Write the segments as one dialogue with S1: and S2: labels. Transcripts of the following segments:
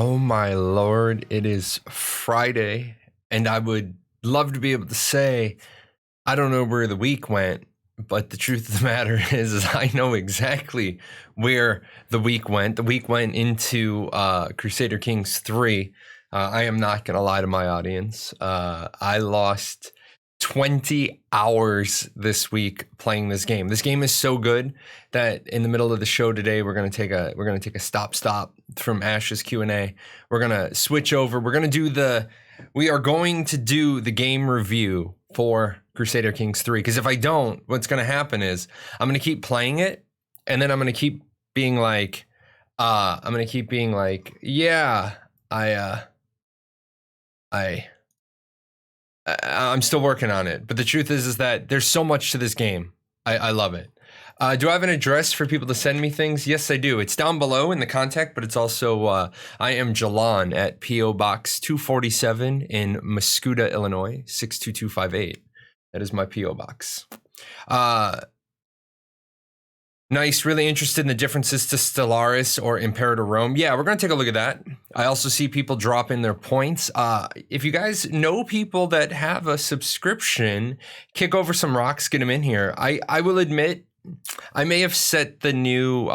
S1: Oh my lord, it is Friday, and I would love to be able to say, I don't know where the week went, but the truth of the matter is I know exactly where the week went. The week went into Crusader Kings 3. I am not going to lie to my audience. I lost 20 hours this week playing this game. This game is so good that in the middle of the show today, we're gonna take a stop from Ash's Q&A. We're gonna switch over. We are going to do the game review for Crusader Kings 3. Because if I don't, what's gonna happen is I'm gonna keep playing it, and then I'm gonna keep being like, yeah, I'm still working on it, but the truth is that there's so much to this game. I love it. Do I have an address for people to send me things? Yes, I do. It's down below in the contact, but it's also, I am Jahlon at P.O. Box 247 in Mascoutah, Illinois, 62258. That is my P.O. Box. Nice, really interested in the differences to Stellaris or Imperator Rome. Yeah, we're going to take a look at that. I also see people drop in their points. If you guys know people that have a subscription, kick over some rocks, get them in here. I will admit, I may have set the new,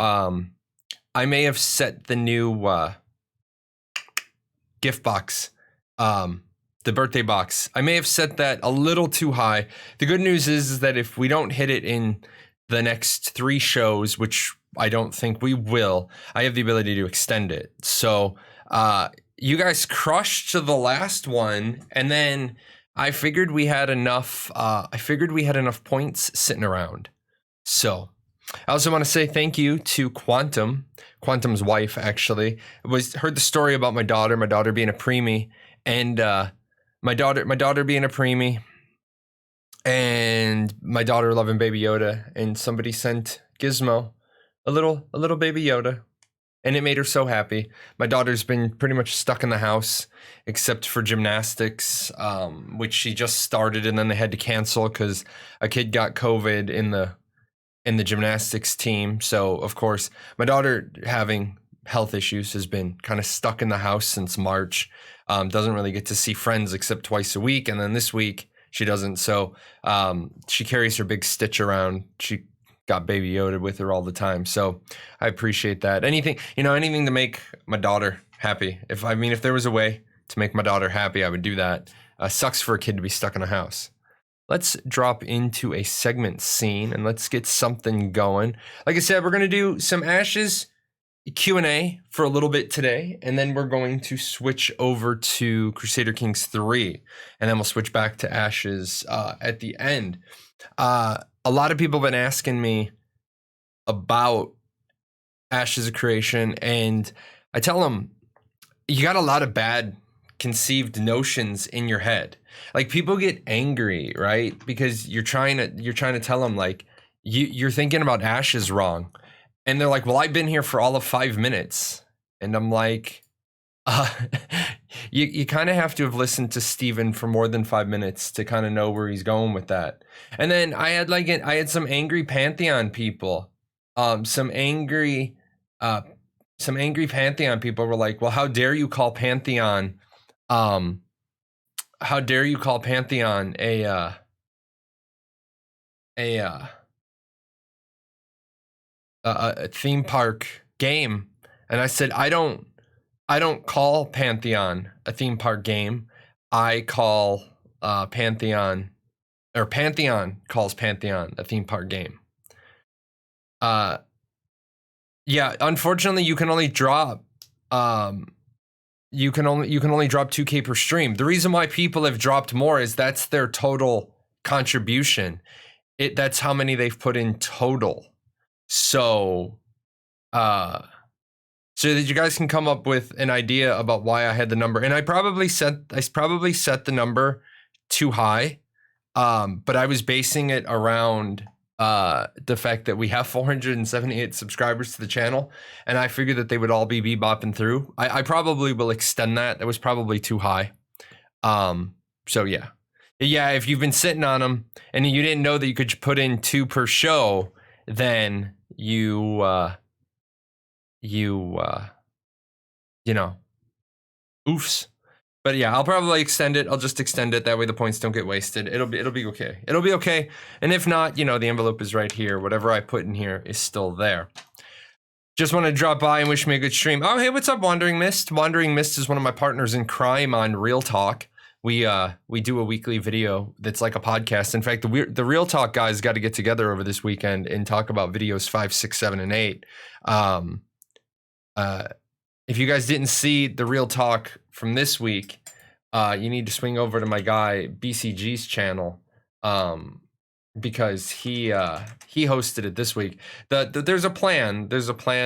S1: gift box, the birthday box. I may have set that a little too high. The good news is that if we don't hit it in the next 3 shows, which I don't think we will, I have the ability to extend it. So you guys crushed to the last one, and then I figured we had enough. Points sitting around. So I also want to say thank you to Quantum's wife. Actually, heard the story about my daughter being a preemie, and my daughter being a preemie. And my daughter loving Baby Yoda, and somebody sent Gizmo a little Baby Yoda, and it made her so happy. My daughter's been pretty much stuck in the house, except for gymnastics, which she just started, and then they had to cancel because a kid got COVID in the gymnastics team. So of course, my daughter having health issues has been kind of stuck in the house since March. Doesn't really get to see friends except twice a week, and then this week she doesn't. So she carries her big Stitch around. She got Baby Yoda with her all the time. So I appreciate that. Anything to make my daughter happy. If there was a way to make my daughter happy, I would do that. Sucks for a kid to be stuck in a house. Let's drop into a segment scene and let's get something going. Like I said, we're going to do some Ashes Q&A for a little bit today, and then we're going to switch over to Crusader Kings 3, and then we'll switch back to Ashes at the end. A lot of people have been asking me about Ashes of Creation, and I tell them, you got a lot of bad conceived notions in your head. Like, people get angry, right? Because you're trying to tell them, like, you're thinking about Ashes wrong. And they're like, well, I've been here for all of 5 minutes. And I'm like, you kind of have to have listened to Steven for more than 5 minutes to kind of know where he's going with that. And then I had some angry Pantheon people. Some angry Pantheon people were like, well, how dare you call Pantheon a theme park game? And I said, I don't call Pantheon a theme park game. I call Pantheon calls Pantheon a theme park game. Yeah, unfortunately you can only drop 2K per stream. The reason why people have dropped more is that's their total contribution. That's how many they've put in total. So that you guys can come up with an idea about why I had the number. And I probably set the number too high. But I was basing it around the fact that we have 478 subscribers to the channel, and I figured that they would all be bebopping through. I probably will extend that. That was probably too high. So yeah, if you've been sitting on them and you didn't know that you could put in 2 per show, then you know, Oofs. But yeah, I'll probably extend it. I'll just extend it. That way the points don't get wasted. It'll be okay. It'll be okay. And if not, you know, the envelope is right here. Whatever I put in here is still there. Just want to drop by and wish me a good stream. Oh, hey, what's up, Wandering Mist? Wandering Mist is one of my partners in crime on Real Talk. We do a weekly video that's like a podcast. In fact, the Real Talk guys got to get together over this weekend and talk about videos 5, 6, 7, and 8. If you guys didn't see the Real Talk from this week, you need to swing over to my guy BCG's channel, because he hosted it this week. There's a plan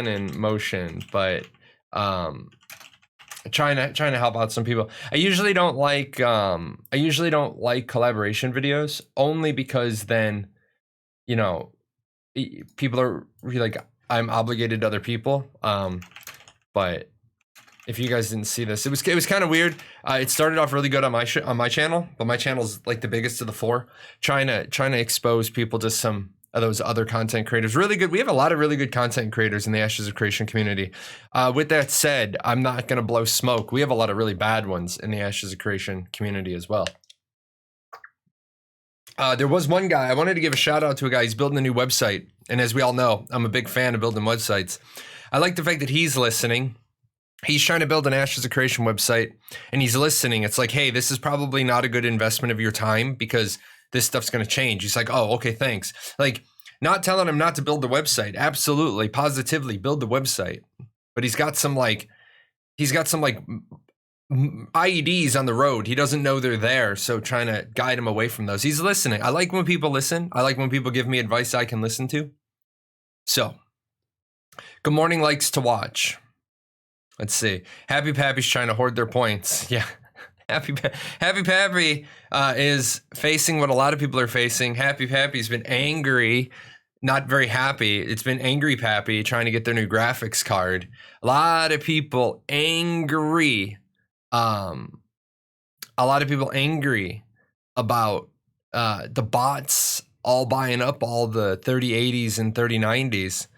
S1: in motion, but trying to help out some people. I usually don't like collaboration videos, only because then, you know, people are really like, I'm obligated to other people. But if you guys didn't see this, it was kind of weird. It started off really good on my channel, but my channel's like the biggest of the 4. Trying to expose people to some of those other content creators. Really good. We have a lot of really good content creators in the Ashes of Creation community. With that said, I'm not gonna blow smoke. We have a lot of really bad ones in the Ashes of Creation community as well. There was one guy, I wanted to give a shout out to a guy. He's building a new website. And as we all know, I'm a big fan of building websites. I like the fact that he's listening. He's trying to build an Ashes of Creation website and he's listening. It's like, hey, this is probably not a good investment of your time because this stuff's going to change. He's like, oh, okay, thanks. Like, not telling him not to build the website. Absolutely, positively build the website. But he's got some IEDs on the road. He doesn't know they're there. So trying to guide him away from those. He's listening. I like when people listen. I like when people give me advice I can listen to. So, good morning likes to watch. Let's see. Happy Pappy's trying to hoard their points. Yeah. Happy Pappy is facing what a lot of people are facing. Happy Pappy's been angry, not very happy. It's been Angry Pappy trying to get their new graphics card. A lot of people angry. A lot of people angry about the bots all buying up all the 3080s and 3090s.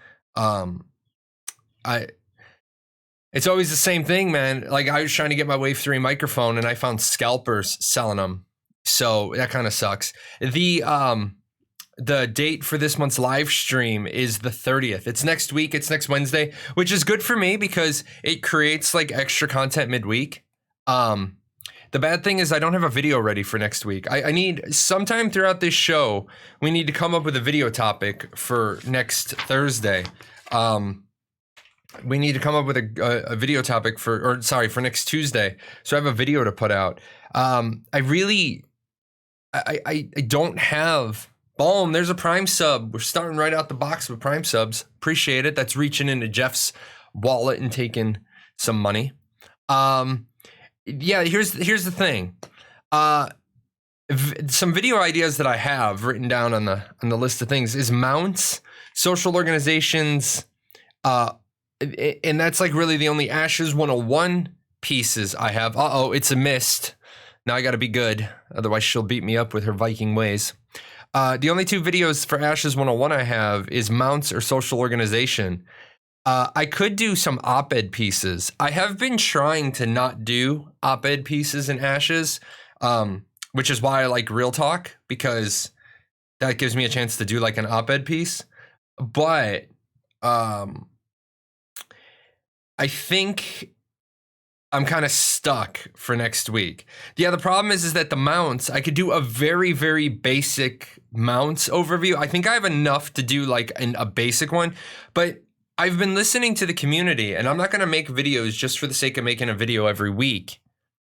S1: It's always the same thing, man. Like, I was trying to get my Wave 3 microphone and I found scalpers selling them. So that kind of sucks. The date for this month's live stream is the 30th. It's next week. It's next Wednesday, which is good for me because it creates like extra content midweek. The bad thing is I don't have a video ready for next week. I need sometime throughout this show, we need to come up with a video topic for next Thursday. We need to come up with a video topic for next Tuesday. So I have a video to put out. I don't have, boom, there's a Prime sub. We're starting right out the box with Prime subs. Appreciate it. That's reaching into Jeff's wallet and taking some money. Yeah, here's the thing. Some video ideas that I have written down on the list of things is mounts, social organizations, and that's like really the only Ashes 101 pieces I have. It's a mist. Now I got to be good. Otherwise she'll beat me up with her Viking ways. The only 2 videos for Ashes 101 I have is mounts or social organization. I could do some op-ed pieces. I have been trying to not do op-ed pieces in Ashes, which is why I like Real Talk, because that gives me a chance to do like an op-ed piece. But I think I'm kind of stuck for next week. Yeah, the problem is that the mounts, I could do a very, very basic mounts overview. I think I have enough to do like a basic one, but I've been listening to the community and I'm not going to make videos just for the sake of making a video every week,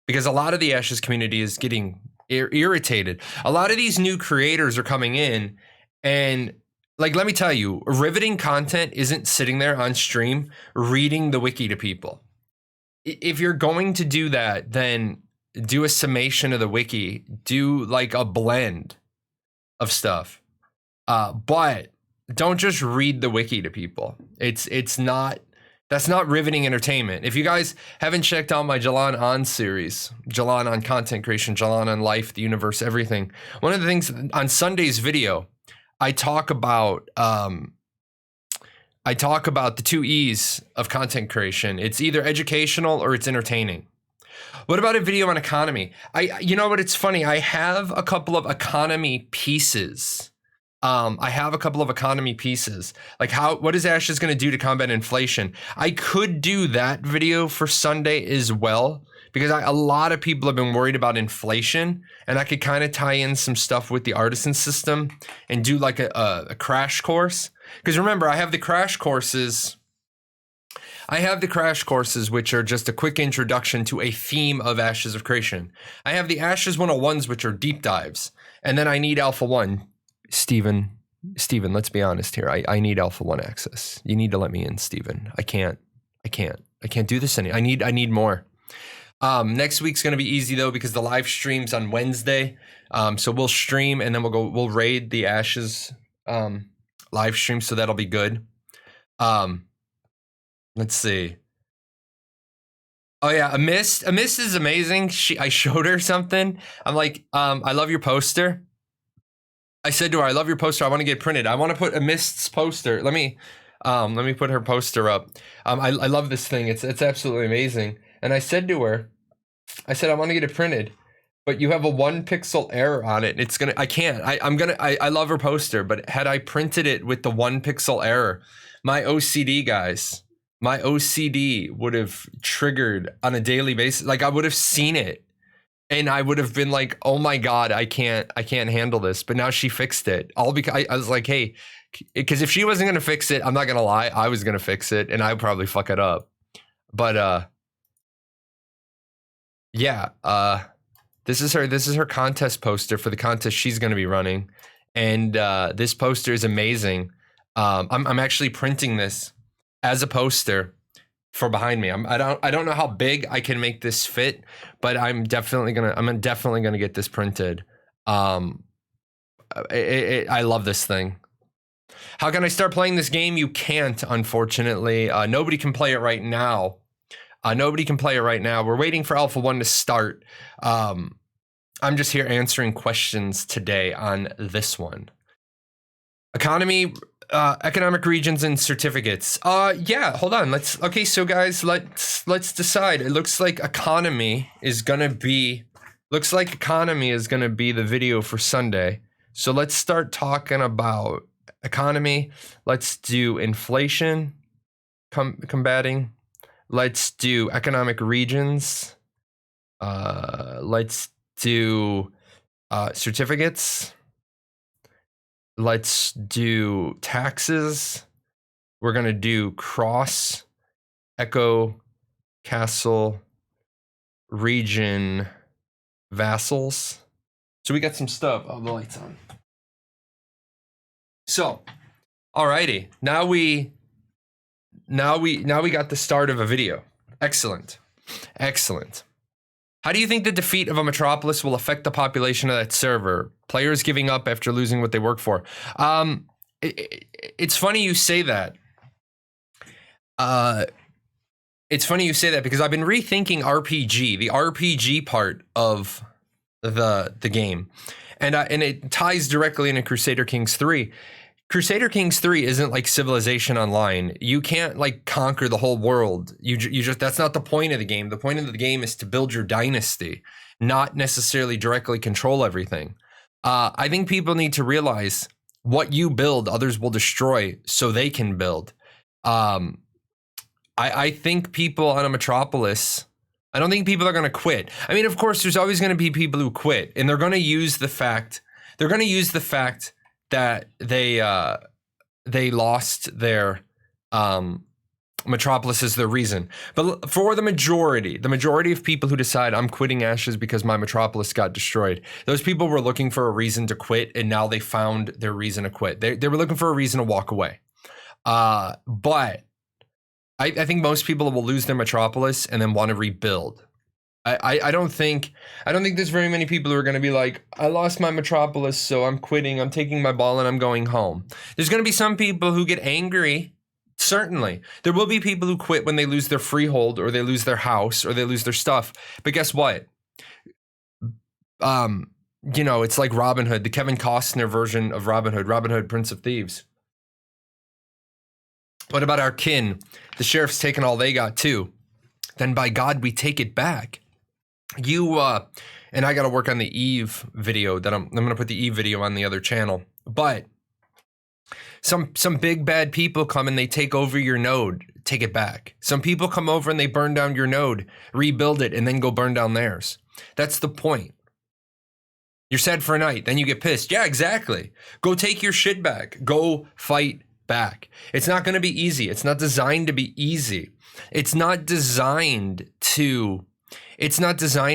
S1: because a lot of the Ashes community is getting irritated. A lot of these new creators are coming in and, like, let me tell you, riveting content isn't sitting there on stream reading the wiki to people. If you're going to do that, then do a summation of the wiki. Do like a blend of stuff. But don't just read the wiki to people. That's not riveting entertainment. If you guys haven't checked out my Jahlon on series, Jahlon on content creation, Jahlon on life, the universe, everything. One of the things on Sunday's video, I talk about the 2 E's of content creation. It's either educational or it's entertaining. What about a video on economy? You know what? It's funny. I have a couple of economy pieces. I have a couple of economy pieces. Like what is Ashes going to do to combat inflation? I could do that video for Sunday as well, because a lot of people have been worried about inflation, and I could kind of tie in some stuff with the artisan system and do like a crash course. Because remember, I have the crash courses. Which are just a quick introduction to a theme of Ashes of Creation. I have the Ashes 101s, which are deep dives. And then I need Alpha 1. Steven, let's be honest here. I need Alpha 1 access. You need to let me in, Steven. I can't do this I need more. Next week's going to be easy though, because the live stream's on Wednesday. So we'll stream and then we'll raid the Ashes live stream, so that'll be good. Let's see. Oh yeah, a mist is amazing. I showed her something. I'm like, I love your poster. I said to her, I love your poster. I want to get printed. I want to put a Mist's poster. Let me put her poster up. I love this thing. It's absolutely amazing. And I said to her, I want to get it printed, but you have a 1 pixel error on it. I love her poster, but had I printed it with the 1 pixel error, my OCD guys, would have triggered on a daily basis. Like I would have seen it. And I would have been like, oh my God, I can't handle this. But now she fixed it. All because I was like, hey, because if she wasn't going to fix it, I'm not going to lie, I was going to fix it and I'd probably fuck it up. But yeah, this is her contest poster for the contest she's going to be running. And this poster is amazing. I'm actually printing this as a poster for behind me. I don't know how big I can make this fit, but I'm definitely gonna get this printed. I love this thing. How can I start playing this game? You can't, unfortunately. Nobody can play it right now. We're waiting for Alpha 1 to start. I'm just here answering questions today on this one. Economic regions and certificates. Yeah, hold on. So guys, let's decide. It looks like economy is gonna be the video for Sunday. So let's start talking about economy. Let's do inflation combating. Let's do economic regions. Let's do certificates. Let's do taxes. We're going to do cross, echo, castle, region, vassals. So we got some stuff. Oh, the light's on. So, alrighty. Now we got the start of a video. Excellent. How do you think the defeat of a metropolis will affect the population of that server? Players giving up after losing what they work for. It's funny you say that. Because I've been rethinking RPG, the RPG part of the game, and it ties directly into Crusader Kings 3. Crusader Kings 3 isn't like Civilization Online. You can't like conquer the whole world. You just that's not the point of the game. The point of the game is to build your dynasty, not necessarily directly control everything. I think people need to realize what you build, others will destroy so they can build. I think people on a metropolis, I don't think people are going to quit. I mean, of course, there's always going to be people who quit, and they're going to use the fact that they lost their metropolis as their reason. But for the majority of people who decide I'm quitting Ashes because my metropolis got destroyed, those people were looking for a reason to quit, and now they found their reason to quit. They were looking for a reason to walk away. But I think most people will lose their metropolis and then want to rebuild. I don't think there's very many people who are going to be like, I lost my metropolis, so I'm quitting. I'm taking my ball and I'm going home. There's going to be some people who get angry. Certainly. There will be people who quit when they lose their freehold or they lose their house or they lose their stuff. But guess what? It's like Robin Hood, the Kevin Costner version of Robin Hood, Prince of Thieves. What about our kin? The sheriff's taking all they got too. Then by God, we take it back. You and I got to work on the Eve video that I'm going to put the Eve video on the other channel. But some big bad people come and they take over your node, take it back. Some people come over and they burn down your node, rebuild it, and then go burn down theirs. That's the point. You're sad for a night, then you get pissed. Yeah, exactly. Go take your shit back. Go fight back. It's not going to be easy. It's not designed to be easy. It's not designed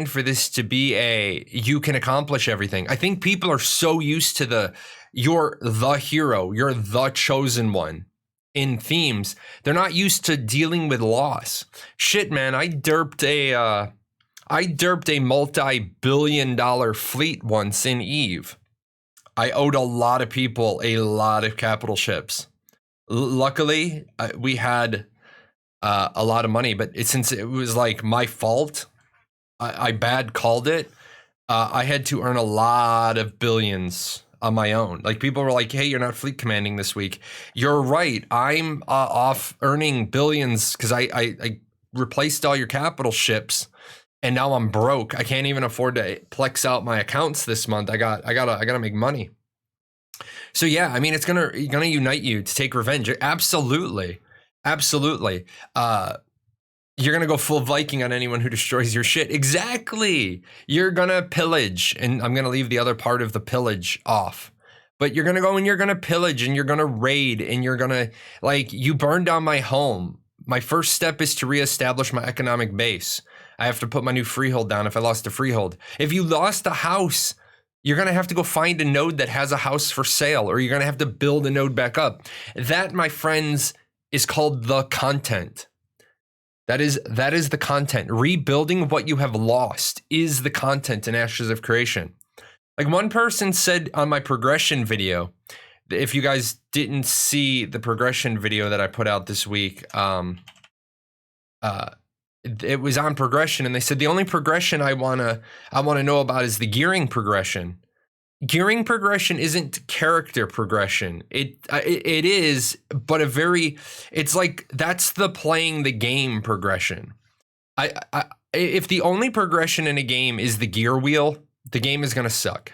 S1: for this to be a you can accomplish everything. I think people are so used to you're the hero, you're the chosen one in themes. They're not used to dealing with loss. Shit, man, I derped a multi-billion-dollar fleet once in Eve. I owed a lot of people a lot of capital ships. Luckily, we had a lot of money, but since it was like my fault, I bad called it. I had to earn a lot of billions on my own. Like people were like, hey, you're not fleet commanding this week. You're right. I'm off earning billions because I replaced all your capital ships and now I'm broke. I can't even afford to plex out my accounts this month. I gotta make money. So yeah, I mean, it's gonna unite you to take revenge. Absolutely. Absolutely. You're going to go full Viking on anyone who destroys your shit. Exactly. You're going to pillage, and I'm going to leave the other part of the pillage off. But you're going to go and you're going to pillage and you're going to raid and you're going to, like, you burn down my home. My first step is to reestablish my economic base. I have to put my new freehold down if I lost a freehold. If you lost a house, you're going to have to go find a node that has a house for sale, or you're going to have to build a node back up. That, my friends, is called the content. That is the content. Rebuilding what you have lost is the content in Ashes of Creation. Like one person said on my progression video, if you guys didn't see the progression video that I put out this week, it was on progression, and they said the only progression I wanna know about is the gearing progression. Gearing progression isn't character progression. It is, but it's like that's the playing the game progression. If the only progression in a game is the gear wheel, the game is gonna suck.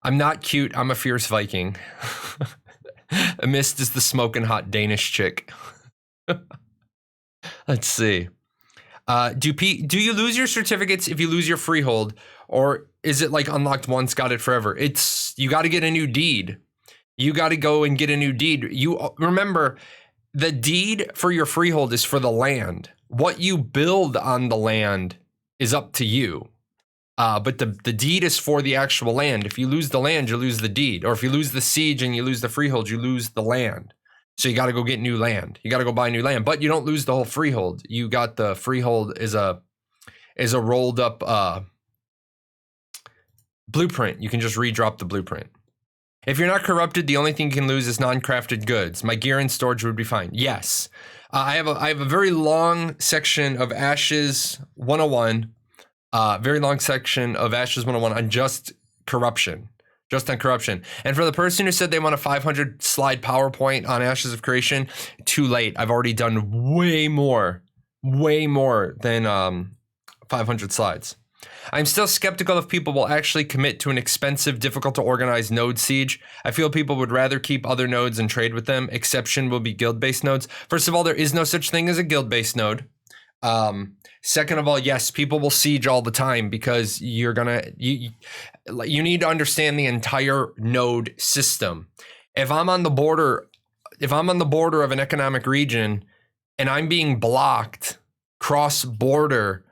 S1: I'm not cute. I'm a fierce Viking. A mist is the smoking hot Danish chick. Let's see. Do you lose your certificates if you lose your freehold, or is it like unlocked once, got it forever? You got to get a new deed. You got to go and get a new deed. You remember, the deed for your freehold is for the land. What you build on the land is up to you. But the deed is for the actual land. If you lose the land, you lose the deed. Or if you lose the siege and you lose the freehold, you lose the land. So you got to go get new land. You got to go buy new land, but you don't lose the whole freehold. You got the freehold is a rolled up blueprint. You can just redrop the blueprint. If you're not corrupted, the only thing you can lose is non-crafted goods. My gear and storage would be fine. Yes, I have a very long section of Ashes 101. Very long section of Ashes 101 on just corruption. Just on corruption. And for the person who said they want a 500 slide PowerPoint on Ashes of Creation, too late. I've already done way more than 500 slides. I'm still skeptical if people will actually commit to an expensive, difficult to organize node siege. I feel people would rather keep other nodes and trade with them. Exception will be guild-based nodes. First of all, there is no such thing as a guild-based node. Second of all, yes, people will siege all the time because you need to understand the entire node system. If I'm on the border of an economic region and I'm being blocked cross-border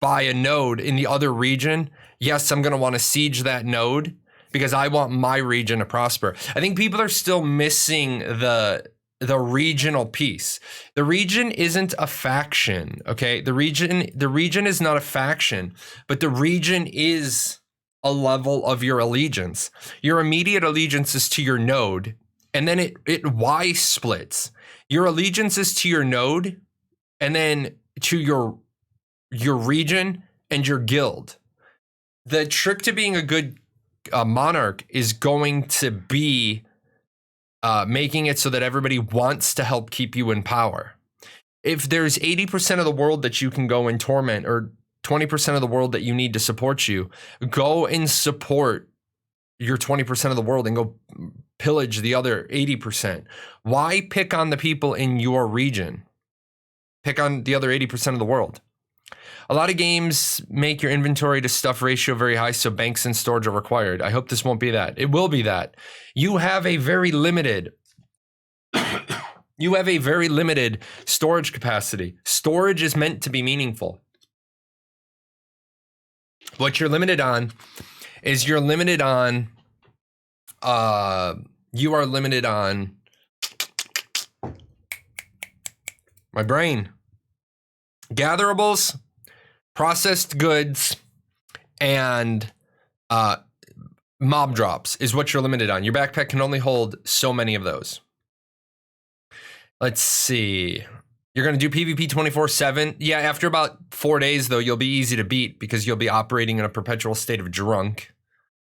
S1: by a node in the other region, yes, I'm going to want to siege that node because I want my region to prosper. I think people are still missing the regional piece. The region isn't a faction, okay? The region is not a faction, but the region is a level of your allegiance. Your immediate allegiance is to your node, and then it Y splits. Your allegiance is to your node, and then to your region and your guild. The trick to being a good monarch is going to be making it so that everybody wants to help keep you in power. if there's 80% of the world that you can go and torment, or 20% of the world that you need to support you, go and support your 20% of the world and go pillage the other 80%. Why pick on the people in your region? Pick on the other 80% of the world. A lot of games make your inventory to stuff ratio very high, so banks and storage are required. I hope this won't be that. It will be that. You have a very limited storage capacity. Storage is meant to be meaningful. What you're limited on is you are limited on my brain. Gatherables, processed goods, and mob drops is what you're limited on. Your backpack can only hold so many of those. Let's see. You're going to do PvP 24/7. Yeah, after about 4 days, though, you'll be easy to beat because you'll be operating in a perpetual state of drunk.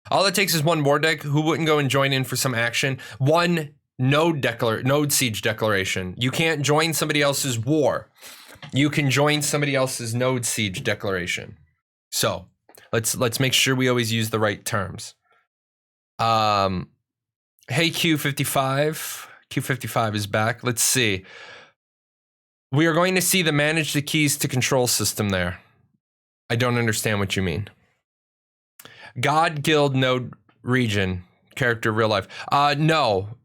S1: All it takes is one war deck. Who wouldn't go and join in for some action? One node siege declaration. You can't join somebody else's war. You can join somebody else's node siege declaration. So let's make sure we always use the right terms. Hey, Q55. Q55 is back. Let's see. We are going to see the manage the keys to control system there. I don't understand what you mean. God, guild, node, region, character, real life. No.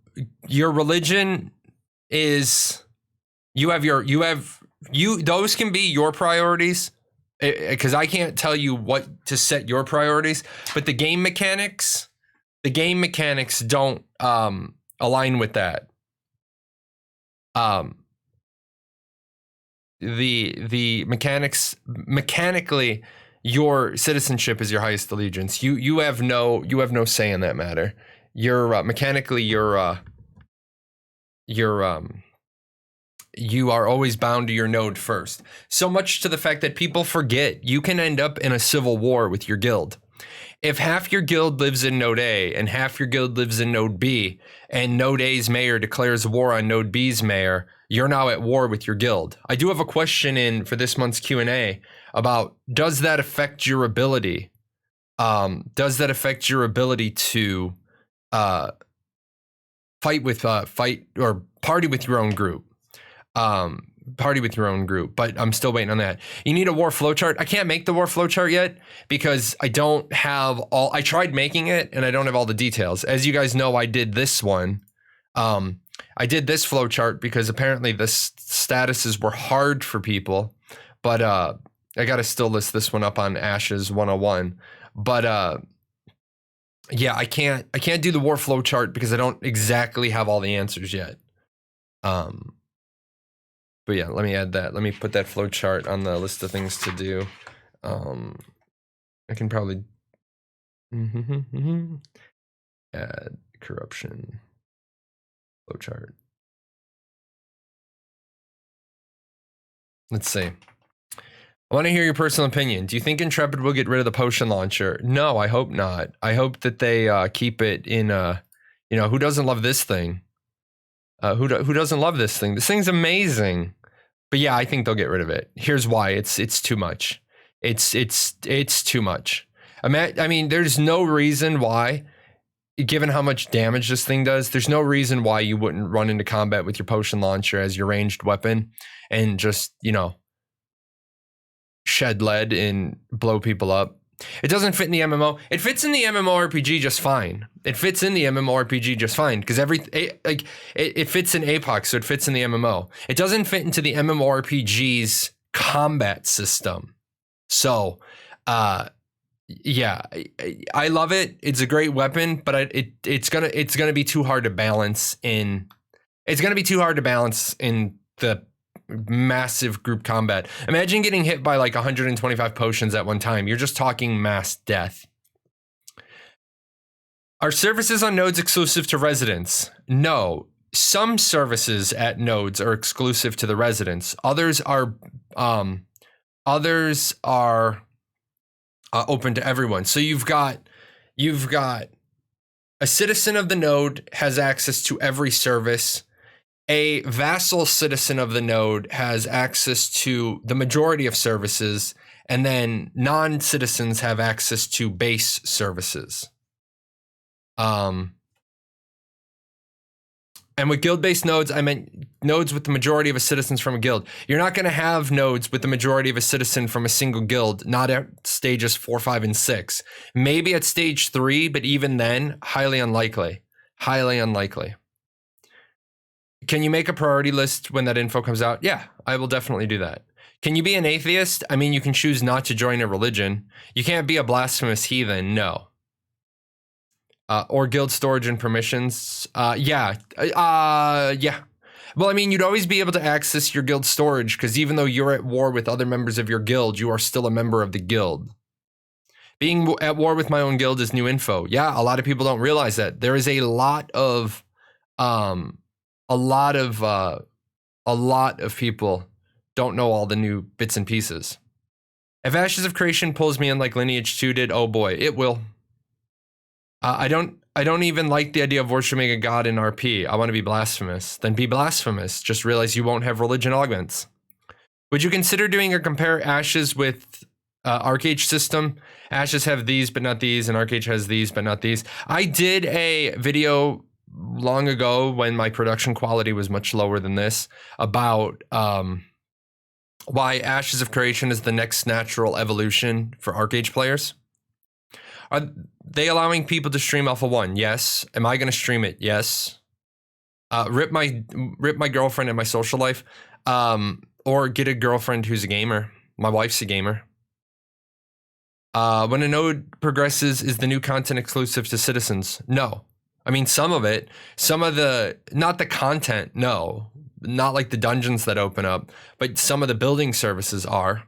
S1: Your religion is those can be your priorities, because I can't tell you what to set your priorities, but the game mechanics don't align with that. The mechanics, mechanically, your citizenship is your highest allegiance. You have no say in that matter. You're mechanically you are always bound to your node first. So much to the fact that people forget you can end up in a civil war with your guild. If half your guild lives in node A and half your guild lives in node B, and node A's mayor declares war on node B's mayor, you're now at war with your guild. I do have a question in for this month's Q&A about, does that affect your ability? Does that affect your ability to fight or party with your own group? But I'm still waiting on that. You need a war flowchart. I can't make the war flowchart yet because I don't have I tried making it and I don't have all the details. As you guys know, I did this one. I did this flowchart because apparently the statuses were hard for people, but I got to still list this one up on Ashes 101. But yeah, I can't do the war flowchart because I don't exactly have all the answers yet. But yeah, let me add that. Let me put that flowchart on the list of things to do. I can probably add corruption flowchart. Let's see. I want to hear your personal opinion. Do you think Intrepid will get rid of the potion launcher? No, I hope not. I hope that they keep it in who doesn't love this thing? Who doesn't love this thing? This thing's amazing. But yeah, I think they'll get rid of it. Here's why. It's too much. It's too much. I mean, there's no reason why, given how much damage this thing does, there's no reason why you wouldn't run into combat with your potion launcher as your ranged weapon and just, shed lead and blow people up. It doesn't fit in the MMO. It fits in the MMORPG just fine. It fits in the MMORPG just fine because it fits in APOC, so it fits in the MMO. It doesn't fit into the MMORPG's combat system. So, yeah, I love it. It's a great weapon, but it's gonna be too hard to balance in. It's gonna be too hard to balance in the massive group combat. Imagine getting hit by like 125 potions at one time. You're just talking mass death. Are services on nodes exclusive to residents? No. Some services at nodes are exclusive to the residents. Others are open to everyone. So you've got a citizen of the node has access to every service. A vassal citizen of the node has access to the majority of services, and then non-citizens have access to base services. And with guild-based nodes, I meant nodes with the majority of a citizens from a guild. You're not going to have nodes with the majority of a citizen from a single guild, not at stages 4, 5, and 6. Maybe at stage 3, but even then, highly unlikely. Highly unlikely. Can you make a priority list when that info comes out? Yeah, I will definitely do that. Can you be an atheist? I mean, you can choose not to join a religion. You can't be a blasphemous heathen, no. Or guild storage and permissions. Yeah. Well, I mean, you'd always be able to access your guild storage because even though you're at war with other members of your guild, you are still a member of the guild. Being at war with my own guild is new info. Yeah, a lot of people don't realize that. There is a lot of people don't know all the new bits and pieces. If Ashes of Creation pulls me in like Lineage 2 did, oh boy, it will. I don't even like the idea of worshiping a god in RP. I want to be blasphemous. Then be blasphemous. Just realize you won't have religion augments. Would you consider doing a compare Ashes with Arcage system? Ashes have these but not these, and Arcage has these but not these. I did a video long ago when my production quality was much lower than this about why Ashes of Creation is the next natural evolution for Arcage players. Are they allowing people to stream Alpha 1? Yes. Am I going to stream it? Yes. Rip my girlfriend in my social life, or get a girlfriend who's a gamer. My wife's a gamer. When a node progresses, is the new content exclusive to citizens? No. I mean, some of it, not the content, no. Not like the dungeons that open up, but some of the building services are.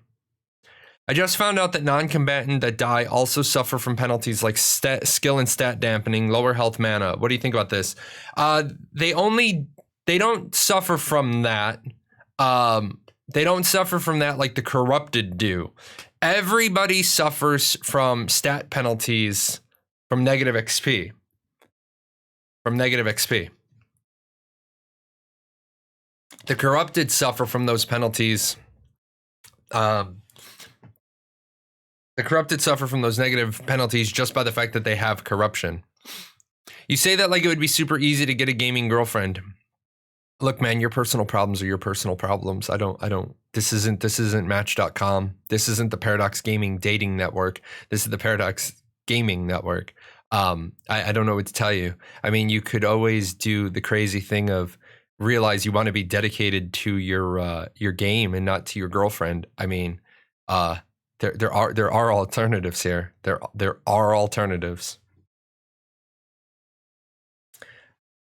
S1: I just found out that non-combatant that die also suffer from penalties like skill and stat dampening, lower health mana. What do you think about this? They don't suffer from that. They don't suffer from that like the corrupted do. Everybody suffers from stat penalties from negative XP. The corrupted suffer from those penalties. The corrupted suffer from those negative penalties just by the fact that they have corruption. You say that like it would be super easy to get a gaming girlfriend. Look, man, your personal problems are your personal problems. This isn't Match.com. This isn't the Paradox Gaming Dating Network. This is the Paradox Gaming Network. I don't know what to tell you. I mean, you could always do the crazy thing of realize you want to be dedicated to your game and not to your girlfriend. I mean, there are alternatives here. There are alternatives.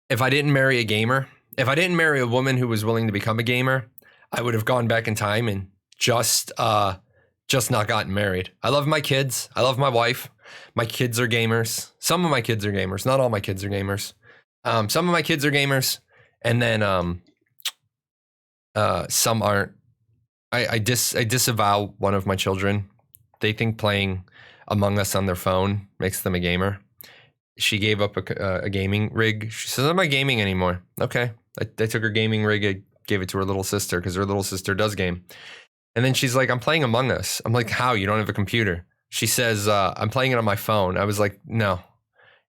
S1: If I didn't marry a gamer, if I didn't marry a woman who was willing to become a gamer, I would have gone back in time and just not gotten married. I love my kids. I love my wife. My kids are gamers. Some of my kids are gamers. Not all my kids are gamers. Some of my kids are gamers, and then some aren't. I disavow one of my children. They think playing Among Us on their phone makes them a gamer. She gave up a gaming rig. She says, I'm not gaming anymore. Okay. I took her gaming rig. I gave it to her little sister because her little sister does game. And then she's like, I'm playing Among Us. I'm like, how? You don't have a computer? She says, I'm playing it on my phone. I was like, no,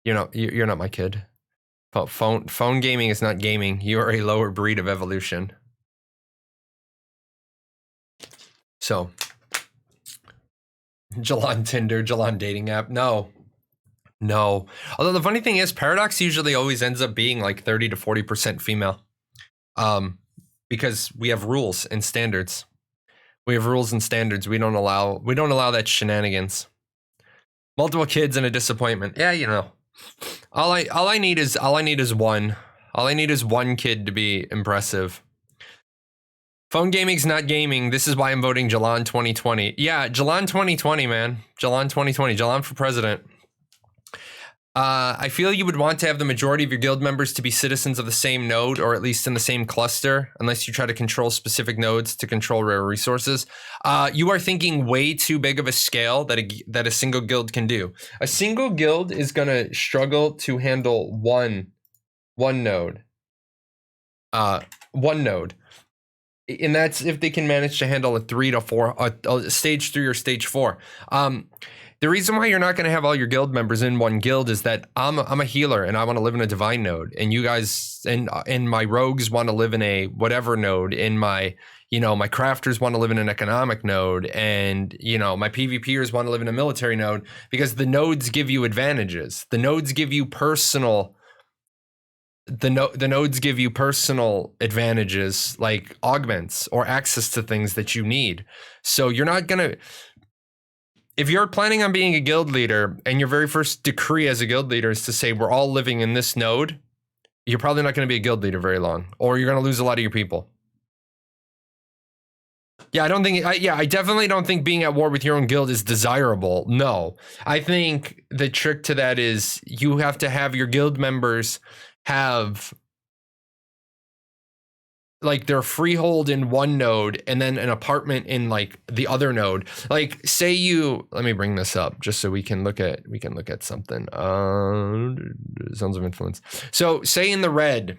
S1: you're not my kid. Phone gaming is not gaming. You are a lower breed of evolution. So, Jahlon Tinder, Jahlon dating app. No. Although the funny thing is, Paradox usually always ends up being like 30 to 40% female. Because we have rules and standards. We don't allow that shenanigans. Multiple kids and a disappointment. Yeah, all I need is one. All I need is one kid to be impressive. Phone gaming's not gaming. This is why I'm voting Jahlon 2020. Yeah, Jahlon 2020, man. Jahlon 2020. Jahlon for president. I feel you would want to have the majority of your guild members to be citizens of the same node, or at least in the same cluster, unless you try to control specific nodes to control rare resources. You are thinking way too big of a scale that a single guild can do. A single guild is going to struggle to handle one node. one node. And that's if they can manage to handle a 3 to 4, a stage 3 or stage 4. The reason why you're not going to have all your guild members in one guild is that I'm a healer and I want to live in a divine node, and you guys and my rogues want to live in a whatever node, and my my crafters want to live in an economic node, and my PvPers want to live in a military node, because the nodes give you advantages. The nodes give you personal. The nodes give you personal advantages like augments or access to things that you need. So you're not gonna. If you're planning on being a guild leader and your very first decree as a guild leader is to say we're all living in this node, you're probably not going to be a guild leader very long, or you're going to lose a lot of your people. Yeah, I definitely don't think being at war with your own guild is desirable. No, I think the trick to that is you have to have your guild members have like their freehold in one node and then an apartment in like the other node. Like say let me bring this up just so we can look at something. Zones of influence. So say in the red,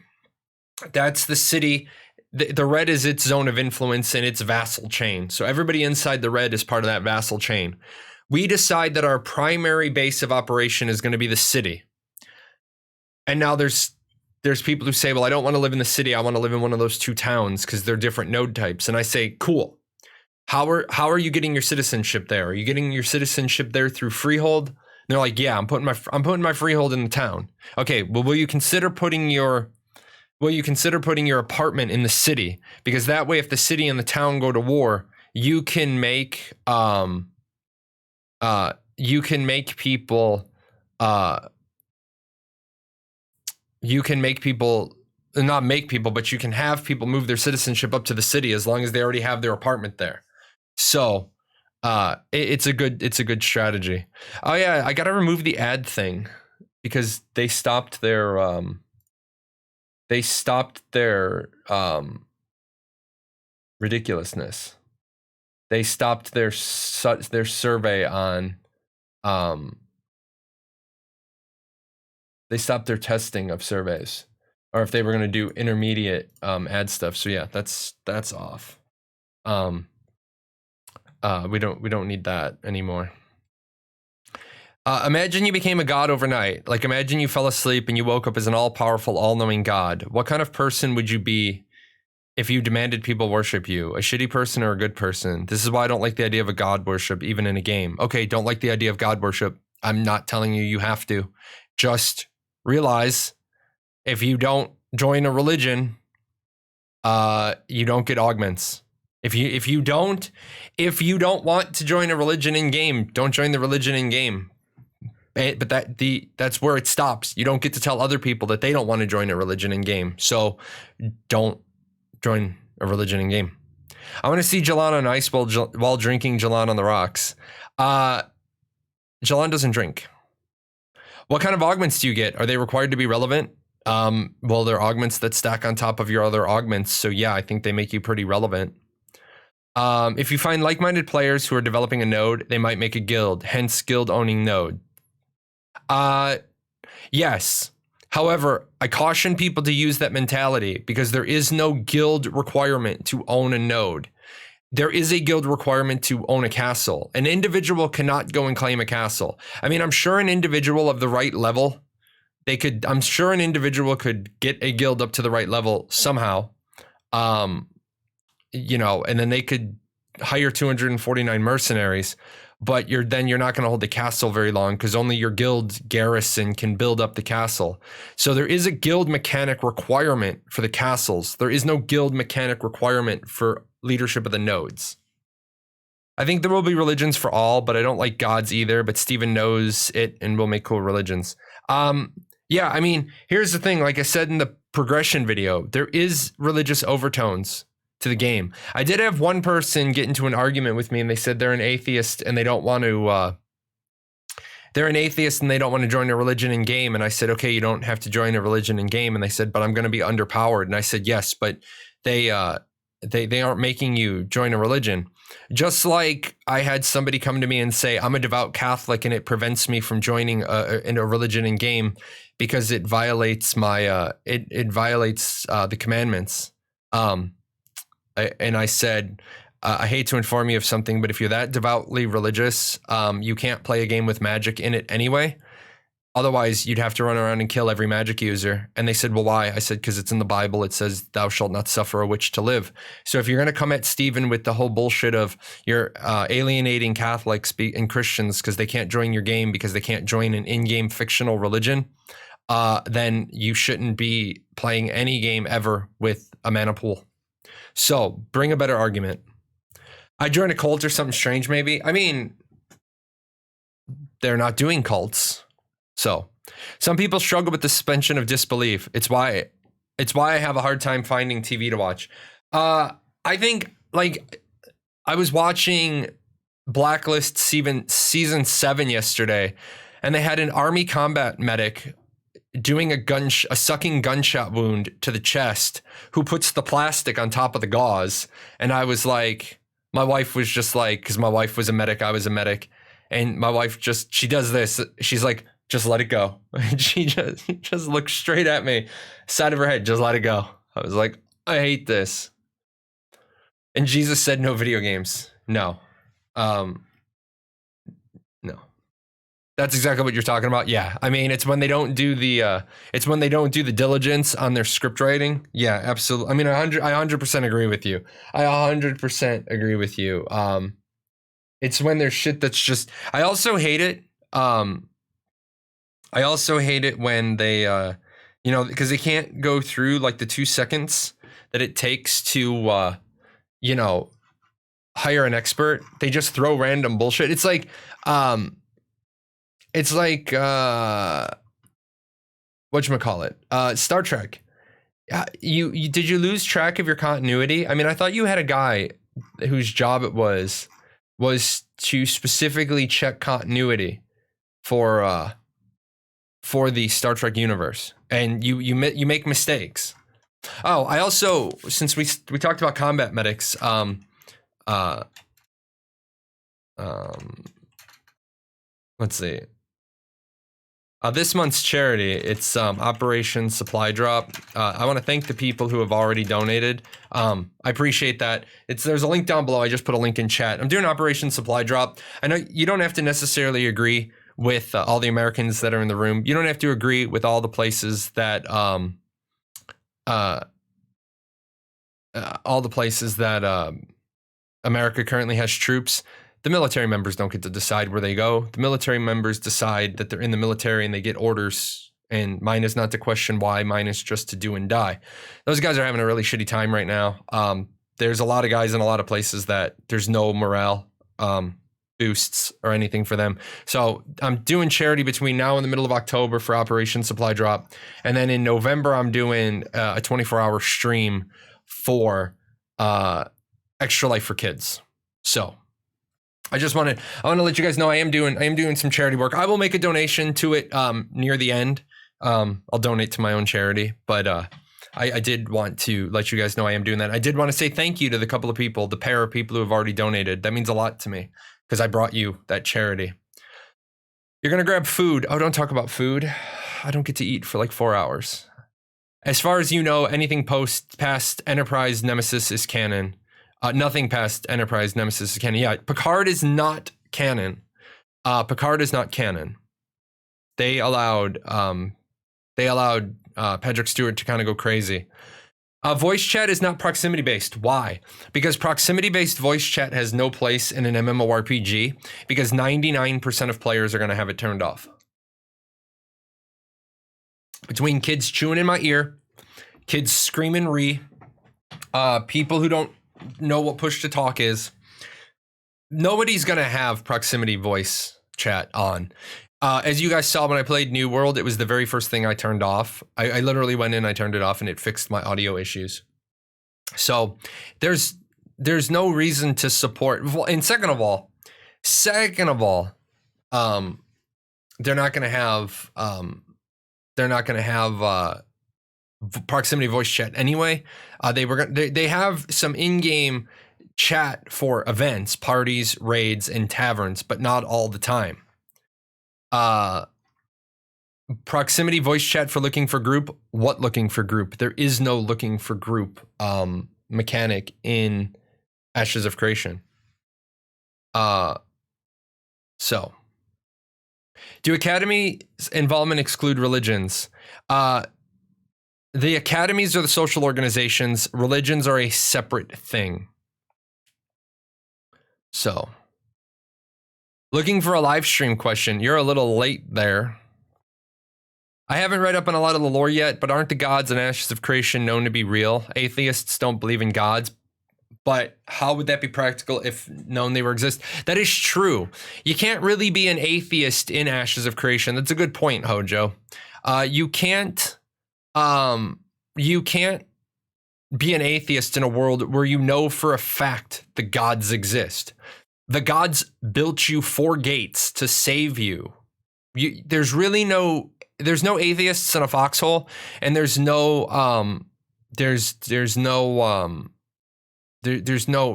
S1: that's the city. The red is its zone of influence and its vassal chain. So everybody inside the red is part of that vassal chain. We decide that our primary base of operation is going to be the city. And now there's people who say, well, I don't want to live in the city. I want to live in one of those two towns because they're different node types. And I say, cool. How are you getting your citizenship there? Are you getting your citizenship there through freehold? And they're like, yeah, I'm putting my freehold in the town. Okay, well, will you consider putting your apartment in the city? Because that way, if the city and the town go to war, you can make people not make people, but you can have people move their citizenship up to the city as long as they already have their apartment there. So it's a good strategy. Oh yeah, I gotta remove the ad thing because they stopped their ridiculousness. They stopped their survey on they stopped their testing of surveys, or if they were going to do intermediate ad stuff. So yeah, that's off. We don't need that anymore. Imagine you became a god overnight. Like imagine you fell asleep and you woke up as an all-powerful, all-knowing god. What kind of person would you be if you demanded people worship you? A shitty person or a good person? This is why I don't like the idea of a god worship, even in a game. Okay, don't like the idea of god worship. I'm not telling you have to. Just realize if you don't join a religion, you don't get augments. If you don't want to join a religion in game, don't join the religion in game. But that's where it stops. You don't get to tell other people that they don't want to join a religion in game. So don't join a religion in game. I want to see Jahlon on ice while drinking Jahlon on the rocks. Jahlon doesn't drink. What kind of augments do you get? Are they required to be relevant? Well, they're augments that stack on top of your other augments. So yeah, I think they make you pretty relevant. If you find like-minded players who are developing a node, they might make a guild, hence guild-owning node. Yes. However, I caution people to use that mentality because there is no guild requirement to own a node. There is a guild requirement to own a castle. An individual cannot go and claim a castle. I mean, I'm sure an individual of the right level, I'm sure an individual could get a guild up to the right level somehow. And then they could hire 249 mercenaries, but you're not going to hold the castle very long because only your guild garrison can build up the castle. So there is a guild mechanic requirement for the castles. There is no guild mechanic requirement for leadership of the nodes. I think there will be religions for all, but I don't like gods either, but Steven knows it and will make cool religions. Yeah, I mean, here's the thing. Like I said in the progression video, there is religious overtones to the game. I did have one person get into an argument with me and they said they're an atheist and they don't want to join a religion in game. And I said, okay, you don't have to join a religion in game. And they said, but I'm going to be underpowered. And I said, yes, but they aren't making you join a religion. Just like I had somebody come to me and say, I'm a devout Catholic and it prevents me from joining in a religion in game because it violates my, it violates the commandments. And I said, I hate to inform you of something, but if you're that devoutly religious, you can't play a game with magic in it anyway. Otherwise, you'd have to run around and kill every magic user. And they said, well, why? I said, because it's in the Bible. It says, thou shalt not suffer a witch to live. So if you're going to come at Stephen with the whole bullshit of you're alienating Catholics and Christians because they can't join your game because they can't join an in-game fictional religion, then you shouldn't be playing any game ever with a mana pool. So bring a better argument. I joined a cult or something strange, maybe. I mean, they're not doing cults. So some people struggle with the suspension of disbelief. It's why I have a hard time finding TV to watch. I think, like, I was watching Blacklist season 7 yesterday, and they had an army combat medic doing a sucking gunshot wound to the chest who puts the plastic on top of the gauze. And I was like, my wife was just like, because my wife was a medic, I was a medic, and my wife she does this. She's like, just let it go. And she just looked straight at me, side of her head, just let it go. I was like, I hate this. And Jesus said no video games. No. No. That's exactly what you're talking about. Yeah. I mean, it's when they don't do the diligence on their script writing. Yeah, absolutely. I mean, I 100% agree with you. I 100% agree with you. It's when there's shit that's just, I also hate it. I also hate it when they, because they can't go through like the 2 seconds that it takes to, hire an expert. They just throw random bullshit. It's like whatchamacallit? Star Trek. Did you lose track of your continuity? I mean, I thought you had a guy whose job it was to specifically check continuity for the Star Trek universe, and you make mistakes. Oh, I also, since we talked about combat medics, let's see. This month's charity, it's Operation Supply Drop. I want to thank the people who have already donated. I appreciate that. There's a link down below. I just put a link in chat. I'm doing Operation Supply Drop. I know you don't have to necessarily agree with all the Americans that are in the room. You don't have to agree with all the places that America currently has troops. The military members don't get to decide where they go. The military members decide that they're in the military and they get orders. And mine is not to question why. Mine is just to do and die. Those guys are having a really shitty time right now. There's a lot of guys in a lot of places that there's no morale boosts or anything for them. So I'm doing charity between now and the middle of October for Operation Supply Drop. And then in November, I'm doing a 24-hour stream for Extra Life for Kids. So I want to let you guys know I am doing some charity work. I will make a donation to it near the end. I'll donate to my own charity, but I did want to let you guys know I am doing that. I did want to say thank you to the couple of people, the pair of people who have already donated. That means a lot to me because I brought you that charity. You're going to grab food. Oh, don't talk about food. I don't get to eat for like 4 hours. As far as you know, anything past Enterprise Nemesis is canon. Nothing past Enterprise Nemesis is canon. Yeah, Picard is not canon. Picard is not canon. They allowed Patrick Stewart to kind of go crazy. Voice chat is not proximity based. Why? Because proximity based voice chat has no place in an MMORPG because 99% of players are going to have it turned off. Between kids chewing in my ear, kids screaming people who don't know what push to talk is, nobody's gonna have proximity voice chat on. As you guys saw when I played New World, it was the very first thing I turned off. I literally went in, I turned it off, and it fixed my audio issues. So there's no reason to support. And second of all, they're not gonna have proximity voice chat anyway. They have some in-game chat for events, parties, raids, and taverns, but not all the time. Proximity voice chat for looking for group. What looking for group? There is no looking for group mechanic in Ashes of Creation. So, do academy involvement exclude religions? The academies are the social organizations. Religions are a separate thing. So, looking for a live stream question. You're a little late there. I haven't read up on a lot of the lore yet, but aren't the gods and Ashes of Creation known to be real? Atheists don't believe in gods, but how would that be practical if known they were exist? That is true. You can't really be an atheist in Ashes of Creation. That's a good point, Hojo. You can't be an atheist in a world where you know for a fact the gods exist. The gods built you 4 gates to save you. There's no atheists in a foxhole, and there's no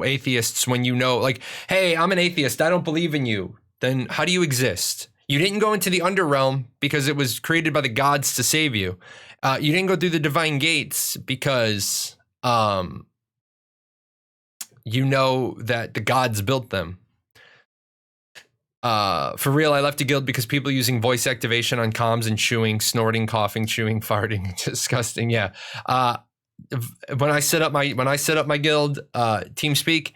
S1: atheists when you know, like, hey, I'm an atheist, I don't believe in you. Then how do you exist? You didn't go into the underrealm because it was created by the gods to save you. You didn't go through the divine gates because you know that the gods built them. For real, I left a guild because people using voice activation on comms and chewing, snorting, coughing, chewing, farting, disgusting. Yeah. When I set up my guild, TeamSpeak,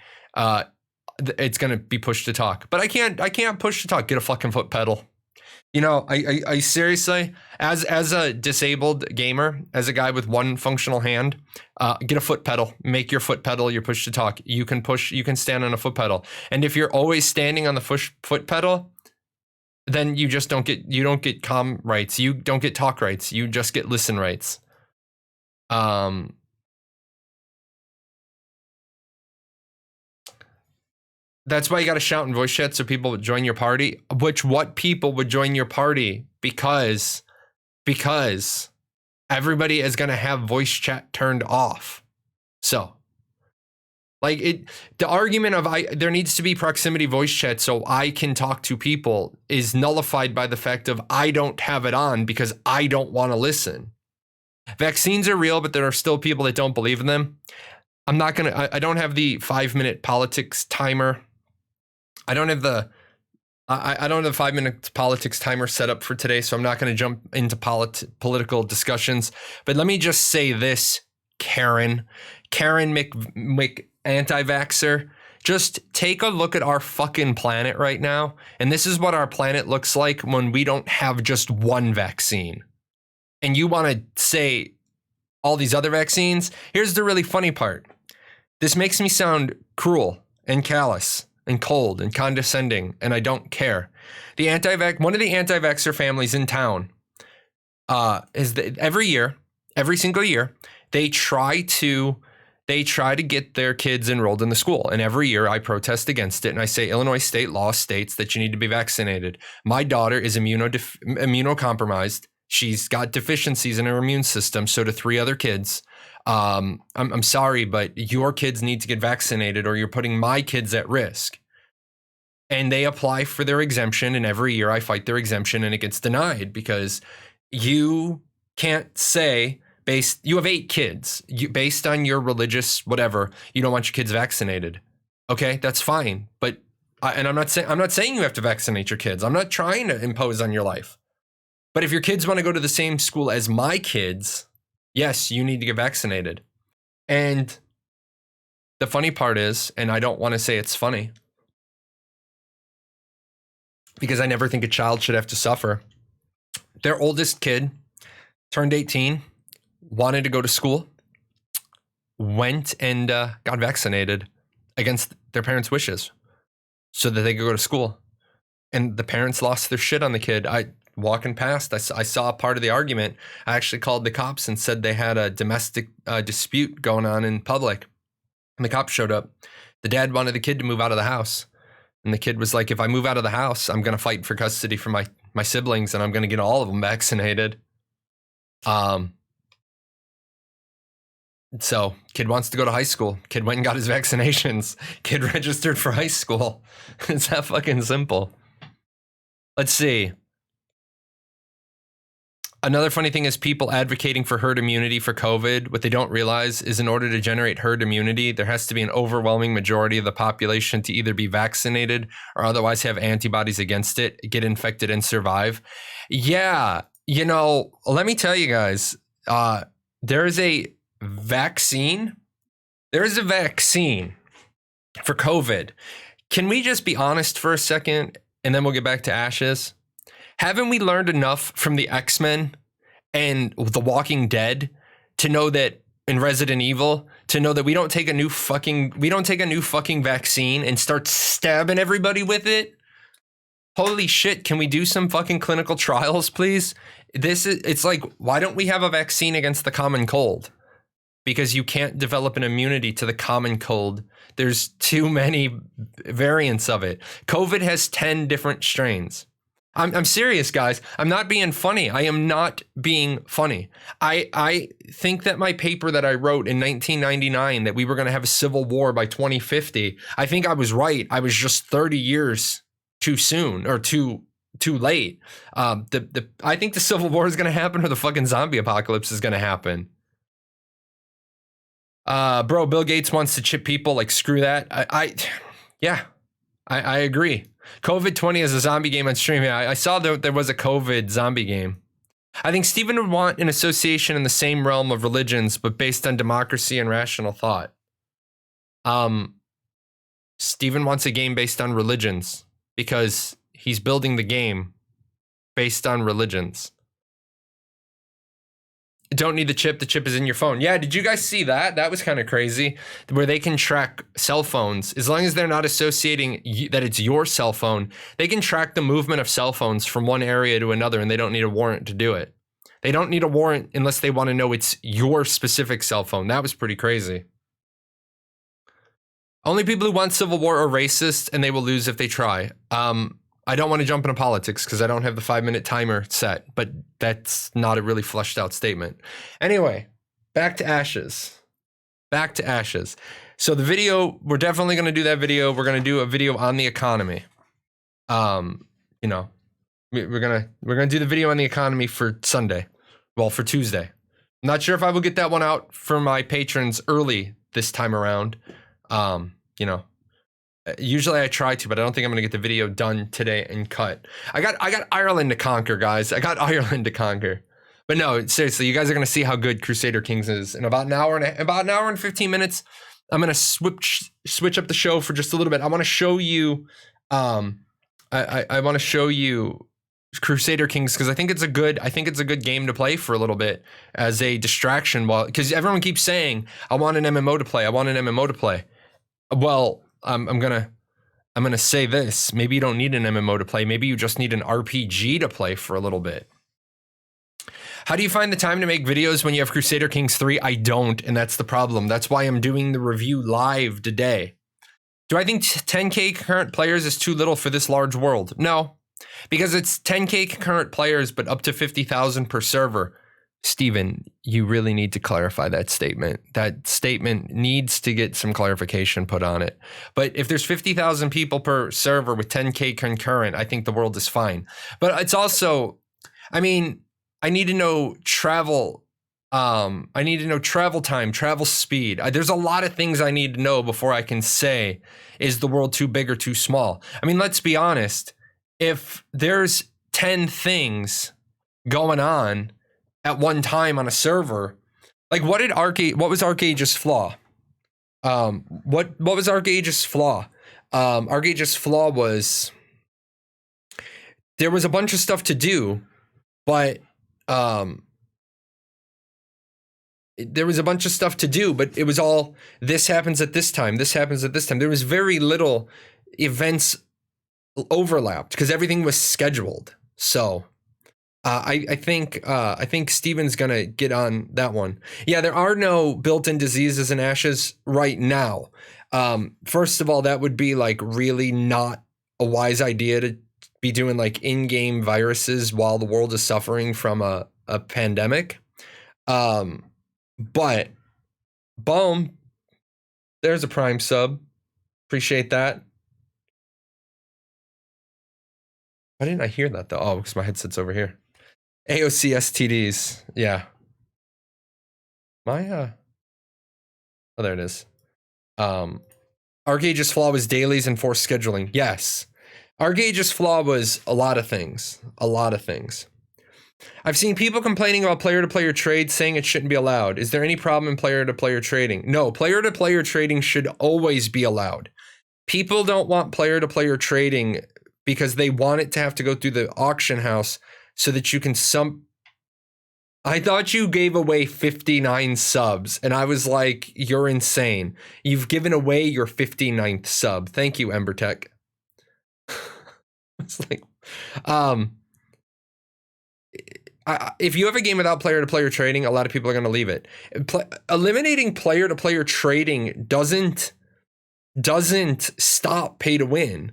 S1: it's gonna be push to talk. But I can't push to talk. Get a fucking foot pedal. You know, I seriously, as a disabled gamer, as a guy with one functional hand, get a foot pedal. Make your foot pedal your push to talk. You can stand on a foot pedal. And if you're always standing on the foot pedal, then you don't get comm rights. You don't get talk rights. You just get listen rights. That's why you got to shout in voice chat so people would join your party. What people would join your party? Because everybody is going to have voice chat turned off. So, like, the argument of there needs to be proximity voice chat so I can talk to people is nullified by the fact of I don't have it on because I don't want to listen. Vaccines are real, but there are still people that don't believe in them. I don't have the 5-minute politics timer. I don't have the 5-minute politics timer set up for today, so I'm not going to jump into political discussions. But let me just say this, Karen Mc anti-vaxxer, just take a look at our fucking planet right now, and this is what our planet looks like when we don't have just one vaccine. And you want to say all these other vaccines? Here's the really funny part. This makes me sound cruel and callous and cold and condescending, and I don't care. One of the anti-vaxxer families in town every single year, they try to get their kids enrolled in the school. And every year I protest against it. And I say, Illinois state law states that you need to be vaccinated. My daughter is immunocompromised. She's got deficiencies in her immune system. So do 3 other kids. I'm sorry, but your kids need to get vaccinated or you're putting my kids at risk. And they apply for their exemption. And every year I fight their exemption and it gets denied because you can't say you have 8 kids. Based on your religious whatever, you don't want your kids vaccinated. Okay, that's fine. But I'm not saying you have to vaccinate your kids. I'm not trying to impose on your life. But if your kids want to go to the same school as my kids, yes, you need to get vaccinated. And the funny part is, and I don't want to say it's funny, because I never think a child should have to suffer. Their oldest kid turned 18, wanted to go to school, went and got vaccinated against their parents' wishes so that they could go to school. And the parents lost their shit on the kid. Walking past, I saw part of the argument. I actually called the cops and said they had a domestic dispute going on in public. And the cops showed up. The dad wanted the kid to move out of the house. And the kid was like, if I move out of the house, I'm going to fight for custody for my siblings and I'm going to get all of them vaccinated. So kid wants to go to high school. Kid went and got his vaccinations. Kid registered for high school. It's that fucking simple. Let's see. Another funny thing is people advocating for herd immunity for COVID. What they don't realize is in order to generate herd immunity, there has to be an overwhelming majority of the population to either be vaccinated or otherwise have antibodies against it, get infected and survive. Yeah, you know, let me tell you guys, there is a vaccine. There is a vaccine for COVID. Can we just be honest for a second and then we'll get back to Ashes? Haven't we learned enough from the X-Men and The Walking Dead to know that in Resident Evil to know that we don't take a new fucking vaccine and start stabbing everybody with it? Holy shit, can we do some fucking clinical trials, please? It's like, why don't we have a vaccine against the common cold? Because you can't develop an immunity to the common cold. There's too many variants of it. COVID has 10 different strains. I'm serious, guys. I'm not being funny. I am not being funny. I think that my paper that I wrote in 1999 that we were going to have a civil war by 2050, I think I was right. I was just 30 years too soon or too late. I think the civil war is going to happen or the fucking zombie apocalypse is going to happen. Bro, Bill Gates wants to chip people. Like, screw that. I agree. COVID-20 is a zombie game on stream. Yeah, I saw that there was a COVID zombie game. I think Steven would want an association in the same realm of religions, but based on democracy and rational thought. Steven wants a game based on religions because he's building the game based on religions. Don't need the chip. The chip is in your phone. Yeah, did you guys see that? That was kind of crazy. Where they can track cell phones. As long as they're not associating that it's your cell phone, they can track the movement of cell phones from one area to another, and they don't need a warrant to do it. They don't need a warrant unless they want to know it's your specific cell phone. That was pretty crazy. Only people who want civil war are racist, and they will lose if they try. I don't want to jump into politics because I don't have the 5-minute timer set, but that's not a really fleshed out statement. Anyway, back to Ashes. So the video, we're definitely going to do that video. We're going to do a video on the economy. We're going to do the video on the economy for Sunday. Well, for Tuesday. I'm not sure if I will get that one out for my patrons early this time around. Usually I try to, but I don't think I'm going to get the video done today and cut. I got Ireland to conquer, guys. I got Ireland to conquer. But no, seriously, you guys are going to see how good Crusader Kings is. In about an hour and 15 minutes, I'm going to switch up the show for just a little bit. I want to show you I want to show you Crusader Kings because I think it's a good game to play for a little bit as a distraction because everyone keeps saying I want an MMO to play. Well, I'm gonna say this. Maybe you don't need an MMO to play. Maybe you just need an RPG to play for a little bit. How do you find the time to make videos when you have Crusader Kings 3? I don't, and that's the problem. That's why I'm doing the review live today. Do I think 10K concurrent players is too little for this large world? No, because it's 10K concurrent players, but up to 50,000 per server. Steven, you really need to clarify that statement. That statement needs to get some clarification put on it. But if there's 50,000 people per server with 10K concurrent, I think the world is fine. But it's also, I mean, I need to know travel. I need to know travel time, travel speed. There's a lot of things I need to know before I can say, is the world too big or too small? I mean, let's be honest. If there's 10 things going on at one time on a server, like what was Arcage's flaw? What was Arcage's flaw? Arcage's flaw was there was a bunch of stuff to do, but it was all this happens at this time. There was very little events overlapped because everything was scheduled. So I think Steven's gonna get on that one. Yeah, there are no built-in diseases in Ashes right now. First of all, that would be like really not a wise idea to be doing like in-game viruses while the world is suffering from a pandemic. But Boom. There's a Prime sub. Appreciate that. Why didn't I hear that though? Oh, because my headset's over here. AOC STDs. Yeah. My oh, there it is. Argage's flaw was dailies and forced scheduling. Yes. Argage's flaw was a lot of things. A lot of things. I've seen people complaining about player-to-player trade, saying it shouldn't be allowed. Is there any problem in player-to-player trading? No, player-to-player trading should always be allowed. People don't want player-to-player trading because they want it to have to go through the auction house so that you can I thought you gave away 59 subs, and I was like, you're insane. You've given away your 59th sub. Thank you, Embertech. It's like, if you have a game without player-to-player trading, a lot of people are going to leave it. Eliminating player-to-player trading doesn't stop pay-to-win.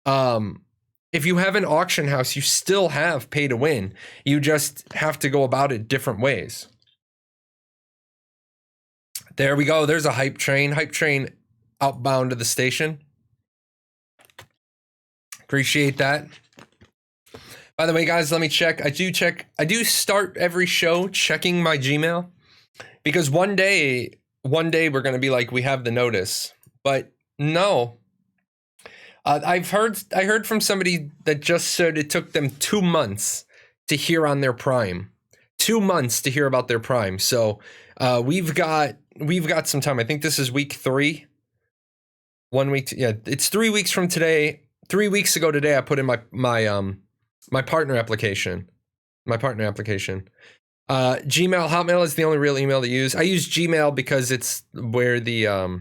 S1: If you have an auction house, you still have pay-to-win. You just have to go about it different ways. There we go. There's a hype train. Hype train outbound to the station. Appreciate that. By the way, guys, let me check. I do start every show checking my Gmail because one day we're going to be like, we have the notice, but no. I heard from somebody that just said it took them 2 months to hear on their Prime. 2 months to hear about their Prime. So we've got some time. I think this is week 3. 1 week. Yeah, it's 3 weeks from today. 3 weeks ago today, I put in my partner application. Gmail, Hotmail is the only real email to use. I use Gmail because it's where the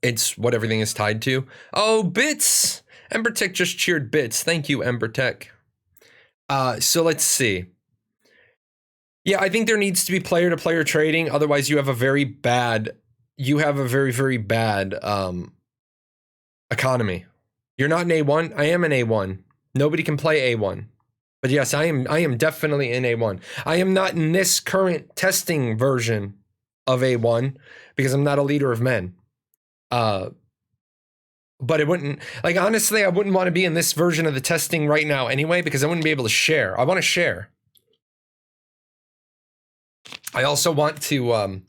S1: it's what everything is tied to. Oh, Bits! Embertech just cheered Bits. Thank you, Embertech. So let's see. Yeah, I think there needs to be player-to-player trading. Otherwise, you have a very, very bad economy. You're not an A1. I am an A1. Nobody can play A1. But yes, I am definitely in A1. I am not in this current testing version of A1 because I'm not a leader of men. But it wouldn't, like, honestly, I wouldn't want to be in this version of the testing right now anyway, because I wouldn't be able to share. I want to share. I also want to, oh,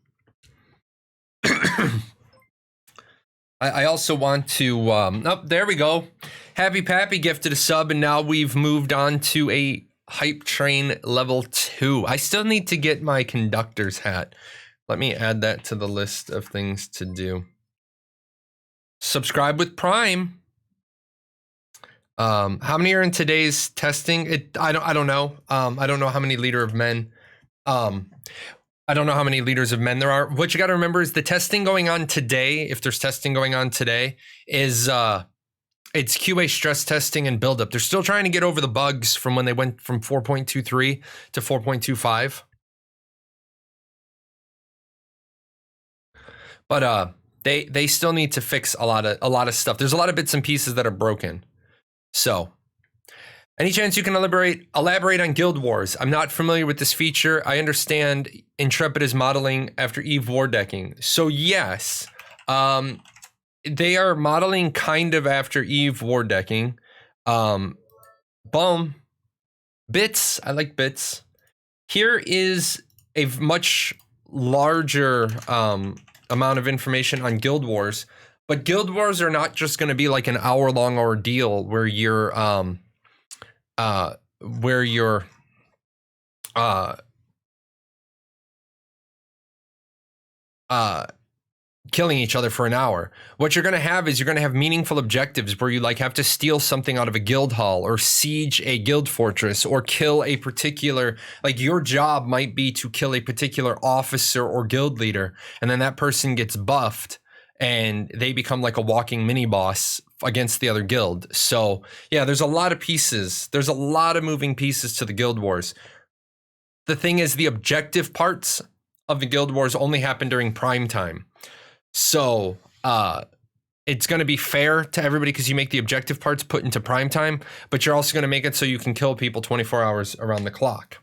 S1: there we go. Happy Pappy gifted a sub, and now we've moved on to a hype train level 2. I still need to get my conductor's hat. Let me add that to the list of things to do. Subscribe with Prime. How many are in today's testing? I don't know. I don't know how many leader of men. I don't know how many leaders of men there are. What you got to remember is the testing going on today, if there's testing going on today, is it's QA stress testing and buildup. They're still trying to get over the bugs from when they went from 4.23 to 4.25. But they still need to fix a lot of stuff. There's a lot of bits and pieces that are broken. So, any chance you can elaborate on Guild Wars? I'm not familiar with this feature. I understand Intrepid is modeling after EVE War decking. So yes, they are modeling kind of after EVE War decking. Boom. Bits. I like bits. Here is a much larger amount of information on Guild Wars, but Guild Wars are not just going to be like an hour-long ordeal where you're killing each other for an hour. What you're going to have is you're going to have meaningful objectives where you like have to steal something out of a guild hall or siege a guild fortress or kill a particular, like your job might be to kill a particular officer or guild leader. And then that person gets buffed and they become like a walking mini boss against the other guild. So yeah, there's a lot of pieces. There's a lot of moving pieces to the Guild Wars. The thing is, the objective parts of the Guild Wars only happen during prime time. So it's going to be fair to everybody because you make the objective parts put into prime time, but you're also going to make it so you can kill people 24 hours around the clock.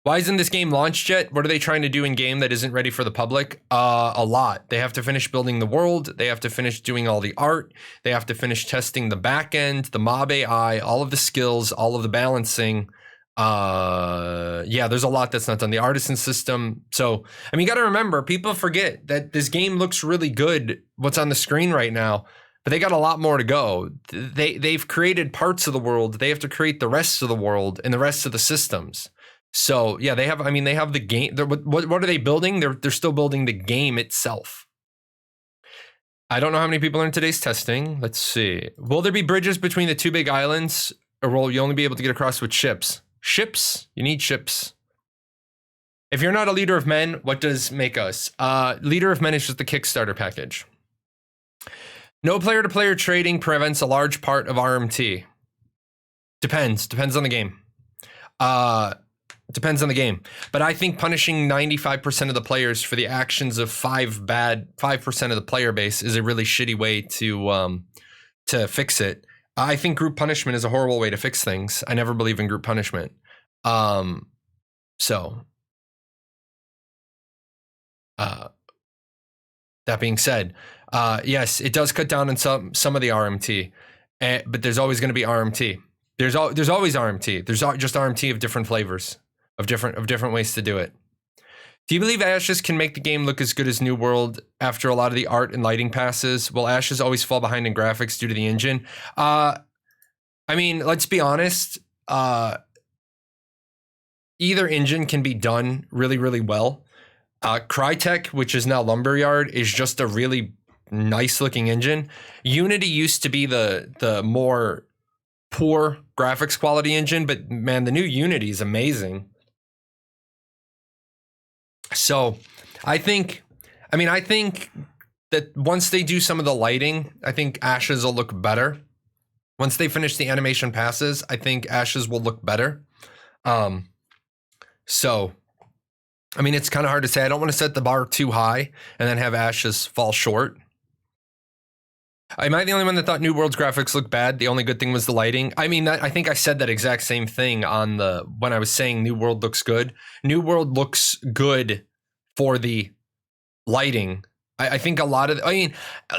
S1: Why isn't this game launched yet? What are they trying to do in game that isn't ready for the public? A lot. They have to finish building the world. They have to finish doing all the art. They have to finish testing the back end, the mob AI, all of the skills, all of the balancing. Yeah, there's a lot that's not done. The artisan system. So, I mean, you got to remember, people forget that this game looks really good, what's on the screen right now, but they got a lot more to go. They've created parts of the world. They have to create the rest of the world and the rest of the systems. So yeah, they have. I mean, they have the game. What are they building? They're still building the game itself. I don't know how many people are in today's testing. Let's see. Will there be bridges between the two big islands, or will you only be able to get across with ships? Ships. You need ships. If you're not a leader of men, what does make us? Leader of men is just the Kickstarter package. No player-to-player trading prevents a large part of RMT. Depends on the game. Depends on the game, but I think punishing 95% of the players for the actions of 5% of the player base is a really shitty way to fix it. I think group punishment is a horrible way to fix things. I never believe in group punishment. So that being said, yes, it does cut down on some of the RMT, but there's always going to be RMT. There's always RMT. There's just RMT of different flavors. Of different ways to do it. Do you believe Ashes can make the game look as good as New World after a lot of the art and lighting passes? Will Ashes always fall behind in graphics due to the engine? I mean, let's be honest. Either engine can be done really, really well. Crytek, which is now Lumberyard, is just a really nice looking engine. Unity used to be the more poor graphics quality engine, but man, the new Unity is amazing. So I think that once they do some of the lighting, I think Ashes will look better. Once they finish the animation passes, I think Ashes will look better. So, I mean, it's kind of hard to say. I don't want to set the bar too high and then have Ashes fall short. Am I the only one that thought New World's graphics looked bad? The only good thing was the lighting. I mean, I think I said that exact same thing when I was saying New World looks good. New World looks good for the lighting. I think a lot of,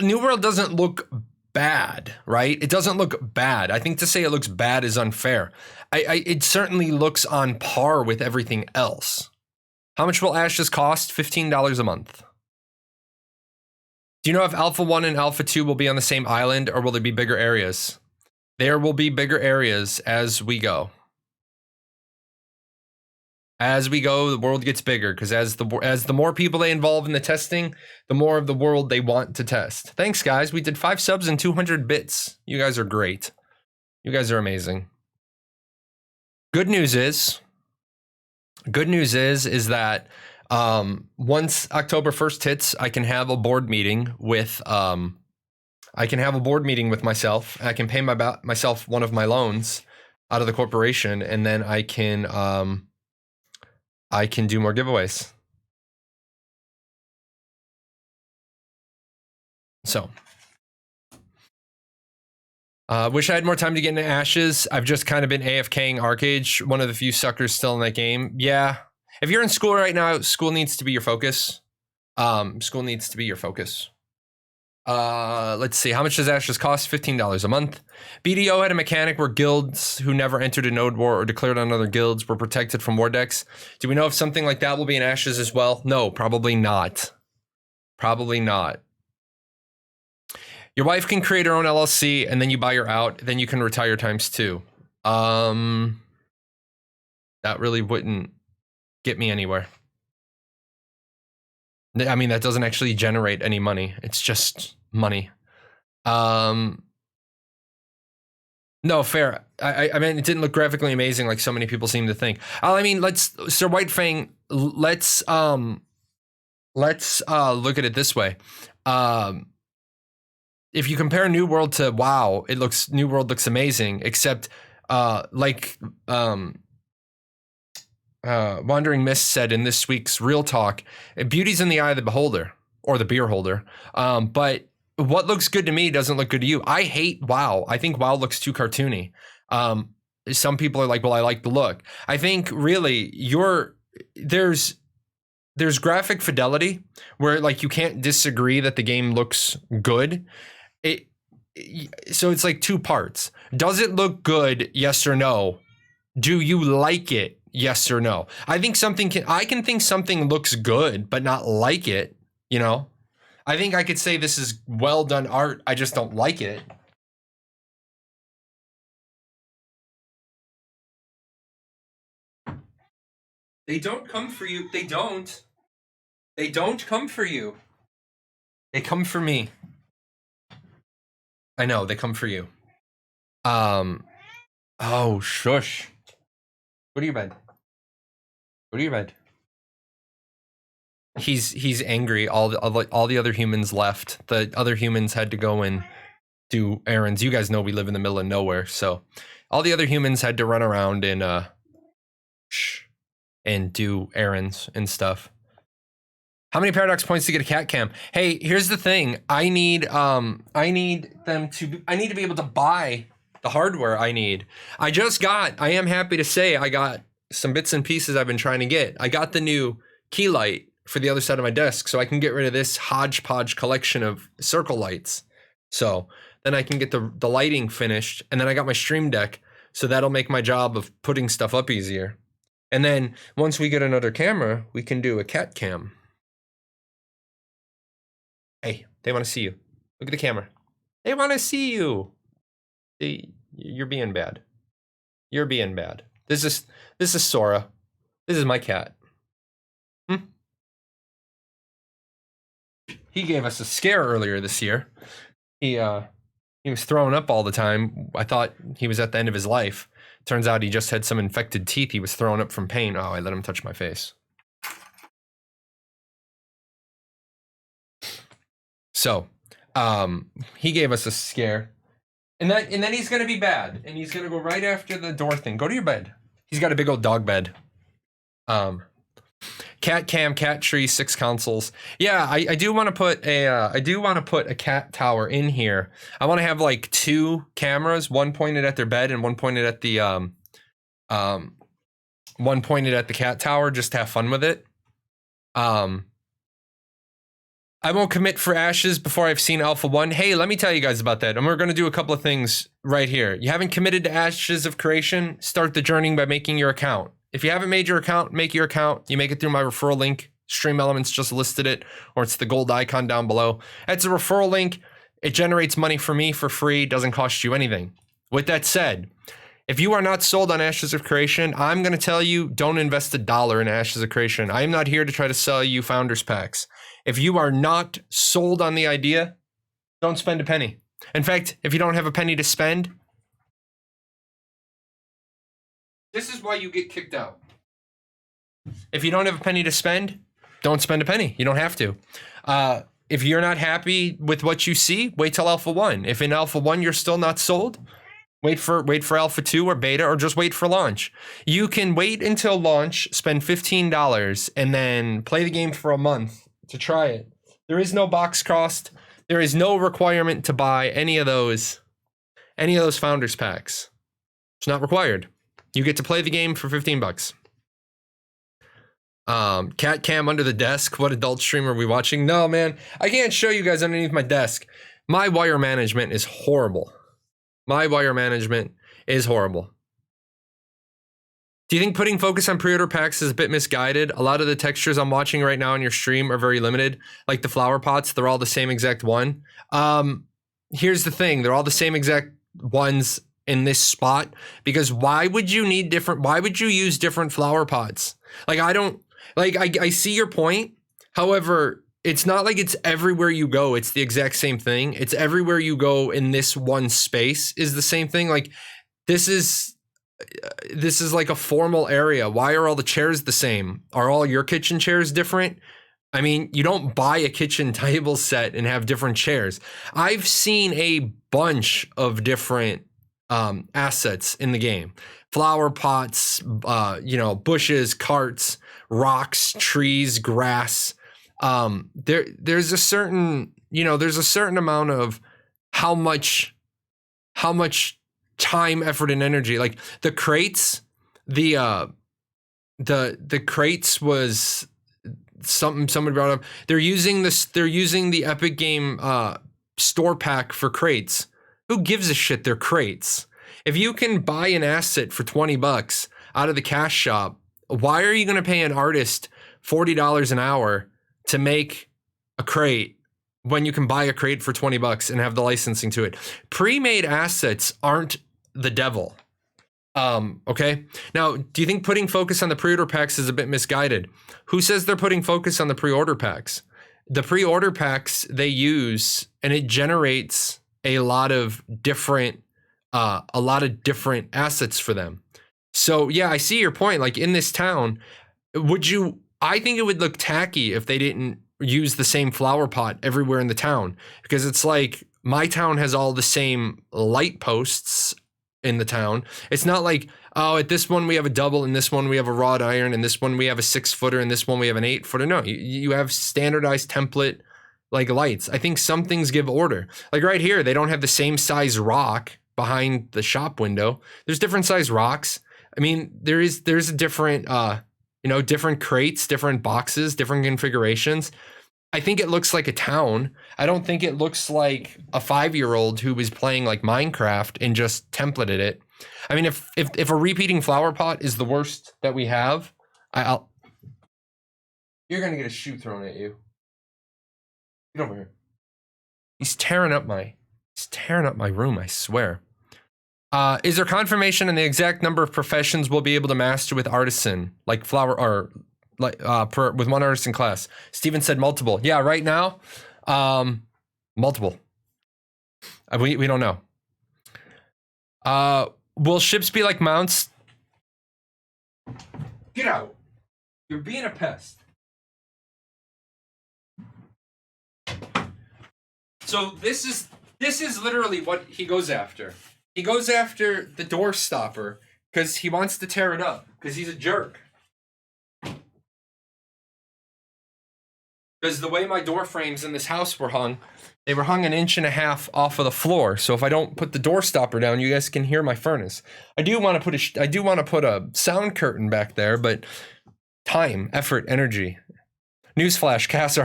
S1: New World doesn't look bad, right? It doesn't look bad. I think to say it looks bad is unfair. It certainly looks on par with everything else. How much will Ashes cost? $15 a month. Do you know if Alpha 1 and Alpha 2 will be on the same island, or will there be bigger areas? There will be bigger areas as we go. As we go, the world gets bigger, because as the more people they involve in the testing, the more of the world they want to test. Thanks, guys. We did 5 subs and 200 bits. You guys are great. You guys are amazing. Good news is that once October 1st hits, I can have a board meeting with myself. I can pay myself one of my loans out of the corporation, and then I can do more giveaways. So, wish I had more time to get into Ashes. I've just kind of been AFKing Arcade, one of the few suckers still in that game. Yeah. If you're in school right now, school needs to be your focus. School needs to be your focus. Let's see. How much does Ashes cost? $15 a month. BDO had a mechanic where guilds who never entered a node war or declared on other guilds were protected from war decks. Do we know if something like that will be in Ashes as well? No, probably not. Probably not. Your wife can create her own LLC and then you buy her out. Then you can retire ×2. That really wouldn't get me anywhere. I mean, that doesn't actually generate any money. It's just money. No, fair. I mean, it didn't look graphically amazing like so many people seem to think. I mean, Sir Whitefang, let's look at it this way. If you compare New World to WoW, New World looks amazing, except Wandering Mist said in this week's Real Talk, beauty's in the eye of the beholder, or the beer holder. But what looks good to me doesn't look good to you. I hate WoW. I think WoW looks too cartoony. some people are like, well, I like the look. I think really there's graphic fidelity where like you can't disagree that the game looks good. So it's like two parts. Does it look good? Yes or no? Do you like it? Yes or no? I think I can think something looks good, but not like it, you know? I think I could say this is well done art. I just don't like it. They don't come for you. They don't. They don't come for you. They come for me. I know, they come for you. Oh, shush. Go to your bed. Go to your bed. He's angry. All the other humans left. The other humans had to go and do errands. You guys know we live in the middle of nowhere, so all the other humans had to run around and do errands and stuff. How many paradox points to get a cat cam? Hey, here's the thing. I need to be able to buy the hardware I need. I am happy to say I got some bits and pieces I've been trying to get. I got the new key light for the other side of my desk so I can get rid of this hodgepodge collection of circle lights. So then I can get the lighting finished, and then I got my stream deck, so that'll make my job of putting stuff up easier. And then once we get another camera, we can do a cat cam. Hey, they want to see you. Look at the camera. They want to see you. You're being bad. You're being bad. This is Sora. This is my cat. He gave us a scare earlier this year. He was throwing up all the time. I thought he was at the end of his life. Turns out he just had some infected teeth. He was throwing up from pain. Oh, I let him touch my face. So, he gave us a scare. And then he's gonna be bad. And he's gonna go right after the door thing. Go to your bed. He's got a big old dog bed. Cat cam, cat tree, 6 consoles. Yeah, I do want to put a cat tower in here. I want to have like 2 cameras, one pointed at their bed and one pointed at the cat tower, just to have fun with it. I won't commit for Ashes before I've seen Alpha 1. Hey, let me tell you guys about that. And we're going to do a couple of things right here. You haven't committed to Ashes of Creation? Start the journey by making your account. If you haven't made your account, make your account. You make it through my referral link. Stream Elements just listed it, or it's the gold icon down below. That's a referral link. It generates money for me for free. Doesn't cost you anything. With that said, if you are not sold on Ashes of Creation, I'm going to tell you, don't invest $1 in Ashes of Creation. I am not here to try to sell you founders packs. If you are not sold on the idea, don't spend a penny. In fact, if you don't have a penny to spend, this is why you get kicked out. If you don't have a penny to spend, don't spend a penny. You don't have to. If you're not happy with what you see, wait till Alpha 1. If in Alpha 1 you're still not sold, wait for Alpha 2 or Beta, or just wait for launch. You can wait until launch, spend $15, and then play the game for a month to try it. There is no box cost. There is no requirement to buy any of those founders packs. It's not required. You get to play the game for $15. Cat cam under the desk. What adult stream are we watching? No, man, I can't show you guys underneath my desk. My wire management is horrible. My wire management is horrible. Do you think putting focus on pre-order packs is a bit misguided? A lot of the textures I'm watching right now on your stream are very limited. Like the flower pots, they're all the same exact one. Here's the thing. They're all the same exact ones in this spot, because why would you use different flower pots? Like, I see your point. However, it's not like it's everywhere you go. It's the exact same thing. It's everywhere you go in this one space is the same thing. Like, this is like a formal area. Why are all the chairs the same? Are all your kitchen chairs different? I mean, you don't buy a kitchen table set and have different chairs. I've seen a bunch of different assets in the game. Flower pots, bushes, carts, rocks, trees, grass. There's a certain amount of how much time, effort, and energy. Like the crates, the crates was something someone brought up. They're using the Epic Game store pack for crates. Who gives a shit? They're crates. If you can buy an asset for $20 out of the cash shop, why are you going to pay an artist $40 an hour to make a crate when you can buy a crate for $20 and have the licensing to it? Pre-made assets aren't the devil. Okay. Now, do you think putting focus on the pre-order packs is a bit misguided? Who says they're putting focus on the pre-order packs? The pre-order packs they use, and it generates a lot of different assets for them. So yeah, I see your point. Like in this town, I think it would look tacky if they didn't use the same flower pot everywhere in the town, because it's like my town has all the same light posts in the town. It's not like, oh, at this one we have a double, and this one we have a wrought iron, and this one we have a 6-footer, and this one we have an 8-footer. No, you have standardized template like lights. I think some things give order. Like right here, they don't have the same size rock behind the shop window. There's different size rocks. I mean, there's a different, different crates, different boxes, different configurations. I think it looks like a town. I don't think it looks like a 5-year-old who was playing like Minecraft and just templated it. I mean, if a repeating flower pot is the worst that we have, you're gonna get a shoe thrown at you. Get over here. He's tearing up my room, I swear. Is there confirmation on the exact number of professions we'll be able to master with artisan, like flower, or with one artisan class? Steven said multiple. Yeah, right now, multiple. We don't know. Will ships be like mounts? Get out. You're being a pest. So this is literally what he goes after. He goes after the door stopper because he wants to tear it up because he's a jerk. Because the way my door frames in this house were hung, they were hung 1.5 inches off of the floor. So if I don't put the door stopper down, you guys can hear my furnace. I do want to put a sound curtain back there, but time, effort, energy. Newsflash: cats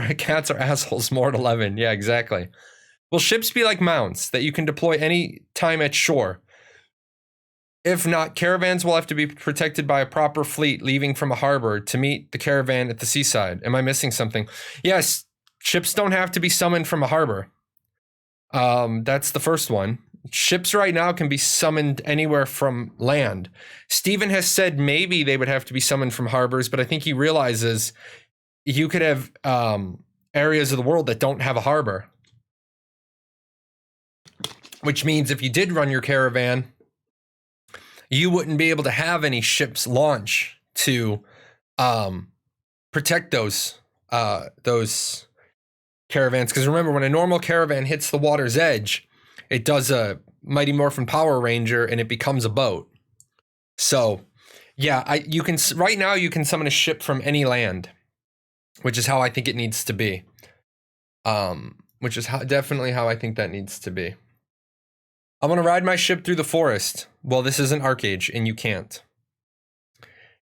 S1: are assholes. More at 11. Yeah, exactly. Will ships be like mounts that you can deploy any time at shore? If not, caravans will have to be protected by a proper fleet leaving from a harbor to meet the caravan at the seaside. Am I missing something? Yes, ships don't have to be summoned from a harbor. That's the first one. Ships right now can be summoned anywhere from land. Steven has said maybe they would have to be summoned from harbors, but I think he realizes you could have areas of the world that don't have a harbor. Which means if you did run your caravan, you wouldn't be able to have any ships launch to protect those caravans. Because remember, when a normal caravan hits the water's edge, it does a Mighty Morphin Power Ranger and it becomes a boat. So, yeah, right now you can summon a ship from any land, which is how I think it needs to be. Which is definitely how I think that needs to be. I want to ride my ship through the forest. Well, this isn't Arcade, and you can't.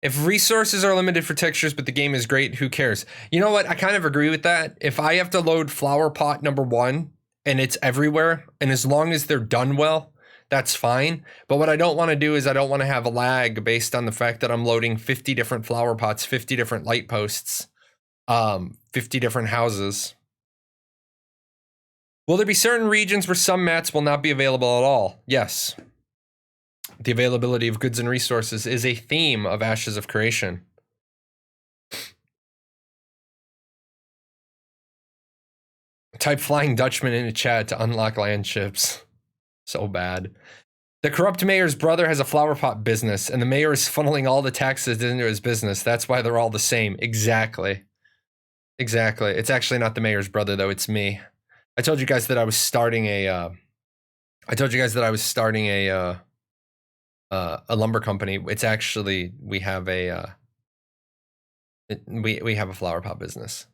S1: If resources are limited for textures, but the game is great, who cares? You know what? I kind of agree with that. If I have to load flower pot number 1, and it's everywhere, and as long as they're done well, that's fine. But what I don't want to do is I don't want to have a lag based on the fact that I'm loading 50 different flower pots, 50 different light posts, 50 different houses. Will there be certain regions where some mats will not be available at all? Yes. The availability of goods and resources is a theme of Ashes of Creation. Type Flying Dutchman into chat to unlock land ships. So bad. The corrupt mayor's brother has a flower pot business, and the mayor is funneling all the taxes into his business. That's why they're all the same. Exactly. Exactly. It's actually not the mayor's brother, though. It's me. I told you guys that I was starting a lumber company. It's actually we have a flower pot business.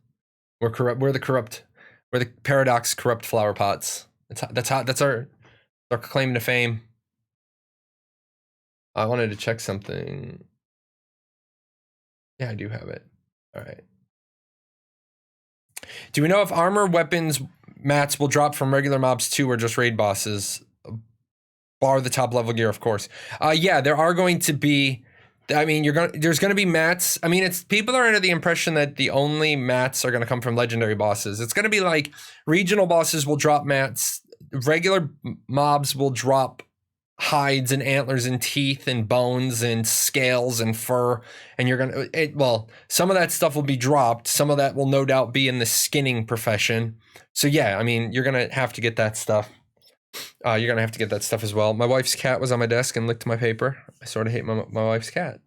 S1: We're corrupt. We're the Paradox corrupt flower pots. That's our claim to fame. I wanted to check something. Yeah, I do have it. All right. Do we know if armor weapons mats will drop from regular mobs too, or just raid bosses? Bar the top level gear, of course. Yeah, there are going to be. I mean, there's going to be mats. I mean, it's people are under the impression that the only mats are going to come from legendary bosses. It's going to be like regional bosses will drop mats. Regular mobs will drop hides and antlers and teeth and bones and scales and fur, and you're gonna well, some of that stuff will be dropped. Some of that will no doubt be in the skinning profession. So yeah, I mean, you're gonna have to get that stuff. You're gonna have to get that stuff as well. My wife's cat was on my desk and licked my paper. I sort of hate my wife's cat.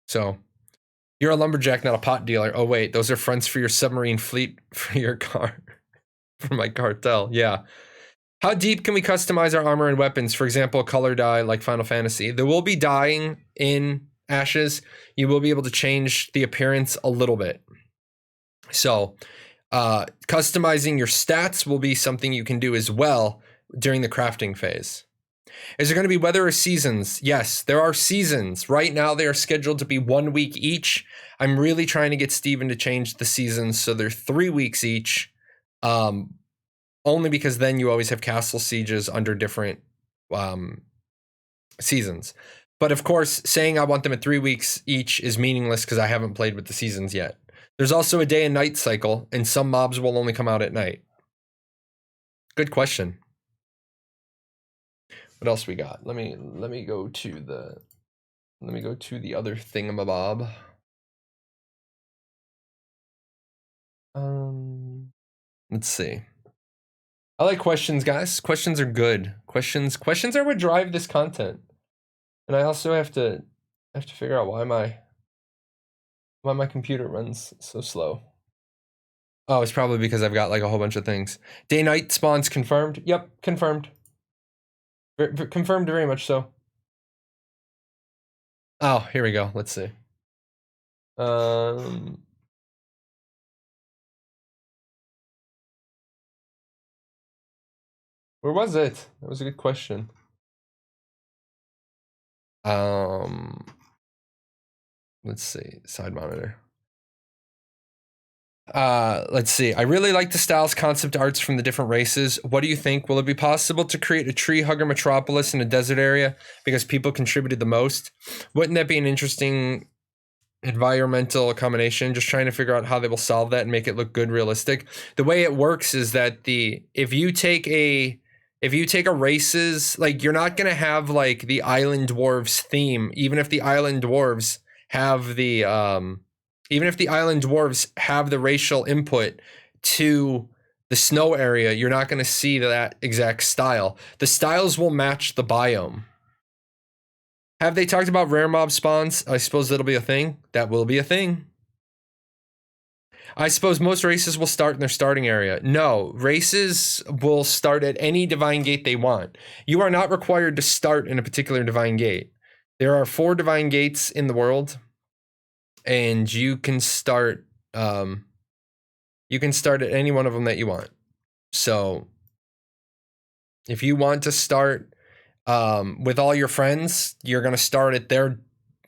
S1: So you're a lumberjack, not a pot dealer. Oh wait, those are fronts for your submarine fleet for your car, for my cartel. Yeah. How deep can we customize our armor and weapons? For example, color dye like Final Fantasy. There will be dyeing in Ashes. You will be able to change the appearance a little bit. So customizing your stats will be something you can do as well during the crafting phase. Is there going to be weather or seasons? Yes, there are seasons. Right now, they are scheduled to be 1 week each. I'm really trying to get Steven to change the seasons so they're 3 weeks each. Only because then you always have castle sieges under different seasons. But of course, saying I want them at 3 weeks each is meaningless because I haven't played with the seasons yet. There's also a day and night cycle, and some mobs will only come out at night. Good question. What else we got? Let me go to the other thingamabob. Let's see. I like questions, guys. Questions are good. Questions are what drive this content. And I also have to figure out why my computer runs so slow. Oh, it's probably because I've got like a whole bunch of things. Day night spawns confirmed. Yep, confirmed. Confirmed very much so. Oh, here we go. Let's see. Where was it? That was a good question. Let's see. Side monitor. Let's see. I really like the styles concept arts from the different races. What do you think? Will it be possible to create a tree hugger metropolis in a desert area because people contributed the most? Wouldn't that be an interesting environmental combination? Just trying to figure out how they will solve that and make it look good, realistic. The way it works is that if you take a races, like you're not gonna have like the island dwarves theme, even if the island dwarves have the racial input to the snow area, you're not going to see that exact style. The styles will match the biome. Have they talked about rare mob spawns? I suppose that'll be a thing. That will be a thing. I suppose most races will start in their starting area. No, races will start at any divine gate they want. You are not required to start in a particular divine gate. There are 4 divine gates in the world, and you can start at any one of them that you want. So if you want to start with all your friends, you're going to start at their,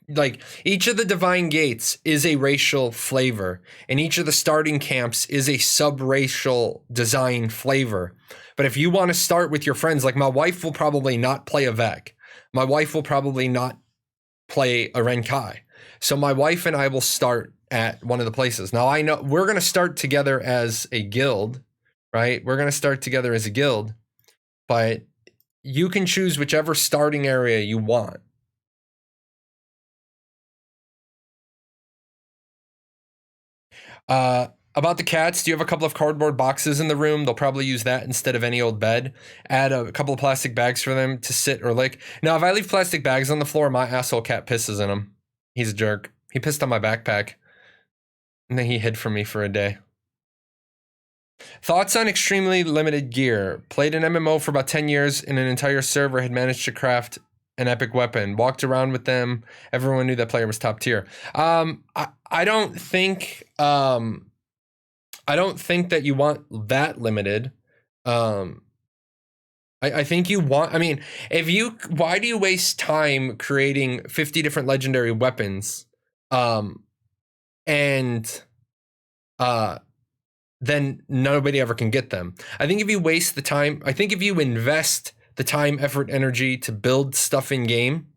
S1: like, each of the divine gates is a racial flavor, and each of the starting camps is a sub-racial design flavor. But if you want to start with your friends, like my wife will probably not play a Vec. My wife will probably not play a Renkai. So my wife and I will start at one of the places. Now I know we're going to start together as a guild, right? We're going to start together as a guild, but you can choose whichever starting area you want. About the cats, do you have a couple of cardboard boxes in the room? They'll probably use that instead of any old bed. Add a couple of plastic bags for them to sit or lick. Now, if I leave plastic bags on the floor, my asshole cat pisses in them. He's a jerk. He pissed on my backpack, and then he hid from me for a day. Thoughts on extremely limited gear. Played an MMO for about 10 years, and an entire server had managed to craft an epic weapon. Walked around with them. Everyone knew that player was top tier. I don't think that you want that limited. I think you want, I mean, why do you waste time creating 50 different legendary weapons? And then nobody ever can get them. I think if you waste the time, I think if you invest the time, effort, energy to build stuff in game,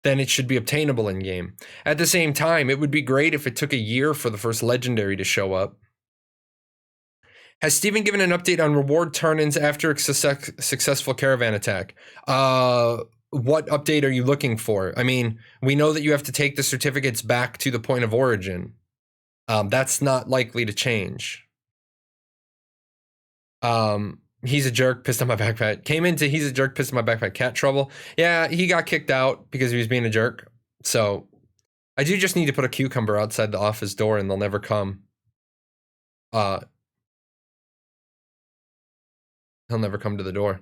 S1: then it should be obtainable in game. At the same time, it would be great if it took a year for the first legendary to show up. Has Steven given an update on reward turn-ins after a successful caravan attack? What update are you looking for? I mean, we know that you have to take the certificates back to the point of origin. That's not likely to change. He's a jerk, pissed on my backpack. Came into he's a jerk, pissed on my backpack. Cat trouble. Yeah, he got kicked out because he was being a jerk. So I do just need to put a cucumber outside the office door and they'll never come. He'll never come to the door.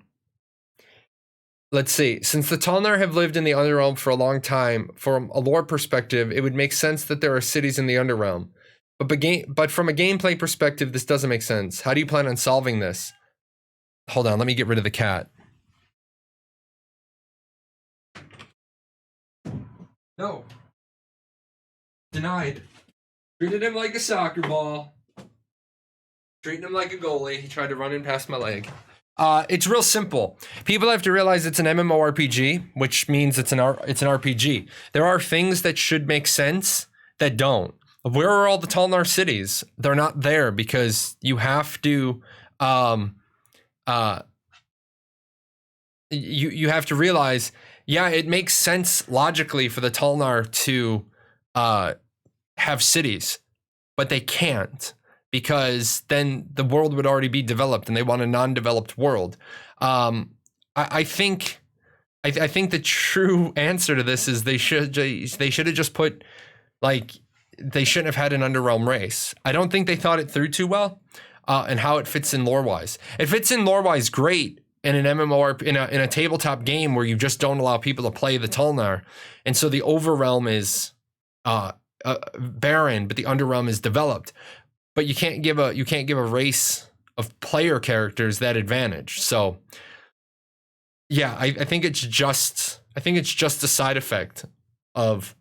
S1: Let's see. Since the Talnar have lived in the Underrealm for a long time, from a lore perspective, it would make sense that there are cities in the Underrealm. But from a gameplay perspective, this doesn't make sense. How do you plan on solving this? Hold on, let me get rid of the cat. No. Denied. Treated him like a soccer ball. Treating him like a goalie. He tried to run in past my leg. It's real simple. People have to realize it's an MMORPG, which means it's an RPG. There are things that should make sense that don't. Where are all the Talnar cities? They're not there because you have to you have to realize, yeah, it makes sense logically for the Talnar to have cities, but they can't because then the world would already be developed and they want a non-developed world. I think the true answer to this is they should have just put, like, they shouldn't have had an Underrealm race. I don't think they thought it through too well, and how it fits in lore-wise. It fits in lore-wise great in an MMO, in a tabletop game where you just don't allow people to play the Talnar, and so the Overrealm is barren, but the Underrealm is developed. But you can't give a race of player characters that advantage. So, yeah, I think it's just a side effect of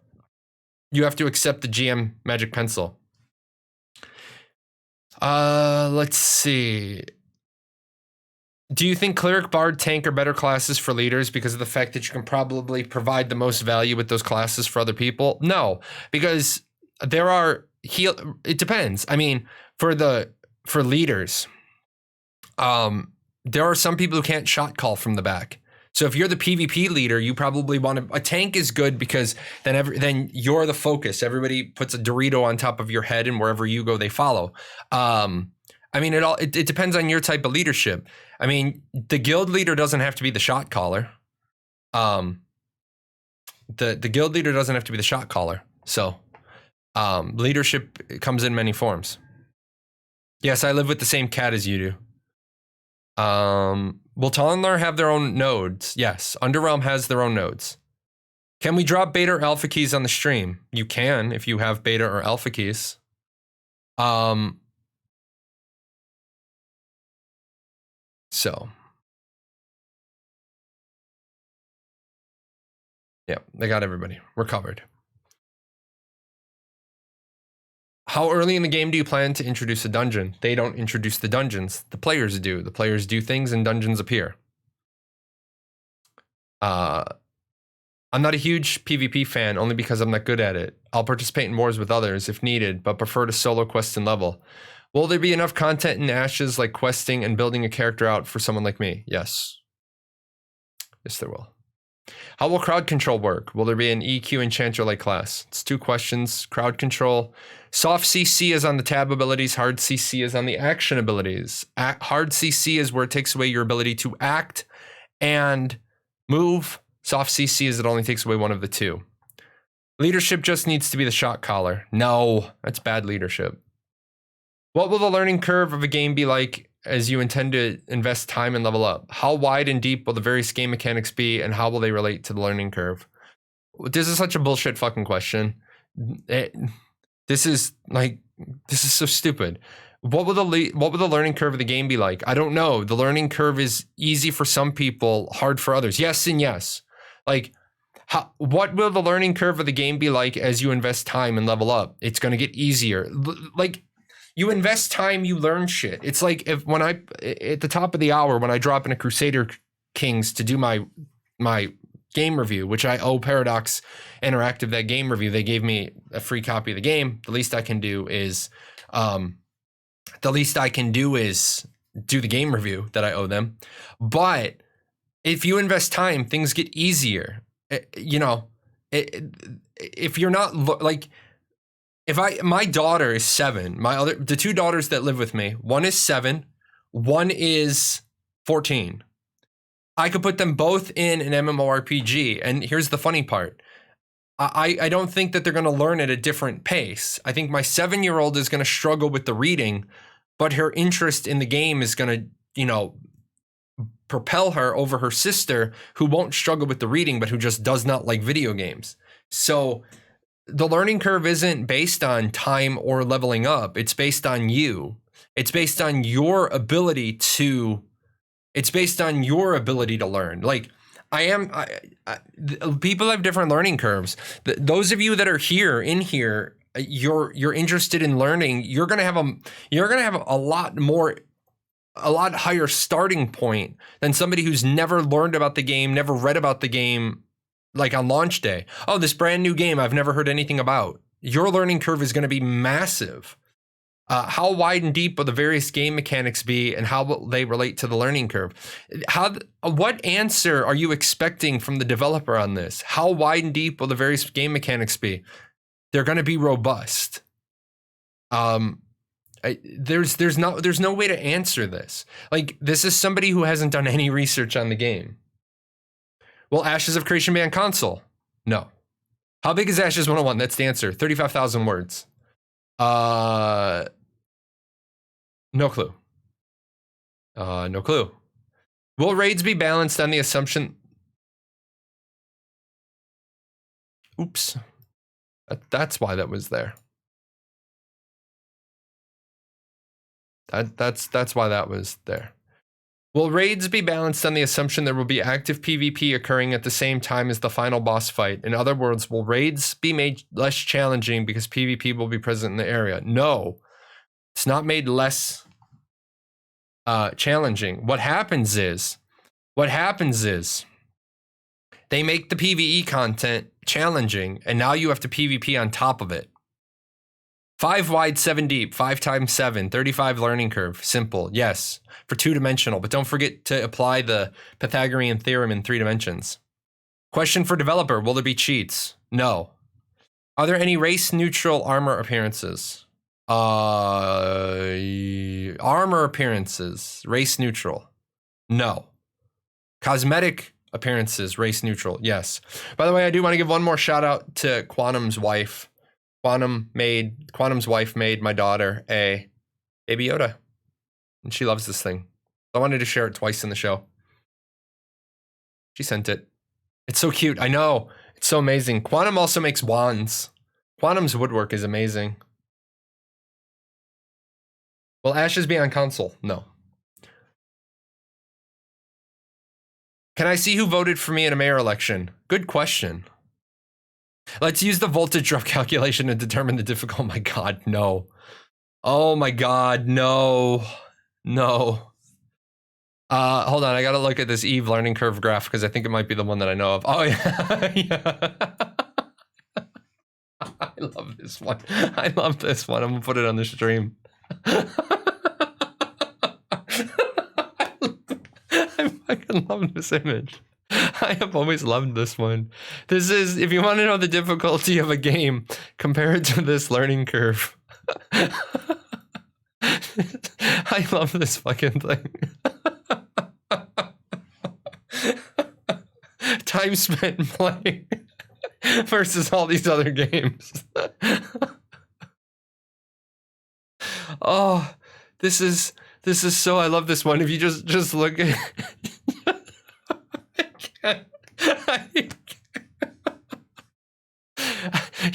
S1: you have to accept the GM magic pencil. Let's see. Do you think cleric, bard, tank are better classes for leaders because of the fact that you can probably provide the most value with those classes for other people? No, because there are it depends. I mean, for leaders, there are some people who can't shot call from the back. So if you're the PvP leader, you probably want a tank is good because then you're the focus. Everybody puts a Dorito on top of your head, and wherever you go, they follow. I mean, it depends on your type of leadership. I mean, the guild leader doesn't have to be the shot caller. The guild leader doesn't have to be the shot caller. So leadership comes in many forms. Yes, I live with the same cat as you do. Will Talnar have their own nodes? Yes, Underrealm has their own nodes. Can we drop beta or alpha keys on the stream? You can if you have beta or alpha keys. So. Yeah, they got everybody. We're covered. How early in the game do you plan to introduce a dungeon? They don't introduce the dungeons. The players do. The players do things and dungeons appear. I'm not a huge PvP fan only because I'm not good at it. I'll participate in wars with others if needed, but prefer to solo quest and level. Will there be enough content in Ashes like questing and building a character out for someone like me? Yes. Yes, there will. How will crowd control work? Will there be an EQ enchanter-like class? It's 2 questions. Crowd control. Soft CC is on the tab abilities. Hard CC is on the action abilities. Hard CC is where it takes away your ability to act and move. Soft CC is it only takes away one of the 2. Leadership just needs to be the shot caller. No, that's bad leadership. What will the learning curve of a game be like as you intend to invest time and level up? How wide and deep will the various game mechanics be, and how will they relate to the learning curve? This is such a bullshit fucking question. This is so stupid. What will the learning curve of the game be like? I don't know. The learning curve is easy for some people, hard for others. Yes and yes. Like, what will the learning curve of the game be like as you invest time and level up? It's going to get easier. Like, you invest time, you learn shit. It's like at the top of the hour, when I drop into Crusader Kings to do my game review, which I owe Paradox Interactive that game review. They gave me a free copy of the game. The least I can do is do the game review that I owe them. But if you invest time, things get easier. You know, if you're not like, my daughter is 7. The 2 daughters that live with me, one is 7, one is 14. I could put them both in an MMORPG. And here's the funny part. I don't think that they're going to learn at a different pace. I think my 7-year-old is going to struggle with the reading, but her interest in the game is going to, you know, propel her over her sister, who won't struggle with the reading, but who just does not like video games. So the learning curve isn't based on time or leveling up. It's based on you. It's based on your ability to learn. Like, people have different learning curves. Those of you that are in here, you're interested in learning. You're gonna have a lot higher starting point than somebody who's never learned about the game, never read about the game, like on launch day. Oh, this brand new game I've never heard anything about. Your learning curve is going to be massive. How wide and deep will the various game mechanics be, and how will they relate to the learning curve? What answer are you expecting from the developer on this? How wide and deep will the various game mechanics be? They're going to be robust. There's no way to answer this. Like, this is somebody who hasn't done any research on the game. Will Ashes of Creation be on console? No. How big is Ashes 101? That's the answer. 35,000 words. No clue. No clue. Will raids be balanced on the assumption? Oops. That's why that was there. That's why that was there. Will raids be balanced on the assumption there will be active PvP occurring at the same time as the final boss fight? In other words, will raids be made less challenging because PvP will be present in the area? No, it's not made less challenging. What happens is they make the PvE content challenging, and now you have to PvP on top of it. 5 wide, 7 deep, 5 times 7, 35 learning curve. Simple, yes, for 2-dimensional, but don't forget to apply the Pythagorean theorem in 3 dimensions. Question for developer, will there be cheats? No. Are there any race-neutral armor appearances? Armor appearances, race-neutral. No. Cosmetic appearances, race-neutral, yes. By the way, I do want to give one more shout-out to Quantum's wife. Quantum's wife made my daughter a Baby Yoda, and she loves this thing. I wanted to share it twice in the show. She sent it. It's so cute. I know. It's so amazing. Quantum also makes wands. Quantum's woodwork is amazing. Will Ashes be on console? No. Can I see who voted for me in a mayor election? Good question. Let's use the voltage drop calculation to determine the difficulty. Oh my God, no. Oh my God, no. No. Hold on, I gotta look at this Eve learning curve graph because I think it might be the one that I know of. Oh yeah, yeah. I love this one. I love this one. I'm gonna put it on the stream. I fucking love this image. I have always loved this one. This is, if you want to know the difficulty of a game, compare it to this learning curve. I love this fucking thing. Time spent playing versus all these other games. Oh, this is so, I love this one. If you just look at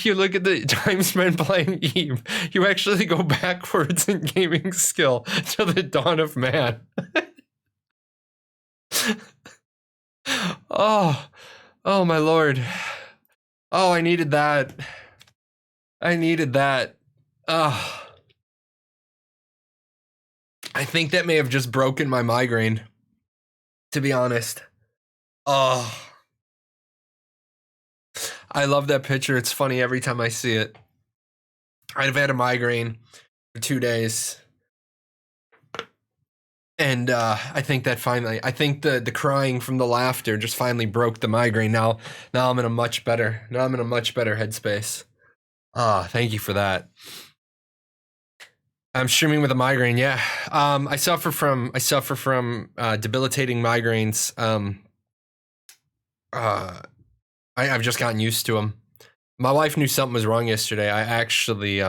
S1: You look at the time spent playing Eve. You actually go backwards in gaming skill to the dawn of man. Oh my lord. Oh, I needed that. I needed that. Oh. I think that may have just broken my migraine, to be honest. Oh. I love that picture. It's funny every time I see it. I've had a migraine for 2 days. And I think that finally, I think the crying from the laughter just finally broke the migraine. Now I'm in a much better headspace. Thank you for that. I'm streaming with a migraine. Yeah. I suffer from debilitating migraines. I've just gotten used to them. My wife knew something was wrong yesterday. I actually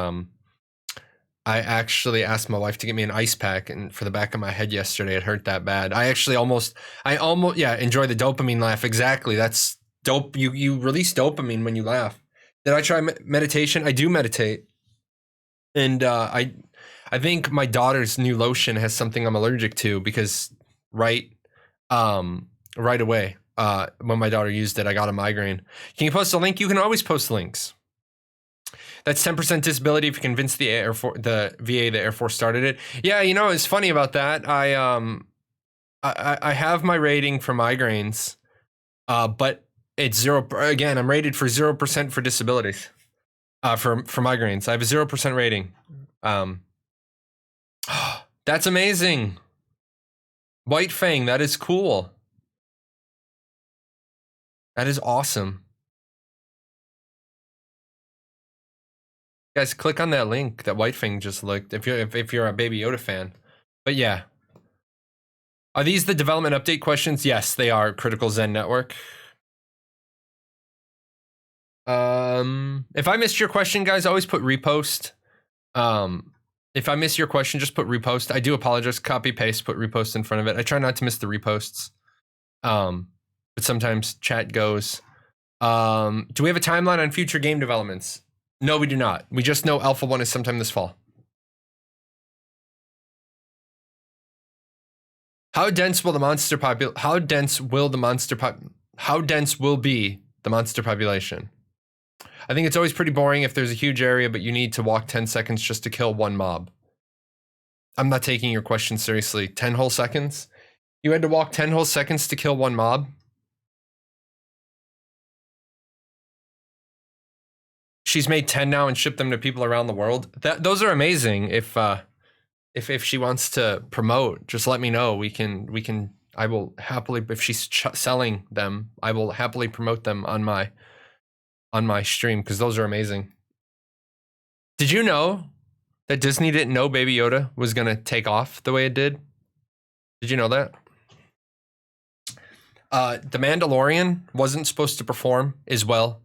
S1: asked my wife to get me an ice pack, and for the back of my head yesterday, it hurt that bad. I almost enjoy the dopamine laugh. Exactly. That's dope. You release dopamine when you laugh. Did I try meditation? I do meditate. And I think my daughter's new lotion has something I'm allergic to, because right away, when my daughter used it, I got a migraine. Can you post a link? You can always post links. That's 10% disability if you convince the VA the Air Force started it. Yeah, it's funny about that. I have my rating for migraines, but it's 0. Again, I'm rated for 0% for disabilities. For migraines, I have a 0% rating. That's amazing. White Fang, that is cool. That is awesome. Guys, click on that link that White Fang just looked if you're a Baby Yoda fan. But yeah. Are these the development update questions? Yes, they are. Critical Zen Network. If I missed your question, guys, always put repost. If I miss your question, just put repost. I do apologize. Copy paste, put repost in front of it. I try not to miss the reposts. But sometimes chat goes. Do we have a timeline on future game developments? No, we do not. We just know Alpha 1 is sometime this fall. How dense will the monster How dense will be the monster population? I think it's always pretty boring if there's a huge area, but you need to walk 10 seconds just to kill one mob. I'm not taking your question seriously. 10 whole seconds? You had to walk 10 whole seconds to kill one mob? She's made 10 now and shipped them to people around the world. Those are amazing. If she wants to promote, just let me know. I will happily, if she's selling them, I will happily promote them on my stream, because those are amazing. Did you know that Disney didn't know Baby Yoda was going to take off the way it did? Did you know that? The Mandalorian wasn't supposed to perform as well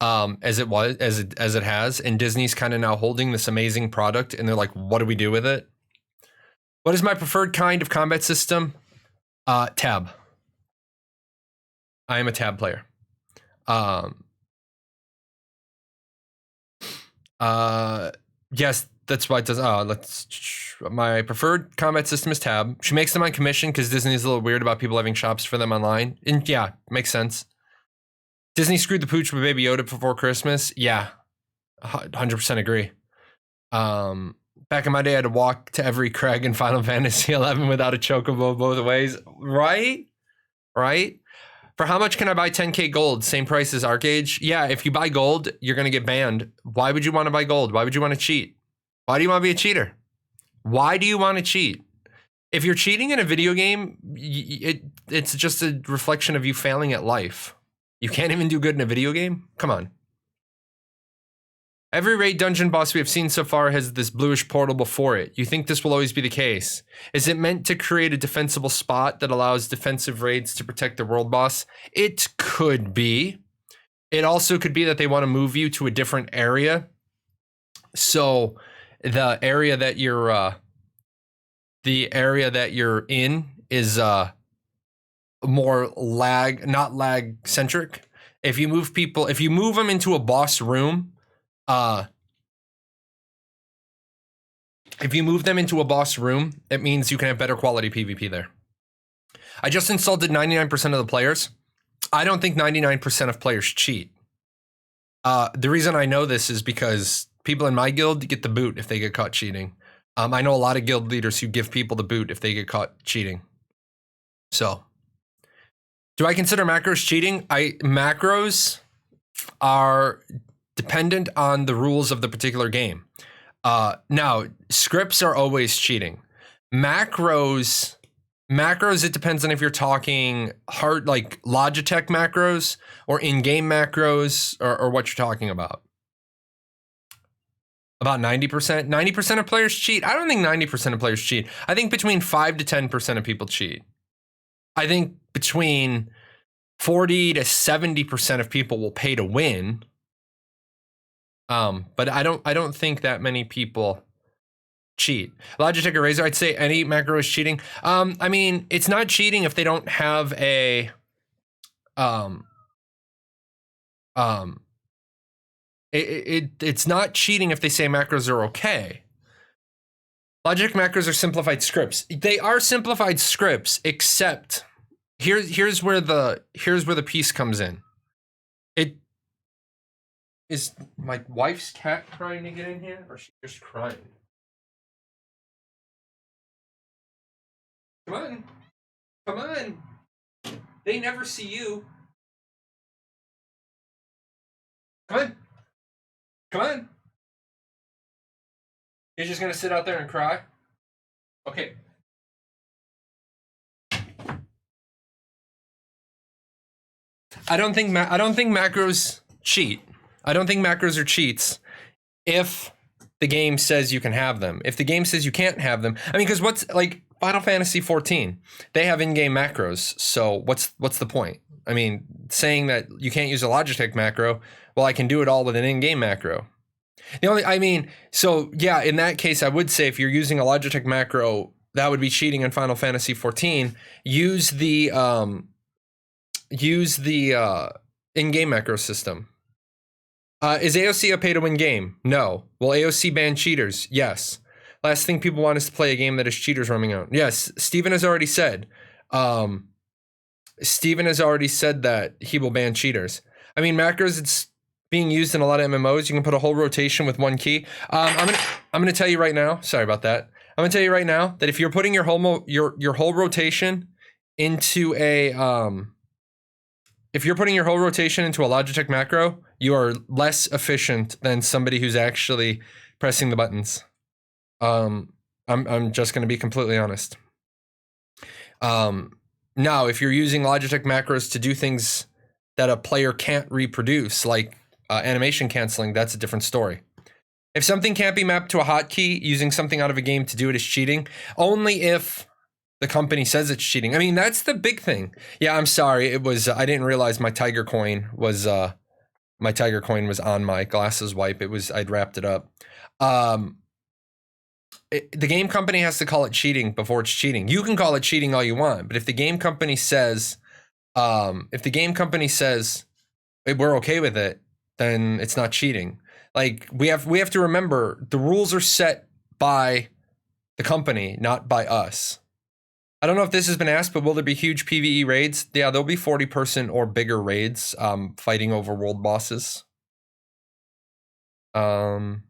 S1: as it has, and Disney's kind of now holding this amazing product, and they're like, what do we do with it? What is my preferred kind of combat system? Tab. I am a tab player. Yes, that's why it does. My preferred combat system is tab. She makes them on commission because Disney's a little weird about people having shops for them online. And yeah, makes sense. Disney screwed the pooch with Baby Yoda before Christmas. Yeah, 100% agree. Back in my day, I had to walk to every Craig in Final Fantasy XI without a chocobo both ways. Right? For how much can I buy 10K gold? Same price as Arcage? Yeah, if you buy gold, you're going to get banned. Why would you want to buy gold? Why would you want to cheat? Why do you want to be a cheater? Why do you want to cheat? If you're cheating in a video game, it's just a reflection of you failing at life. You can't even do good in a video game? Come on. Every raid dungeon boss we have seen so far has this bluish portal before it. You think this will always be the case? Is it meant to create a defensible spot that allows defensive raids to protect the world boss? It could be. It also could be that they want to move you to a different area. So the area that you're in is more not lag centric. If you move them into a boss room, If you move them into a boss room, it means you can have better quality PvP there. I just insulted 99% of the players. I don't think 99% of players cheat. The reason I know this is because people in my guild get the boot if they get caught cheating. I know a lot of guild leaders who give people the boot if they get caught cheating. So, do I consider macros cheating? Macros are dependent on the rules of the particular game. Now, scripts are always cheating. Macros, it depends on if you're talking hard, like Logitech macros or in-game macros or what you're talking about. About 90%? 90% of players cheat? I don't think 90% of players cheat. I think between 5 to 10% of people cheat. I think between 40 to 70% of people will pay to win. But I don't think that many people cheat. Logitech or Razer, I'd say any macro is cheating. I mean, it's not cheating if they don't have a it's not cheating if they say macros are okay. Logitech macros are simplified scripts. They are simplified scripts, except here's where the piece comes in. Is my wife's cat trying to get in here, or is she just crying? Come on. Come on. They never see you. Come on. Come on. You're just gonna sit out there and cry? Okay. I don't think macros cheat. I don't think macros are cheats if the game says you can have them. If the game says you can't have them, I mean, because what's like Final Fantasy XIV, they have in-game macros. So what's the point? I mean, saying that you can't use a Logitech macro, well, I can do it all with an in-game macro. So yeah, in that case, I would say if you're using a Logitech macro, that would be cheating in Final Fantasy XIV. Use the in-game macro system. Is AOC a pay-to-win game? No. Will AOC ban cheaters? Yes. Last thing people want is to play a game that has cheaters roaming out. Yes, Steven has already said. That he will ban cheaters. I mean, macros, it's being used in a lot of MMOs. You can put a whole rotation with one key. I'm gonna tell you right now. Sorry about that. I'm gonna tell you right now that if you're putting your whole rotation into a Logitech macro, you are less efficient than somebody who's actually pressing the buttons. I'm just going to be completely honest. Now, if you're using Logitech macros to do things that a player can't reproduce, like animation canceling, that's a different story. If something can't be mapped to a hotkey, using something out of a game to do it is cheating. Only if the company says it's cheating. I mean, that's the big thing. Yeah, I'm sorry. It was I didn't realize my Tiger coin was on my glasses wipe. I'd wrapped it up. The game company has to call it cheating before it's cheating. You can call it cheating all you want, but if the game company says we're okay with it, then it's not cheating. Like we have to remember the rules are set by the company, not by us. I don't know if this has been asked, but will there be huge PvE raids? Yeah, there'll be 40-person or bigger raids fighting over world bosses. If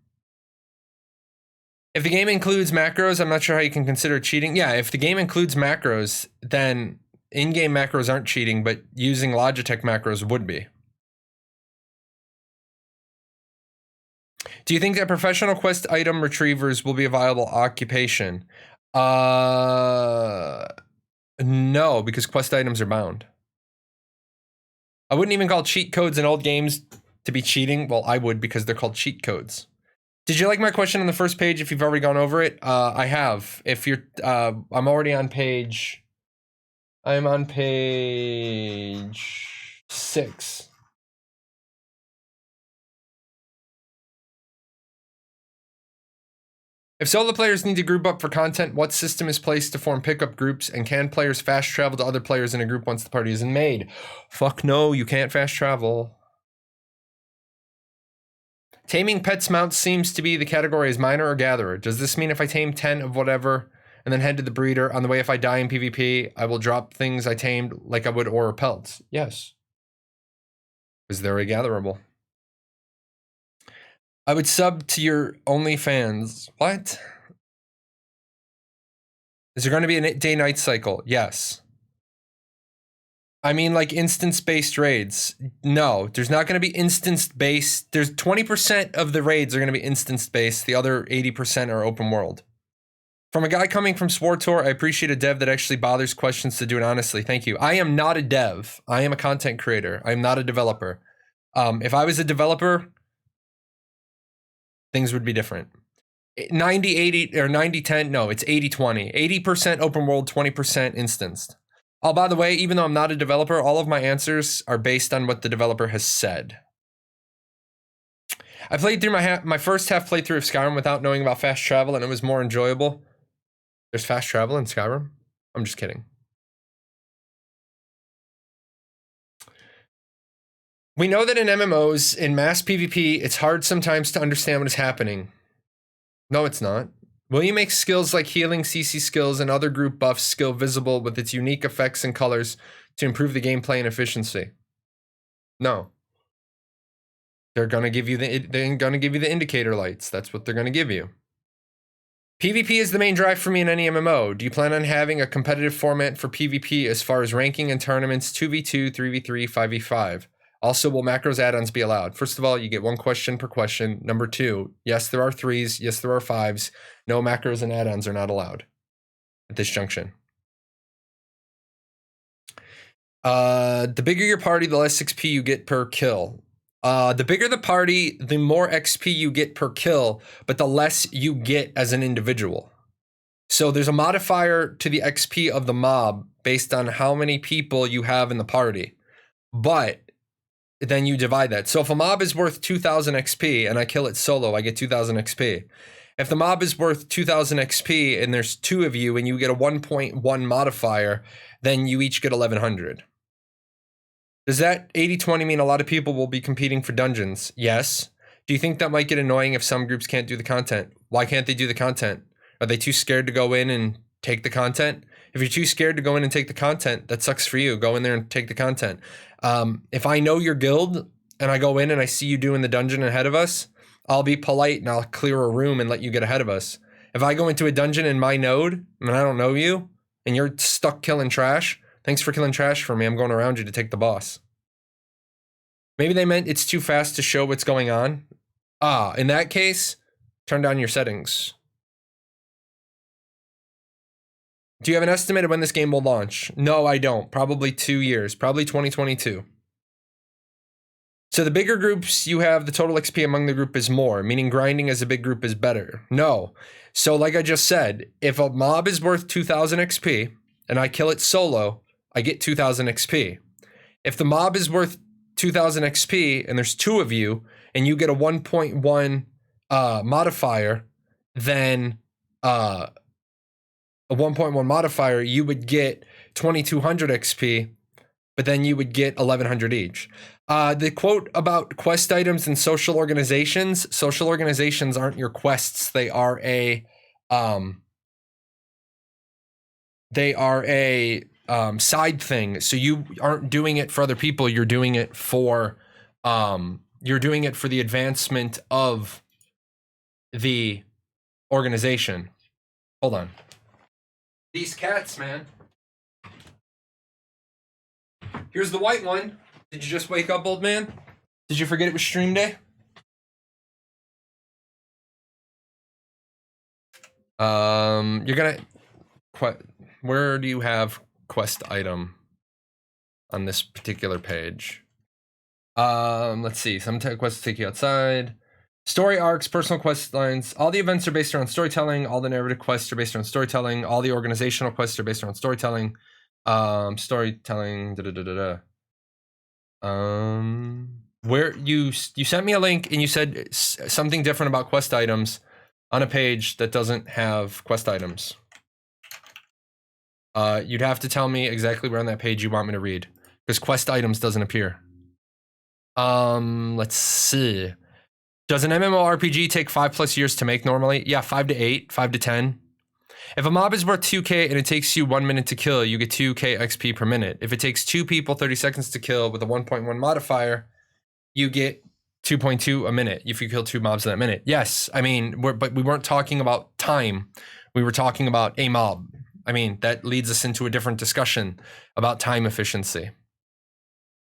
S1: the game includes macros, I'm not sure how you can consider cheating. Yeah, if the game includes macros, then in-game macros aren't cheating, but using Logitech macros would be. Do you think that professional quest item retrievers will be a viable occupation? No, because quest items are bound. I wouldn't even call cheat codes in old games to be cheating. Well, I would, because they're called cheat codes. Did you like my question on the first page if you've already gone over it? I have. If you're I'm already on page 6. If solo players need to group up for content, what system is placed to form pickup groups, and can players fast travel to other players in a group once the party isn't made? Fuck no, you can't fast travel. Taming pets mounts seems to be the category as miner or gatherer. Does this mean if I tame 10 of whatever and then head to the breeder, on the way if I die in PvP, I will drop things I tamed like I would ore or pelts? Yes. Is there a gatherable? I would sub to your OnlyFans. What? Is there going to be a day-night cycle? Yes. I mean, like instance-based raids. No, there's not going to be instance-based. There's 20% of the raids are going to be instance-based. The other 80% are open world. From a guy coming from SwarTour, I appreciate a dev that actually bothers questions to do it honestly. Thank you. I am not a dev. I am a content creator. I am not a developer. If I was a developer, things would be different. 90-80 or 90-10, no, it's 80-20. 80% open world, 20% instanced. Oh, by the way, even though I'm not a developer, all of my answers are based on what the developer has said. I played through my first half playthrough of Skyrim without knowing about fast travel, and it was more enjoyable. There's fast travel in Skyrim? I'm just kidding. We know that in MMOs, in mass PvP, it's hard sometimes to understand what is happening. No, it's not. Will you make skills like healing, CC skills, and other group buffs skill visible with its unique effects and colors to improve the gameplay and efficiency? No. They're gonna give you the indicator lights. That's what they're gonna give you. PvP is the main drive for me in any MMO. Do you plan on having a competitive format for PvP as far as ranking and tournaments 2v2, 3v3, 5v5? Also, will macros add-ons be allowed? First of all, you get one question per question. Number two, yes, there are 3s. Yes, there are 5s. No macros and add-ons are not allowed at this junction. The bigger your party, the less XP you get per kill. The bigger the party, the more XP you get per kill, but the less you get as an individual. So there's a modifier to the XP of the mob based on how many people you have in the party. But then you divide that. So if a mob is worth 2,000 XP and I kill it solo, I get 2,000 XP. If the mob is worth 2,000 XP and there's 2 of you and you get a 1.1 modifier, then you each get 1,100. Does that 80-20 mean a lot of people will be competing for dungeons? Yes. Do you think that might get annoying if some groups can't do the content? Why can't they do the content? Are they too scared to go in and take the content? If you're too scared to go in and take the content, that sucks for you. Go in there and take the content. If I know your guild and I go in and I see you doing the dungeon ahead of us, I'll be polite and I'll clear a room and let you get ahead of us. If I go into a dungeon in my node and I don't know you and you're stuck killing trash, thanks for killing trash for me. I'm going around you to take the boss. Maybe they meant it's too fast to show what's going on. In that case, turn down your settings. Do you have an estimate of when this game will launch? No, I don't. Probably 2 years. Probably 2022. So the bigger groups you have, the total XP among the group is more, meaning grinding as a big group is better. No. So like I just said, if a mob is worth 2,000 XP and I kill it solo, I get 2,000 XP. If the mob is worth 2,000 XP and there's 2 of you and you get a 1.1 modifier, then a 1.1 modifier, you would get 2,200 XP, but then you would get 1,100 each. The quote about quest items and social organizations aren't your quests. They are a side thing. So you aren't doing it for other people. You're doing it for the advancement of the organization. Hold on. These cats, man. Here's the white one. Did you just wake up, old man? Did you forget it was stream day? You're gonna... Where do you have quest item on this particular page? Let's see. Some quests take you outside. Story arcs, personal quest lines. All the events are based around storytelling. All the narrative quests are based around storytelling. All the organizational quests are based around storytelling. Storytelling. Where you sent me a link and you said something different about quest items on a page that doesn't have quest items. You'd have to tell me exactly where on that page you want me to read, because quest items doesn't appear. Let's see. Does an MMORPG take 5+ years to make normally? Yeah, 5 to 8, 5 to 10. If a mob is worth 2k and it takes you 1 minute to kill, you get 2k XP per minute. If it takes 2 people 30 seconds to kill with a 1.1 modifier, you get 2.2 a minute if you kill 2 mobs in that minute. Yes, I mean, but we weren't talking about time. We were talking about a mob. I mean, that leads us into a different discussion about time efficiency.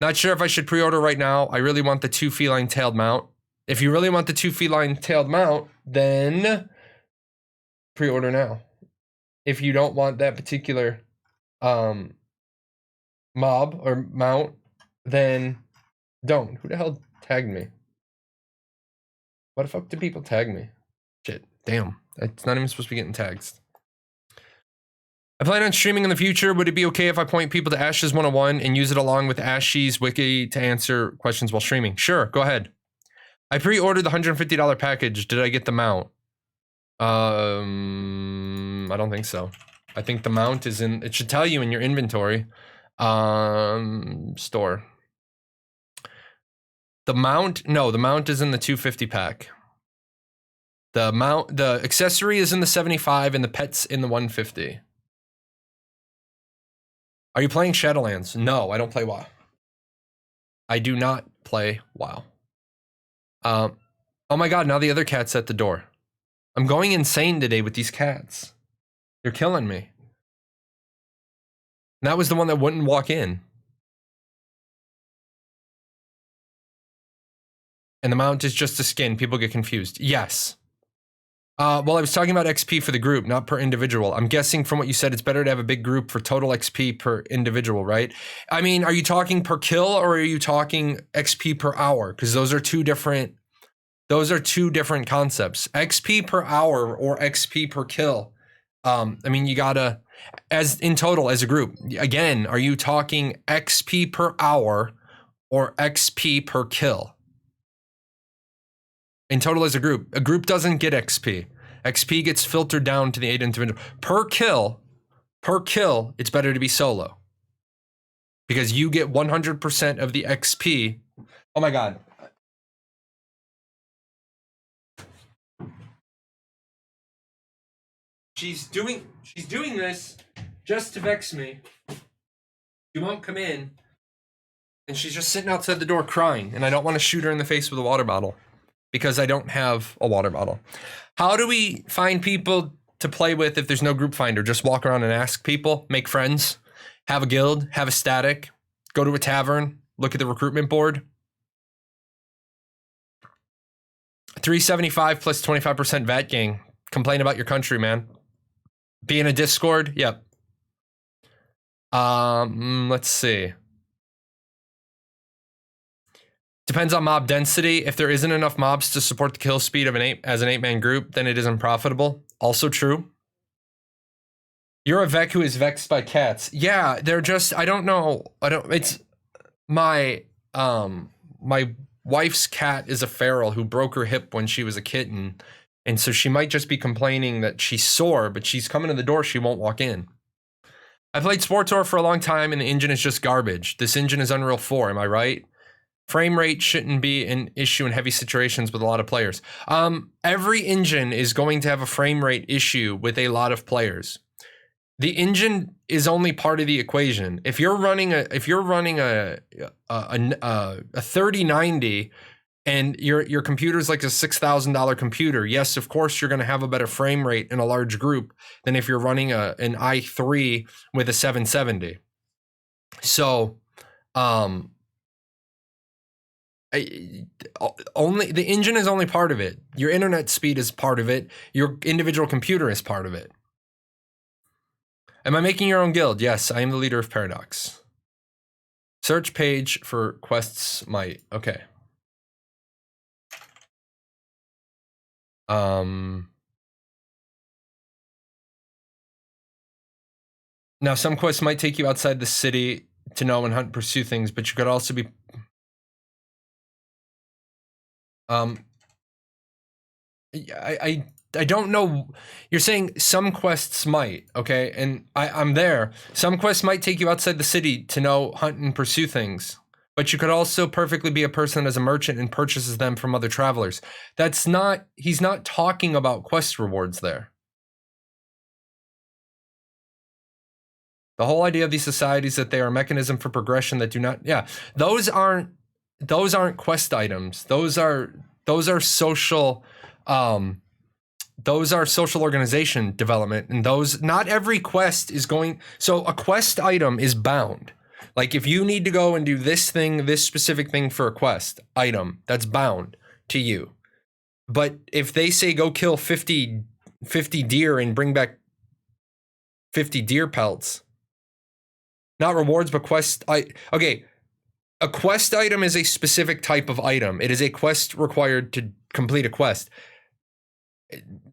S1: Not sure if I should pre-order right now. I really want the 2 feline-tailed mount. If you really want the 2 feline-tailed mount, then pre-order now. If you don't want that particular mob or mount, then don't. Who the hell tagged me? What the fuck did people tag me? Shit, damn. It's not even supposed to be getting tags. I plan on streaming in the future. Would it be okay if I point people to Ashes 101 and use it along with Ashes Wiki to answer questions while streaming? Sure, go ahead. I pre-ordered the $150 package. Did I get the mount? I don't think so. I think the mount is in, it should tell you in your inventory. Store. The mount, no, the mount is in the 250 pack. The accessory is in the 75 and the pet's in the 150. Are you playing Shadowlands? No, I don't play WoW. I do not play WoW. Oh my god, now the other cat's at the door. I'm going insane today with these cats. They're killing me. And that was the one that wouldn't walk in. And the mount is just a skin. People get confused. Yes. Well, I was talking about XP for the group, not per individual. I'm guessing from what you said, it's better to have a big group for total XP per individual, right? I mean, are you talking per kill or are you talking XP per hour? Because those are two different concepts. XP per hour or XP per kill. I mean, you gotta, as in total as a group. Again, are you talking XP per hour or XP per kill? In total as a group. A group doesn't get XP. XP gets filtered down to the 8 individual. Per kill, it's better to be solo. Because you get 100% of the XP. Oh my god. She's doing this just to vex me. She won't come in. And she's just sitting outside the door crying. And I don't want to shoot her in the face with a water bottle. Because I don't have a water bottle. How do we find people to play with if there's no group finder? Just walk around and ask people, make friends, have a guild, have a static, go to a tavern, look at the recruitment board. 375 plus 25% VAT gang. Complain about your country, man. Be in a Discord? Yep. Let's see. Depends on mob density. If there isn't enough mobs to support the kill speed of an 8-man group, then it isn't profitable. Also true. You're a Vec who is vexed by cats. Yeah, they're just, I don't know. It's my wife's cat is a feral who broke her hip when she was a kitten. And so she might just be complaining that she's sore, but she's coming to the door, she won't walk in. I played Sportor for a long time and the engine is just garbage. This engine is Unreal 4, am I right? Frame rate shouldn't be an issue in heavy situations with a lot of players. Every engine is going to have a frame rate issue with a lot of players. The engine is only part of the equation. If you're running a 3090 and your computer's like a $6,000 computer, yes, of course you're going to have a better frame rate in a large group than if you're running an i3 with a 770. So, only the engine is only part of it. Your internet speed is part of it. Your individual computer is part of it. Am I making your own guild? Yes, I am the leader of Paradox. Search page for quests might. Okay. Now some quests might take you outside the city to know and hunt and pursue things, but you could also be I don't know. You're saying some quests might, okay? And I'm there. Some quests might take you outside the city to know, hunt, and pursue things. But you could also perfectly be a person as a merchant and purchases them from other travelers. He's not talking about quest rewards there. The whole idea of these societies that they are a mechanism for progression that do not, those aren't quest items. Those are social, those are social organization development, and those, not every quest is going, so a quest item is bound. Like if you need to go and do this thing, this specific thing for a quest item, that's bound to you. But if they say go kill 50 deer and bring back 50 deer pelts, not rewards, but okay. A quest item is a specific type of item. It is a quest required to complete a quest.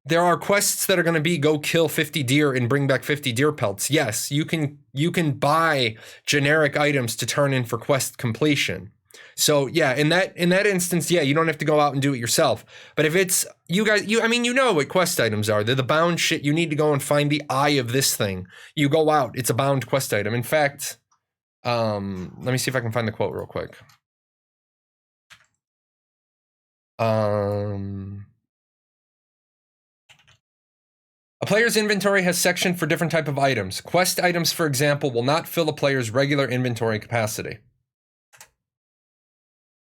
S1: There are quests that are going to be go kill 50 deer and bring back 50 deer pelts. Yes, you can buy generic items to turn in for quest completion. So yeah, in that instance, yeah, you don't have to go out and do it yourself. But if it's I mean, you know what quest items are. They're the bound shit. You need to go and find the eye of this thing. You go out, it's a bound quest item. In fact, let me see if I can find the quote real quick. A player's inventory has sections for different type of items. Quest items, for example, will not fill a player's regular inventory capacity.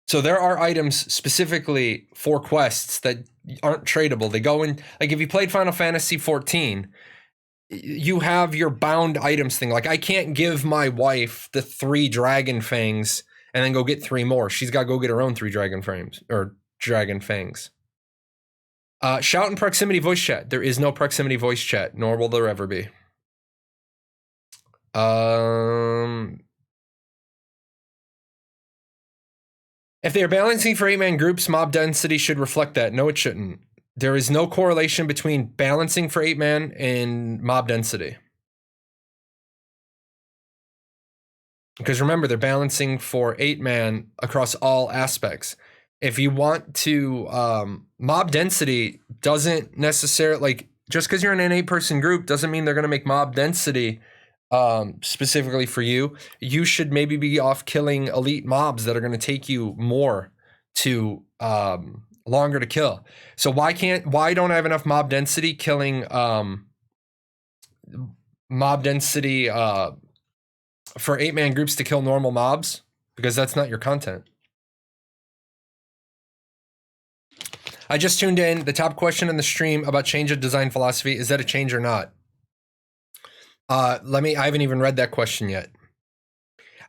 S1: So there are items specifically for quests that aren't tradable. They go in, like if you played Final Fantasy XIV, you have your bound items thing. Like I can't give my wife the 3 dragon fangs and then go get 3 more. She's got to go get her own 3 dragon frames or dragon fangs. Shout and proximity voice chat. There is no proximity voice chat, nor will there ever be. If they are balancing for 8-man groups, mob density should reflect that. No, it shouldn't. There is no correlation between balancing for 8-man and mob density. Because remember, they're balancing for 8-man across all aspects. If you want to, mob density doesn't necessarily, like, just because you're in an 8-person group doesn't mean they're going to make mob density specifically for you. You should maybe be off killing elite mobs that are going to take you more to longer to kill. So why don't I have enough mob density killing mob density for 8-man groups to kill normal mobs? Because that's not your content. I just tuned in. The top question in the stream about change of design philosophy, is that a change or not? I haven't even read that question yet.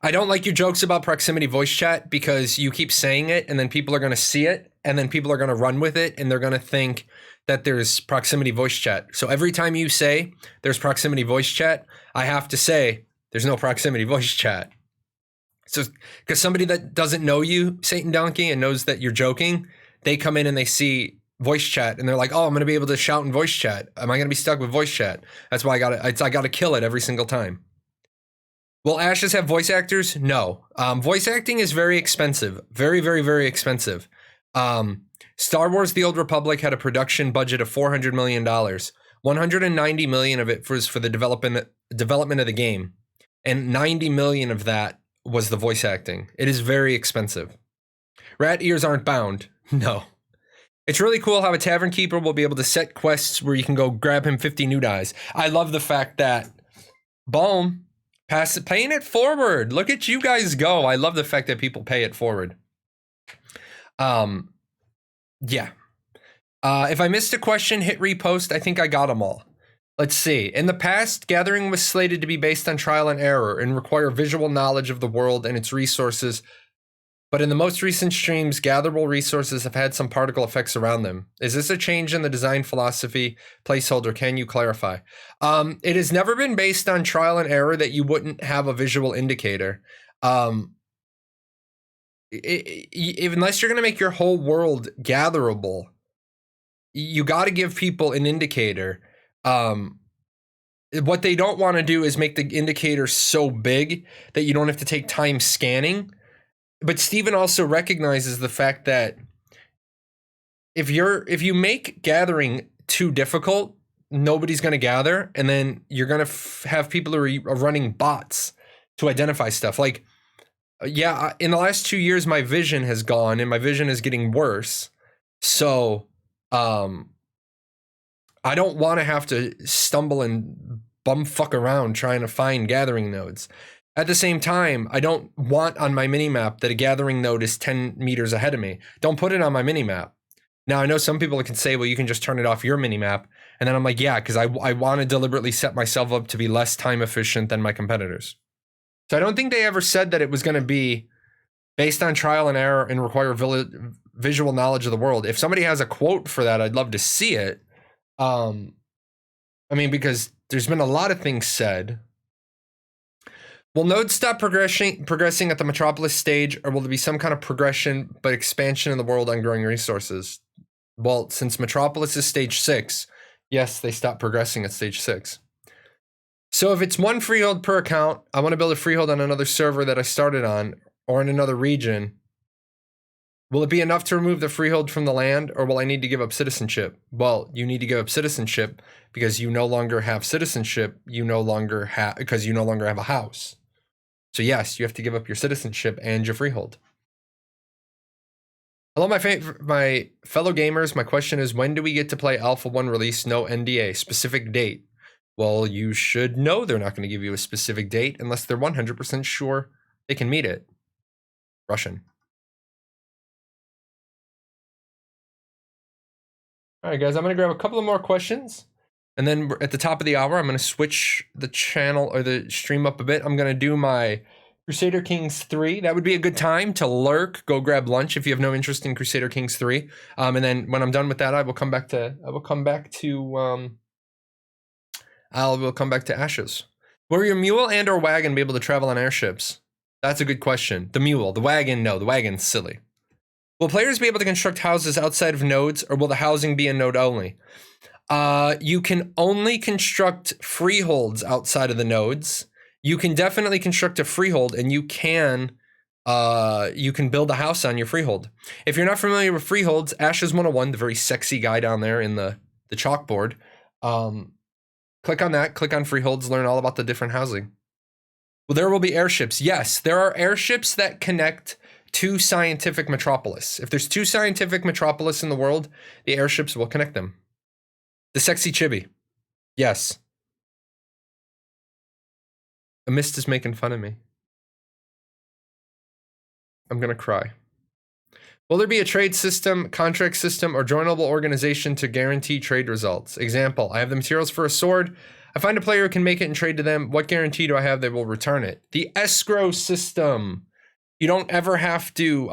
S1: I don't like your jokes about proximity voice chat because you keep saying it and then people are going to see it and then people are going to run with it and they're going to think that there's proximity voice chat. So every time you say there's proximity voice chat, I have to say there's no proximity voice chat. So because somebody that doesn't know you, Satan Donkey, and knows that you're joking, they come in and they see voice chat and they're like, oh, I'm going to be able to shout in voice chat. Am I going to be stuck with voice chat? That's why I got to kill it every single time. Will Ashes have voice actors? No. Voice acting is very expensive. Very, very, very expensive. Star Wars The Old Republic had a production budget of $400 million. $190 million of it was for the development of the game. And $90 million of that was the voice acting. It is very expensive. Rat ears aren't bound. No. It's really cool how a tavern keeper will be able to set quests where you can go grab him 50 new dies. I love the fact that, boom, paying it forward. Look at you guys go. I love the fact that people pay it forward. Yeah. If I missed a question, hit repost. I think I got them all. Let's see. In the past, gathering was slated to be based on trial and error and require visual knowledge of the world and its resources. But in the most recent streams, gatherable resources have had some particle effects around them. Is this a change in the design philosophy? Placeholder, can you clarify? It has never been based on trial and error that you wouldn't have a visual indicator. Unless you're going to make your whole world gatherable, you got to give people an indicator. What they don't want to do is make the indicator so big that you don't have to take time scanning. But Steven also recognizes the fact that if you make gathering too difficult, nobody's going to gather, and then you're going to have people who are running bots to identify stuff. Like Yeah, in the last 2 years, my vision has gone, and my vision is getting worse. So, I don't want to have to stumble and bumfuck around trying to find gathering nodes. At the same time, I don't want on my minimap that a gathering node is 10 meters ahead of me. Don't put it on my minimap. Now, I know some people can say, well, you can just turn it off your minimap. And then I'm like, yeah, because I want to deliberately set myself up to be less time efficient than my competitors. So I don't think they ever said that it was going to be based on trial and error and require visual knowledge of the world. If somebody has a quote for that, I'd love to see it. I mean, because there's been a lot of things said. Will nodes stop progressing at the Metropolis stage, or will there be some kind of progression but expansion in the world on growing resources? Well, since Metropolis is stage 6, yes, they stop progressing at stage 6. So if it's 1 freehold per account, I want to build a freehold on another server that I started on, or in another region. Will it be enough to remove the freehold from the land, or will I need to give up citizenship? Well, you need to give up citizenship because you no longer have citizenship. Because you no longer have a house. So yes, you have to give up your citizenship and your freehold. Hello, my fellow gamers. My question is, when do we get to play Alpha 1 release? No NDA. Specific date. Well, you should know they're not going to give you a specific date unless they're 100% sure they can meet it. Russian. All right, guys, I'm going to grab a couple of more questions. And then at the top of the hour, I'm going to switch the channel or the stream up a bit. I'm going to do my Crusader Kings 3. That would be a good time to lurk, go grab lunch if you have no interest in Crusader Kings 3. And then when I'm done with that, I will come back to Ashes. Will your mule and or wagon be able to travel on airships? That's a good question. The mule, the wagon, no, the wagon's silly. Will players be able to construct houses outside of nodes, or will the housing be a node only? You can only construct freeholds outside of the nodes. You can definitely construct a freehold, and you can build a house on your freehold. If you're not familiar with freeholds, Ashes 101, the very sexy guy down there in the chalkboard, click on that, click on freeholds, learn all about the different housing. Well, there will be airships. Yes, there are airships that connect to Scientific Metropolis. If there's 2 Scientific Metropolis in the world, the airships will connect them. The sexy chibi. Yes. A mist is making fun of me. I'm gonna cry. Will there be a trade system, contract system, or joinable organization to guarantee trade results? Example, I have the materials for a sword. I find a player who can make it and trade to them. What guarantee do I have they will return it? The escrow system. You don't ever have to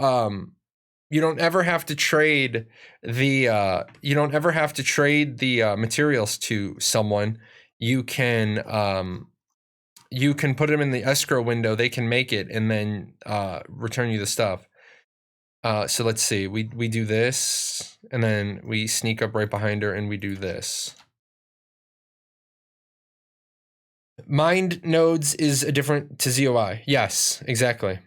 S1: trade the materials to someone. You can put them in the escrow window, they can make it and then return you the stuff. So let's see, we do this and then we sneak up right behind her and we do this. Mind nodes is a different to ZOI. Yes, exactly.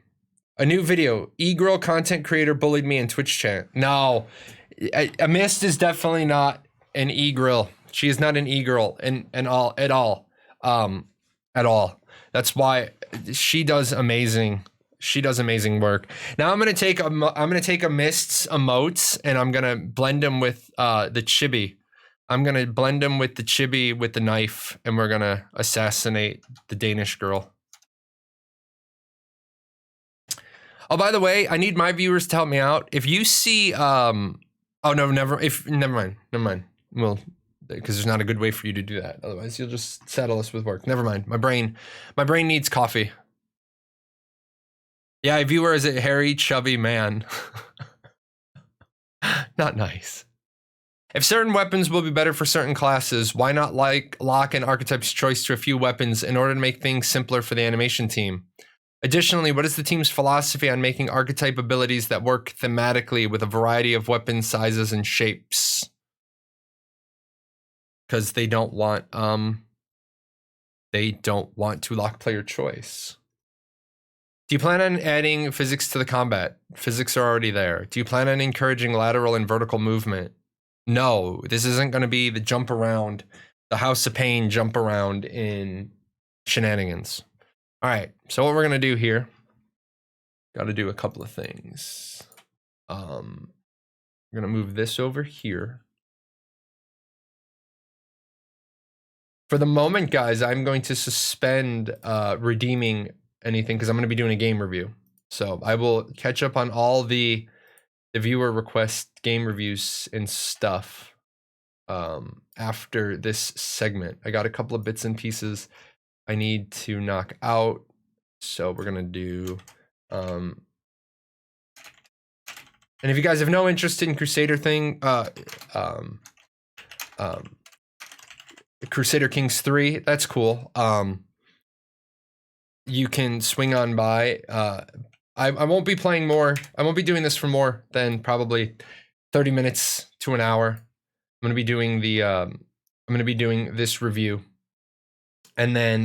S1: A new video. E-girl content creator bullied me in Twitch chat. No, a mist is definitely not an e-girl. She is not an e-girl at all. That's why she does amazing. She does amazing work. Now I'm gonna take a mist's emotes and I'm gonna blend them with the chibi. I'm gonna blend them with the chibi with the knife, and we're gonna assassinate the Danish girl. Oh, by the way, I need my viewers to help me out. If you see, oh no, never mind. Well, because there's not a good way for you to do that. Otherwise, you'll just saddle us with work. Never mind. My brain needs coffee. Yeah, a viewer is a hairy, chubby man. Not nice. If certain weapons will be better for certain classes, why not lock an archetype's choice to a few weapons in order to make things simpler for the animation team? Additionally, what is the team's philosophy on making archetype abilities that work thematically with a variety of weapon sizes and shapes? Because they don't want to lock player choice. Do you plan on adding physics to the combat? Physics are already there. Do you plan on encouraging lateral and vertical movement? No, this isn't going to be the jump around, the House of Pain jump around in shenanigans. All right, so what we're going to do here got to do a couple of things. I'm gonna move this over here. For the moment, guys, I'm going to suspend redeeming anything because I'm going to be doing a game review. So I will catch up on all the viewer request game reviews and stuff after this segment. I got a couple of bits and pieces I need to knock out. So we're going to do... and if you guys have no interest in Crusader thing, Crusader Kings 3, that's cool. You can swing on by. I won't be playing more. I won't be doing this for more than probably 30 minutes to an hour. I'm gonna be doing the I'm gonna be doing this review, and then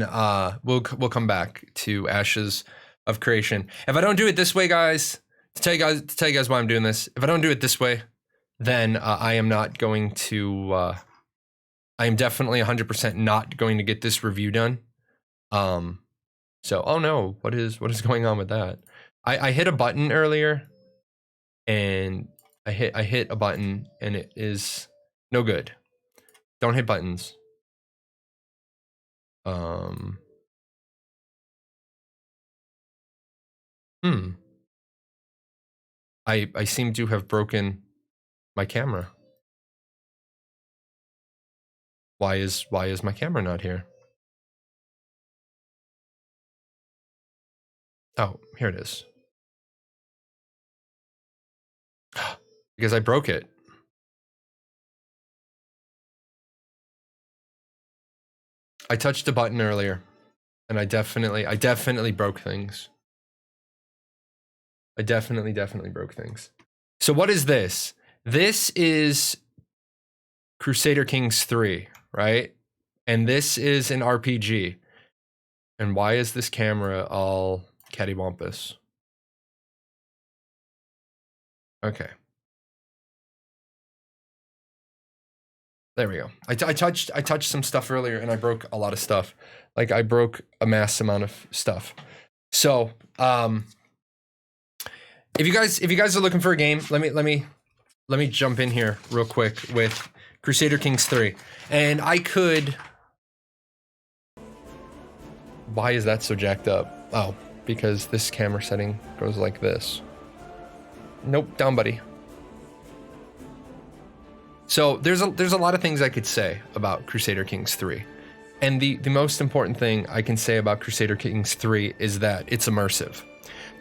S1: we'll come back to Ashes of Creation. If I don't do it this way, guys, to tell you guys why I'm doing this. If I don't do it this way, then I am not going to. I am definitely 100% not going to get this review done. So, oh no, what is going on with that? I hit a button earlier, and I hit a button, and it is no good. Don't hit buttons. I seem to have broken my camera. Why is my camera not here? Oh, here it is. Because I broke it. I touched a button earlier, and I definitely broke things. I definitely broke things. So what is this? This is Crusader Kings 3, right? And this is an RPG. And why is this camera all cattywampus? Okay. There we go. I touched some stuff earlier, and I broke a lot of stuff. Like, I broke a mass amount of stuff. So, if you guys are looking for a game, let me jump in here real quick with Crusader Kings 3. And I could... Why is that so jacked up? Oh, because this camera setting goes like this. Nope, down, buddy. So there's a lot of things I could say about Crusader Kings 3. And the most important thing I can say about Crusader Kings 3 is that it's immersive.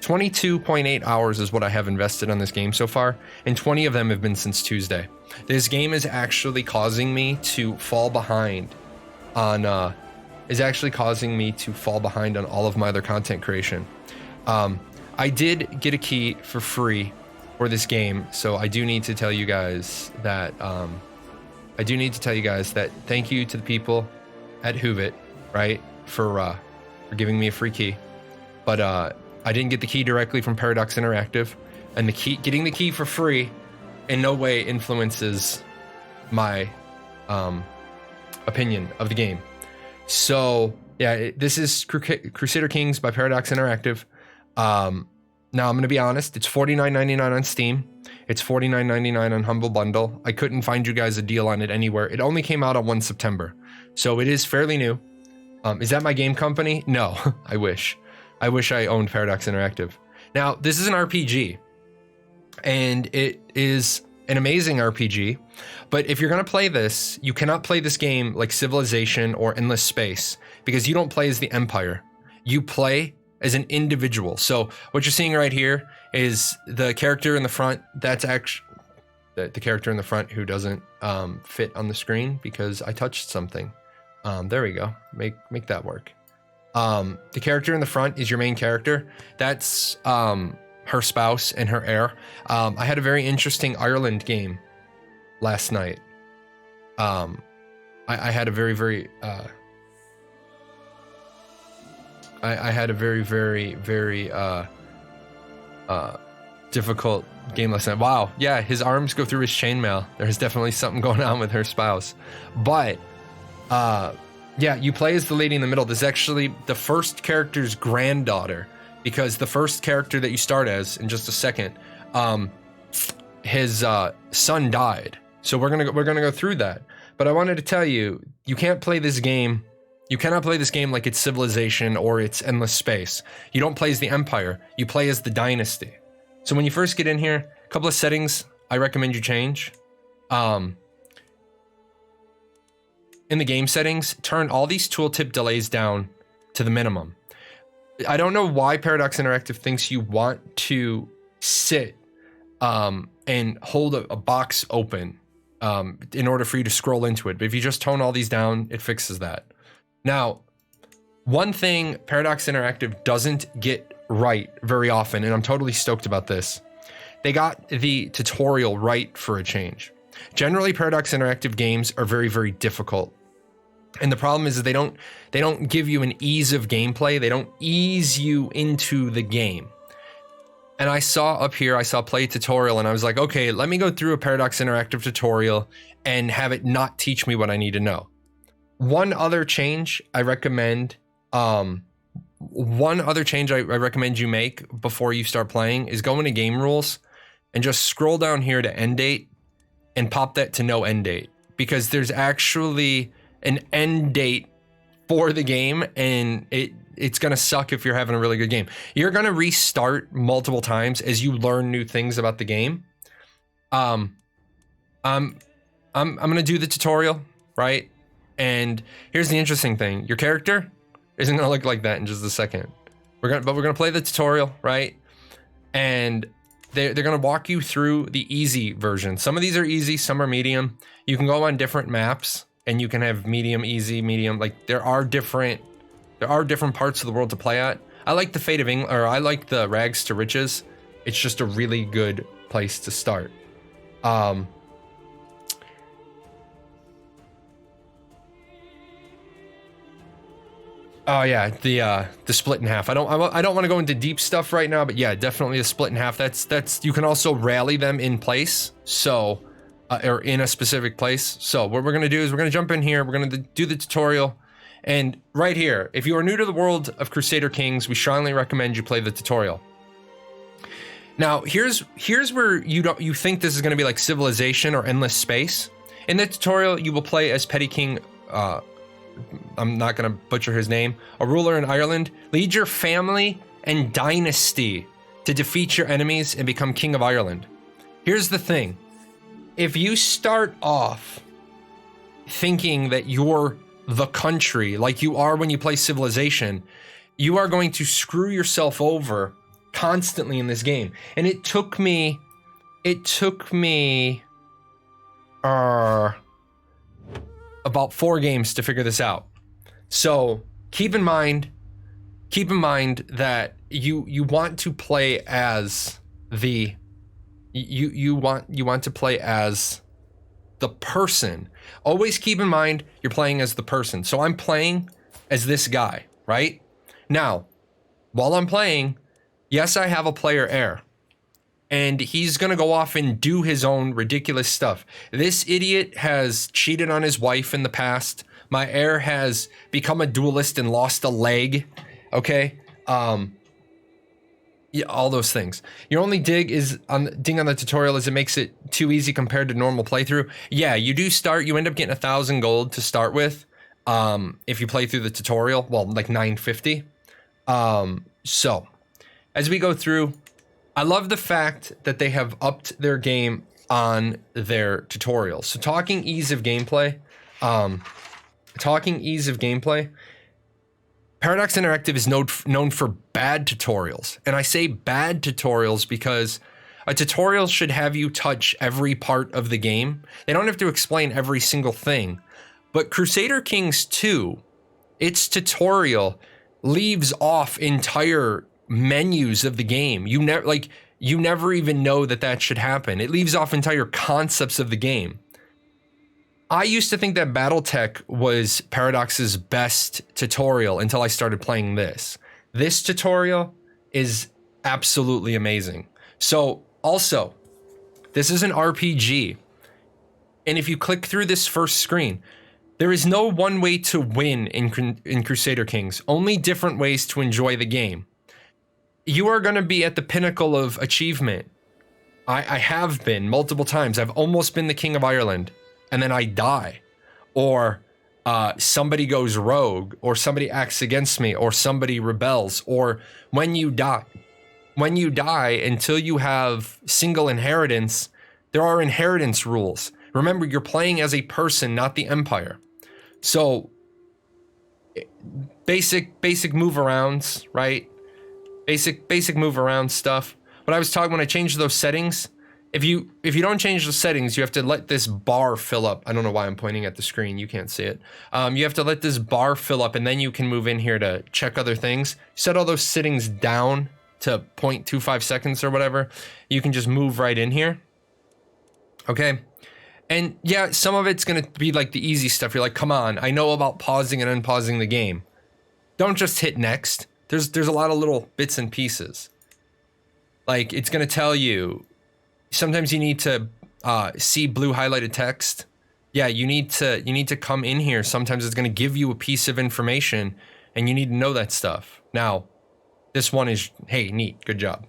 S1: 22.8 hours is what I have invested on this game so far, and 20 of them have been since Tuesday. This game is actually causing me to fall behind on all of my other content creation. I did get a key for free for this game, so I do need to tell you guys that thank you to the people at Hoovit, right, for giving me a free key. But I didn't get the key directly from Paradox Interactive, and getting the key for free in no way influences my opinion of the game. So yeah, this is Crusader Kings by Paradox Interactive. Now I'm gonna be honest, it's $49.99 on Steam. It's $49.99 on Humble Bundle. I couldn't find you guys a deal on it anywhere. It only came out on 1 September, so it is fairly new. Is that my game company? No, I wish. I wish I owned Paradox Interactive. Now, this is an RPG, and it is an amazing RPG, but if you're gonna play this, you cannot play this game like Civilization or Endless Space, because you don't play as the Empire. You play as an individual. So what you're seeing right here is the character in the front. That's actually the character in the front who doesn't fit on the screen because I touched something. There we go. Make that work. The character in the front is your main character. That's her spouse and her heir. I had a very interesting Ireland game last night. I had a very difficult game last night. Wow, yeah, his arms go through his chainmail. There's definitely something going on with her spouse. But yeah, you play as the lady in the middle. This is actually the first character's granddaughter because the first character that you start as, in just a second, his son died. So we're gonna go through that. But I wanted to tell you, you can't play this game. You cannot play this game like it's Civilization or it's Endless Space. You don't play as the Empire. You play as the Dynasty. So when you first get in here, a couple of settings I recommend you change. In the game settings, turn all these tooltip delays down to the minimum. I don't know why Paradox Interactive thinks you want to sit and hold a box open in order for you to scroll into it. But if you just tone all these down, it fixes that. Now, one thing Paradox Interactive doesn't get right very often, and I'm totally stoked about this, they got the tutorial right for a change. Generally, Paradox Interactive games are very, very difficult. And the problem is that they don't give you an ease of gameplay. They don't ease you into the game. And I saw up here, I saw play tutorial, and I was like, okay, let me go through a Paradox Interactive tutorial and have it not teach me what I need to know. One other change I recommend, recommend you make before you start playing is go into game rules and just scroll down here to end date and pop that to no end date, because there's actually an end date for the game, and it's gonna suck if you're having a really good game. You're gonna restart multiple times as you learn new things about the game. I'm gonna do the tutorial, right? And here's the interesting thing: your character isn't gonna look like that in just a second. We're gonna play the tutorial, right? And they're gonna walk you through the easy version. Some of these are easy, some are medium. You can go on different maps and you can have medium, easy, medium. Like there are different parts of the world to play at. I like the Fate of England, or I like the Rags to Riches. It's just a really good place to start. Oh yeah, the split in half. I don't want to go into deep stuff right now, but yeah, definitely the split in half. That's you can also rally them in place, so or in a specific place. So what we're gonna do is we're gonna jump in here. We're gonna do the tutorial, and right here, if you are new to the world of Crusader Kings, we strongly recommend you play the tutorial. Now here's where you think this is gonna be like Civilization or Endless Space. In the tutorial, you will play as Petty King. I'm not going to butcher his name, a ruler in Ireland. Lead your family and dynasty to defeat your enemies and become king of Ireland. Here's the thing. If you start off thinking that you're the country like you are when you play Civilization, you are going to screw yourself over constantly in this game. And it took me about 4 games to figure this out. So keep in mind that you want to play as the you want to play as the person. Always keep in mind you're playing as the person. So I'm playing as this guy, right? Now, while I'm playing, yes, I have a player heir. And he's gonna go off and do his own ridiculous stuff. This idiot has cheated on his wife in the past. My heir has become a duelist and lost a leg. Okay, yeah, all those things. Your only ding on the tutorial is it makes it too easy compared to normal playthrough. Yeah, you end up getting 1,000 gold to start with. If you play through the tutorial, well, like 950. So as we go through, I love the fact that they have upped their game on their tutorials. So talking ease of gameplay, Paradox Interactive is known for bad tutorials. And I say bad tutorials because a tutorial should have you touch every part of the game. They don't have to explain every single thing. But Crusader Kings 2, its tutorial leaves off entire menus of the game. You never even know that should happen. It leaves off entire concepts of the game. I used to think that BattleTech was Paradox's best tutorial until I started playing this. This tutorial is absolutely amazing. So also, this is an RPG. And if you click through this first screen, there is no one way to win in Crusader Kings, only different ways to enjoy the game. you are going to be at the pinnacle of achievement. I have been multiple times. I've almost been the King of Ireland, and then I die. Or somebody goes rogue, or somebody acts against me, or somebody rebels, or when you die, until you have single inheritance, there are inheritance rules. Remember, you're playing as a person, not the empire. So basic move arounds, right? Basic move around stuff. But I was talking when I changed those settings, if you don't change the settings, you have to let this bar fill up. I don't know why I'm pointing at the screen. You can't see it. You have to let this bar fill up, and then you can move in here to check other things. Set all those settings down to 0.25 seconds or whatever. You can just move right in here. Okay. And yeah, some of it's going to be like the easy stuff. You're like, come on, I know about pausing and unpausing the game. Don't just hit next. There's a lot of little bits and pieces. Like, it's going to tell you, sometimes you need to see blue highlighted text. Yeah, you need to come in here. Sometimes it's going to give you a piece of information, and you need to know that stuff. Now, this one is, hey, neat, good job.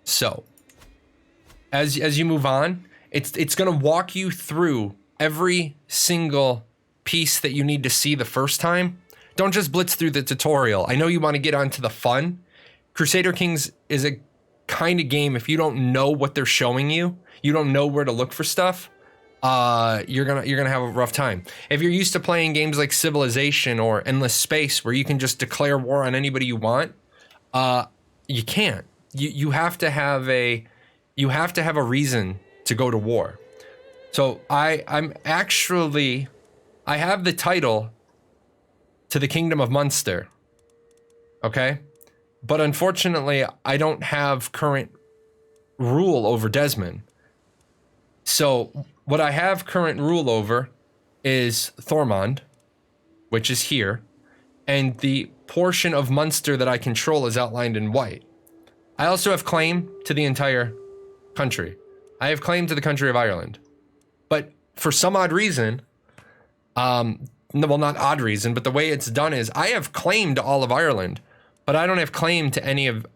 S1: So, as you move on, it's going to walk you through every single piece that you need to see the first time. Don't just blitz through the tutorial. I know you want to get onto the fun. Crusader Kings is a kind of game, if you don't know what they're showing you, you don't know where to look for stuff, you're gonna have a rough time. If you're used to playing games like Civilization or Endless Space, where you can just declare war on anybody you want, you can't. You have to have a reason to go to war. So I have the title to the Kingdom of Munster. Okay? But unfortunately, I don't have current rule over Desmond. So what I have current rule over is Thormund, which is here, and the portion of Munster that I control is outlined in white. I also have claim to the entire country. I have claim to the country of Ireland. But for some odd reason, well, not odd reason, but the way it's done is I have claim to all of Ireland, but I don't have claim to any of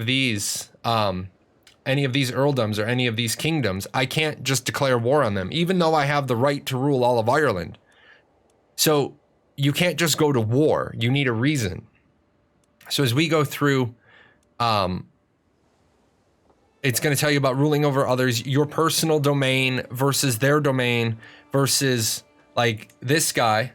S1: these earldoms or any of these kingdoms. I can't just declare war on them, even though I have the right to rule all of Ireland. So you can't just go to war. You need a reason. So as we go through, it's going to tell you about ruling over others, your personal domain versus their domain versus, like, this guy.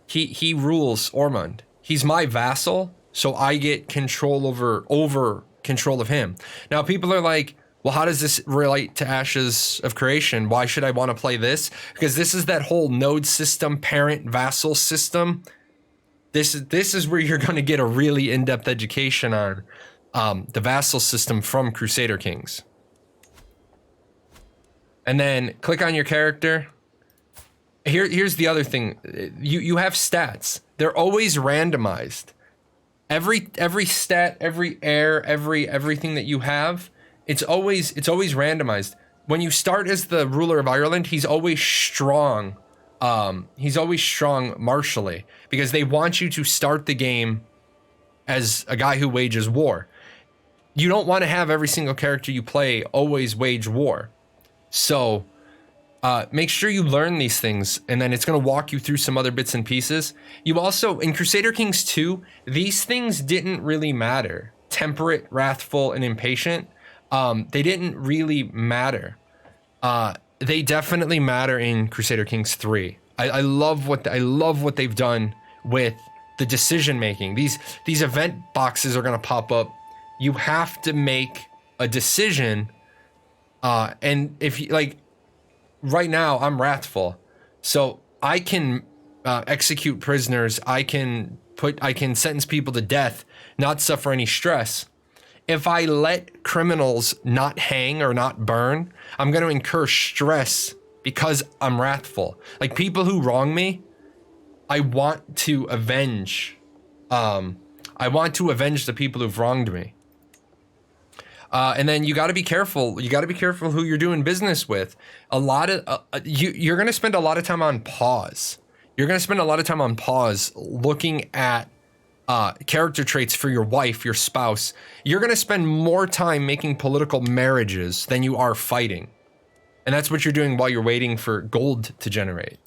S1: He rules Ormond. He's my vassal, so I get control over control of him. Now, people are like, well, how does this relate to Ashes of Creation? Why should I want to play this? Because this is that whole node system, parent vassal system. This is where you're going to get a really in-depth education on the vassal system from Crusader Kings. And then click on your character. Here's the other thing. You have stats. They're always randomized. Every stat, every heir, everything that you have, it's always randomized. When you start as the ruler of Ireland, he's always strong. He's always strong martially, because they want you to start the game as a guy who wages war. You don't want to have every single character you play always wage war. So make sure you learn these things, and then it's going to walk you through some other bits and pieces. You also, in Crusader Kings 2, these things didn't really matter. Temperate, wrathful, and impatient. They didn't really matter. They definitely matter in Crusader Kings 3. I love what they've done with the decision making. These event boxes are going to pop up. You have to make a decision, and if you like. Right now, I'm wrathful, so I can execute prisoners. I can sentence people to death, not suffer any stress. If I let criminals not hang or not burn, I'm going to incur stress because I'm wrathful. Like, people who wrong me, I want to avenge. I want to avenge the people who've wronged me. And then you got to be careful. You got to be careful who you're doing business with. A lot of you're going to spend a lot of time on pause. You're going to spend a lot of time on pause looking at character traits for your wife, your spouse. You're going to spend more time making political marriages than you are fighting. And that's what you're doing while you're waiting for gold to generate.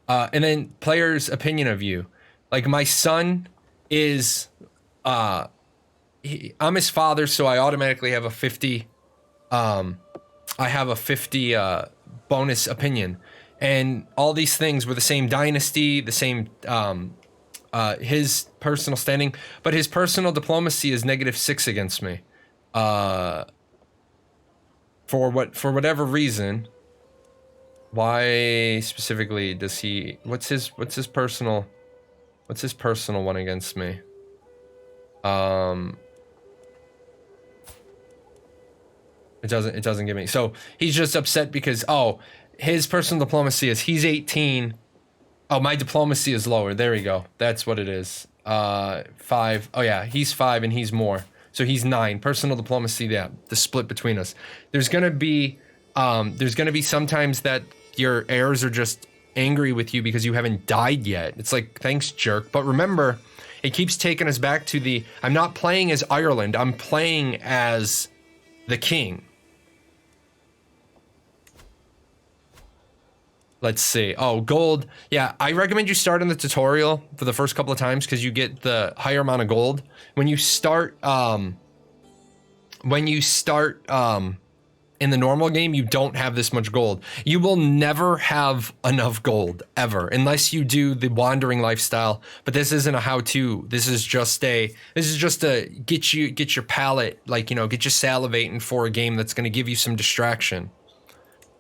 S1: And then players' opinion of you. Like my son is, I'm his father, so I automatically have a 50, I have a 50 bonus opinion. And all these things were the same dynasty, the same, his personal standing, but his personal diplomacy is -6 against me. For whatever reason. Why specifically does he, what's his personal one against me? It doesn't give me. So he's just upset because, oh, his personal diplomacy is he's 18. Oh, my diplomacy is lower. There we go. That's what it is. 5. Oh yeah, he's 5 and he's more. So he's 9. Personal diplomacy, yeah, the split between us. There's gonna be sometimes that your heirs are just angry with you because you haven't died yet. It's like, thanks, jerk. But remember, it keeps taking us back to the, I'm not playing as Ireland, I'm playing as the king. Let's see. Oh, gold. Yeah, I recommend you start in the tutorial for the first couple of times because you get the higher amount of gold. When you start in the normal game, you don't have this much gold. You will never have enough gold ever, unless you do the wandering lifestyle. But this isn't a how-to. This is just a get your palate, like, you know, get you salivating for a game that's going to give you some distraction.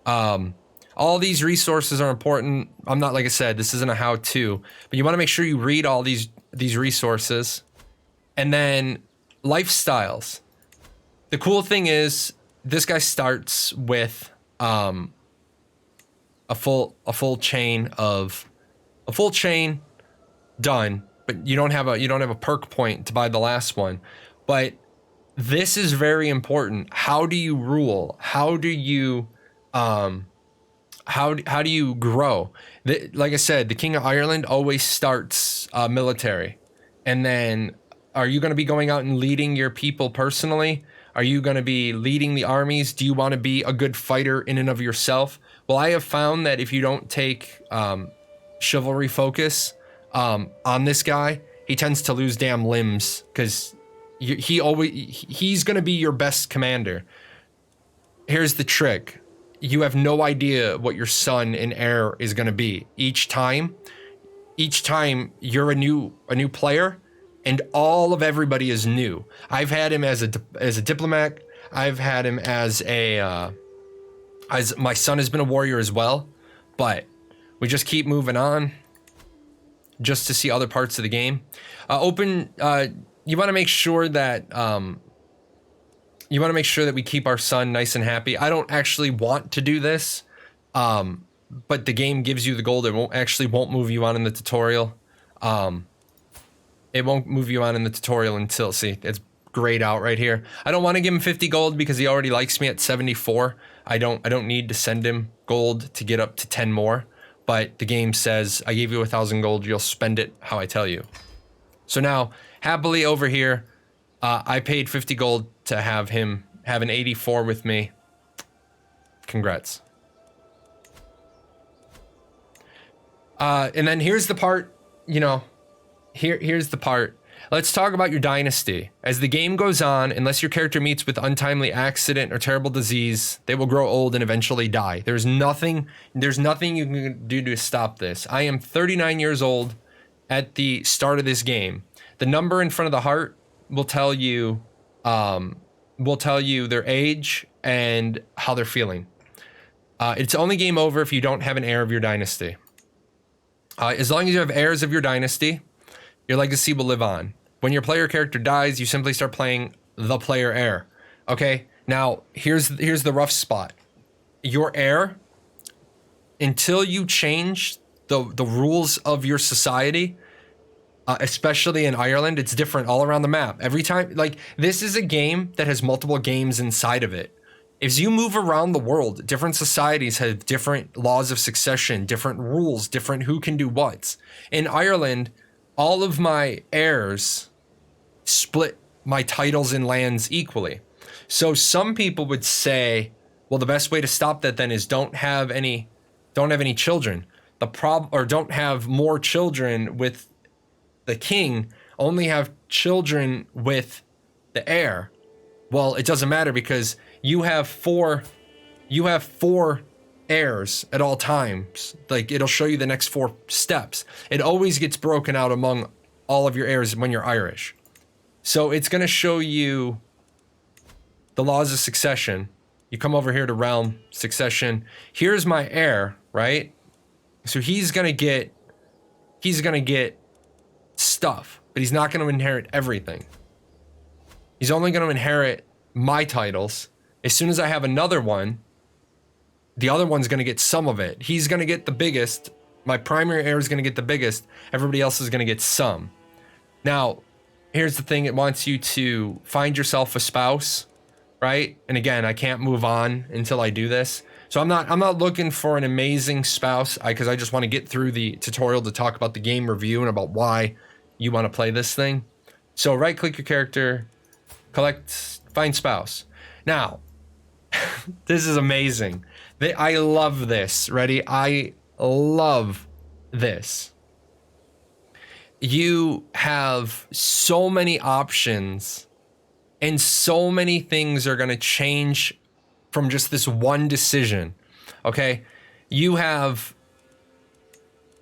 S1: All these resources are important. I'm not, like I said, this isn't a how-to, but you want to make sure you read all these resources. And then lifestyles. The cool thing is this guy starts with a full chain done, but you don't have a perk point to buy the last one. But this is very important. How do you rule? How do you how do you grow? Like I said, the King of Ireland always starts military. And then are you going to be going out and leading your people personally? Are you going to be leading the armies? Do you want to be a good fighter in and of yourself? Well, I have found that if you don't take chivalry focus on this guy, he tends to lose damn limbs because he's going to be your best commander. Here's the trick. You have no idea what your son and heir is going to be. Each time you're a new player, and all of everybody is new. I've had him as a diplomat. I've had him as my son has been a warrior as well, but we just keep moving on just to see other parts of the game. You want to make sure that we keep our son nice and happy. I don't actually want to do this, but the game gives you the gold. It won't move you on in the tutorial. It won't move you on in the tutorial until, see, it's grayed out right here. I don't want to give him 50 gold because he already likes me at 74. I don't need to send him gold to get up to 10 more, but the game says, I gave you 1,000 gold, you'll spend it how I tell you. So now, happily over here, I paid 50 gold to have him have an 84 with me. Congrats. And then here's the part, you know, here's the part. Let's talk about your dynasty. As the game goes on, unless your character meets with untimely accident or terrible disease, they will grow old and eventually die. There's nothing you can do to stop this. I am 39 years old at the start of this game. The number in front of the heart will tell you their age and how they're feeling. It's only game over if you don't have an heir of your dynasty. As long as you have heirs of your dynasty, your legacy will live on. When your player character dies, you simply start playing the player heir. Okay, now here's the rough spot. Your heir, until you change the rules of your society, especially in Ireland, it's different all around the map. Every time, like, this is a game that has multiple games inside of it. As you move around the world, different societies have different laws of succession, different rules, different who can do what. In Ireland, all of my heirs split my titles and lands equally. So some people would say, well, the best way to stop that then is don't have any children. Or don't have more children with the king, only have children with the heir. Well, it doesn't matter because you have four heirs at all times. Like, it'll show you the next 4 steps. It always gets broken out among all of your heirs when you're Irish. So it's going to show you the laws of succession. You come over here to realm succession. Here's my heir, right? So he's going to get stuff, but he's not going to inherit everything. He's only going to inherit my titles. As soon as I have another one, the other one's going to get some of it. He's going to get the biggest. My primary heir is going to get the biggest. Everybody else is going to get some. Now, here's the thing. It wants you to find yourself a spouse, right? And again, I can't move on until I do this. So I'm not looking for an amazing spouse because I just want to get through the tutorial to talk about the game review and about why you want to play this thing. So right click your character, find spouse. Now, this is amazing. I love this. Ready? I love this. You have so many options and so many things are going to change from just this one decision. Okay? You have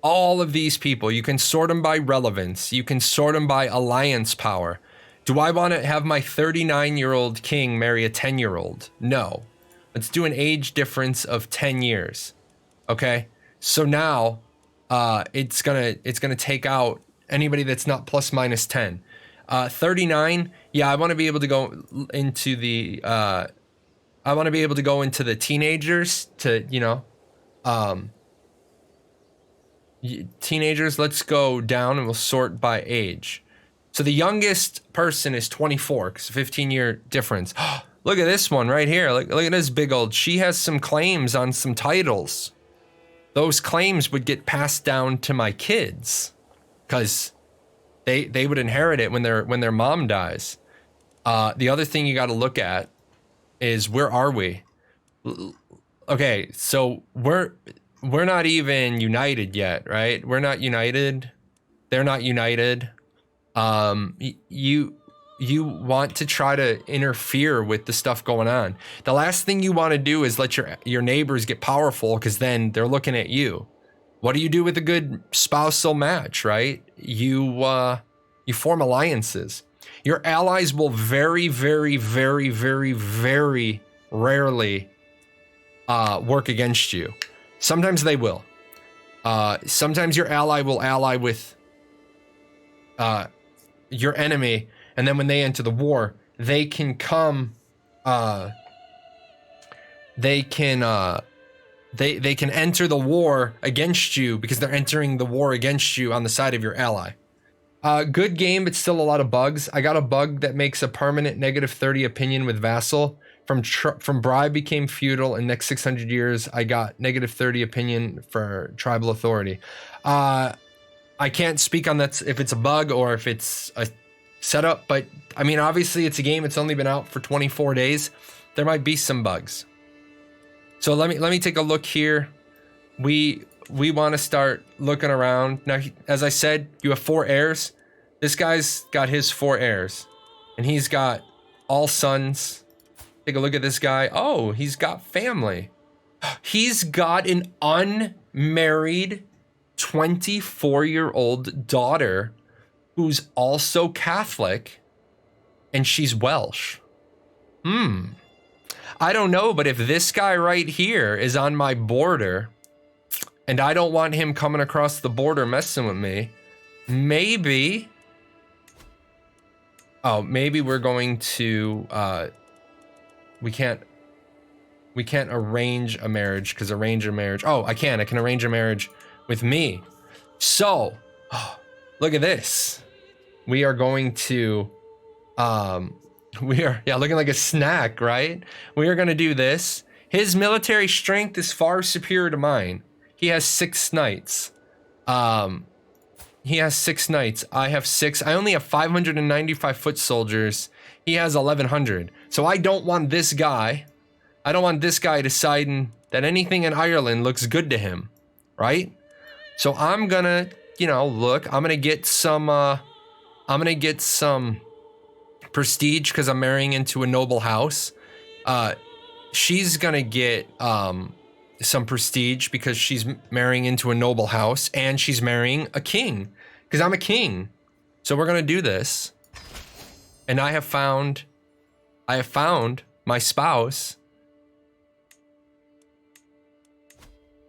S1: all of these people. You can sort them by relevance. You can sort them by alliance power. Do I want to have my 39-year-old king marry a 10-year-old? No. Let's do an age difference of 10 years. Okay? So now it's gonna take out anybody that's not plus minus 10. 39, yeah, I want to be able to go into the teenagers to, teenagers. Let's go down and we'll sort by age. So the youngest person is 24 because 15-year difference. Look at this one right here. Look at this big old. She has some claims on some titles. Those claims would get passed down to my kids because they would inherit it when their mom dies. The other thing you got to look at is where are we? Okay, so we're not even united yet, right? We're not united. They're not united. You want to try to interfere with the stuff going on. The last thing you want to do is let your neighbors get powerful because then they're looking at you. What do you do with a good spousal match, right? You form alliances. Your allies will very, very, very, very, very rarely work against you. Sometimes they will. Sometimes your ally will ally with your enemy, and then when they enter the war, they can come. They can enter the war against you because they're entering the war against you on the side of your ally. Good game, but still a lot of bugs. I got a bug that makes a permanent -30 opinion with vassal. From bribe became feudal, and next 600 years I got -30 opinion for tribal authority. I can't speak on that if it's a bug or if it's a setup, but I mean, obviously it's a game. It's only been out for 24 days. There might be some bugs. So let me take a look here. We want to start looking around. Now, as I said, you have 4 heirs. This guy's got his 4 heirs, and he's got all sons. Take a look at this guy. Oh, he's got family. He's got an unmarried 24-year-old daughter who's also Catholic, and she's Welsh. I don't know, but if this guy right here is on my border, and I don't want him coming across the border messing with me, maybe we're going to, we can't arrange a marriage because arrange a marriage. Oh, I can arrange a marriage with me. So, look at this. We are going to, We are, yeah, looking like a snack, right? We are going to do this. His military strength is far superior to mine. He has 6 knights. He has 6 knights. I have 6. I only have 595 foot soldiers. He has 1,100. So I don't want this guy. I don't want this guy deciding that anything in Ireland looks good to him, right? So I'm gonna, you know, look. I'm gonna get some prestige because I'm marrying into a noble house. She's gonna get some prestige because she's marrying into a noble house, and she's marrying a king because I'm a king. So we're gonna do this. And I have found my spouse.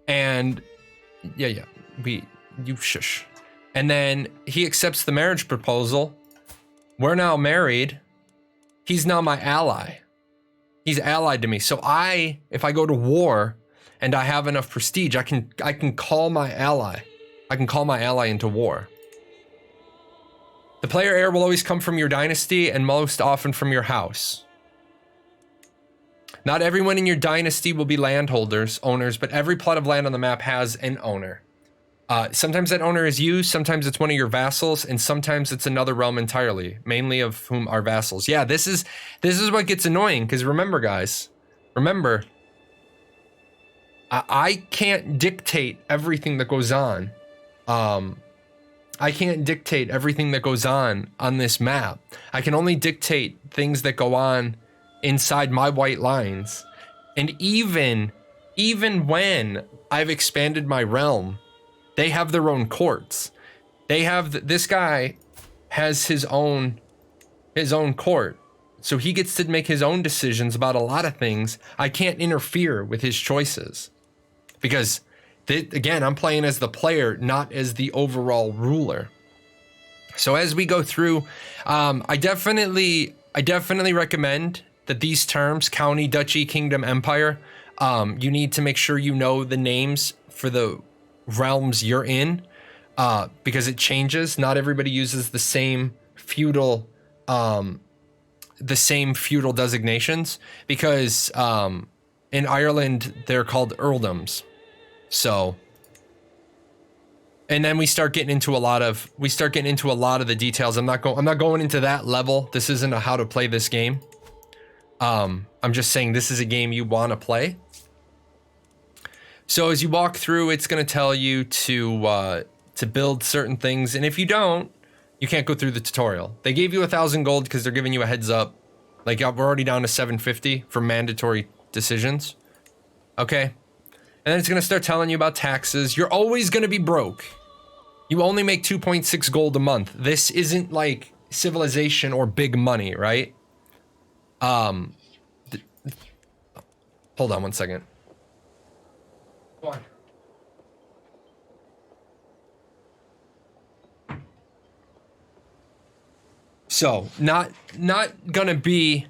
S1: And yeah, you shush. And then he accepts the marriage proposal. We're now married. He's now my ally. He's allied to me. So if I go to war and I have enough prestige, I can call my ally. I can call my ally into war. The player heir will always come from your dynasty and most often from your house. Not everyone in your dynasty will be landholders, owners, but every plot of land on the map has an owner. Sometimes that owner is you, sometimes it's one of your vassals, and sometimes it's another realm entirely, mainly of whom are vassals. Yeah, this is what gets annoying, because remember, guys, I can't dictate everything that goes on. I can't dictate everything that goes on this map. I can only dictate things that go on inside my white lines. And even when I've expanded my realm, they have their own courts. This guy has his own court. So he gets to make his own decisions about a lot of things. I can't interfere with his choices because again, I'm playing as the player, not as the overall ruler. So as we go through, I definitely recommend that these terms, county, duchy, kingdom, empire, you need to make sure you know the names for the realms you're in, because it changes. Not everybody uses the same feudal designations, because in Ireland they're called earldoms. So, and then we start getting into a lot of the details. I'm not going into that level. This isn't a how to play this game. I'm just saying this is a game you want to play. So as you walk through, it's going to tell you to build certain things, and if you don't, you can't go through the tutorial. They gave you 1,000 gold because they're giving you a heads up. Like, we're already down to 750 for mandatory decisions. Okay, and then it's going to start telling you about taxes. You're always going to be broke. You only make 2.6 gold a month. This isn't like civilization or big money, right? Hold on one second. Go on. So not gonna be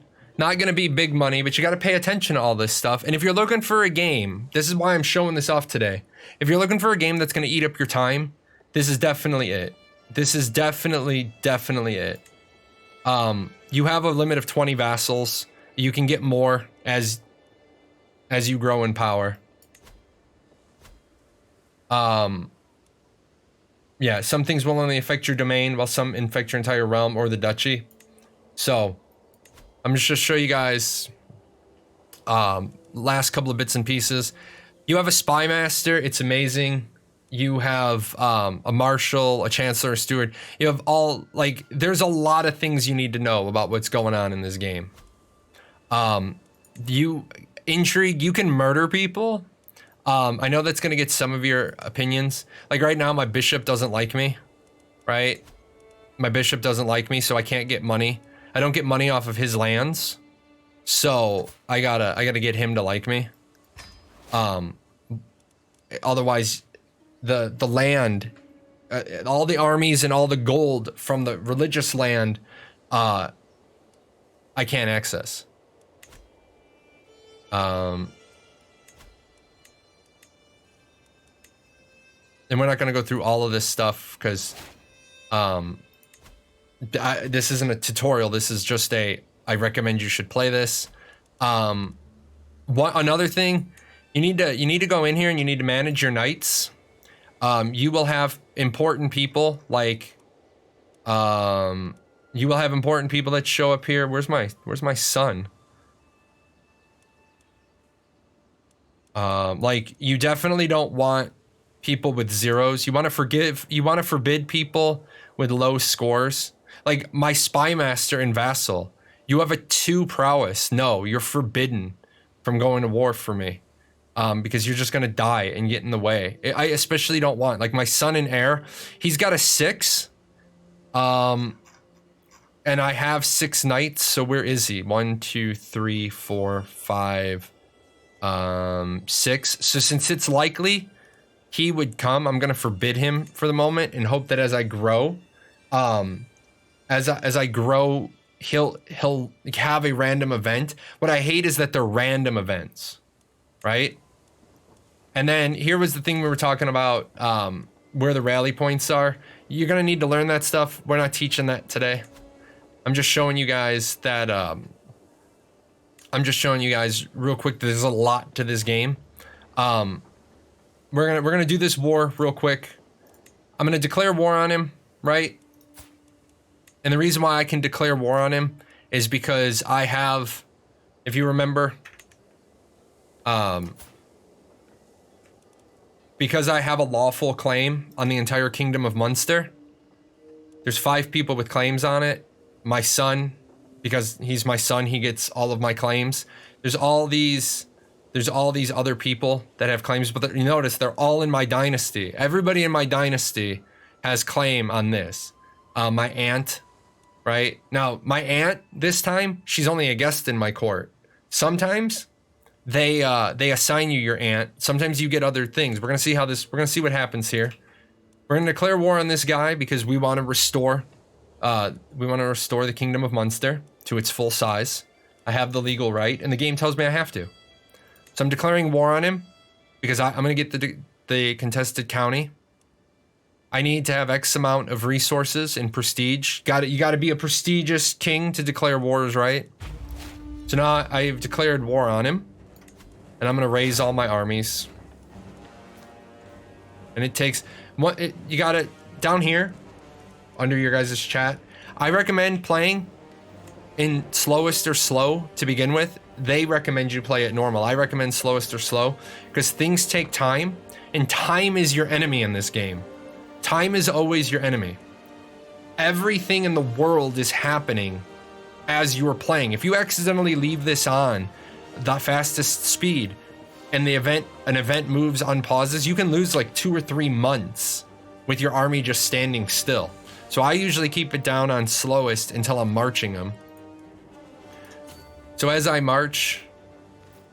S1: big money, but you got to pay attention to all this stuff. And if you're looking for a game, this is why I'm showing this off today. If you're looking for a game that's gonna eat up your time, this is definitely it. This is definitely it. You have a limit of 20 vassals. You can get more as you grow in power. Yeah, some things will only affect your domain, while some infect your entire realm or the duchy. So, I'm just gonna show you guys last couple of bits and pieces. You have a spy master, it's amazing. You have a marshal, a chancellor, a steward. You have all, like, there's a lot of things you need to know about what's going on in this game. Intrigue, you can murder people. I know that's gonna get some of your opinions. Like right now, my bishop doesn't like me, right? My bishop doesn't like me, so I can't get money. I don't get money off of his lands, so I gotta get him to like me. Otherwise, the land, all the armies and all the gold from the religious land, I can't access. And we're not going to go through all of this stuff because this isn't a tutorial. This is just I I recommend you should play this. Another thing, you need to go in here and you need to manage your knights. You will have important people like you will have important people that show up here. Where's my son? Like, you definitely don't want people with zeros. You want to forbid people with low scores. Like my spy master and vassal, you have a 2 prowess. No, you're forbidden from going to war for me. Because you're just gonna die and get in the way. I especially don't want, like, my son and heir, he's got a 6. And I have 6 knights, so where is he? 1, 2, 3, 4, 5, 6. So since it's likely he would come, I'm gonna forbid him for the moment and hope that as I grow, as I grow, he'll have a random event. What I hate is that they're random events, right? And then here was the thing we were talking about, where the rally points are. You're gonna need to learn that stuff. We're not teaching that today. I'm just showing you guys that, I'm just showing you guys real quick that there's a lot to this game. We're gonna do this war real quick. I'm gonna declare war on him, right? And the reason why I can declare war on him is because I have, if you remember, because I have a lawful claim on the entire kingdom of Munster. There's 5 people with claims on it. My son, because he's my son, he gets all of my claims. There's all these other people that have claims, but you notice they're all in my dynasty. Everybody in my dynasty has claim on this. My aunt, right? Now, my aunt, this time, she's only a guest in my court. Sometimes they assign you your aunt. Sometimes you get other things. We're gonna see what happens here. We're gonna declare war on this guy because we want to restore the kingdom of Munster to its full size. I have the legal right, and the game tells me I have to. So I'm declaring war on him because I'm gonna get the contested county. I need to have X amount of resources and prestige. You gotta be a prestigious king to declare wars, right? So now I've declared war on him. And I'm gonna raise all my armies. And it takes, you got it down here, under your guys' chat. I recommend playing in slowest or slow to begin with. They recommend you play it normal. I recommend slowest or slow, because things take time, and time is your enemy in this game. Time is always your enemy. Everything in the world is happening as you're playing. If you accidentally leave this on the fastest speed and an event moves on pauses, you can lose like 2 or 3 months with your army just standing still. So I usually keep it down on slowest until I'm marching them. So as I march,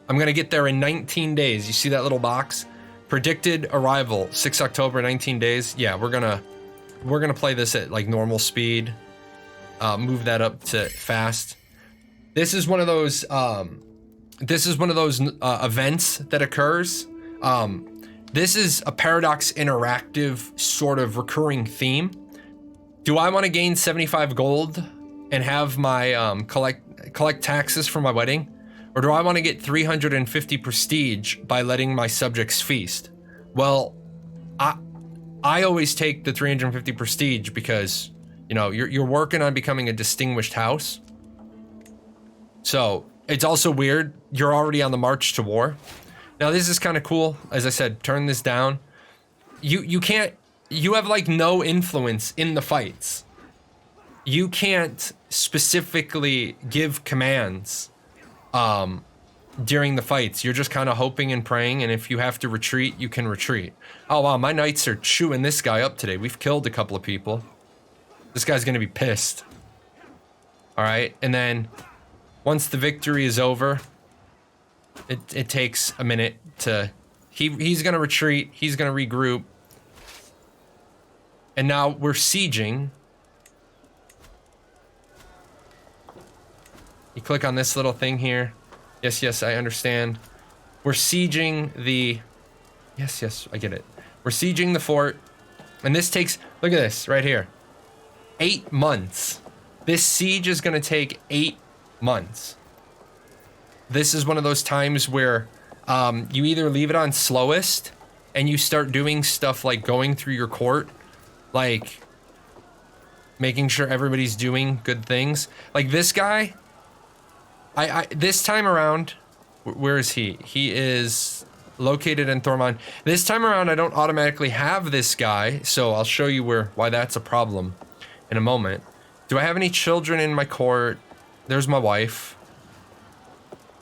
S1: I'm gonna get there in 19 days. You see that little box? Predicted arrival, 6 October, 19 days. Yeah, we're gonna play this at like normal speed. Move that up to fast. This is one of those events that occurs. This is a Paradox interactive sort of recurring theme. Do I want to gain 75 gold and have my collect taxes for my wedding? Or do I want to get 350 prestige by letting my subjects feast? Well, I always take the 350 prestige because, you know, you're working on becoming a distinguished house. So it's also weird. You're already on the march to war. Now this is kind of cool. As I said, turn this down. You have like no influence in the fights. You can't specifically give commands during the fights. You're just kind of hoping and praying, and if you have to retreat, you can retreat. Oh wow, my knights are chewing this guy up today. We've killed a couple of people. This guy's gonna be pissed. All right, and then once the victory is over, it takes a minute to, he's gonna retreat, he's gonna regroup. And now we're sieging. You click on this little thing here. Yes, I understand. We're sieging the, yes, I get it. We're sieging the fort. And this takes, look at this right here. 8 months. This siege is gonna take 8 months. This is one of those times where you either leave it on slowest and you start doing stuff like going through your court, like making sure everybody's doing good things. Like this guy, this time around, where is he? He is located in Thormont. This time around, I don't automatically have this guy, so I'll show you why that's a problem in a moment. Do I have any children in my court? There's my wife.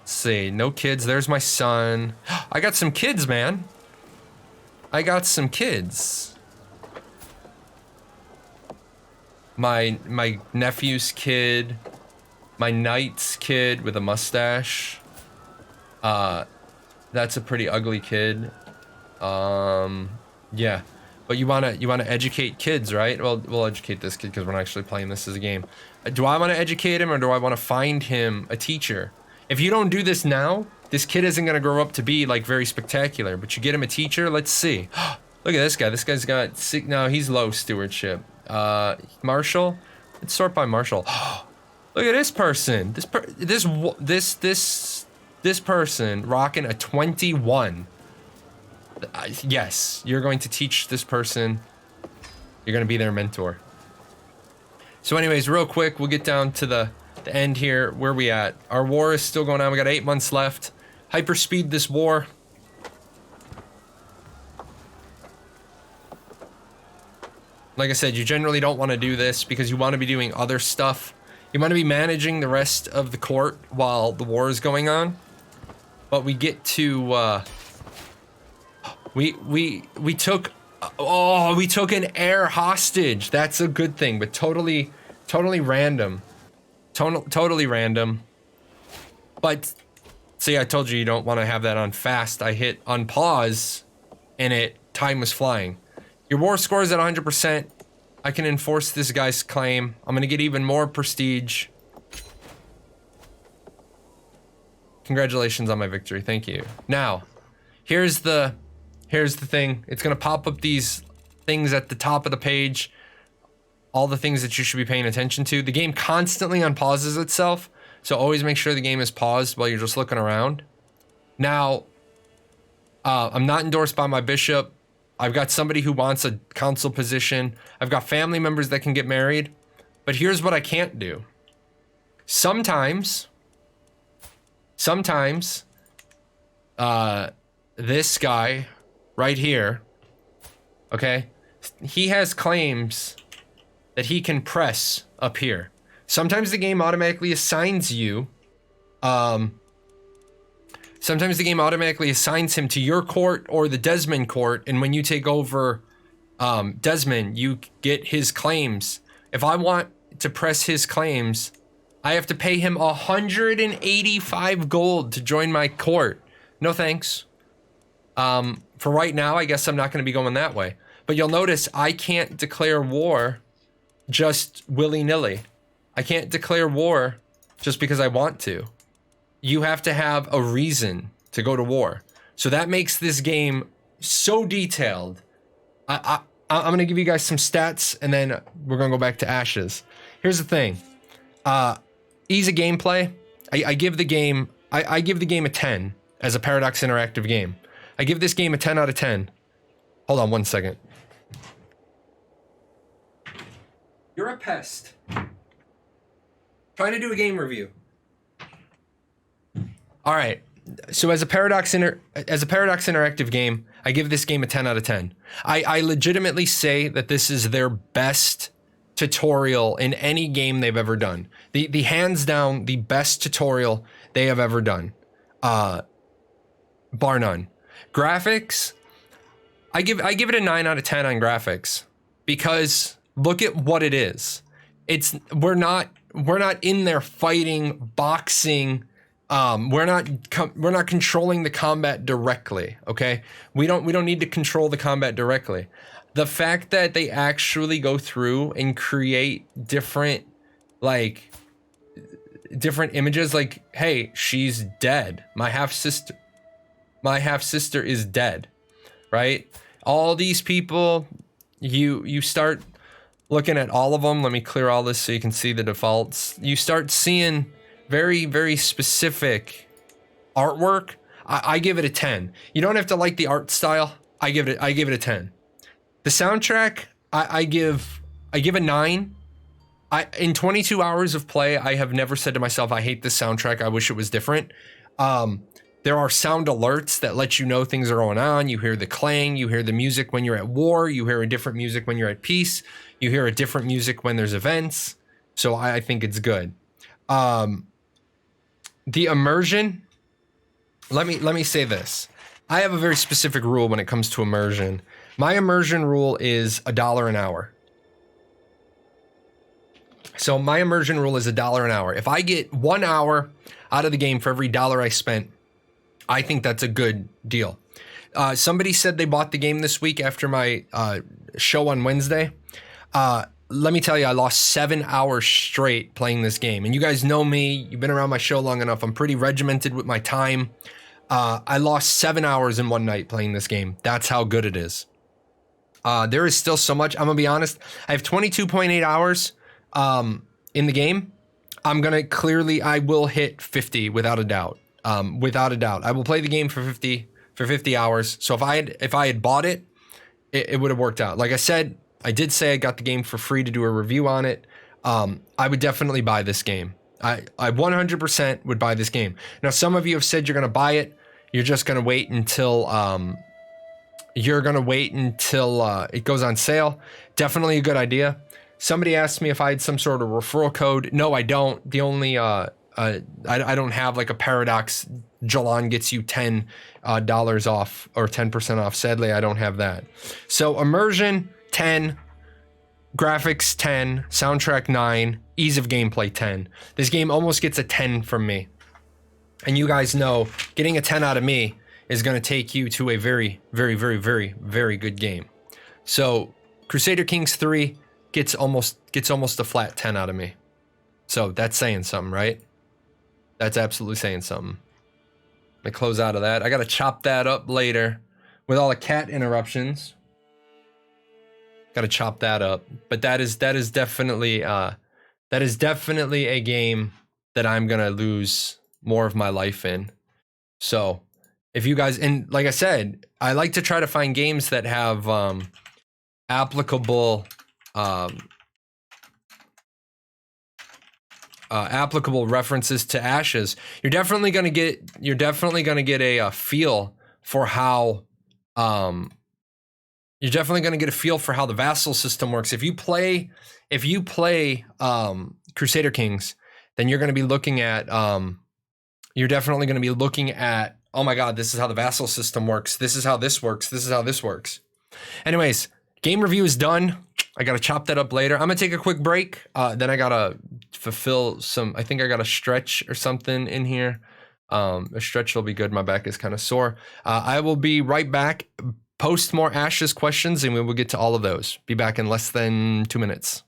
S1: Let's see, no kids. There's my son. I got some kids, man. I got some kids. My nephew's kid. My knight's kid with a mustache. That's a pretty ugly kid. Yeah. But you wanna educate kids, right? Well, we'll educate this kid because we're not actually playing this as a game. Do I want to educate him or do I want to find him a teacher? If you don't do this now, this kid isn't gonna grow up to be like very spectacular. But you get him a teacher. Let's see. Look at this guy. This guy's got no. He's low stewardship. Marshall. Let's sort by Marshall. Look at this person. This person rocking a 21. Yes, you're going to teach this person. You're going to be their mentor. So anyways, real quick, we'll get down to the end here. Where are we at? Our war is still going on. We got 8 months left. Hyperspeed this war. Like I said, you generally don't want to do this because you want to be doing other stuff. You want to be managing the rest of the court while the war is going on. But we get to, we took an air hostage. That's a good thing, but totally random. Totally random. But, see, I told you you don't want to have that on fast. I hit on pause, and time was flying. Your war score is at 100%. I can enforce this guy's claim. I'm gonna get even more prestige. Congratulations on my victory, thank you. Now, here's the thing. It's gonna pop up these things at the top of the page. All the things that you should be paying attention to. The game constantly unpauses itself, so always make sure the game is paused while you're just looking around. Now, I'm not endorsed by my bishop. I've got somebody who wants a council position. I've got family members that can get married. But here's what I can't do. Sometimes, this guy right here, okay, he has claims that he can press up here. Sometimes the game automatically assigns you, sometimes the game automatically assigns him to your court or the Desmond court, and when you take over Desmond, you get his claims. If I want to press his claims, I have to pay him 185 gold to join my court. No thanks. For right now, I guess I'm not going to be going that way. But you'll notice I can't declare war just willy-nilly. I can't declare war just because I want to. You have to have a reason to go to war. So that makes this game so detailed. I'm going to give you guys some stats, and then we're going to go back to Ashes. Here's the thing. Ease of gameplay. I give the game a 10 as a Paradox Interactive game. I give this game a 10 out of 10. Hold on one second. You're a pest. Trying to do a game review. All right. So as a Paradox Interactive game, I give this game a 10 out of 10. I legitimately say that this is their best tutorial in any game they've ever done. The hands down the best tutorial they have ever done. Bar none. Graphics, I give it a 9 out of 10 on graphics because look at what it is. We're not in there fighting, boxing. We're not controlling the combat directly, okay? We don't need to control the combat directly. The fact that they actually go through and create different images, like, hey, she's dead. My half sister is dead, right? All these people, you start looking at all of them. Let me clear all this so you can see the defaults. You start seeing very, very specific artwork, I give it a 10. You don't have to like the art style. I give it a 10. The soundtrack, I give a 9. In 22 hours of play, I have never said to myself, I hate this soundtrack. I wish it was different. There are sound alerts that let you know things are going on. You hear the clang, you hear the music when you're at war, you hear a different music when you're at peace, you hear a different music when there's events. So I think it's good. The immersion, let me say this. I have a very specific rule when it comes to immersion. My immersion rule is $1 an hour. So my immersion rule is $1 an hour. If I get 1 hour out of the game for every $1 I spent, I think that's a good deal. Somebody said they bought the game this week after my show on Wednesday. Let me tell you, I lost 7 hours straight playing this game. And you guys know me. You've been around my show long enough. I'm pretty regimented with my time. I lost 7 hours in one night playing this game. That's how good it is. There is still so much. I'm going to be honest. I have 22.8 hours in the game. I will hit 50 without a doubt. Without a doubt, I will play the game for 50 hours. So if I had bought it, it would have worked out. Like I said, I did say I got the game for free to do a review on it. I would definitely buy this game. I 100% would buy this game. Now, some of you have said you're going to buy it. You're just going to wait until it goes on sale. Definitely a good idea. Somebody asked me if I had some sort of referral code. No, I don't. The only I don't have like a Paradox. Jahlon gets you $10 off or 10% off. Sadly, I don't have that. So immersion 10, graphics 10, soundtrack 9, ease of gameplay 10. This game almost gets a 10 from me. And you guys know getting a 10 out of me is going to take you to a very, very, very, very, very good game. So Crusader Kings 3 gets almost a flat 10 out of me. So that's saying something, right? That's absolutely saying something. Let me close out of that. I got to chop that up later with all the cat interruptions. Got to chop that up. But that is definitely a game that I'm going to lose more of my life in. So if you guys, and like I said, I like to try to find games that have applicable references to Ashes. You're definitely gonna get a feel for how the vassal system works. If you play Crusader Kings, then you're gonna be looking at oh my god, this is how the vassal system works. This is how this works. This is how this works. Anyways, game review is done. I got to chop that up later. I'm going to take a quick break. Then I got to fulfill I think I got a stretch or something in here. A stretch will be good. My back is kind of sore. I will be right back. Post more Ashes questions and we will get to all of those. Be back in less than 2 minutes.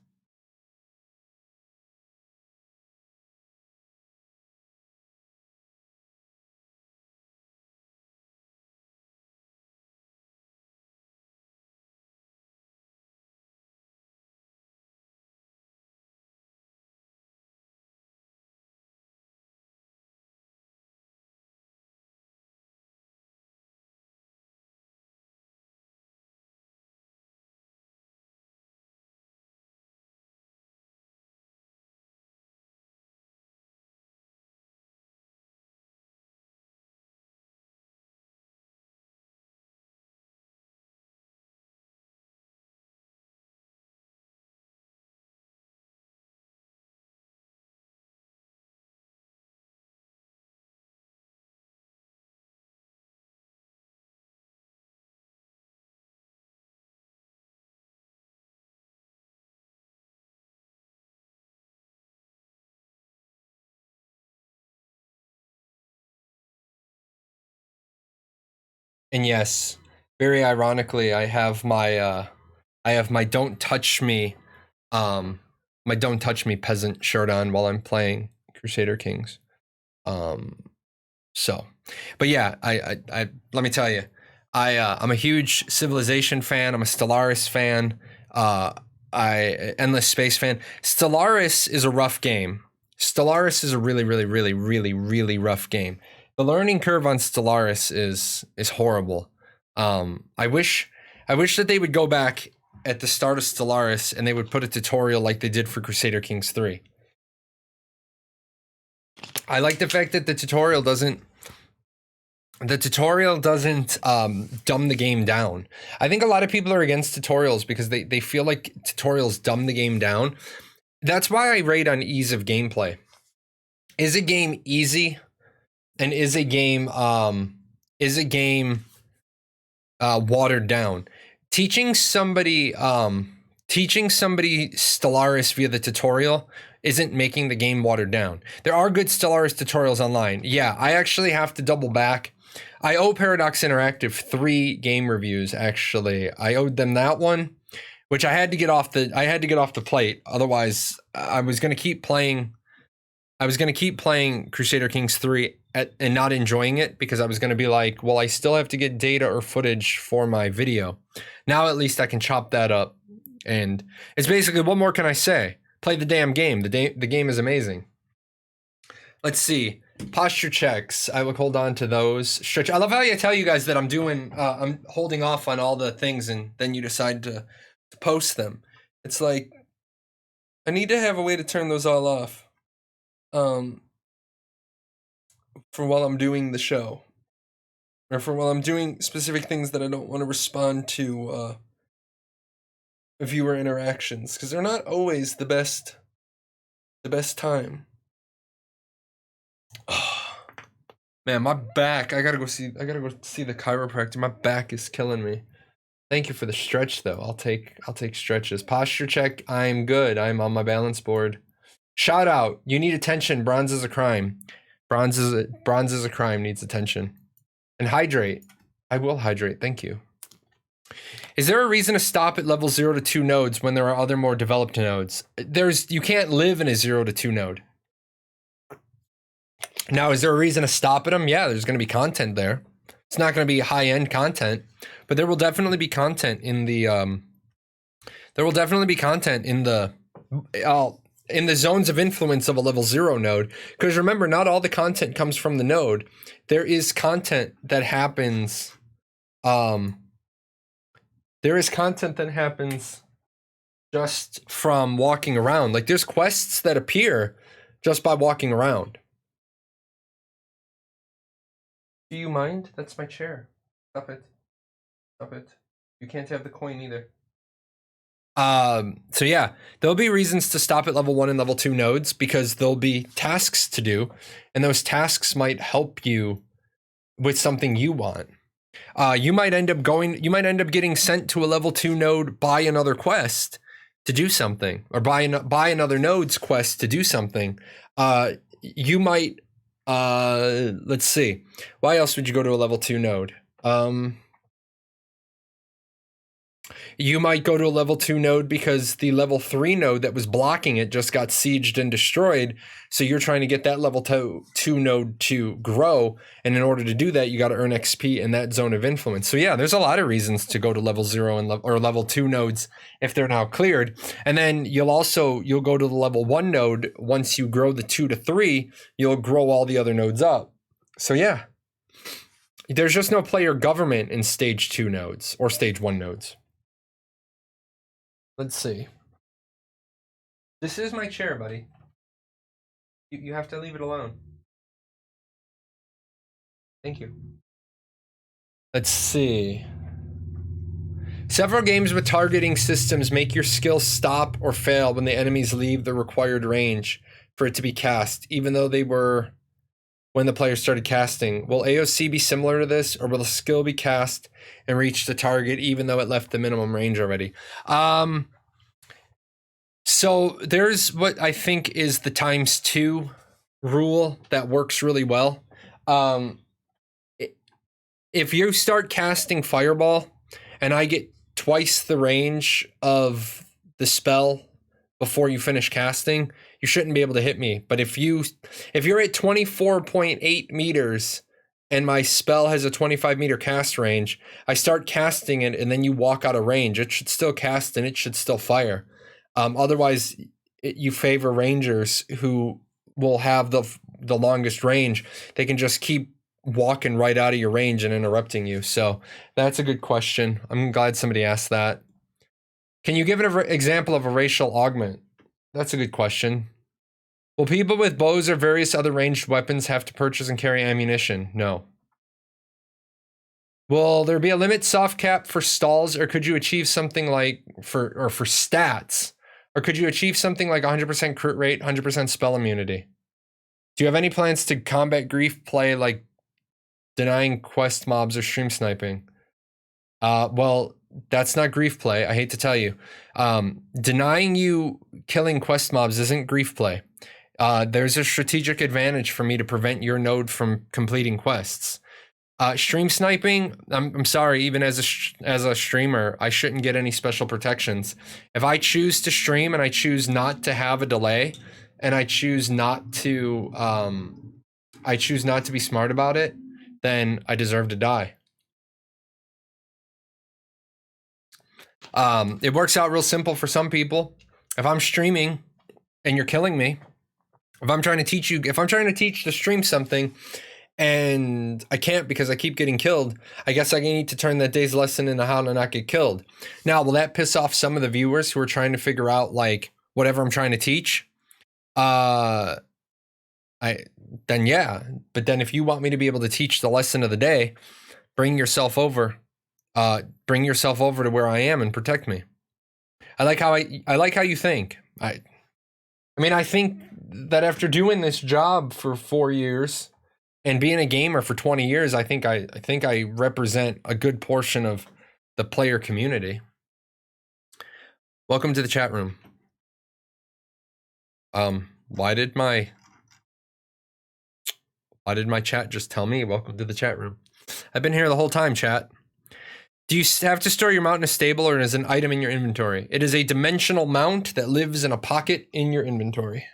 S1: And yes, very ironically, I have my Don't Touch Me peasant shirt on while I'm playing Crusader Kings. But yeah, I let me tell you, I'm a huge Civilization fan. I'm a Stellaris fan. Endless Space fan. Stellaris is a rough game. Stellaris is a really, really, really, really, really rough game. The learning curve on Stellaris is horrible. I wish that they would go back at the start of Stellaris and they would put a tutorial like they did for Crusader Kings 3. I like the fact that the tutorial doesn't dumb the game down. I think a lot of people are against tutorials because they feel like tutorials dumb the game down. That's why I rate on ease of gameplay. Is a game easy, and is a game watered down? Teaching somebody Stellaris via the tutorial isn't making the game watered down. There are good Stellaris tutorials online. Yeah, I actually have to double back. I owe Paradox Interactive 3 game reviews. Actually, I owed them that one, which I had to get off the plate. Otherwise, I was going to keep playing Crusader Kings 3 and not enjoying it because I was going to be like, well, I still have to get data or footage for my video. Now at least I can chop that up. And it's basically, what more can I say? Play the damn game. The game is amazing. Let's see. Posture checks. I will hold on to those. Stretch. I love how I tell you guys that I'm holding off on all the things and then you decide to post them. It's like, I need to have a way to turn those all off. For while I'm doing the show, or for while I'm doing specific things that I don't want to respond to viewer interactions, because they're not always the best time. Oh, man, my back. I gotta go see the chiropractor. My back is killing me. Thank you for the stretch, though. I'll take stretches. Posture check. I'm good. I'm on my balance board. Shout out. You need attention. Bronze is a crime. Bronze is a crime. Needs attention. And hydrate. I will hydrate. Thank you. Is there a reason to stop at level 0 to 2 nodes when there are other more developed nodes? You can't live in a 0 to 2 node. Now, is there a reason to stop at them? Yeah, there's going to be content there. It's not going to be high-end content, but there will definitely be content in the in the zones of influence of a level 0 node. Because remember, not all the content comes from the node. There is content that happens. There is content that happens just from walking around. Like, there's quests that appear just by walking around. Do you mind? That's my chair. Stop it. Stop it. You can't have the coin either. So yeah, there'll be reasons to stop at level 1 and level 2 nodes because there'll be tasks to do, and those tasks might help you with something you want. You might end up getting sent to a level 2 node by another quest to do something, or by another node's quest to do something. You might, let's see, why else would you go to a level 2 node? You might go to a level 2 node because the level 3 node that was blocking it just got sieged and destroyed. So you're trying to get that level 2 node to grow. And in order to do that, you got to earn XP in that zone of influence. So yeah, there's a lot of reasons to go to level 0 and or level 2 nodes if they're now cleared. And then you'll go to the level 1 node. Once you grow the 2 to 3, you'll grow all the other nodes up. So yeah, there's just no player government in stage 2 nodes or stage 1 nodes. Let's see. This is my chair, buddy. You have to leave it alone. Thank you. Let's see. Several games with targeting systems make your skill stop or fail when the enemies leave the required range for it to be cast, even though they were when the player started casting. Will AOC be similar to this, or will the skill be cast and reach the target even though it left the minimum range already? So there's what I think is the ×2 rule that works really well. If you start casting Fireball and I get twice the range of the spell before you finish casting, you shouldn't be able to hit me. But if you're at 24.8 meters and my spell has a 25 meter cast range, I start casting it and then you walk out of range, it should still cast and it should still fire. Otherwise, you favor rangers who will have the longest range. They can just keep walking right out of your range and interrupting you. So that's a good question. I'm glad somebody asked that. Can you give an example of a racial augment? That's a good question. Will people with bows or various other ranged weapons have to purchase and carry ammunition? No. Will there be a limit soft cap for stalls, or could you achieve something like for stats? Or could you achieve something like 100% crit rate, 100% spell immunity? Do you have any plans to combat grief play like denying quest mobs or stream sniping? Well, that's not grief play. I hate to tell you. Denying you killing quest mobs isn't grief play. There's a strategic advantage for me to prevent your node from completing quests. Stream sniping, I'm sorry, even as a streamer, I shouldn't get any special protections. If I choose to stream and I choose not to have a delay, and I choose not to be smart about it, then I deserve to die. It works out real simple for some people. If I'm streaming and you're killing me, if I'm trying to teach to stream something and I can't because I keep getting killed, I guess I need to turn that day's lesson into how to not get killed. Now, will that piss off some of the viewers who are trying to figure out like whatever I'm trying to teach? Then yeah. But then if you want me to be able to teach the lesson of the day, bring yourself over to where I am and protect me. I like how you think. I think that after doing this job for 4 years and being a gamer for 20 years, I think I represent a good portion of the player community. Welcome to the chat room. Why did my chat just tell me welcome to the chat room? I've been here the whole time, chat. Do you have to store your mount in a stable or as an item in your inventory? It is a dimensional mount that lives in a pocket in your inventory.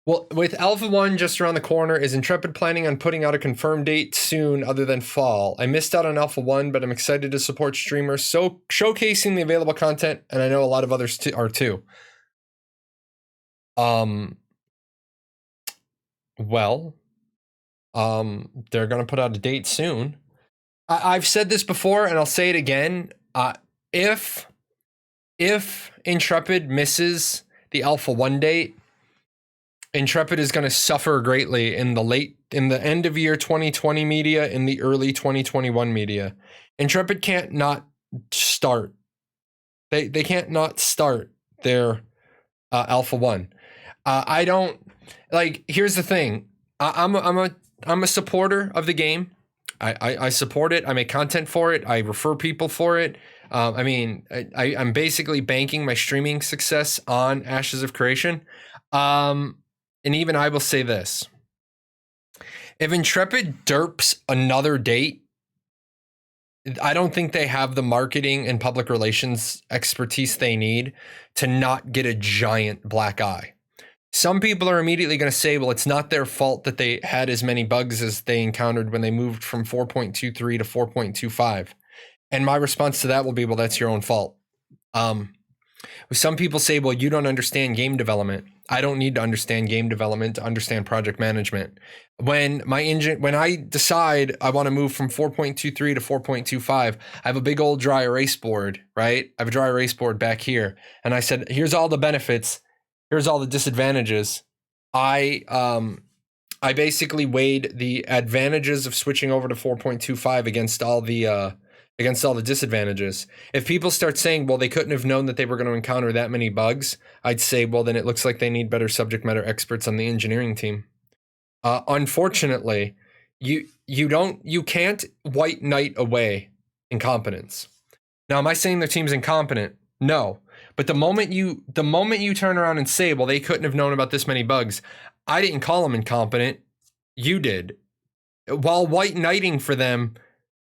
S1: Well, with Alpha 1 just around the corner, is Intrepid planning on putting out a confirmed date soon other than fall? I missed out on Alpha 1, but I'm excited to support streamers so showcasing the available content, and I know a lot of others are too. They're going to put out a date soon. I've said this before, and I'll say it again. If Intrepid misses the Alpha 1 date, Intrepid is going to suffer greatly in the end of year 2020 media, in the early 2021 media. Intrepid can't not start. They can't not start their Alpha 1. I don't like. Here's the thing. I'm a supporter of the game. I support it. I make content for it. I refer people for it. I'm basically banking my streaming success on Ashes of Creation. And even I will say this. If Intrepid derps another date, I don't think they have the marketing and public relations expertise they need to not get a giant black eye. Some people are immediately going to say, well, it's not their fault that they had as many bugs as they encountered when they moved from 4.23 to 4.25. And my response to that will be, well, that's your own fault. Some people say, well, you don't understand game development. I don't need to understand game development to understand project management. When I decide I want to move from 4.23 to 4.25, I have a big old dry erase board, right? I have a dry erase board back here. And I said, here's all the benefits. Here's all the disadvantages. I basically weighed the advantages of switching over to 4.25 against all the disadvantages. If people start saying, well, they couldn't have known that they were going to encounter that many bugs, I'd say, well, then it looks like they need better subject matter experts on the engineering team. Unfortunately, you can't white knight away incompetence. Now, am I saying their team's incompetent? No. But the moment you turn around and say, well, they couldn't have known about this many bugs, I didn't call them incompetent. You did. While white knighting for them,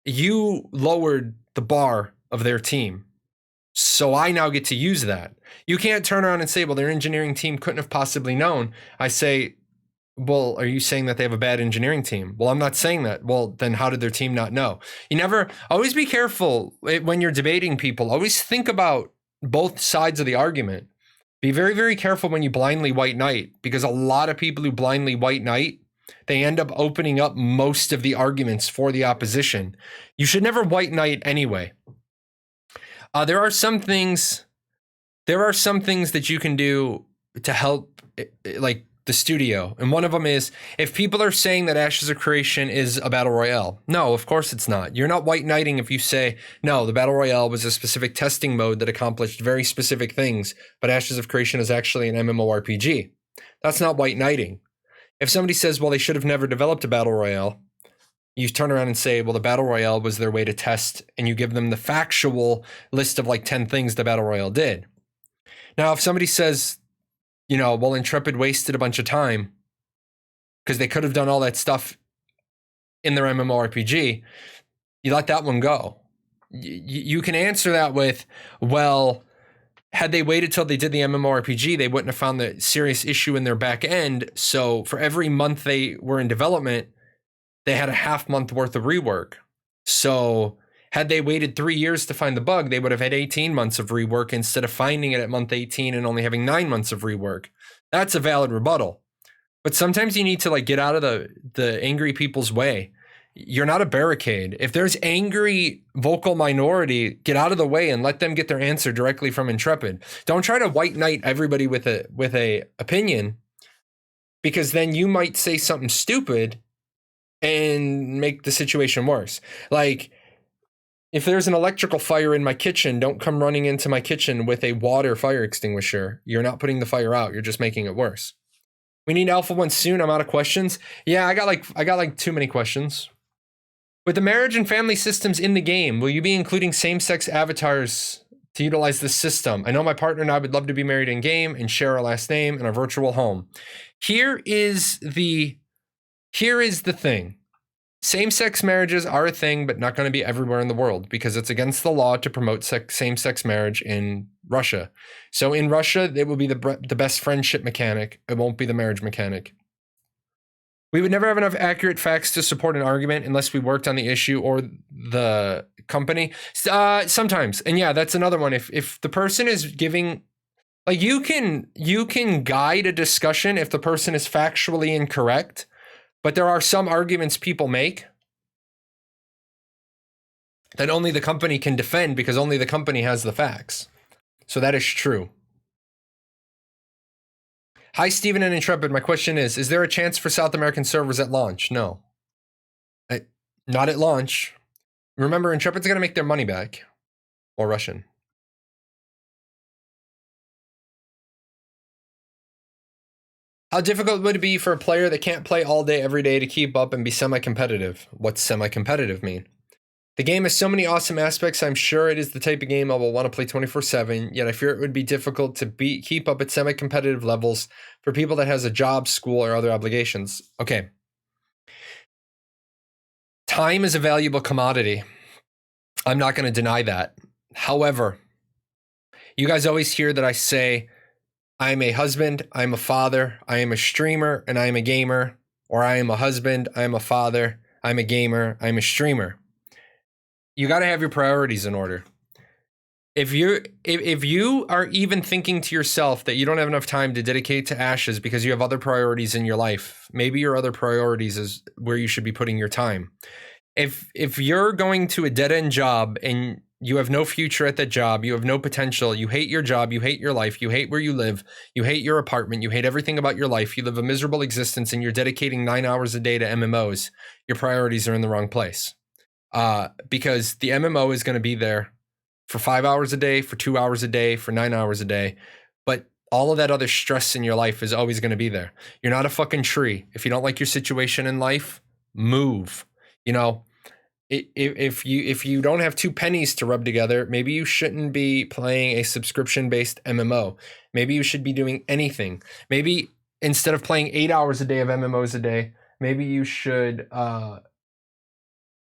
S1: you lowered the bar of their team. So I now get to use that. You can't turn around and say, well, their engineering team couldn't have possibly known. I say, well, are you saying that they have a bad engineering team? Well, I'm not saying that. Well, then how did their team not know? Always be careful when you're debating people. Always think about both sides of the argument. Be very, very careful when you blindly white knight, because a lot of people who blindly white knight, they end up opening up most of the arguments for the opposition. You should never white knight anyway. There are some things that you can do to help, like the studio. And one of them is, if people are saying that Ashes of Creation is a battle royale, no, of course it's not. You're not white knighting if you say, no, the battle royale was a specific testing mode that accomplished very specific things, but Ashes of Creation is actually an MMORPG. That's not white knighting. If somebody says, well, they should have never developed a battle royale, you turn around and say, well, the battle royale was their way to test, and you give them the factual list of like 10 things the battle royale did. Now, if somebody says, you know, well, Intrepid wasted a bunch of time because they could have done all that stuff in their MMORPG, you let that one go. You can answer that with, well, had they waited till they did the MMORPG, they wouldn't have found the serious issue in their back end. So for every month they were in development, they had a half month worth of rework. So had they waited 3 years to find the bug, they would have had 18 months of rework instead of finding it at month 18 and only having 9 months of rework. That's a valid rebuttal. But sometimes you need to like get out of the angry people's way. You're not a barricade. If there's angry vocal minority, get out of the way and let them get their answer directly from Intrepid. Don't try to white knight everybody with a opinion, because then you might say something stupid and make the situation worse. Like, if there's an electrical fire in my kitchen, don't come running into my kitchen with a water fire extinguisher. You're not putting the fire out. You're just making it worse. We need Alpha 1 soon. I'm out of questions. Yeah, I got like too many questions. With the marriage and family systems in the game, will you be including same-sex avatars to utilize this system? I know my partner and I would love to be married in game and share our last name and our virtual home. Here is the thing. Same-sex marriages are a thing, but not going to be everywhere in the world, because it's against the law to promote same-sex marriage in Russia. So in Russia, it will be the best friendship mechanic. It won't be the marriage mechanic. We would never have enough accurate facts to support an argument unless we worked on the issue or the company. Sometimes. And yeah, that's another one. If the person is giving, like, you can guide a discussion if the person is factually incorrect. But there are some arguments people make that only the company can defend, because only the company has the facts. So that is true. Hi, Stephen and Intrepid. My question is there a chance for South American servers at launch? No. Not at launch. Remember, Intrepid's going to make their money back. Or Russian. How difficult would it be for a player that can't play all day every day to keep up and be semi-competitive? What's semi-competitive mean? The game has so many awesome aspects. I'm sure it is the type of game I will want to play 24/7, yet I fear it would be difficult to keep up at semi-competitive levels for people that has a job, school, or other obligations. Okay. Time is a valuable commodity. I'm not going to deny that. However, you guys always hear that I say, I'm a husband, I'm a father, I am a streamer, and I am a gamer. Or I am a husband, I am a father, I'm a gamer, I'm a streamer. You got to have your priorities in order. If you are even thinking to yourself that you don't have enough time to dedicate to Ashes because you have other priorities in your life, maybe your other priorities is where you should be putting your time. If you're going to a dead-end job and you have no future at that job, you have no potential, you hate your job, you hate your life, you hate where you live, you hate your apartment, you hate everything about your life, you live a miserable existence, and you're dedicating 9 hours a day to MMOs, your priorities are in the wrong place. Because the MMO is going to be there for 5 hours a day, for 2 hours a day, for 9 hours a day. But all of that other stress in your life is always going to be there. You're not a fucking tree. If you don't like your situation in life, move. You know, if you don't have 2 pennies to rub together, maybe you shouldn't be playing a subscription-based MMO. Maybe you should be doing anything. Maybe instead of playing 8 hours a day of MMOs a day, maybe you should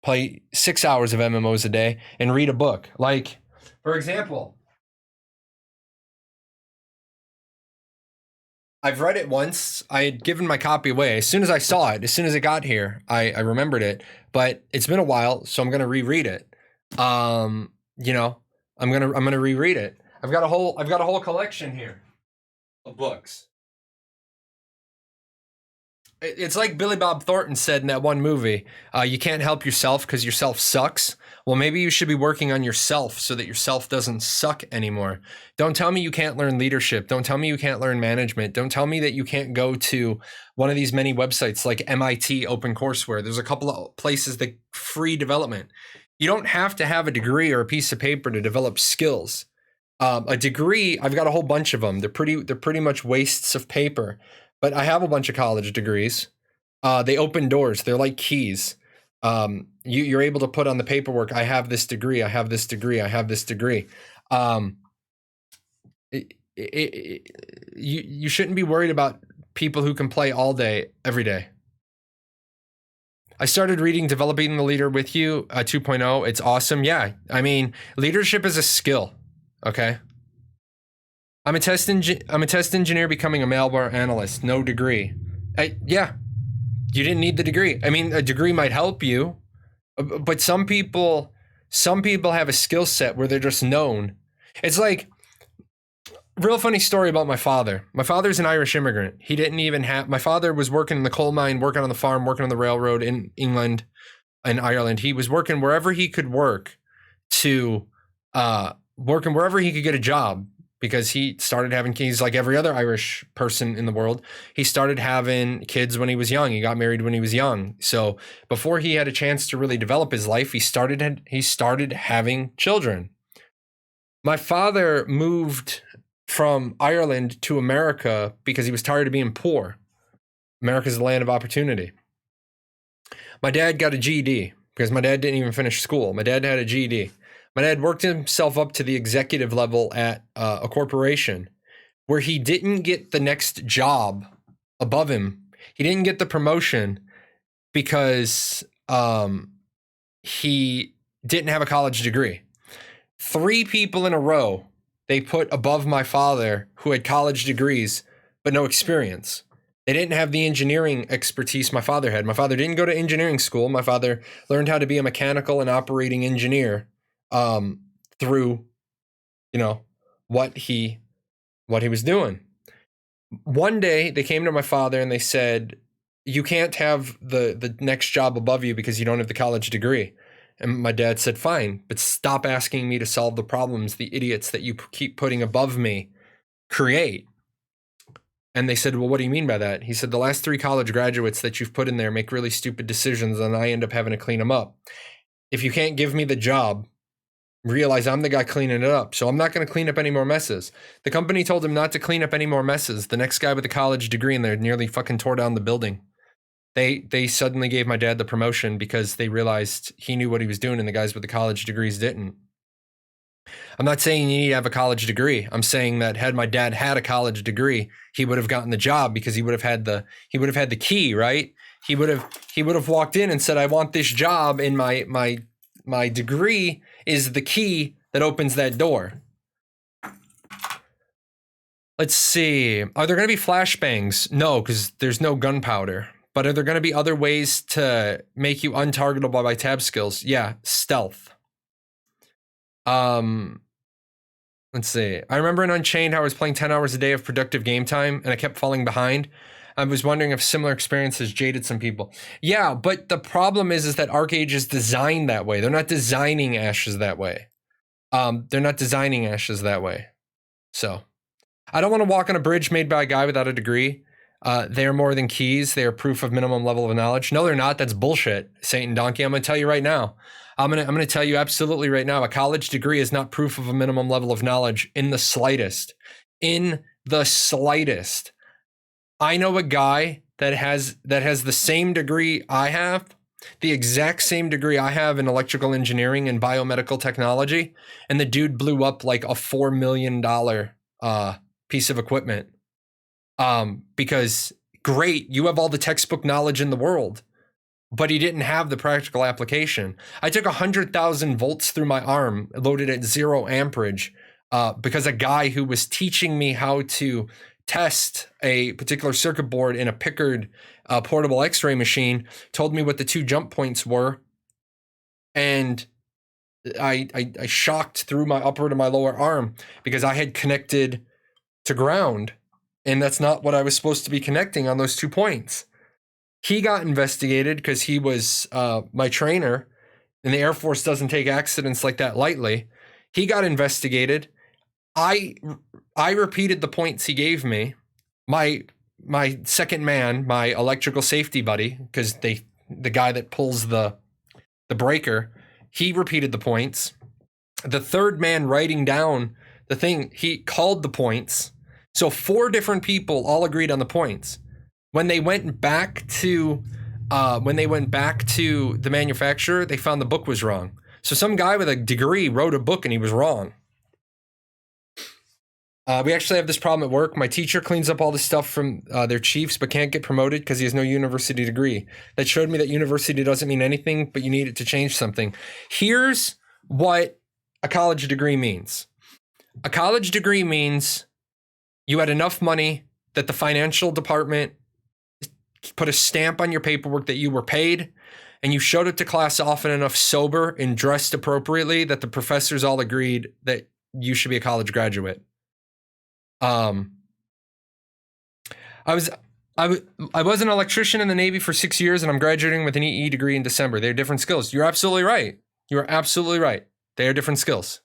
S1: play 6 hours of MMOs a day and read a book. Like, for example, I've read it once. I had given my copy away. As soon as I saw it, as soon as it got here, I remembered it. But it's been a while, so I'm gonna reread it. You know, I'm gonna reread it. I've got a whole collection here. of books. It's like Billy Bob Thornton said in that one movie, you can't help yourself because yourself sucks. Well, maybe you should be working on yourself so that yourself doesn't suck anymore. Don't tell me you can't learn leadership. Don't tell me you can't learn management. Don't tell me that you can't go to one of these many websites like MIT OpenCourseWare. There's a couple of places that free development. You don't have to have a degree or a piece of paper to develop skills. A degree, I've got a whole bunch of them. They're pretty much wastes of paper. But I have a bunch of college degrees. They open doors. They're like keys. You're able to put on the paperwork, I have this degree, I have this degree, I have this degree. You shouldn't be worried about people who can play all day, every day. I started reading Developing the Leader with You 2.0. It's awesome. Yeah, I mean, leadership is a skill, okay? I'm a test engineer becoming a malware analyst. No degree. Yeah, you didn't need the degree. I mean, a degree might help you, but some people have a skill set where they're just known. It's like, real funny story about my father. My father's an Irish immigrant. He didn't even have, my father was working in the coal mine, working on the farm, working on the railroad in England and Ireland. He was working wherever he could work to, working wherever he could get a job. Because he started having kids like every other Irish person in the world. He started having kids when he was young. He got married when he was young. So before he had a chance to really develop his life, he started having children. My father moved from Ireland to America because he was tired of being poor. America's the land of opportunity. My dad got a GED because my dad didn't even finish school. My dad had a GED. My dad worked himself up to the executive level at a corporation where he didn't get the next job above him. He didn't get the promotion because he didn't have a college degree. 3 people in a row they put above my father who had college degrees but no experience. They didn't have the engineering expertise my father had. My father didn't go to engineering school. My father learned how to be a mechanical and operating engineer through, what he was doing. One day they came to my father and they said, you can't have the next job above you because you don't have the college degree. And my dad said, fine, but stop asking me to solve the problems the idiots that you keep putting above me create. And they said, well, what do you mean by that? He said, the last 3 college graduates that you've put in there make really stupid decisions and I end up having to clean them up. If you can't give me the job, realize I'm the guy cleaning it up. So I'm not going to clean up any more messes. The company told him not to clean up any more messes. The next guy with a college degree in there nearly fucking tore down the building. They suddenly gave my dad the promotion because they realized he knew what he was doing and the guys with the college degrees didn't. I'm not saying you need to have a college degree. I'm saying that had my dad had a college degree, he would have gotten the job because he would have had the key, right? He would have walked in and said, I want this job, and my degree is the key that opens that door. Let's see. Are there going to be flashbangs? No, because there's no gunpowder. But are there going to be other ways to make you untargetable by tab skills? Yeah, stealth. Let's see. I remember in Unchained how I was playing 10 hours a day of productive game time and I kept falling behind. I was wondering if similar experiences jaded some people. Yeah, but the problem is that ArcAge is designed that way. They're not designing Ashes that way. So I don't want to walk on a bridge made by a guy without a degree. They're more than keys. They are proof of minimum level of knowledge. No, they're not. That's bullshit, Satan Donkey. I'm going to tell you right now. I'm going to tell you absolutely right now. A college degree is not proof of a minimum level of knowledge in the slightest. In the slightest. I know a guy that has the same degree I have, the exact same degree I have in electrical engineering and biomedical technology, and the dude blew up like a $4 million piece of equipment. Because great, you have all the textbook knowledge in the world, but he didn't have the practical application. I took 100,000 volts through my arm, loaded at 0 amperage, because a guy who was teaching me how to test a particular circuit board in a Pickard portable x-ray machine told me what the 2 jump points were, and I shocked through my upper to my lower arm because I had connected to ground And that's not what I was supposed to be connecting on those 2 points. He got investigated because he was my trainer, and the Air Force doesn't take accidents like that lightly. He got investigated. I repeated the points he gave me. My second man, my electrical safety buddy, because the guy that pulls the breaker, he repeated the points. The third man writing down the thing, he called the points. So 4 different people all agreed on the points. When they went back to the manufacturer, they found the book was wrong. So some guy with a degree wrote a book and he was wrong. We actually have this problem at work. My teacher cleans up all the stuff from their chiefs, but can't get promoted because he has no university degree. That showed me that university doesn't mean anything, but you need it to change something. Here's what a college degree means. A college degree means you had enough money that the financial department put a stamp on your paperwork that you were paid, and you showed up to class often enough sober and dressed appropriately that the professors all agreed that you should be a college graduate. I was an electrician in the Navy for 6 years, and I'm graduating with an EE degree in December. They're different skills. You're absolutely right. You are absolutely right. They are different skills.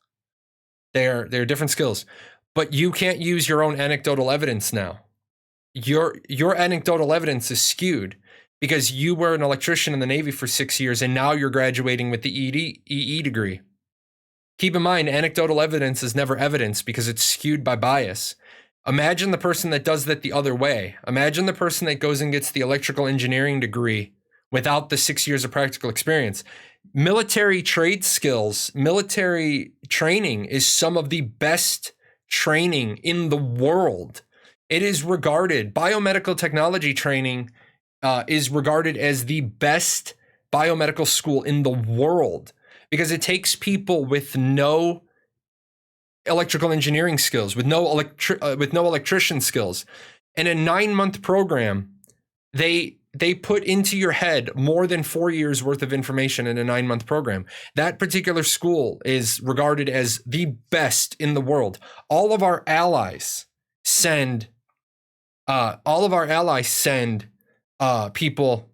S1: They're different skills. But you can't use your own anecdotal evidence now. Your anecdotal evidence is skewed because you were an electrician in the Navy for 6 years, and now you're graduating with the EE degree. Keep in mind, anecdotal evidence is never evidence because it's skewed by bias. Imagine the person that does that the other way. Imagine the person that goes and gets the electrical engineering degree without the 6 years of practical experience. Military trade skills, military training is some of the best training in the world. It is regarded, biomedical technology training is regarded as the best biomedical school in the world because it takes people with no electrical engineering skills, with no electrician skills. In a 9-month program, they put into your head more than 4 years worth of information in a 9-month program. That particular school is regarded as the best in the world. All of our allies send people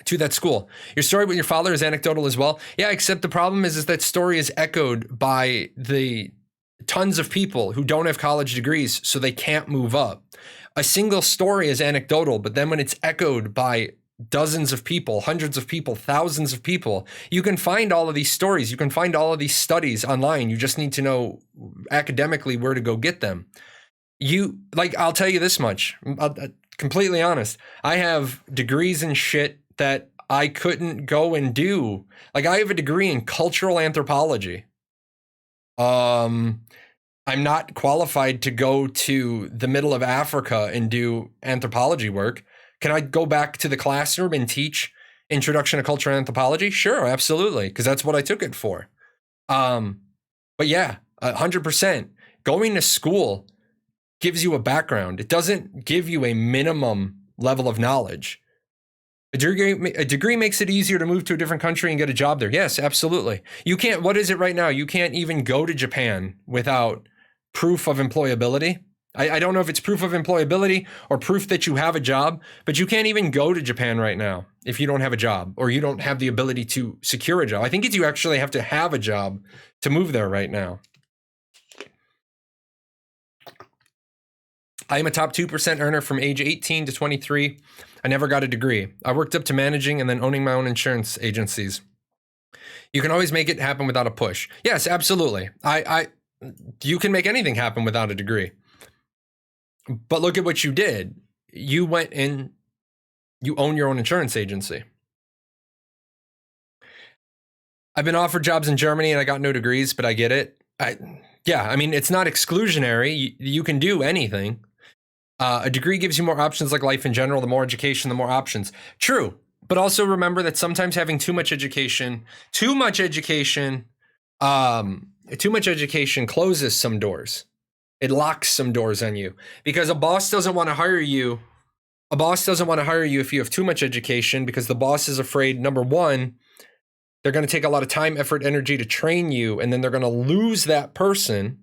S1: to that school. Your story with your father is anecdotal as well. Yeah, except the problem is that story is echoed by the tons of people who don't have college degrees, so they can't move up. A single story is anecdotal, but then when it's echoed by dozens of people, hundreds of people, thousands of people, you can find all of these stories. You can find all of these studies online. You just need to know academically where to go get them. I'll tell you this much, completely honest. I have degrees in shit that I couldn't go and do. Like, I have a degree in cultural anthropology. I'm not qualified to go to the middle of Africa and do anthropology work. Can I go back to the classroom and teach Introduction to Cultural Anthropology? Sure, absolutely, because that's what I took it for. But yeah, 100%. Going to school gives you a background. It doesn't give you a minimum level of knowledge. A degree makes it easier to move to a different country and get a job there. Yes, absolutely. You can't, what is it right now? You can't even go to Japan without proof of employability. I don't know if it's proof of employability or proof that you have a job, but you can't even go to Japan right now if you don't have a job or you don't have the ability to secure a job. I think you actually have to have a job to move there right now. I am a top 2% earner from age 18 to 23. I never got a degree. I worked up to managing and then owning my own insurance agencies. You can always make it happen without a push. Yes, absolutely. You can make anything happen without a degree. But look at what you did. You went in, you own your own insurance agency. I've been offered jobs in Germany and I got no degrees, but I get it. I mean, it's not exclusionary. You can do anything. A degree gives you more options, like life in general. The more education, the more options. True. But also remember that sometimes having too much education closes some doors. It locks some doors on you because a boss doesn't want to hire you. A boss doesn't want to hire you if you have too much education because the boss is afraid, number one, they're going to take a lot of time, effort, energy to train you, and then they're going to lose that person,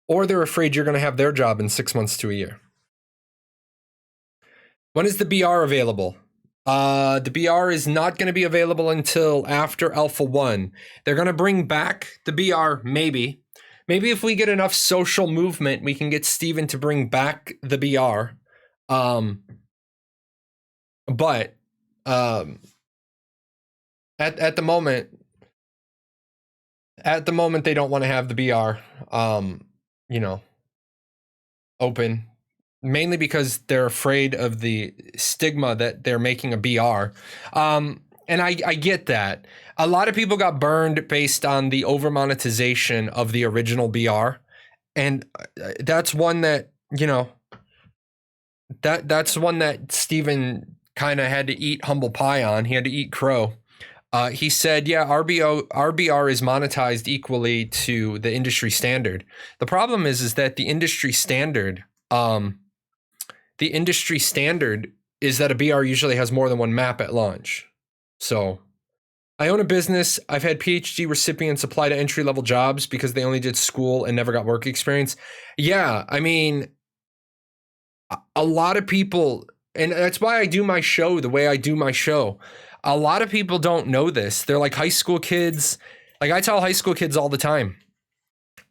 S1: or they're afraid you're going to have their job in 6 months to a year. When is the BR available? The BR is not going to be available until after Alpha 1. They're going to bring back the BR, maybe. Maybe if we get enough social movement, we can get Steven to bring back the BR. But at the moment, they don't want to have the BR, open. Mainly because they're afraid of the stigma that they're making a BR. And I get that. A lot of people got burned based on the over monetization of the original BR. And that's one that, that's one that Steven kind of had to eat humble pie on. He had to eat crow. He said, yeah, RBR is monetized equally to the industry standard. The problem is that the industry standard, is that a BR usually has more than one map at launch. So I own a business. I've had PhD recipients apply to entry-level jobs because they only did school and never got work experience. Yeah, I mean, a lot of people, and that's why I do my show the way I do my show. A lot of people don't know this. They're like high school kids. Like I tell high school kids all the time,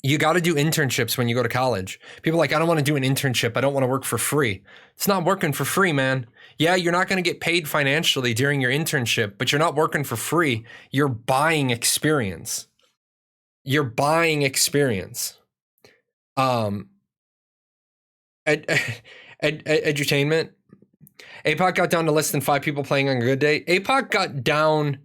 S1: you got to do internships when you go to college. People are like, I don't want to do an internship. I don't want to work for free. It's not working for free, man. Yeah, you're not going to get paid financially during your internship, but you're not working for free. You're buying experience. Edutainment. APOC got down to less than 5 people playing on a good day. APOC got down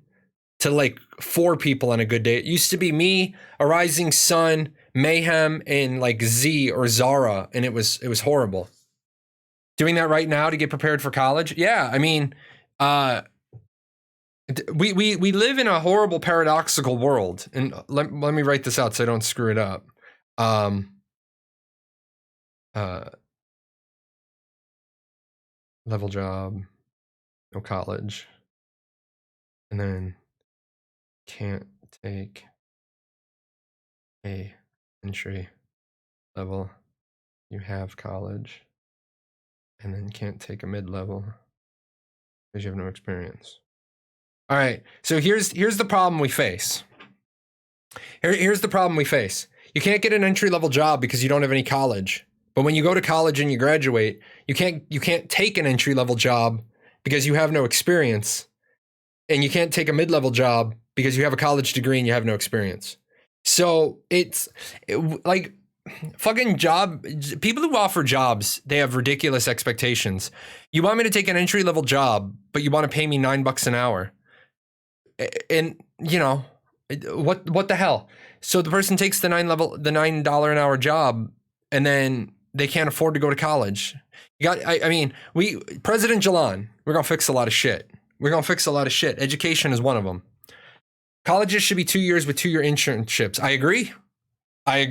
S1: to like 4 people on a good day. It used to be me, a Rising Sun, Mayhem, and like Z or Zara, and it was horrible. Doing that right now to get prepared for college? Yeah, I mean, we live in a horrible paradoxical world, and let me write this out so I don't screw it up. Level job, no college, and then can't take a entry level. You have college, and then can't take a mid-level because you have no experience. All right, so here's the problem we face. Here's the problem we face. You can't get an entry-level job because you don't have any college. But when you go to college and you graduate, you can't take an entry-level job because you have no experience. And you can't take a mid-level job because you have a college degree and you have no experience. So like fucking people who offer jobs, they have ridiculous expectations. You want me to take an entry-level job, but you want to pay me $9 an hour. And what the hell? So the person takes the $9 an hour job, and then they can't afford to go to college. President Jahlon, we're gonna fix a lot of shit. Education is one of them. Colleges should be 2 years with 2-year internships. I agree. I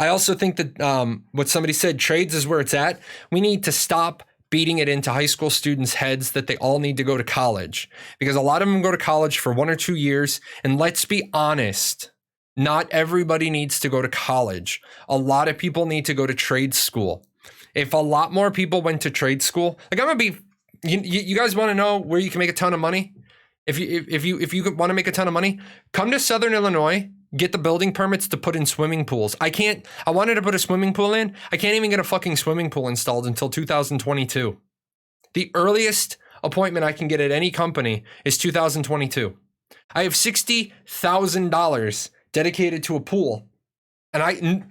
S1: also think that what somebody said, trades is where it's at. We need to stop beating it into high school students' heads that they all need to go to college, because a lot of them go to college for 1 or 2 years. And let's be honest, not everybody needs to go to college. A lot of people need to go to trade school. If a lot more people went to trade school, like you guys want to know where you can make a ton of money? If you want to make a ton of money, come to Southern Illinois, get the building permits to put in swimming pools. I wanted to put a swimming pool in. I can't even get a fucking swimming pool installed until 2022. The earliest appointment I can get at any company is 2022. I have $60,000 dedicated to a pool, and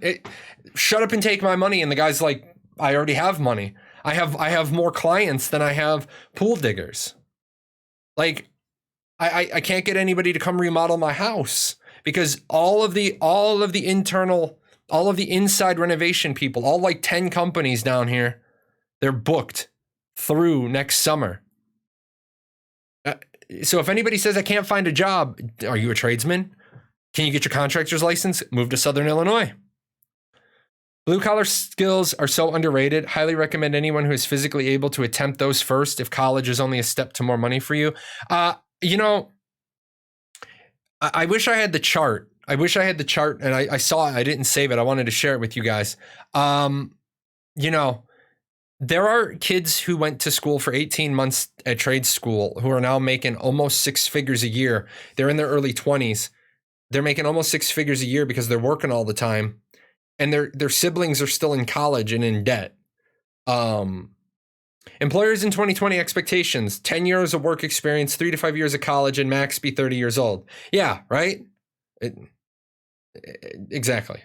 S1: shut up and take my money. And the guy's like, I already have money. I have more clients than I have pool diggers. Like, I can't get anybody to come remodel my house because all of the inside renovation people, all like 10 companies down here, they're booked through next summer. So if anybody says I can't find a job, are you a tradesman? Can you get your contractor's license? Move to Southern Illinois. Blue collar skills are so underrated. Highly recommend anyone who is physically able to attempt those first if college is only a step to more money for you. I wish I had the chart. And I saw it. I didn't save it. I wanted to share it with you guys. There are kids who went to school for 18 months at trade school who are now making almost 6 figures a year. They're in their early 20s. They're making almost 6 figures a year because they're working all the time, and their siblings are still in college and in debt. Employers in 2020 expectations: 10 years of work experience, 3 to 5 years of college, and max be 30 years old. Yeah, right? Exactly.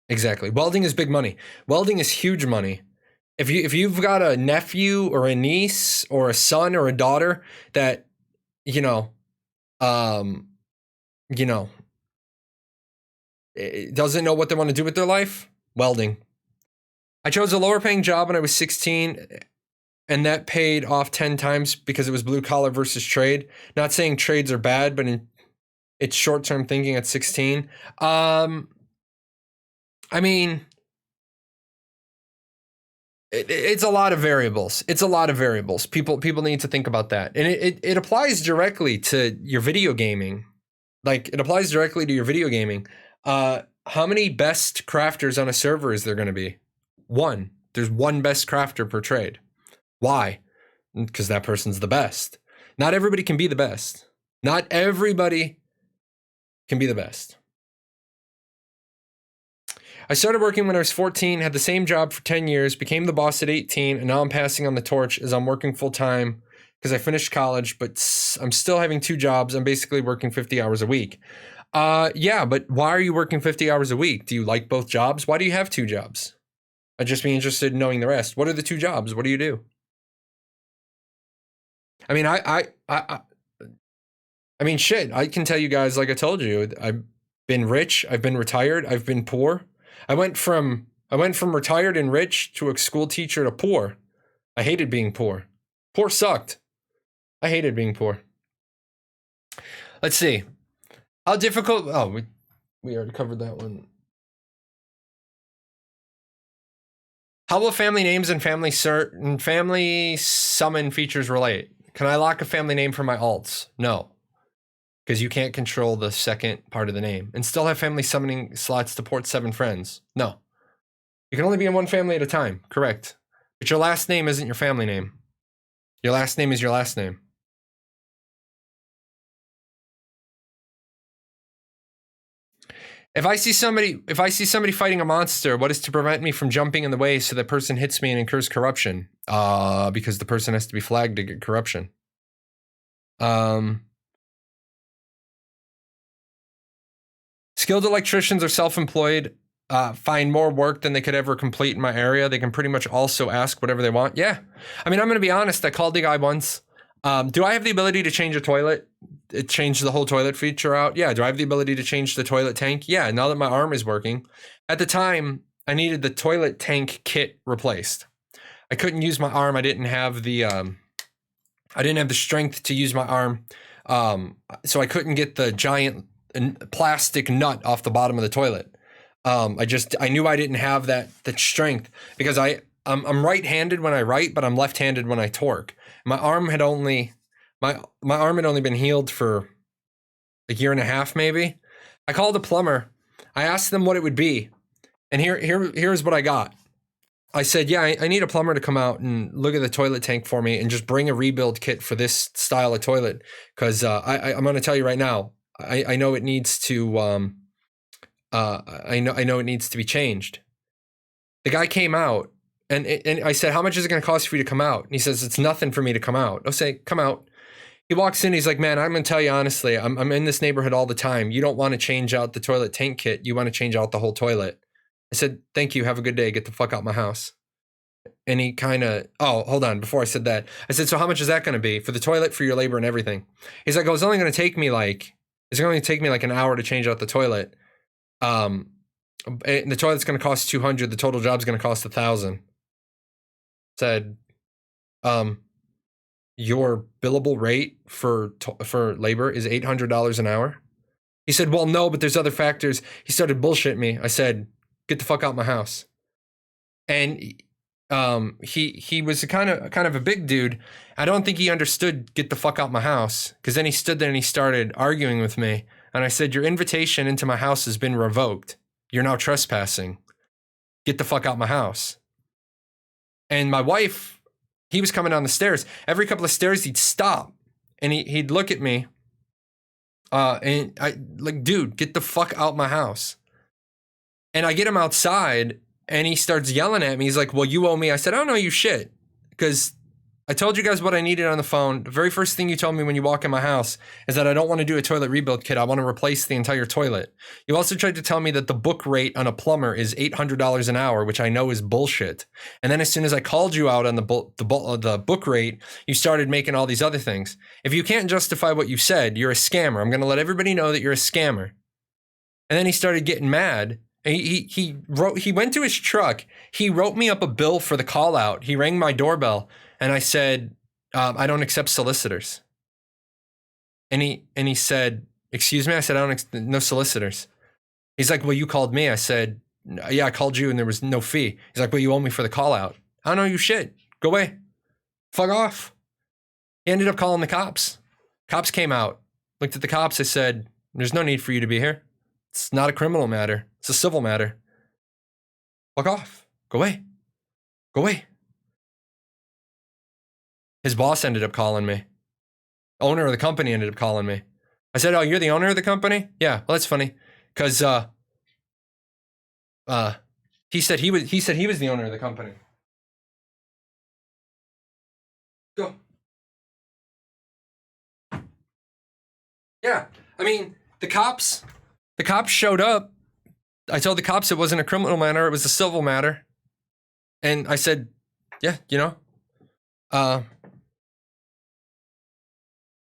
S1: Exactly. Welding is big money. Welding is huge money. If you've got a nephew or a niece or a son or a daughter that, you know, doesn't know what they want to do with their life, welding. I chose a lower paying job when I was 16, and that paid off 10 times because it was blue collar versus trade. Not saying trades are bad, but it's short term thinking at 16. I mean, it's a lot of variables. It's a lot of variables. People need to think about that. And it applies directly to your video gaming. Like, it applies directly to your video gaming. How many best crafters on a server is there going to be? One. There's one best crafter per trade. Why? Because that person's the best. Not everybody can be the best. Not everybody can be the best. I started working when I was 14, had the same job for 10 years, became the boss at 18, and now I'm passing on the torch as I'm working full time because I finished college, but I'm still having 2 jobs. I'm basically working 50 hours a week. Yeah, but why are you working 50 hours a week? Do you like both jobs? Why do you have 2 jobs? I'd just be interested in knowing the rest. What are the 2 jobs? What do you do? I mean, I mean, shit, I can tell you guys, like I told you, I've been rich, I've been retired, I've been poor. I went from retired and rich to a school teacher to poor. I hated being poor. Poor sucked. I hated being poor. Let's see. How difficult? Oh, we already covered that one. How will family names and family summon features relate? Can I lock a family name for my alts? No, because you can't control the second part of the name and still have family summoning slots to port 7 friends. No, you can only be in one family at a time. Correct. But your last name isn't your family name. Your last name is your last name. If I see somebody fighting a monster, what is to prevent me from jumping in the way so that person hits me and incurs corruption? Because the person has to be flagged to get corruption. Skilled electricians are self-employed, find more work than they could ever complete in my area. They can pretty much also ask whatever they want. Yeah. I mean, I'm going to be honest. I called the guy once. Do I have the ability to change a toilet? It changed the whole toilet feature out. Yeah. Do I have the ability to change the toilet tank? Yeah. Now that my arm is working. At the time, I needed the toilet tank kit replaced. I couldn't use my arm. I didn't have the strength to use my arm. So I couldn't get the giant plastic nut off the bottom of the toilet. I knew I didn't have that strength because I'm right-handed when I write, but I'm left-handed when I torque. My arm had only been healed for a year and a half, maybe. I called a plumber. I asked them what it would be, and here's what I got. I said, yeah, I need a plumber to come out and look at the toilet tank for me and just bring a rebuild kit for this style of toilet, because I'm going to tell you right now, I know it needs to I know it needs to be changed. The guy came out, and I said, how much is it going to cost for you to come out? And he says, it's nothing for me to come out. I'll say, come out. He walks in, he's like, man, I'm going to tell you honestly, I'm in this neighborhood all the time. You don't want to change out the toilet tank kit. You want to change out the whole toilet. I said, thank you. Have a good day. Get the fuck out my house. And he kind of, oh, hold on. Before I said that, I said, so how much is that going to be for the toilet, for your labor and everything? He's like, oh, it's only going to take me like an hour to change out the toilet. And the toilet's going to cost $200. The total job's going to cost $1,000. Said, your billable rate for labor is $800 an hour. He said, well, no, but there's other factors. He started bullshitting me. I said, get the fuck out my house. And he was a kind of a big dude. I don't think he understood get the fuck out my house, because then he stood there and he started arguing with me. And I said, your invitation into my house has been revoked. You're now trespassing. Get the fuck out my house. And my wife, he was coming down the stairs. Every couple of stairs, he'd stop and he'd look at me. And I like, dude, get the fuck out my house. And I get him outside and he starts yelling at me. He's like, well, you owe me. I said, I don't owe you shit. Because I told you guys what I needed on the phone. The very first thing you told me when you walk in my house is that I don't want to do a toilet rebuild kit. I want to replace the entire toilet. You also tried to tell me that the book rate on a plumber is $800 an hour, which I know is bullshit. And then as soon as I called you out on the book rate, you started making all these other things. If you can't justify what you said, you're a scammer. I'm going to let everybody know that you're a scammer. And then he started getting mad. He went to his truck. He wrote me up a bill for the call out. He rang my doorbell. And I said, I don't accept solicitors. And he said, excuse me? I said, no solicitors. He's like, well, you called me. I said, yeah, I called you and there was no fee. He's like, well, you owe me for the call out. I don't owe you shit. Go away. Fuck off. He ended up calling the cops. Cops came out, looked at the cops. I said, there's no need for you to be here. It's not a criminal matter. It's a civil matter. Fuck off. Go away. Go away. His boss ended up calling me. Owner of the company ended up calling me. I said, oh, you're the owner of the company? Yeah, well, that's funny. Because he said he was the owner of the company. Go. Yeah. I mean, the cops showed up. I told the cops it wasn't a criminal matter, it was a civil matter. And I said, yeah, you know.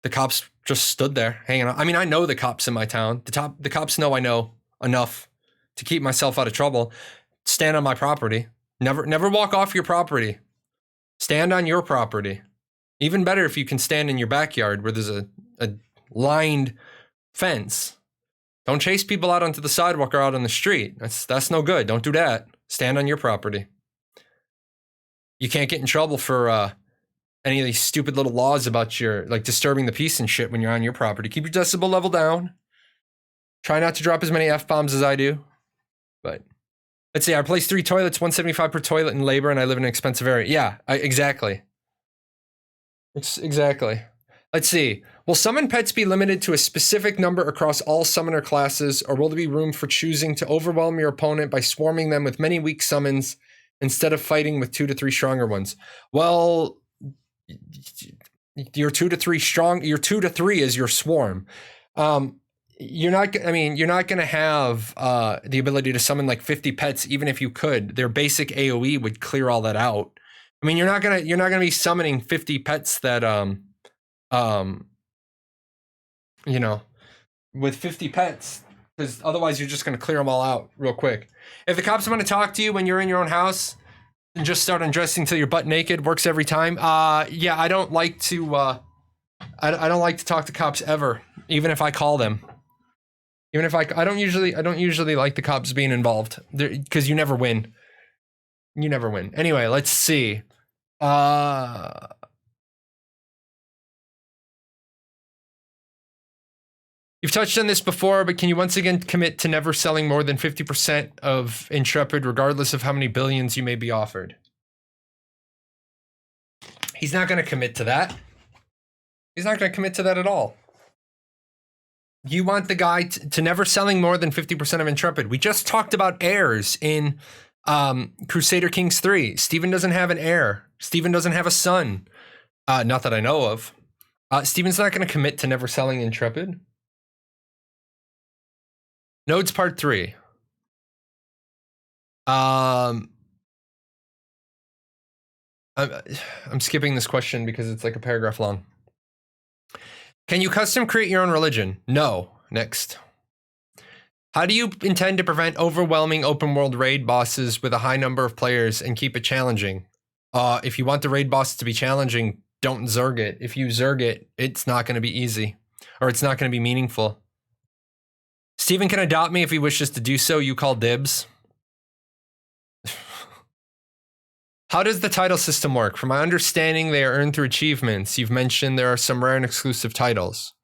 S1: The cops just stood there hanging out. I mean, I know the cops in my town. The cops know I know enough to keep myself out of trouble. Stand on my property. Never walk off your property. Stand on your property. Even better if you can stand in your backyard where there's a lined fence. Don't chase people out onto the sidewalk or out on the street. That's no good. Don't do that. Stand on your property. You can't get in trouble for any of these stupid little laws about your, like, disturbing the peace and shit when you're on your property. Keep your decibel level down. Try not to drop as many F-bombs as I do. But let's see, I replaced 3 toilets, $175 per toilet in labor, and I live in an expensive area. Yeah, exactly. Exactly. Let's see. Will summon pets be limited to a specific number across all summoner classes, or will there be room for choosing to overwhelm your opponent by swarming them with many weak summons instead of fighting with 2 to 3 stronger ones? Well, your 2 to 3 strong, your 2 to 3 is your swarm. You're not going to have the ability to summon like 50 pets, even if you could. Their basic AoE would clear all that out. I mean, you're not gonna be summoning 50 pets that you know, with 50 pets, because otherwise you're just gonna clear them all out real quick. If the cops want to talk to you when you're in your own house and just start undressing till you're butt naked, works every time. Yeah, I don't like to I don't like to talk to cops ever, even if I call them. Even if I don't usually like the cops being involved, because you never win. You never win. Anyway, let's see. You've touched on this before, but can you once again commit to never selling more than 50% of Intrepid, regardless of how many billions you may be offered? He's not going to commit to that. He's not going to commit to that at all. You want the guy to never selling more than 50% of Intrepid. We just talked about heirs in Crusader Kings 3. Steven doesn't have an heir. Steven doesn't have a son. Not that I know of. Steven's not going to commit to never selling Intrepid. Nodes Part 3. I'm skipping this question because it's like a paragraph long. Can you custom create your own religion? No. Next. How do you intend to prevent overwhelming open world raid bosses with a high number of players and keep it challenging? If you want the raid boss to be challenging, don't zerg it. If you zerg it, it's not going to be easy, or it's not going to be meaningful. Steven can adopt me if he wishes to do so. You call dibs. How does the title system work? From my understanding, they are earned through achievements. You've mentioned there are some rare and exclusive titles.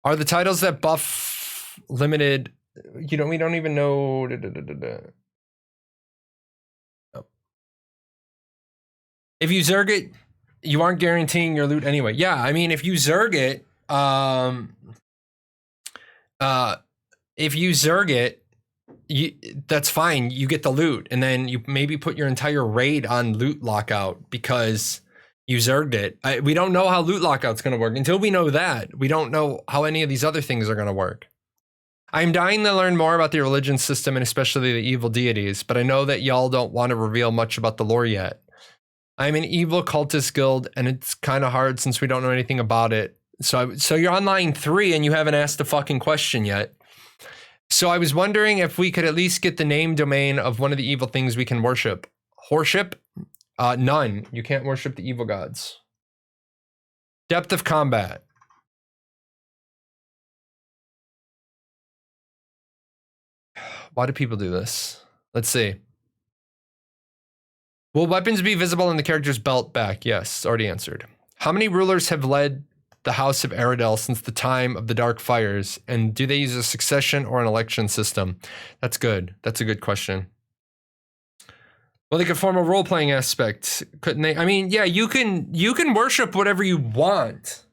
S1: Are the titles that buff limited? We don't even know. If you Zerg it, you aren't guaranteeing your loot anyway. Yeah, I mean, if you Zerg it, that's fine. You get the loot, and then you maybe put your entire raid on loot lockout because you Zerged it. We don't know how loot lockout's going to work. Until we know that, we don't know how any of these other things are going to work. I'm dying to learn more about the religion system and especially the evil deities, but I know that y'all don't want to reveal much about the lore yet. I'm an evil cultist guild, and it's kind of hard since we don't know anything about it. So you're on line 3 and you haven't asked a fucking question yet. So I was wondering if we could at least get the name domain of one of the evil things we can worship. Worship? None. You can't worship the evil gods. Depth of combat. Why do people do this? Let's see. Will weapons be visible in the character's belt back? Yes, already answered. How many rulers have led the House of Aradel since the time of the Dark Fires? And do they use a succession or an election system? That's good. That's a good question. Well, they could form a role-playing aspect, couldn't they? I mean, yeah, you can worship whatever you want.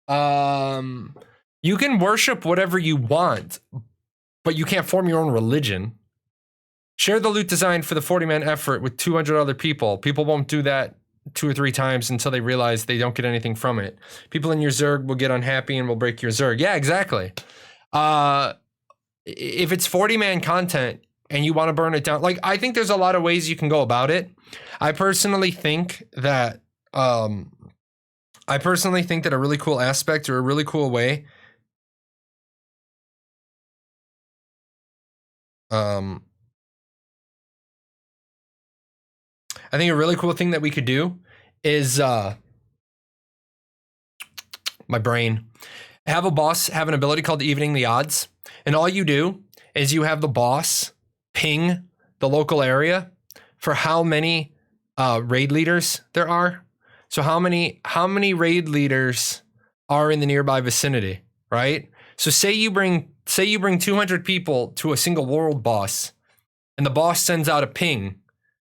S1: You can worship whatever you want, but you can't form your own religion. Share the loot design for the 40-man effort with 200 other people. People won't do that 2 or 3 times until they realize they don't get anything from it. People in your Zerg will get unhappy and will break your Zerg. Yeah, exactly. If it's 40-man content and you want to burn it down, like, I think there's a lot of ways you can go about it. I personally think that a really cool aspect or a really cool way I think a really cool thing that we could do is my brain. Have a boss have an ability called Evening the Odds. And all you do is you have the boss ping the local area for how many raid leaders there are. So how many raid leaders are in the nearby vicinity, right? So say you bring 200 people to a single world boss, and the boss sends out a ping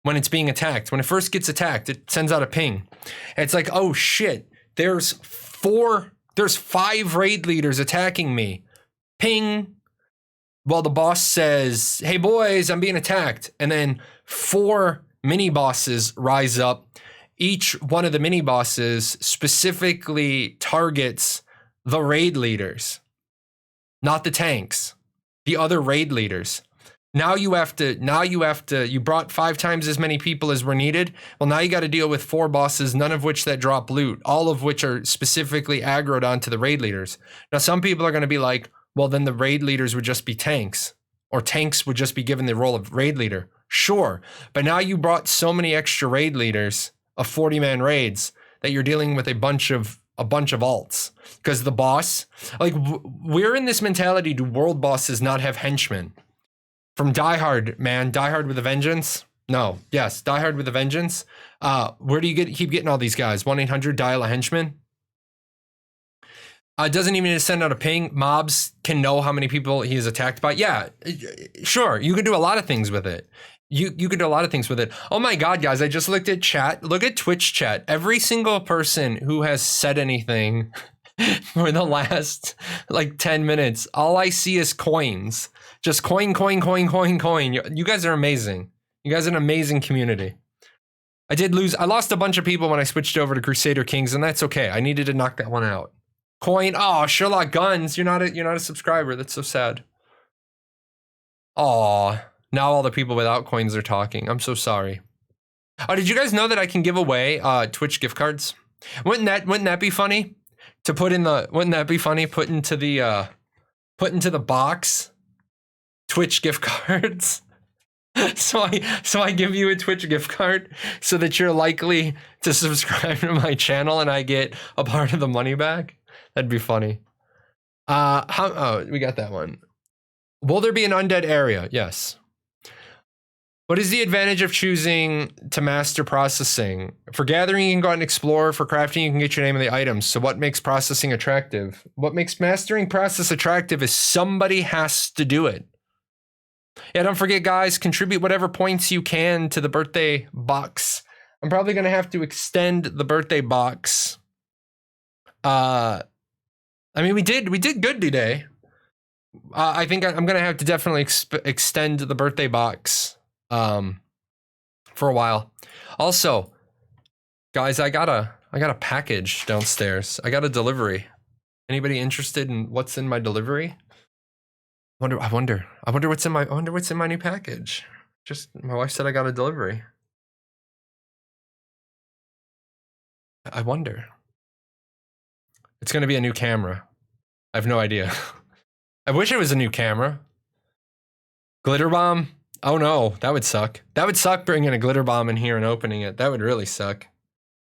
S1: when it's being attacked. When it first gets attacked, it sends out a ping. And it's like, oh shit, there's 5 raid leaders attacking me. Ping. Well, the boss says, hey boys, I'm being attacked. And then 4 mini bosses rise up. Each one of the mini bosses specifically targets the raid leaders, not the tanks, the other raid leaders. Now you brought 5 times as many people as were needed. Well, now you got to deal with 4 bosses, none of which that drop loot, all of which are specifically aggroed onto the raid leaders. Now, some people are going to be like, well, then the raid leaders would just be tanks, or tanks would just be given the role of raid leader. Sure. But now you brought so many extra raid leaders of 40-man raids that you're dealing with a bunch of alts. Because the boss, like, we're in this mentality, do world bosses not have henchmen? From Die Hard, man. Die Hard with a Vengeance? No. Yes, Die Hard with a Vengeance. Where do you keep getting all these guys? 1-800 dial a henchman? Doesn't even need to send out a ping. Mobs can know how many people he is attacked by. Yeah, sure. You can do a lot of things with it. You can do a lot of things with it. Oh my God, guys, I just looked at chat. Look at Twitch chat. Every single person who has said anything for the last like 10 minutes, all I see is coins. Just coin. You guys are amazing. You guys are an amazing community. I lost a bunch of people when I switched over to Crusader Kings, and that's okay. I needed to knock that one out. Coin. Oh, Sherlock Guns. You're not a subscriber. That's so sad. Aw. Now all the people without coins are talking. I'm so sorry. Oh, did you guys know that I can give away Twitch gift cards? Wouldn't that be funny? Put into the box Twitch gift cards. So I give you a Twitch gift card so that you're likely to subscribe to my channel and I get a part of the money back. That'd be funny. We got that one. Will there be an undead area? Yes. What is the advantage of choosing to master processing? For gathering, you can go out and explore. For crafting, you can get your name of the items. So what makes processing attractive? What makes mastering process attractive is somebody has to do it. Yeah, don't forget, guys, contribute whatever points you can to the birthday box I'm probably gonna have to extend the birthday box. I mean, we did good today. I think I'm gonna have to definitely extend the birthday box for a while. Also, guys, I got a package downstairs. I got a delivery. Anybody interested in what's in my delivery? I wonder what's in my new package. Just my wife said I got a delivery. I wonder. It's gonna be a new camera. I have no idea. I wish it was a new camera. Glitter bomb? Oh no, that would suck. That would suck bringing a glitter bomb in here and opening it. That would really suck.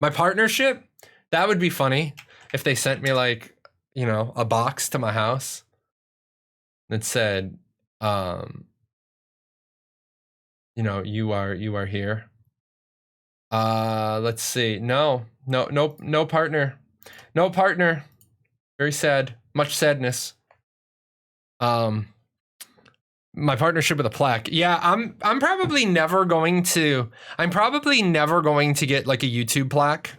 S1: My partnership? That would be funny if they sent me like, you know, a box to my house that said, you know, you are here. Let's see. No partner. No partner. Very sad. Much sadness. My partnership with a plaque. Yeah, I'm probably never going to get like a YouTube plaque.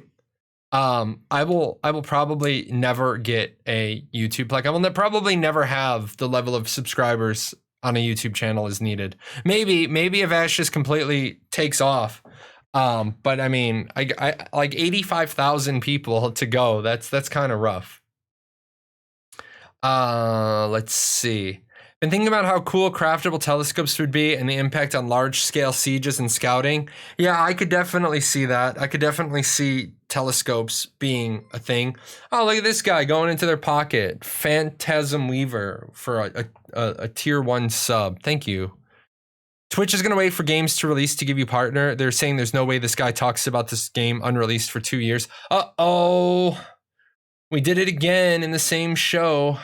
S1: I will probably never get a YouTube plaque. I will probably never have the level of subscribers on a YouTube channel as needed. Maybe if Ash just completely takes off. But I mean, I like 85,000 people to go. That's kind of rough. Let's see. Been thinking about how cool craftable telescopes would be and the impact on large-scale sieges and scouting. Yeah, I could definitely see that. I could definitely see telescopes being a thing. Oh, look at this guy going into their pocket. Phantasm Weaver for a tier 1 sub. Thank you. Twitch is going to wait for games to release to give you partner. They're saying there's no way this guy talks about this game unreleased for 2 years. Uh-oh. We did it again in the same show.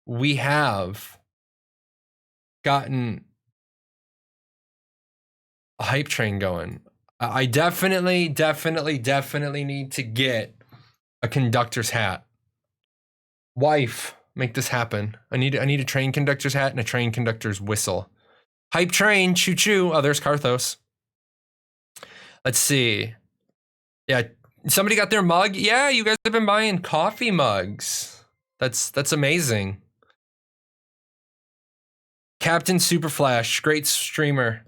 S1: We have gotten a hype train going. I definitely need to get a conductor's hat. Wife, make this happen. I need a train conductor's hat and a train conductor's whistle. Hype train, choo choo. Oh, there's Karthos. Let's see. Yeah, somebody got their mug. Yeah, you guys have been buying coffee mugs. That's amazing. Captain Superflash, great streamer.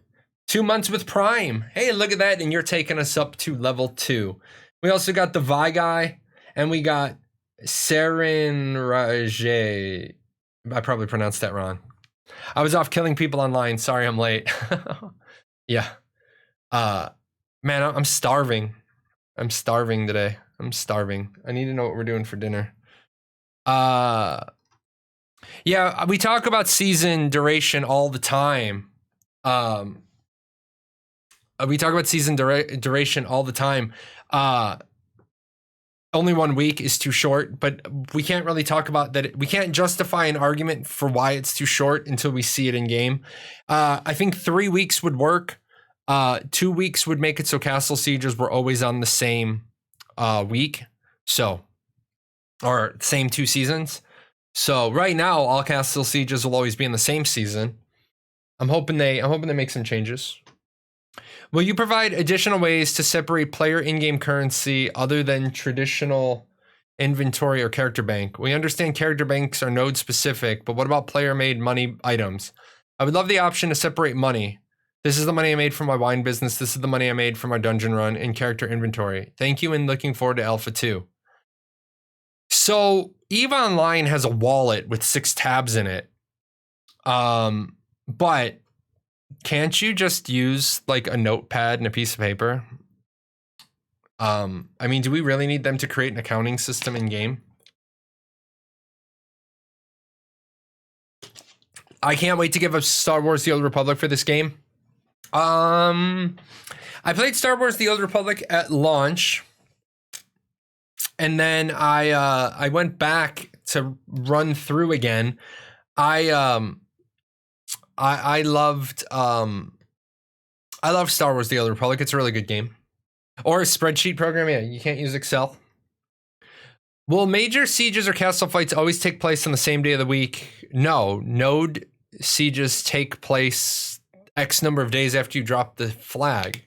S1: 2 months with Prime. Hey, look at that, and you're taking us up to level 2. We also got the Vi guy, and we got Saren Raje. I probably pronounced that wrong. I was off killing people online. Sorry, I'm late. Yeah. Man, I'm starving. I'm starving today. I'm starving. I need to know what we're doing for dinner. Yeah, we talk about season duration all the time. We talk about season duration all the time. Only 1 week is too short, but we can't really talk about that. We can't justify an argument for why it's too short until we see it in game. I think 3 weeks would work. 2 weeks would make it so Castle Sieges were always on the same week. So, or same 2 seasons. So right now, all Castle Sieges will always be in the same season. I'm hoping they make some changes. Will you provide additional ways to separate player in-game currency other than traditional inventory or character bank? We understand character banks are node specific, but what about player-made money items? I would love the option to separate money. This is the money I made from my wine business. This is the money I made from my dungeon run in character inventory. Thank you and looking forward to Alpha 2. So EVE Online has a wallet with 6 tabs in it. But can't you just use like a notepad and a piece of paper? I mean, do we really need them to create an accounting system in game? I can't wait to give up Star Wars The Old Republic for this game. I played Star Wars The Old Republic at launch. And then I went back to run through again. I loved Star Wars The Old Republic. It's a really good game. Or a spreadsheet program. Yeah, you can't use Excel. Will major sieges or castle fights always take place on the same day of the week? No. Node sieges take place X number of days after you drop the flag.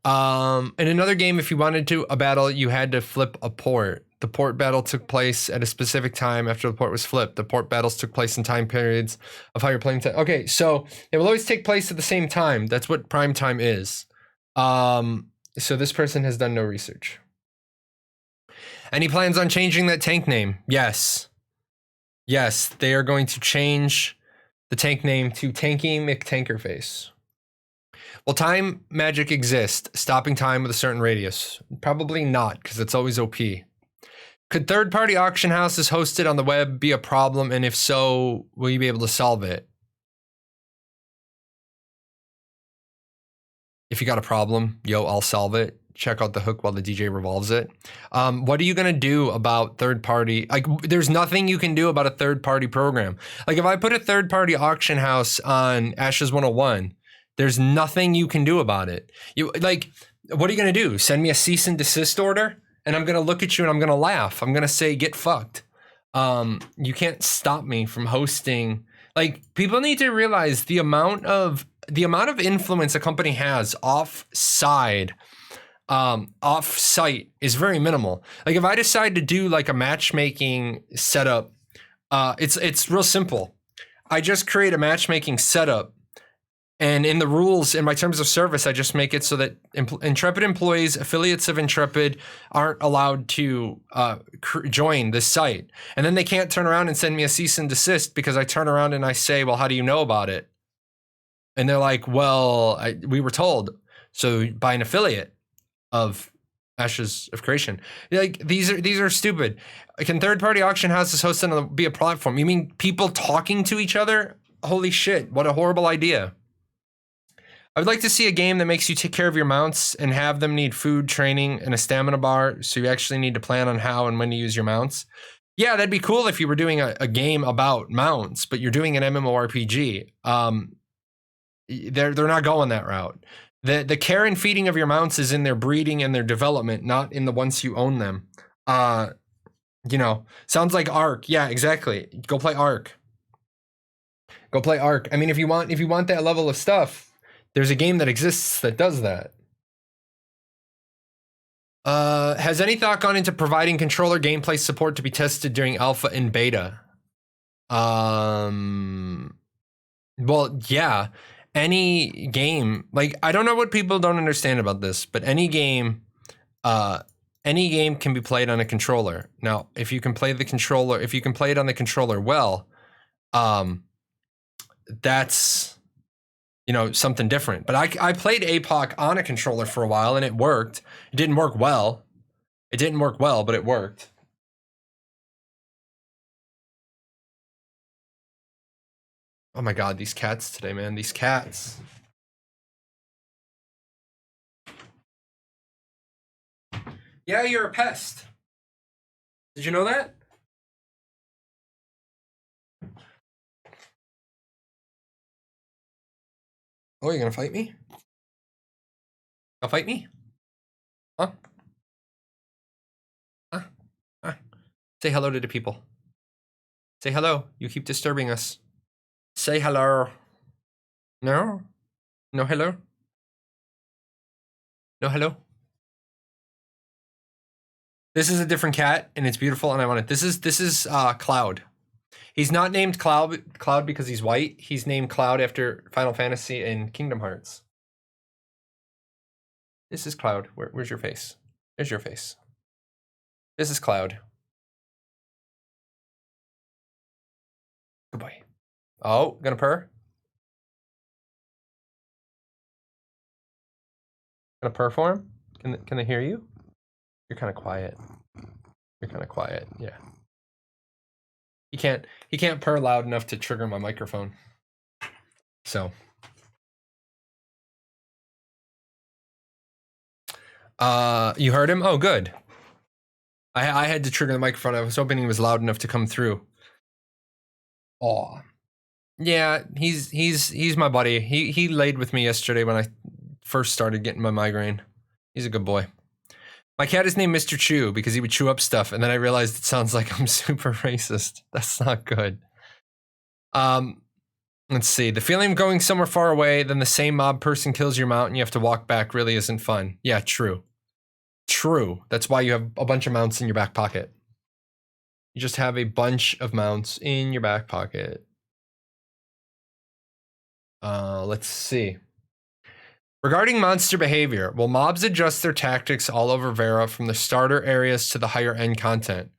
S1: In another game, if you wanted to a battle, you had to flip a port. The port battle took place at a specific time after the port was flipped. The port battles took place in time periods of how you're playing. Okay, so it will always take place at the same time. That's what prime time is. So this person has done no research. Any plans on changing that tank name? Yes. Yes, they are going to change the tank name to Tanky McTankerface. Will time magic exist, stopping time with a certain radius? Probably not, because it's always OP. Could third-party auction houses hosted on the web be a problem, and if so, will you be able to solve it? If you got a problem, yo, I'll solve it. Check out the hook while the DJ revolves it. What are you gonna do about third-party? Like, there's nothing you can do about a third-party program. Like, if I put a third-party auction house on Ashes 101, there's nothing you can do about it. You like, what are you gonna do? Send me a cease and desist order, and I'm gonna look at you and I'm gonna laugh. I'm gonna say, get fucked. You can't stop me from hosting. Like, people need to realize the amount of influence a company has off-site is very minimal. Like, if I decide to do like a matchmaking setup, it's real simple. I just create a matchmaking setup, and in the rules, in my terms of service, I just make it so that Intrepid employees, affiliates of Intrepid, aren't allowed to join this site. And then they can't turn around and send me a cease and desist because I turn around and I say, well, how do you know about it? And they're like, well, we were told. So by an affiliate of Ashes of Creation. Like, these are stupid. Can third-party auction houses hosted on be a platform? You mean people talking to each other? Holy shit, what a horrible idea. I would like to see a game that makes you take care of your mounts and have them need food, training, and a stamina bar, so you actually need to plan on how and when to use your mounts. Yeah, that'd be cool if you were doing a game about mounts, but you're doing an MMORPG. They're not going that route. The care and feeding of your mounts is in their breeding and their development, not in the once you own them. You know, sounds like Ark. Yeah, exactly. Go play Ark. Go play Ark. I mean, if you want that level of stuff, there's a game that exists that does that. Has any thought gone into providing controller gameplay support to be tested during alpha and beta? Well, yeah. Any game, like, I don't know what people don't understand about this, but any game can be played on a controller. Now, if you can play it on the controller well, that's, you know, something different. But I played APOC on a controller for a while and it worked. It didn't work well. But it worked. Oh my God, these cats today, man. These cats. Yeah, you're a pest. Did you know that? Oh, you're gonna fight me? I'll fight me? Huh? Say hello to the people. Say hello. You keep disturbing us. Say hello. No? No hello? No hello? This is a different cat, and it's beautiful, and I want it. This is Cloud. He's not named Cloud because he's white. He's named Cloud after Final Fantasy and Kingdom Hearts. This is Cloud. Where's your face? There's your face. This is Cloud. Good boy. Oh, gonna purr? Gonna purr for him? Can they hear you? You're kind of quiet. Yeah. He can't purr loud enough to trigger my microphone. So. You heard him? Oh, good. I had to trigger the microphone. I was hoping he was loud enough to come through. Aw. Yeah, he's my buddy. He laid with me yesterday when I first started getting my migraine. He's a good boy. My cat is named Mr. Chew because he would chew up stuff, and then I realized it sounds like I'm super racist. That's not good. Let's see. The feeling of going somewhere far away, then the same mob person kills your mount and you have to walk back really isn't fun. Yeah, true. True. That's why you have a bunch of mounts in your back pocket. You just have a bunch of mounts in your back pocket. Let's see. Regarding monster behavior, will mobs adjust their tactics all over Vera from the starter areas to the higher end content?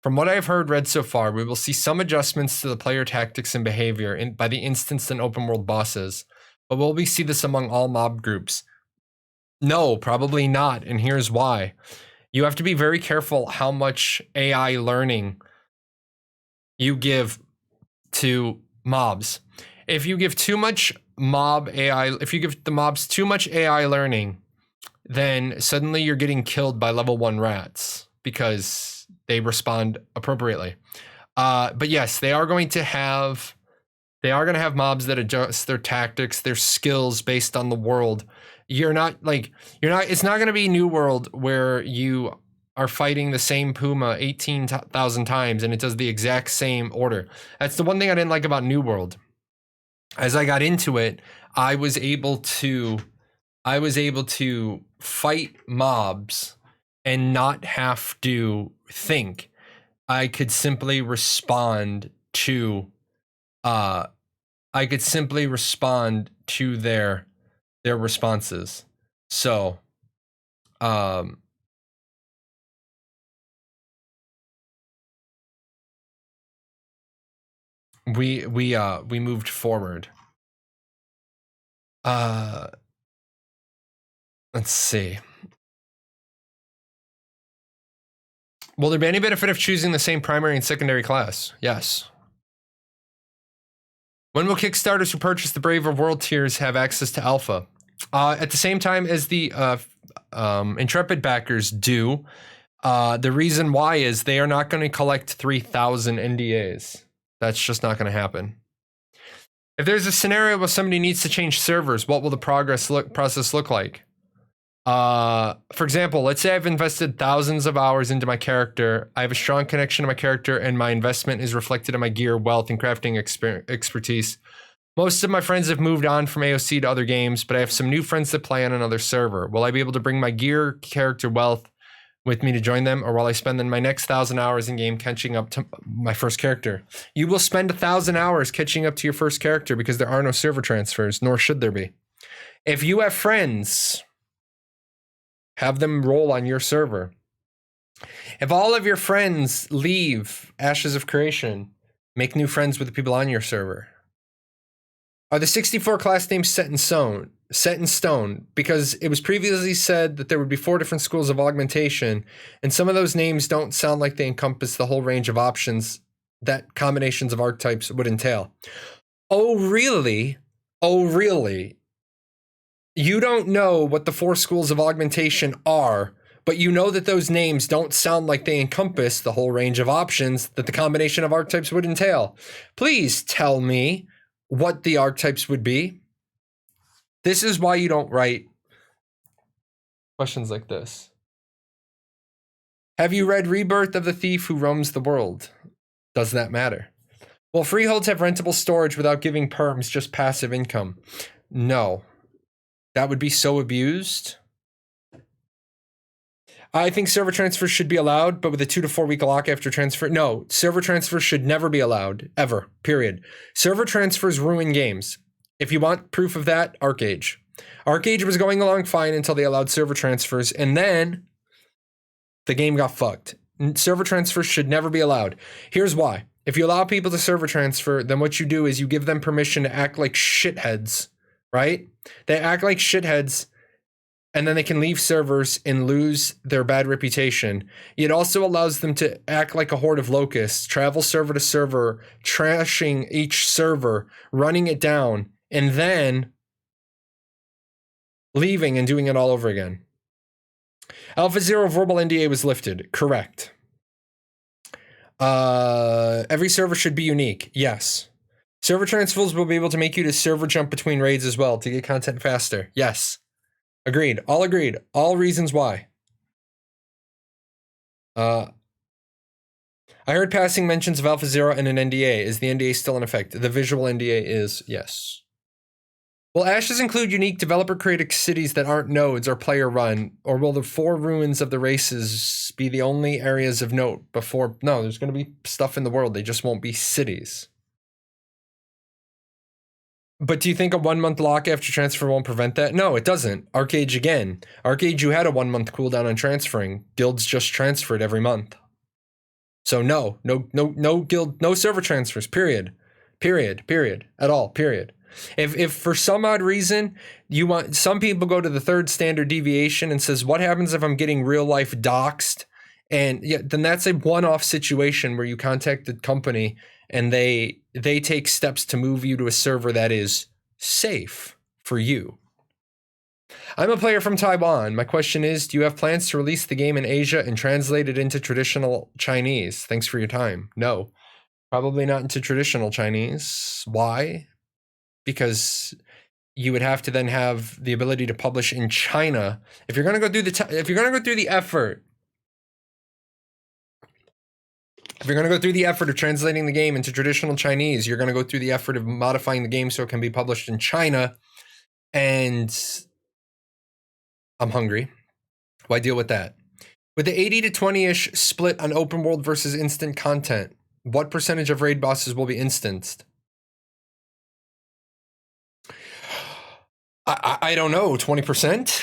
S1: From what I've read so far, we will see some adjustments to the player tactics and behavior by the instanced and open world bosses, but will we see this among all mob groups? No, probably not, and here's why. You have to be very careful how much AI learning you give to mobs. If you give too much mob AI, if you give the mobs too much AI learning, then suddenly you're getting killed by level 1 rats because they respond appropriately. But yes, they are going to have mobs that adjust their tactics, their skills based on the world. It's not going to be New World where you are fighting the same Puma 18,000 times and it does the exact same order. That's the one thing I didn't like about New World. As I got into it, I was able to fight mobs and not have to think. I could simply respond to their responses. So we moved forward. Let's see. Will there be any benefit of choosing the same primary and secondary class? Yes. When will Kickstarters who purchase the Brave of World tiers have access to alpha? At the same time as the Intrepid backers do. The reason why is they are not going to collect 3,000 NDAs. That's just not going to happen. If there's a scenario where somebody needs to change servers, what will the process look like? For example, let's say I've invested thousands of hours into my character. I have a strong connection to my character and my investment is reflected in my gear, wealth, and crafting expertise. Most of my friends have moved on from AOC to other games, but I have some new friends that play on another server. Will I be able to bring my gear, character, wealth with me to join them, or will I spend my next 1,000 hours in game catching up to my first character? You will spend 1,000 hours catching up to your first character because there are no server transfers, nor should there be. If you have friends, have them roll on your server. If all of your friends leave Ashes of Creation, make new friends with the people on your server. Are the 64 class names set in stone? Because it was previously said that there would be 4 different schools of augmentation, and some of those names don't sound like they encompass the whole range of options that combinations of archetypes would entail. Oh, really? Oh, really? You don't know what the 4 schools of augmentation are, but you know that those names don't sound like they encompass the whole range of options that the combination of archetypes would entail. Please tell me what the archetypes would be. This is why you don't write questions like this. Have you read Rebirth of the Thief Who Roams the World? Does that matter? Will freeholds have rentable storage without giving perms, just passive income? No. That would be so abused. I think server transfers should be allowed, but with a 2 to 4 week lock after transfer. No, server transfers should never be allowed, ever, period. Server transfers ruin games. If you want proof of that, ArcAge. ArcAge was going along fine until they allowed server transfers, and then the game got fucked. Server transfers should never be allowed. Here's why. If you allow people to server transfer, then what you do is you give them permission to act like shitheads, right? They act like shitheads, and then they can leave servers and lose their bad reputation. It also allows them to act like a horde of locusts, travel server to server, trashing each server, running it down, and then leaving and doing it all over again. Alpha Zero verbal NDA was lifted. Correct. Every server should be unique. Yes. Server transfers will be able to make you to server jump between raids as well to get content faster. Yes. Agreed. All agreed. All reasons why. I heard passing mentions of Alpha Zero and an NDA. Is the NDA still in effect? The visual NDA is yes. Will Ashes include unique developer-created cities that aren't nodes or player-run, or will the 4 ruins of the races be the only areas of note before? No, there's going to be stuff in the world. They just won't be cities. But do you think a 1-month lock after transfer won't prevent that? No, it doesn't. Arcade again. Arcade, you had a 1-month cooldown on transferring. Guilds just transferred every month. So no guild, no server transfers, period, at all, period. If for some odd reason you want, some people go to the 3rd standard deviation and says, what happens if I'm getting real life doxxed? And yeah, then that's a one-off situation where you contact the company and they take steps to move you to a server that is safe for you. I'm a player from Taiwan. My question is, do you have plans to release the game in Asia and translate it into traditional Chinese? Thanks for your time. No, probably not into traditional Chinese. Why? Because you would have to then have the ability to publish in China. If you're going to go through the effort, if you're going to go through the effort of translating the game into traditional Chinese, you're going to go through the effort of modifying the game so it can be published in China. And I'm hungry. Why deal with that? With the 80 to 20-ish split on open world versus instant content, what percentage of raid bosses will be instanced? I don't know, 20%?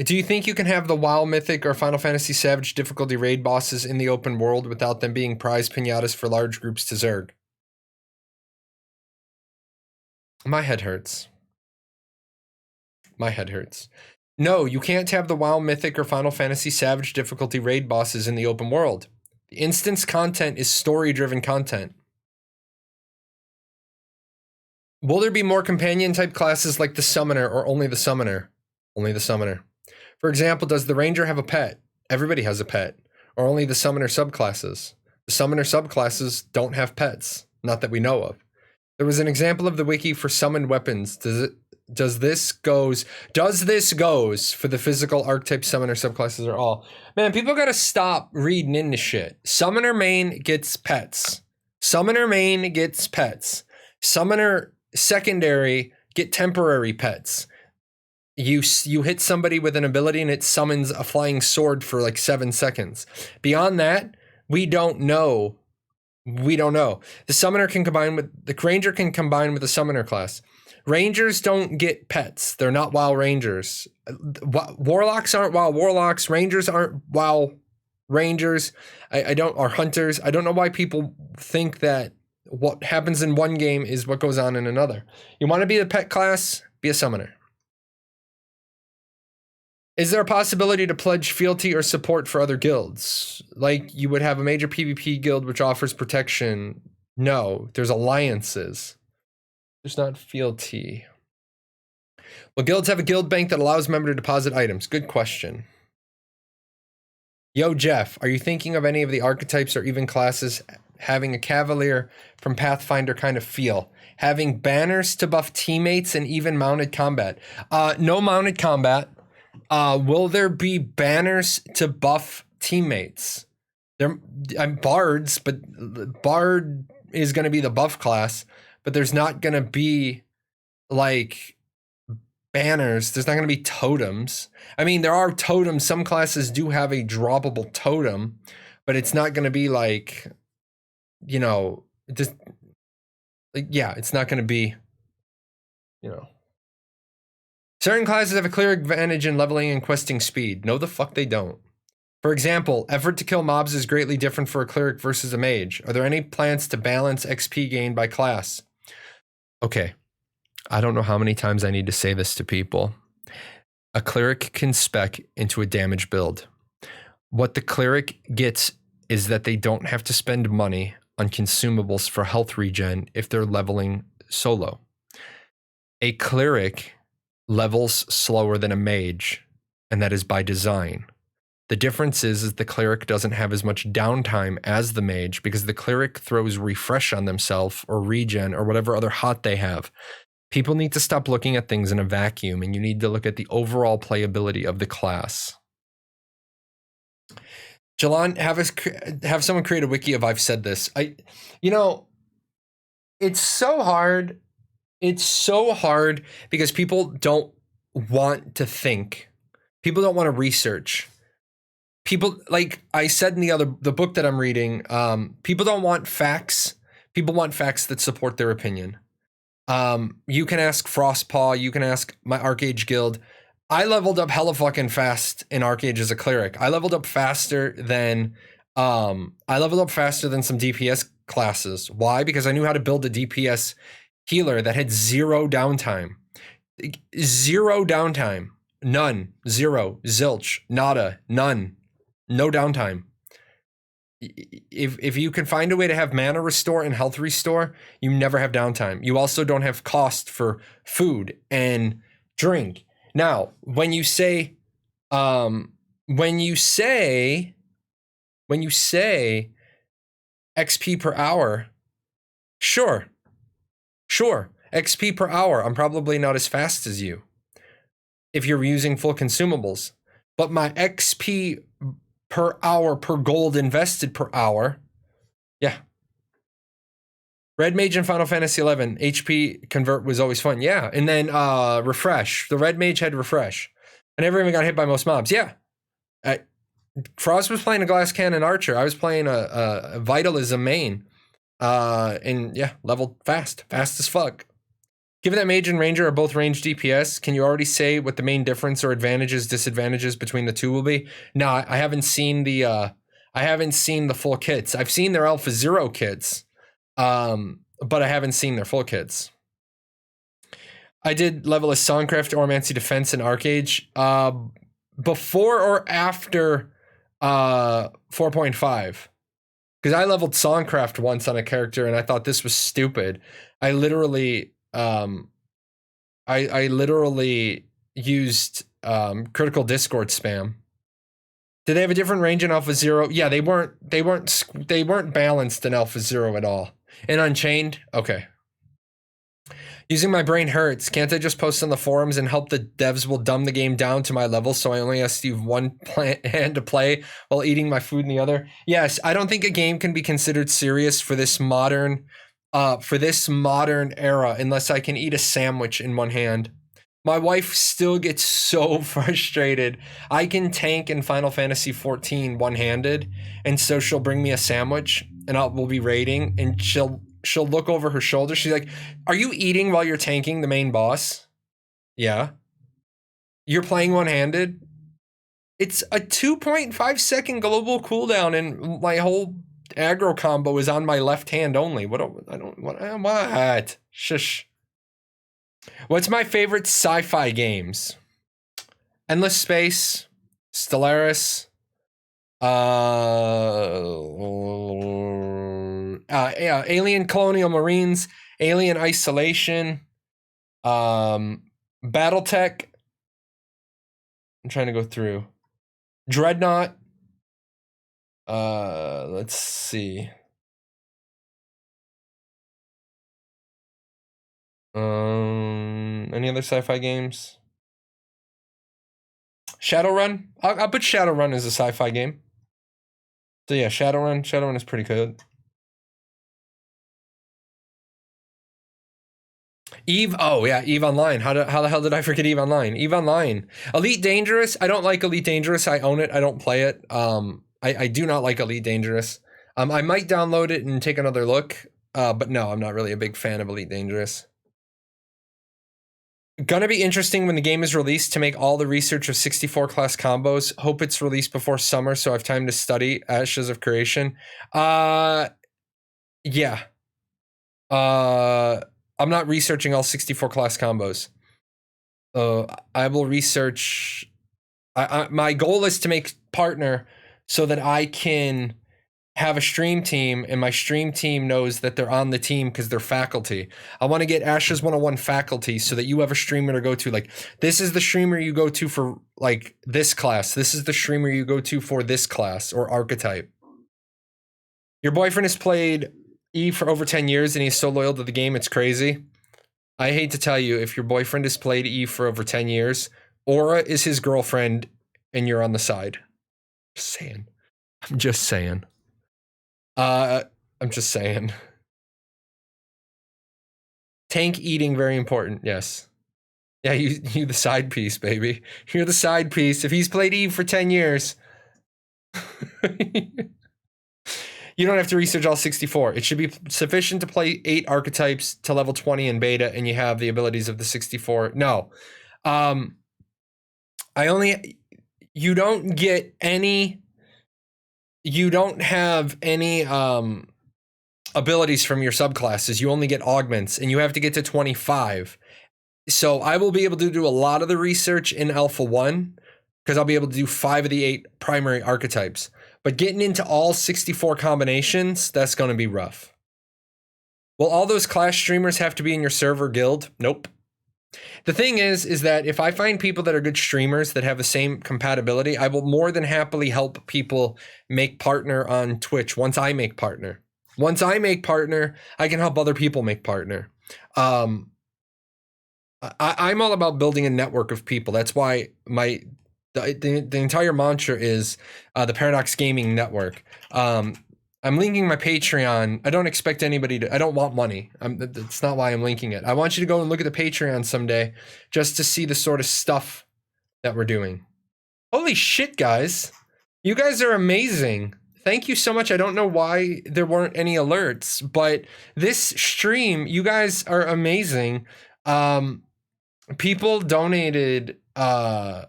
S1: Do you think you can have the WoW Mythic or Final Fantasy Savage difficulty raid bosses in the open world without them being prize pinatas for large groups to Zerg? My head hurts. My head hurts. No, you can't have the WoW Mythic or Final Fantasy Savage difficulty raid bosses in the open world. The instance content is story-driven content. Will there be more companion-type classes like the Summoner or only the Summoner? Only the Summoner. For example, does the Ranger have a pet? Everybody has a pet. Or only the Summoner subclasses? The Summoner subclasses don't have pets. Not that we know of. There was an example of the wiki for summoned weapons. Does this goes for the physical archetype summoner subclasses or all? Man, people gotta stop reading into shit. Summoner main gets pets. Summoner main gets pets. Summoner secondary get temporary pets. You hit somebody with an ability and it summons a flying sword for like 7 seconds. Beyond that, we don't know. The summoner can combine with the ranger can combine with the summoner class. Rangers don't get pets. They're not WoW Rangers. Warlocks aren't WoW Warlocks. Rangers aren't WoW Rangers. Or hunters. I don't know why people think that what happens in one game is what goes on in another. You want to be the pet class? Be a summoner. Is there a possibility to pledge fealty or support for other guilds? Like you would have a major PvP guild which offers protection. No, there's alliances. There's not fealty. Will guilds have a guild bank that allows members to deposit items? Good question. Yo, Jeff, are you thinking of any of the archetypes or even classes having a cavalier from Pathfinder kind of feel? Having banners to buff teammates and even mounted combat? No mounted combat. Will there be banners to buff teammates? I'm bards, but bard is going to be the buff class, but there's not going to be like banners. There's not going to be totems. I mean, there are totems. Some classes do have a droppable totem, but it's not going to be like, you know, just like, yeah, it's not going to be, you know. Certain classes have a clear advantage in leveling and questing speed. No, the fuck they don't. For example, effort to kill mobs is greatly different for a cleric versus a mage. Are there any plans to balance XP gain by class? Okay, I don't know how many times I need to say this to people. A cleric can spec into a damage build. What the cleric gets is that they don't have to spend money on consumables for health regen if they're leveling solo. A cleric levels slower than a mage, and that is by design. The difference is the cleric doesn't have as much downtime as the mage because the cleric throws refresh on themselves or regen or whatever other hot they have. People need to stop looking at things in a vacuum, and you need to look at the overall playability of the class. Jahlon, have someone create a wiki of I've said this. You know, it's so hard. It's so hard because people don't want to think. People don't want to research. People, like I said in the book that I'm reading, people don't want facts. People want facts that support their opinion. You can ask Frostpaw, you can ask my Arcage guild. I leveled up hella fucking fast in Arcage as a cleric. I leveled up faster than some DPS classes. Why? Because I knew how to build a DPS healer that had zero downtime. Zero downtime. None. Zero. Zilch. Nada. None. No downtime. If you can find a way to have mana restore and health restore, you never have downtime. You also don't have cost for food and drink. Now, when you say XP per hour, sure. XP per hour, I'm probably not as fast as you if you're using full consumables. But my XP per hour per gold invested per hour, yeah. Red Mage in Final Fantasy XI, HP convert was always fun, yeah. And then refresh. The Red Mage had refresh. I never even got hit by most mobs, yeah. Frost was playing a Glass Cannon Archer. I was playing a Vitalism main. And yeah, leveled fast as fuck. Given that Mage and Ranger are both ranged DPS, can you already say what the main difference or advantages, disadvantages between the two will be? No, I haven't seen the full kits. I've seen their Alpha Zero kits, but I haven't seen their full kits. I did level a Songcraft, Ormancy Defense, and Arcage before or after 4.5. Because I leveled Songcraft once on a character and I thought this was stupid. I literally used critical discord spam. Did they have a different range in Alpha Zero? Yeah, they weren't balanced in Alpha Zero at all. In Unchained, okay. Using my brain hurts. Can't I just post on the forums and help the devs will dumb the game down to my level so I only have to use one hand to play while eating my food in the other? Yes, I don't think a game can be considered serious for this modern era unless I can eat a sandwich in one hand. My wife still gets so frustrated. I can tank in Final Fantasy XIV one-handed, and so she'll bring me a sandwich and we'll be raiding, and she'll look over her shoulder. She's like, "Are you eating while you're tanking the main boss?" Yeah. You're playing one-handed? It's a 2.5 second global cooldown, and my whole aggro combo is on my left hand only. What? Shush. What's my favorite sci-fi games? Endless Space, Stellaris, Alien Colonial Marines, Alien Isolation, BattleTech. I'm trying to go through. Dreadnought. Let's see. Any other sci-fi games? Shadowrun. I'll put Shadowrun as a sci-fi game. So yeah, Shadowrun is pretty good. Eve, oh yeah, Eve Online. How the hell did I forget Eve Online? Eve Online. Elite Dangerous. I don't like Elite Dangerous. I own it. I don't play it. I do not like Elite Dangerous. I might download it and take another look. But no, I'm not really a big fan of Elite Dangerous. Gonna be interesting when the game is released to make all the research of 64 class combos. Hope it's released before summer so I have time to study Ashes of Creation. Yeah. I'm not researching all 64 class combos. I will research. My goal is to make partner so that I can have a stream team, and my stream team knows that they're on the team because they're faculty. I want to get Ashes 101 faculty so that you have a streamer to go to. Like, this is the streamer you go to for like this class. This is the streamer you go to for this class or archetype. Your boyfriend has played E for over 10 years and he's so loyal to the game, it's crazy. I hate to tell you, if your boyfriend has played E for over 10 years, Aura is his girlfriend and you're on the side. Just saying. I'm just saying. I'm just saying. Tank eating, very important, yes. Yeah, you the side piece, baby. You're the side piece. If he's played Eve for 10 years, you don't have to research all 64. It should be sufficient to play 8 archetypes to level 20 in beta, and you have the abilities of the 64. No. You don't get any, you don't have any abilities from your subclasses. You only get augments, and you have to get to 25. So I will be able to do a lot of the research in Alpha 1 because I'll be able to do 5 of the 8 primary archetypes. But getting into all 64 combinations, that's going to be rough. Will all those Clash streamers have to be in your server guild? Nope. The thing is that if I find people that are good streamers that have the same compatibility, I will more than happily help people make partner on Twitch once I make partner. Once I make partner, I can help other people make partner. I'm all about building a network of people. That's why the entire mantra is the Paradox Gaming Network. I'm linking my Patreon. I don't expect anybody to, I don't want money. That's not why I'm linking it. I want you to go and look at the Patreon someday just to see the sort of stuff that we're doing. Holy shit, guys. You guys are amazing. Thank you so much. I don't know why there weren't any alerts, but this stream, you guys are amazing. People donated a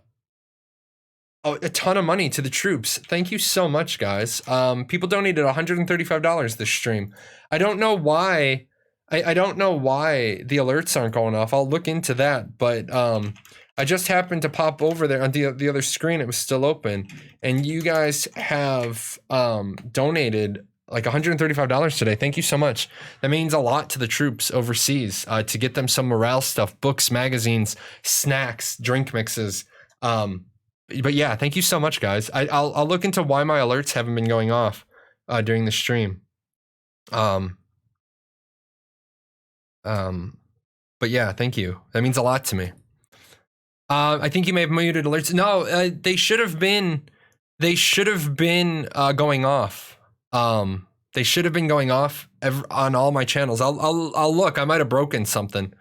S1: ton of money to the troops. Thank you so much, guys. People donated $135 this stream. I don't know why. I don't know why the alerts aren't going off. I'll look into that, but I just happened to pop over there on the other screen. It was still open, and you guys have donated like $135 today. Thank you so much. That means a lot to the troops overseas to get them some morale stuff, books, magazines, snacks, drink mixes. But yeah, thank you so much, guys. I'll look into why my alerts haven't been going off during the stream. But yeah, thank you. That means a lot to me. I think you may have muted alerts. No, they should have been. They should have been going off. They should have been going off on all my channels. I'll look. I might have broken something.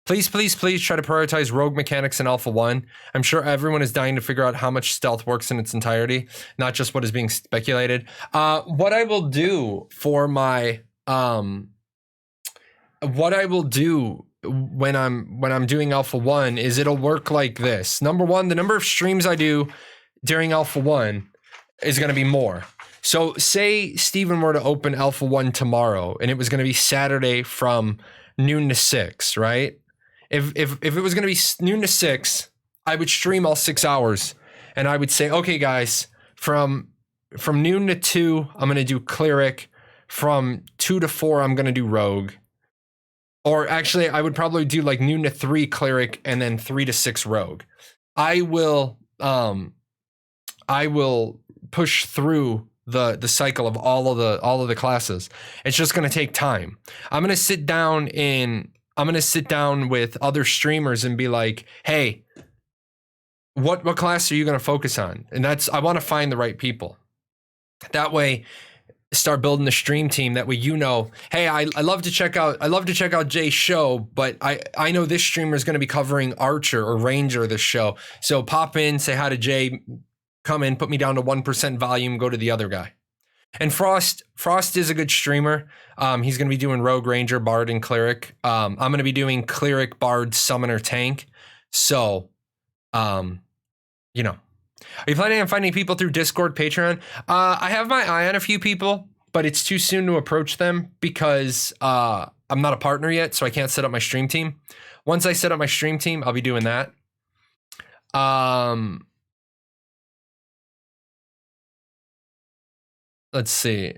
S1: Please try to prioritize rogue mechanics in Alpha 1. I'm sure everyone is dying to figure out how much stealth works in its entirety, not just what is being speculated. What I will do for my what I will do when I'm doing Alpha 1 is it'll work like this. Number 1, the number of streams I do during Alpha 1 is going to be more. So say Steven were to open Alpha 1 tomorrow and it was going to be Saturday from noon to 6, right? If it was going to be noon to 6, I would stream all 6 hours and I would say, okay, guys, from noon to 2, I'm going to do Cleric. From 2 to 4, I'm going to do Rogue. Or actually, I would probably do like noon to 3 Cleric and then 3 to 6 Rogue. I will push through the cycle of all of the classes. It's just going to take time. I'm going to sit down with other streamers and be like, hey, what class are you going to focus on? And I want to find the right people. That way, start building the stream team. That way, hey, I love to check out Jay's show, but I know this streamer is going to be covering Archer or Ranger this show. So pop in, say hi to Jay, come in, put me down to 1% volume, go to the other guy. And Frost is a good streamer. He's going to be doing Rogue, Ranger, Bard, and Cleric. I'm going to be doing Cleric, Bard, Summoner, Tank. So, Are you planning on finding people through Discord, Patreon? I have my eye on a few people, but it's too soon to approach them because I'm not a partner yet, so I can't set up my stream team. Once I set up my stream team, I'll be doing that. Let's see.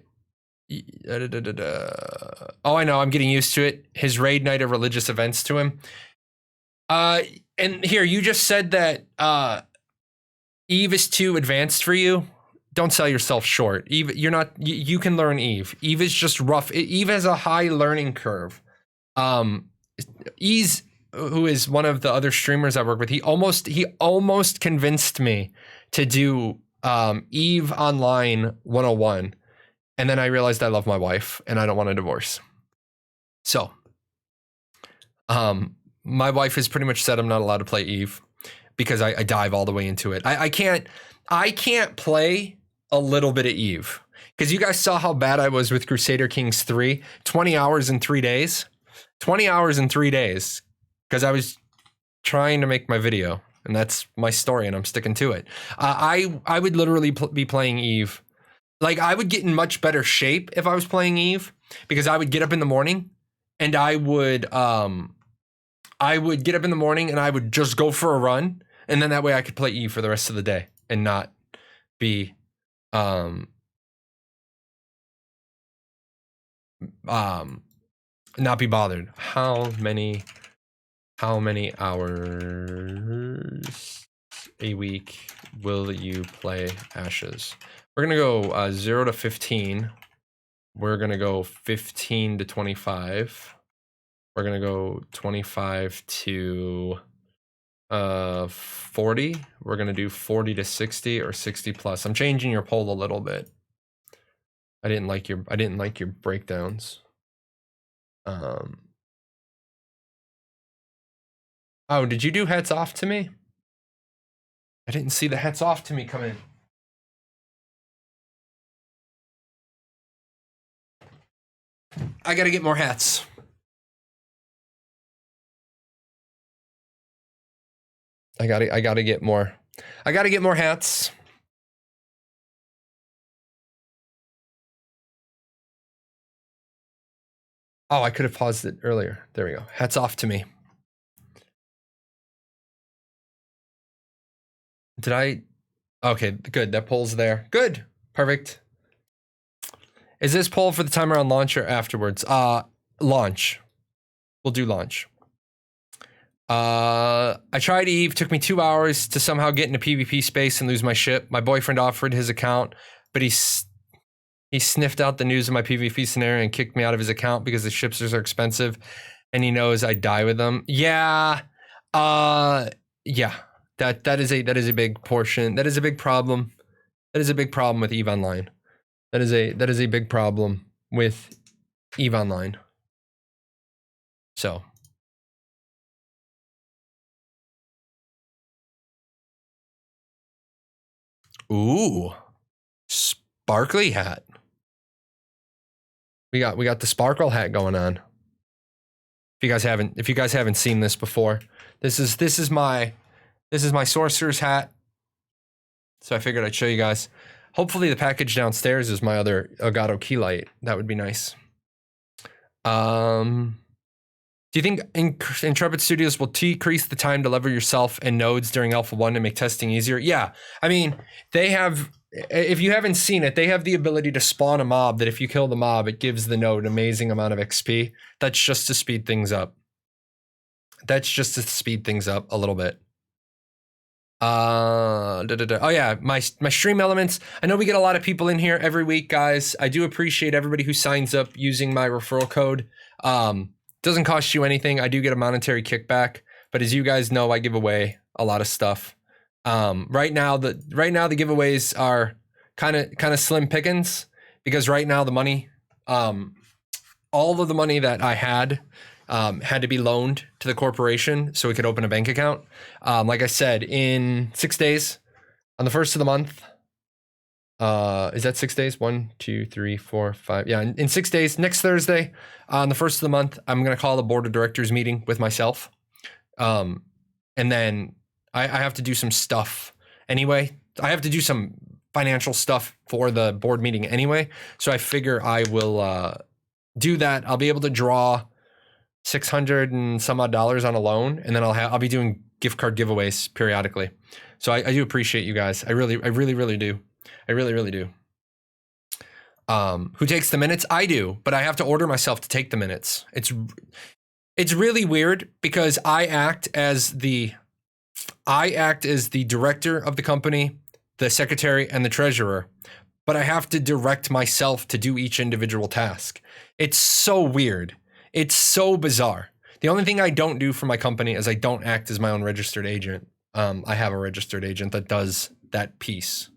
S1: Oh, I know. I'm getting used to it. His raid night of religious events to him. And here, you just said that Eve is too advanced for you. Don't sell yourself short. Eve, you can learn Eve. Eve is just rough. Eve has a high learning curve. Ease, who is one of the other streamers I work with, he almost convinced me to do Eve Online 101. And then I realized I love my wife and I don't want a divorce. So, my wife has pretty much said I'm not allowed to play Eve because I dive all the way into it. I can't play a little bit of Eve because you guys saw how bad I was with Crusader Kings 3. 20 hours in 3 days. 20 hours in 3 days because I was trying to make my video. And that's my story, and I'm sticking to it. I would literally be playing Eve. Like, I would get in much better shape if I was playing Eve, because I would get up in the morning, and I would get up in the morning, and I would just go for a run, and then that way I could play Eve for the rest of the day and not be not be bothered. How many hours a week will you play Ashes? We're gonna go 0 to 15. We're gonna go 15 to 25. We're gonna go 25 to 40. We're gonna do 40 to 60 or 60 plus. I'm changing your poll a little bit. I didn't like your breakdowns. Oh, did you do hats off to me? I didn't see the hats off to me come in. I gotta get more hats. I gotta get more. I gotta get more hats. Oh, I could have paused it earlier. There we go. Hats off to me. Did I? Okay, good. That poll's there. Good. Perfect. Is this poll for the timer on launch or afterwards? Launch. We'll do launch. I tried Eve. Took me 2 hours to somehow get into PvP space and lose my ship. My boyfriend offered his account, but he sniffed out the news of my PvP scenario and kicked me out of his account because the ships are expensive, and he knows I die with them. Yeah. Yeah. That is a big portion. That is a big problem. That is a big problem with EVE Online. That is a big problem with EVE Online. So. Ooh. Sparkly hat. We got the sparkle hat going on. If you guys haven't seen this before, this is my sorcerer's hat. So I figured I'd show you guys. Hopefully the package downstairs is my other Elgato key light. That would be nice. Do you think Intrepid Studios will decrease the time to level yourself and nodes during Alpha 1 to make testing easier? Yeah. I mean, they have, if you haven't seen it, they have the ability to spawn a mob that if you kill the mob, it gives the node an amazing amount of XP. That's just to speed things up. That's just to speed things up a little bit. Oh yeah, my stream elements. I know we get a lot of people in here every week, guys. I do appreciate everybody who signs up using my referral code. Doesn't cost you anything. I do get a monetary kickback, but as you guys know, I give away a lot of stuff. Right now the giveaways are kind of slim pickings because right now the money, all of the money that I had to be loaned to the corporation so we could open a bank account. Like I said, in 6 days, on the 1st of the month, is that 6 days? 1, 2, 3, 4, 5. Yeah, in 6 days, next Thursday, on the 1st of the month, I'm going to call the board of directors meeting with myself. And then I have to do some stuff anyway. I have to do some financial stuff for the board meeting anyway. So I figure I will do that. I'll be able to draw $600 and some odd on a loan, and then I'll be doing gift card giveaways periodically. So I do appreciate you guys. I really do. I really do. Who takes the minutes? I do, but I have to order myself to take the minutes. It's really weird because I act as the director of the company, the secretary, and the treasurer, but I have to direct myself to do each individual task. It's so weird. It's so bizarre. The only thing I don't do for my company is I don't act as my own registered agent. I have a registered agent that does that piece.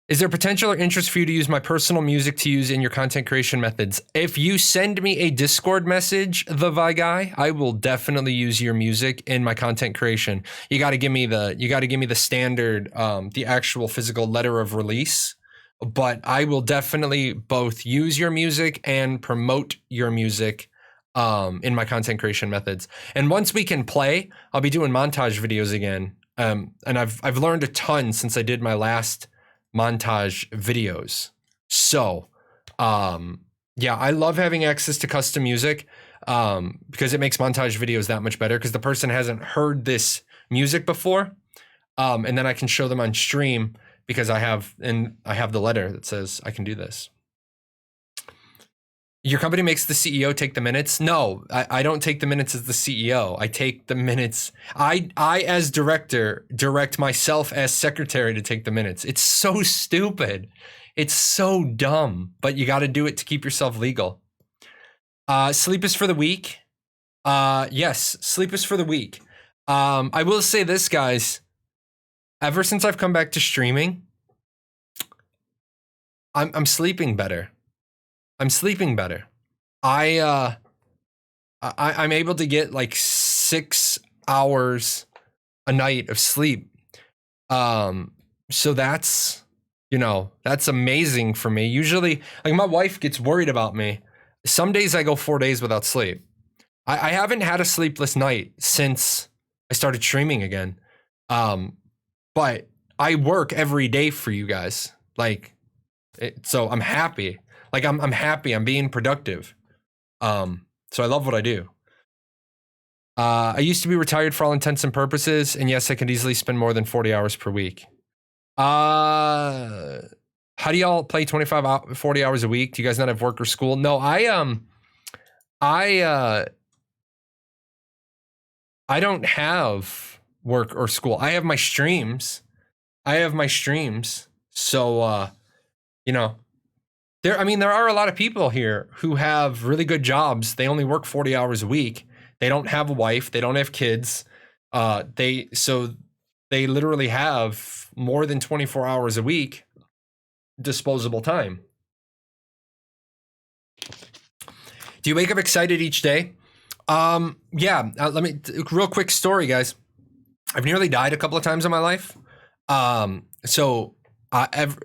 S1: Is there potential or interest for you to use my personal music to use in your content creation methods? If you send me a Discord message, the Vi Guy, I will definitely use your music in my content creation. You got to give me the standard, the actual physical letter of release. But I will definitely both use your music and promote your music in my content creation methods. And once we can play, I'll be doing montage videos again. And I've learned a ton since I did my last montage videos. So, yeah, I love having access to custom music because it makes montage videos that much better because the person hasn't heard this music before. And then I can show them on stream because I have the letter that says I can do this. Your company makes the CEO take the minutes? No, I don't take the minutes as the CEO. I take the minutes. I as director direct myself as secretary to take the minutes. It's so stupid. It's so dumb, but you got to do it to keep yourself legal. Sleep is for the weak. Yes, sleep is for the weak. I will say this, guys. Ever since I've come back to streaming, I'm sleeping better. I'm sleeping better. I'm able to get like 6 hours a night of sleep. So that's amazing for me. Usually, like my wife gets worried about me. Some days I go 4 days without sleep. I haven't had a sleepless night since I started streaming again. But I work every day for you guys. So I'm happy. Like I'm happy. I'm being productive. So I love what I do. I used to be retired for all intents and purposes, and yes, I could easily spend more than 40 hours per week. How do y'all play 40 hours a week? Do you guys not have work or school? No, I don't have work or school. I have my streams. So, there are a lot of people here who have really good jobs. They only work 40 hours a week. They don't have a wife. They don't have kids. They literally have more than 24 hours a week disposable time. Do you wake up excited each day? Yeah. Real quick story, guys. I've nearly died a couple of times in my life.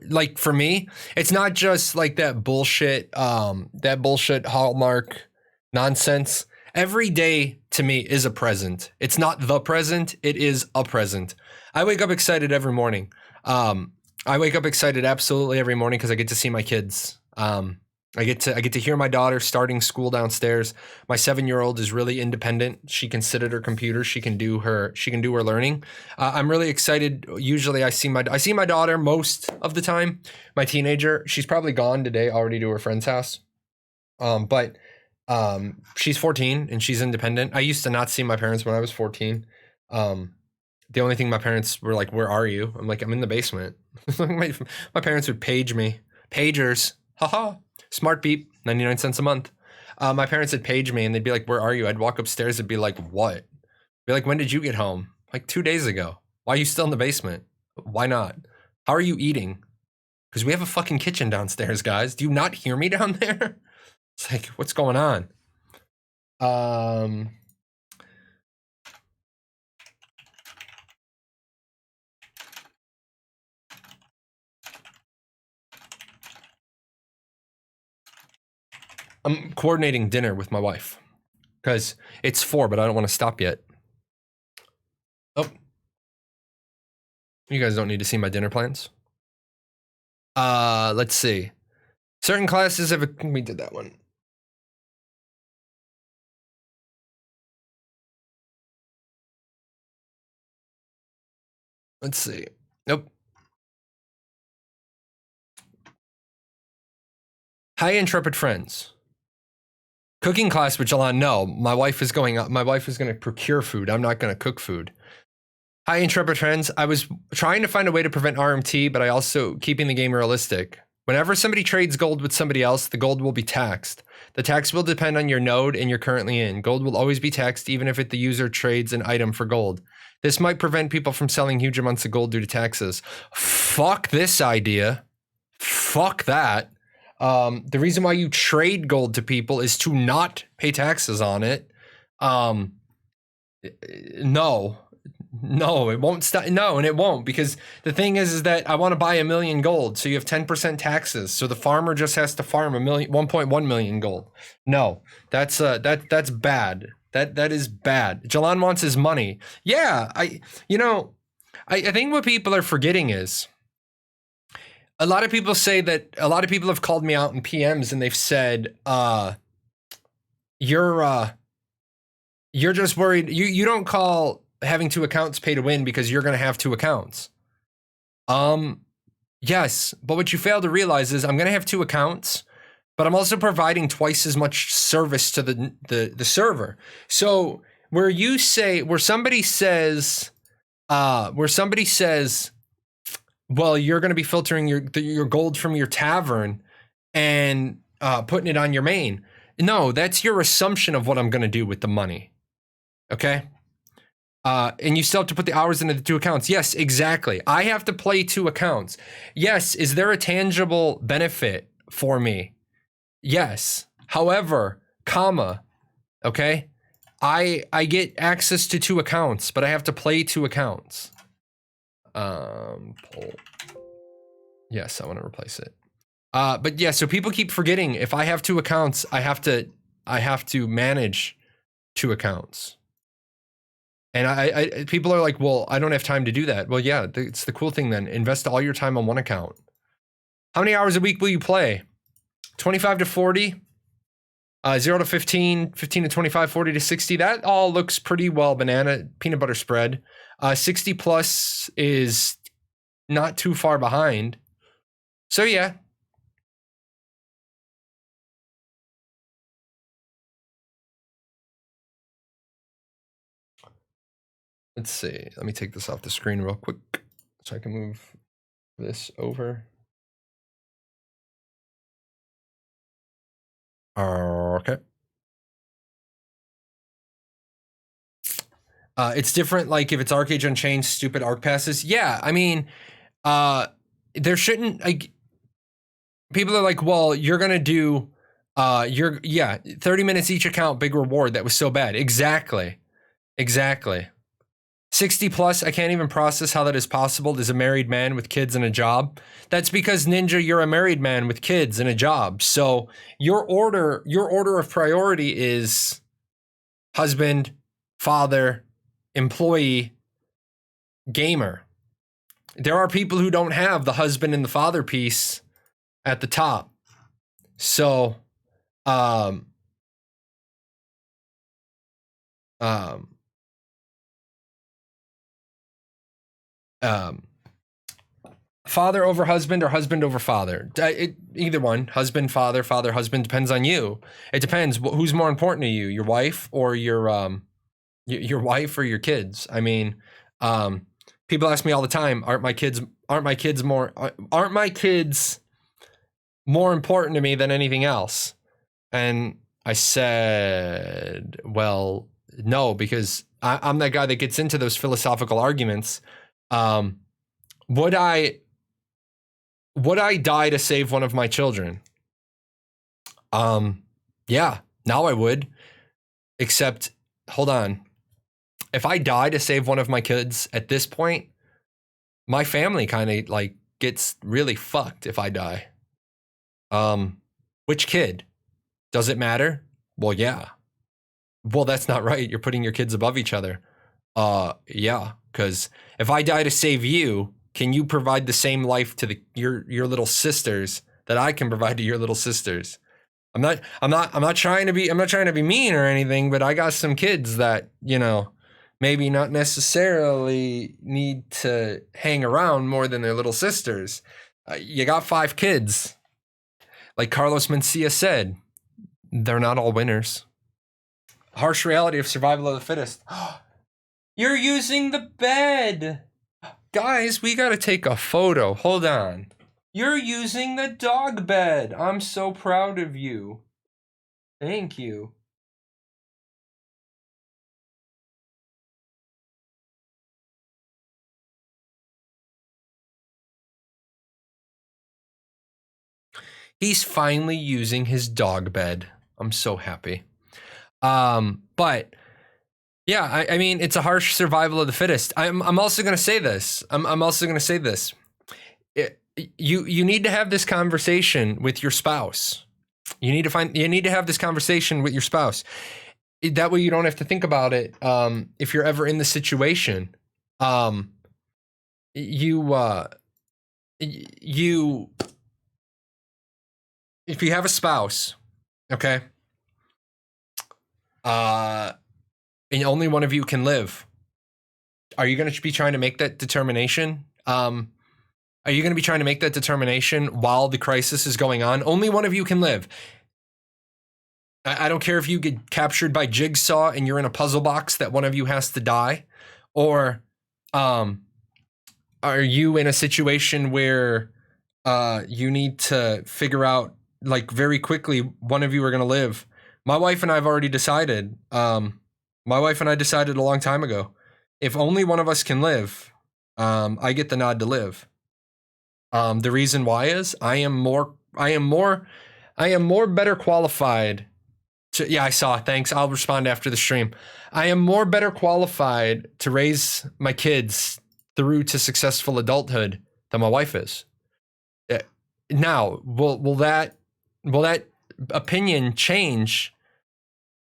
S1: Like for me, it's not just like that bullshit Hallmark nonsense. Every day to me is a present. It's not the present. It is a present. I wake up excited every morning. I wake up excited absolutely every morning because I get to see my kids. I get to hear my daughter starting school downstairs. My 7-year-old is really independent. She can sit at her computer. She can do her learning. I'm really excited. Usually I see my daughter most of the time. My teenager, she's probably gone today already to her friend's house. But she's 14 and she's independent. I used to not see my parents when I was 14. The only thing my parents were like, "Where are you?" I'm like, "I'm in the basement." my parents would page me. Pagers. Haha. Smart beep, 99 cents a month. My parents would page me and they'd be like, "Where are you?" I'd walk upstairs and be like, "What?" Be like, "When did you get home?" Like 2 days ago. "Why are you still in the basement?" "Why not?" "How are you eating?" "Because we have a fucking kitchen downstairs, guys. Do you not hear me down there?" It's like, what's going on? I'm coordinating dinner with my wife because it's 4, but I don't want to stop yet. Oh, you guys don't need to see my dinner plans. Let's see. Certain classes have we did that one. Let's see. Nope. Hi, intrepid friends. Cooking class with Jahlon. No, my wife is going to procure food. I'm not going to cook food. Hi, intrepid friends. I was trying to find a way to prevent RMT, but I also keeping the game realistic. Whenever somebody trades gold with somebody else, the gold will be taxed. The tax will depend on your node and you're currently in. Gold will always be taxed even if the user trades an item for gold. This might prevent people from selling huge amounts of gold due to taxes. Fuck this idea. Fuck that. The reason why you trade gold to people is to not pay taxes on it. No, it won't stop. No, and it won't, because the thing is that I want to buy 1 million gold. So you have 10% taxes. So the farmer just has to farm 1.1 million gold. No, that's bad. That is bad. Jahlon wants his money. Yeah, I think what people are forgetting is a lot of people say that a lot of people have called me out in PMs and they've said, you're just worried. You don't call having 2 accounts pay to win because you're going to have 2 accounts. Yes, but what you fail to realize is I'm going to have 2 accounts, but I'm also providing twice as much service to the server. So where somebody says, well, you're going to be filtering your gold from your tavern and putting it on your main. No, that's your assumption of what I'm going to do with the money. Okay. And you still have to put the hours into the 2 accounts. Yes, exactly. I have to play 2 accounts. Yes. Is there a tangible benefit for me? Yes. However, okay, I get access to 2 accounts, but I have to play 2 accounts. Poll. Yes, I want to replace it. But yeah, so people keep forgetting if I have 2 accounts, I have to manage 2 accounts. And people are like, well, I don't have time to do that. Well, yeah, it's the cool thing then. Invest all your time on 1 account. How many hours a week will you play? 25 to 40, 0 to 15, 15 to 25, 40 to 60. That all looks pretty well banana peanut butter spread. 60 plus is not too far behind. So yeah. Let's see. Let me take this off the screen real quick so I can move this over. Okay. It's different, like if it's Arcade Unchained, stupid arc passes. Yeah, I mean, there shouldn't, like, people are like, well, you're gonna do, 30 minutes each account, big reward. That was so bad. Exactly. 60 plus, I can't even process how that is possible as a married man with kids and a job. That's because, Ninja, you're a married man with kids and a job. So your order of priority is husband, father, employee, gamer. There are people who don't have the husband and the father piece at the top. So, father over husband or husband over father. Either one, husband, father, husband, depends on you. It depends who's more important to you, your wife or your wife or your kids. I mean, people ask me all the time, aren't my kids more important to me than anything else? And I said, well, no, because I'm that guy that gets into those philosophical arguments. Would I die to save one of my children? Yeah, now I would. Except, hold on. If I die to save one of my kids at this point, my family kind of like gets really fucked if I die. Which kid? Does it matter? Well, yeah. Well, that's not right. You're putting your kids above each other. Yeah, because if I die to save you, can you provide the same life to your little sisters that I can provide to your little sisters? I'm not trying to be mean or anything, but I got some kids that, maybe not necessarily need to hang around more than their little sisters. You got 5 kids. Like Carlos Mencia said, they're not all winners. Harsh reality of survival of the fittest. You're using the bed. Guys, we got to take a photo. Hold on. You're using the dog bed. I'm so proud of you. Thank you. He's finally using his dog bed. I'm so happy. But yeah, I mean, it's a harsh survival of the fittest. I'm also going to say this. I'm also going to say this. You need to have this conversation with your spouse. You need to have this conversation with your spouse. That way you don't have to think about it. If you're ever in the situation, if you have a spouse, okay, and only one of you can live, are you going to be trying to make that determination? Are you going to be trying to make that determination while the crisis is going on? Only one of you can live. I don't care if you get captured by Jigsaw and you're in a puzzle box that one of you has to die, or are you in a situation where you need to figure out, like, very quickly, one of you are going to live? My wife and I have already decided. My wife and I decided a long time ago. If only one of us can live, I get the nod to live. The reason why is I am more better qualified to, yeah, I saw. Thanks. I'll respond after the stream. I am more better qualified to raise my kids through to successful adulthood than my wife is. Now, will that opinion change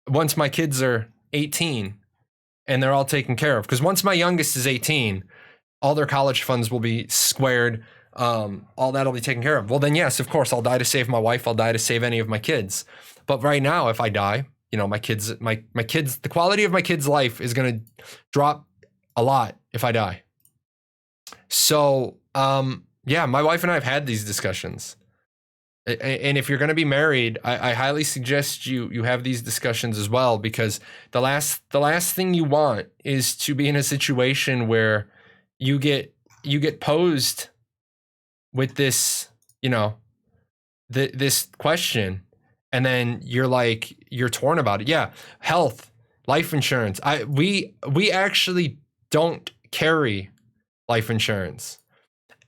S1: once my kids are 18 and they're all taken care of? Because once my youngest is 18, all their college funds will be squared. All that'll be taken care of. Well, then yes, of course, I'll die to save my wife. I'll die to save any of my kids. But right now, if I die, you know, my kids, the quality of my kids' life is going to drop a lot if I die. So, yeah, my wife and I have had these discussions. And if you're going to be married, I highly suggest you have these discussions as well, because the last thing you want is to be in a situation where you get posed with this, you know, this question, and then you're torn about it. Yeah, health, life insurance. We actually don't carry life insurance.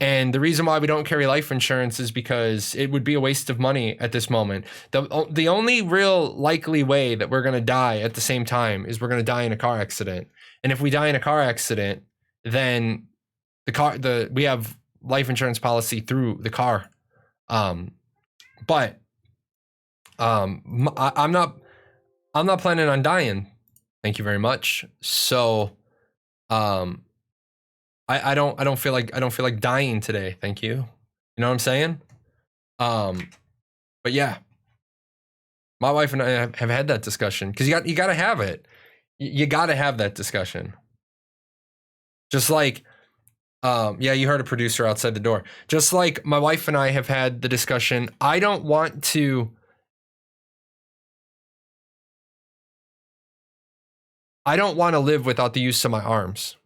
S1: And the reason why we don't carry life insurance is because it would be a waste of money at this moment. The only real likely way that we're going to die at the same time is we're going to die in a car accident. And if we die in a car accident, then we have life insurance policy through the car. But I'm not planning on dying. Thank you very much. So, I don't feel like dying today. Thank you. You know what I'm saying? But yeah, my wife and I have had that discussion, because you got to have it. You got to have that discussion. Just like, yeah, you heard a producer outside the door. Just like my wife and I have had the discussion. I don't want to live without the use of my arms.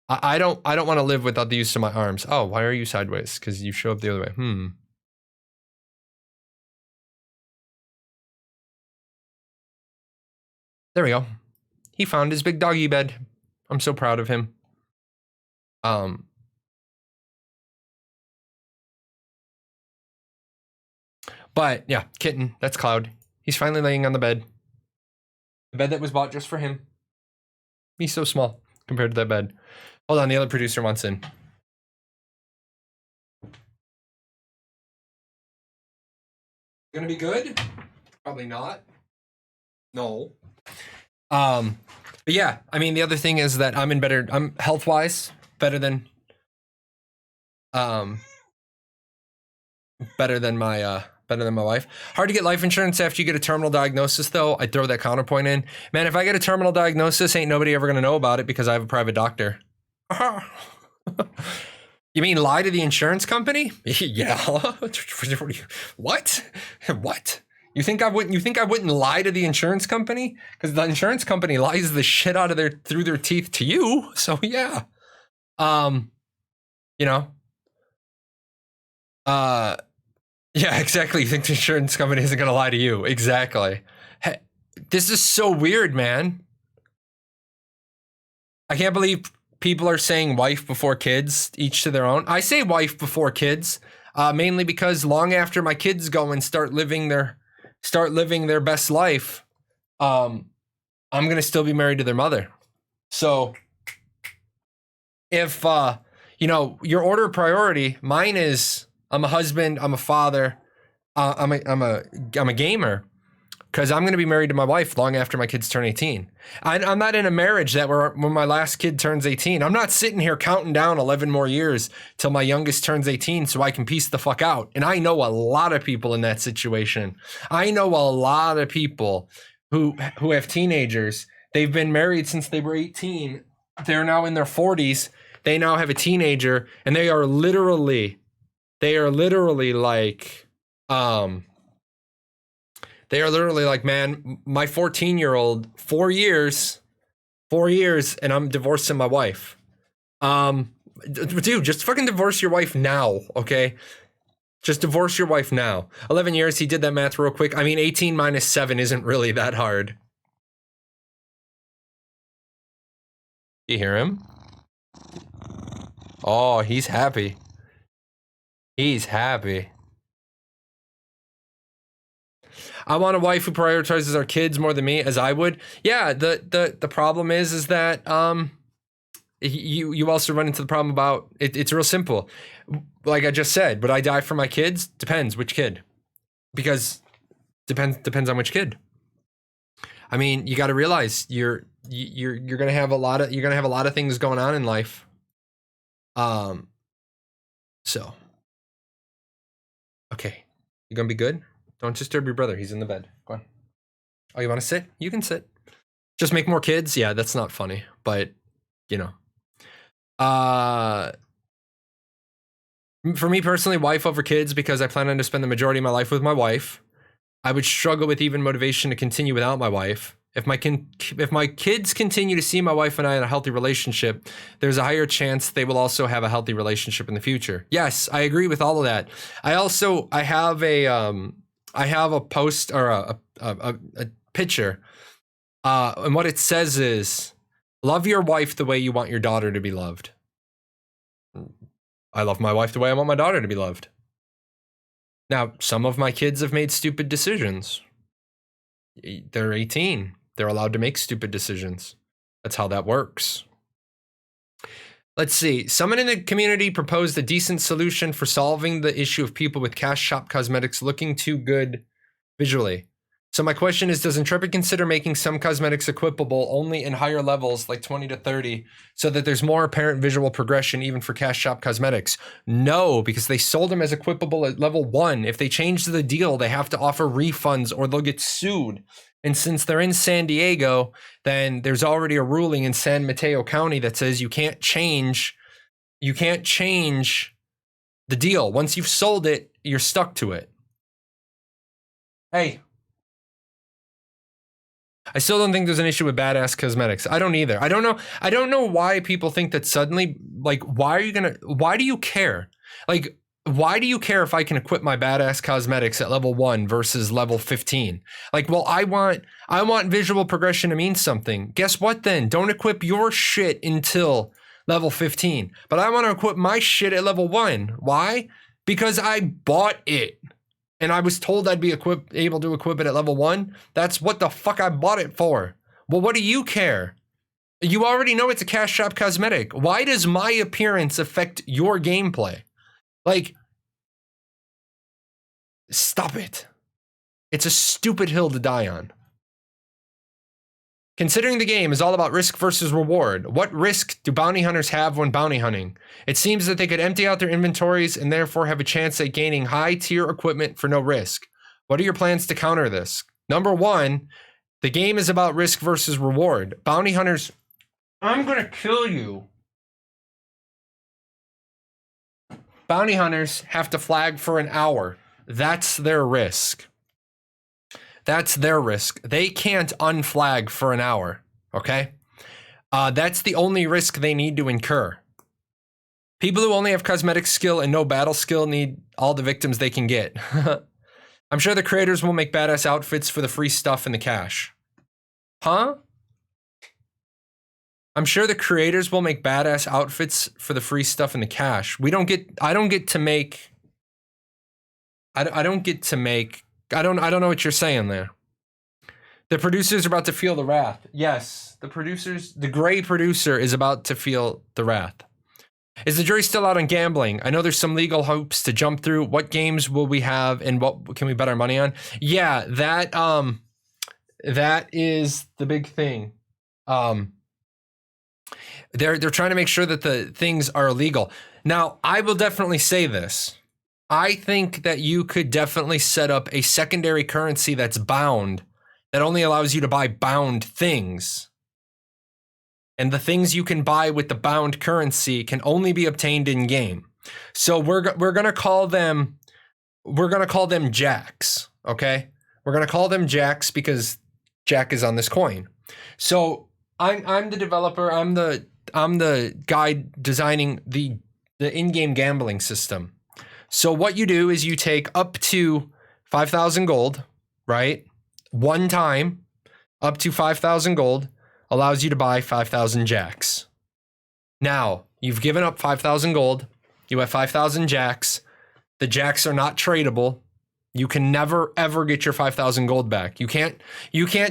S1: I don't want to live without the use of my arms. Oh, why are you sideways? Because you show up the other way. There we go. He found his big doggy bed. I'm so proud of him. But yeah, kitten, that's Cloud. He's finally laying on the bed. The bed that was bought just for him. He's so small compared to that bed. Hold on, the other producer wants in. Gonna be good? Probably not. No. But yeah, I mean, the other thing is that I'm health-wise better than my wife. Hard to get life insurance after you get a terminal diagnosis, though. I'd throw that counterpoint in. Man, if I get a terminal diagnosis, ain't nobody ever gonna know about it because I have a private doctor. You mean lie to the insurance company? Yeah. What? What? You think I wouldn't lie to the insurance company? Because the insurance company lies the shit out of through their teeth to you. So yeah. You know? Yeah, exactly. You think the insurance company isn't going to lie to you. Exactly. Hey, this is so weird, man. I can't believe people are saying wife before kids, each to their own. I say wife before kids, mainly because long after my kids go and start living their best life, I'm gonna still be married to their mother. So if your order of priority, mine is I'm a husband, I'm a father, I'm a gamer. Because I'm going to be married to my wife long after my kids turn 18. I'm not in a marriage that when my last kid turns 18. I'm not sitting here counting down 11 more years till my youngest turns 18 so I can piece the fuck out. And I know a lot of people in that situation. I know a lot of people who have teenagers. They've been married since they were 18. They're now in their 40s. They now have a teenager, and they are literally like, man, my 14-year-old, 4 years, and I'm divorcing my wife. Dude, just fucking divorce your wife now, okay? Just divorce your wife now. 11 years, he did that math real quick. I mean, 18 minus 7 isn't really that hard. You hear him? Oh, he's happy. He's happy. I want a wife who prioritizes our kids more than me, as I would. Yeah, the problem is that you also run into the problem about it's real simple. Like I just said, would I die for my kids? Depends which kid, because depends on which kid. I mean, you got to realize you're gonna have a lot of things going on in life. So okay, you gonna be good? Don't disturb your brother. He's in the bed. Go on. Oh, you want to sit? You can sit. Just make more kids? Yeah, that's not funny, but you know. For me personally, wife over kids, because I plan on to spend the majority of my life with my wife. I would struggle with even motivation to continue without my wife. If my kids continue to see my wife and I in a healthy relationship, there's a higher chance they will also have a healthy relationship in the future. Yes, I agree with all of that. I have a post or a picture, and what it says is, love your wife the way you want your daughter to be loved. I love my wife the way I want my daughter to be loved. Now, some of my kids have made stupid decisions. They're 18. They're allowed to make stupid decisions. That's how that works. Let's see. Someone in the community proposed a decent solution for solving the issue of people with cash shop cosmetics looking too good visually. So my question is, does Intrepid consider making some cosmetics equipable only in higher levels, like 20 to 30, so that there's more apparent visual progression even for cash shop cosmetics? No, because they sold them as equipable at level 1. If they change the deal, they have to offer refunds or they'll get sued. And since they're in San Diego, then there's already a ruling in San Mateo County that says you can't change the deal. Once you've sold it, you're stuck to it. Hey. I still don't think there's an issue with badass cosmetics. I don't either. I don't know why people think that suddenly, like, why do you care? Like, why do you care if I can equip my badass cosmetics at level 1 versus level 15? Like, well, I want visual progression to mean something. Guess what then? Don't equip your shit until level 15. But I want to equip my shit at level 1. Why? Because I bought it. And I was told I'd be able to equip it at level 1. That's what the fuck I bought it for. Well, what do you care? You already know it's a cash shop cosmetic. Why does my appearance affect your gameplay? Like, stop it. It's a stupid hill to die on. Considering the game is all about risk versus reward, what risk do bounty hunters have when bounty hunting? It seems that they could empty out their inventories and therefore have a chance at gaining high-tier equipment for no risk. What are your plans to counter this? Number 1, the game is about risk versus reward. Bounty hunters, I'm gonna kill you. Bounty hunters have to flag for an hour. That's their risk. That's their risk. They can't unflag for an hour, okay? That's the only risk they need to incur. People who only have cosmetic skill and no battle skill need all the victims they can get. I'm sure the creators will make badass outfits for the free stuff and the cash. Huh? I'm sure the creators will make badass outfits for the free stuff and the cash. I don't get to make. I don't know what you're saying there. The producers are about to feel the wrath. Yes, the gray producer is about to feel the wrath. Is the jury still out on gambling? I know there's some legal hoops to jump through. What games will we have and what can we bet our money on? Yeah, that is the big thing. They're trying to make sure that the things are illegal. Now, I will definitely say this. I think that you could definitely set up a secondary currency that's bound, that only allows you to buy bound things. And the things you can buy with the bound currency can only be obtained in game. So we're gonna call them jacks. Okay, we're gonna call them jacks because Jack is on this coin. So I'm the developer. I'm the guy designing the in-game gambling system. So what you do is you take up to 5,000 gold, right? One time, up to 5,000 gold allows you to buy 5,000 jacks. Now, you've given up 5,000 gold. You have 5,000 jacks. The jacks are not tradable. You can never, ever get your 5,000 gold back. You can't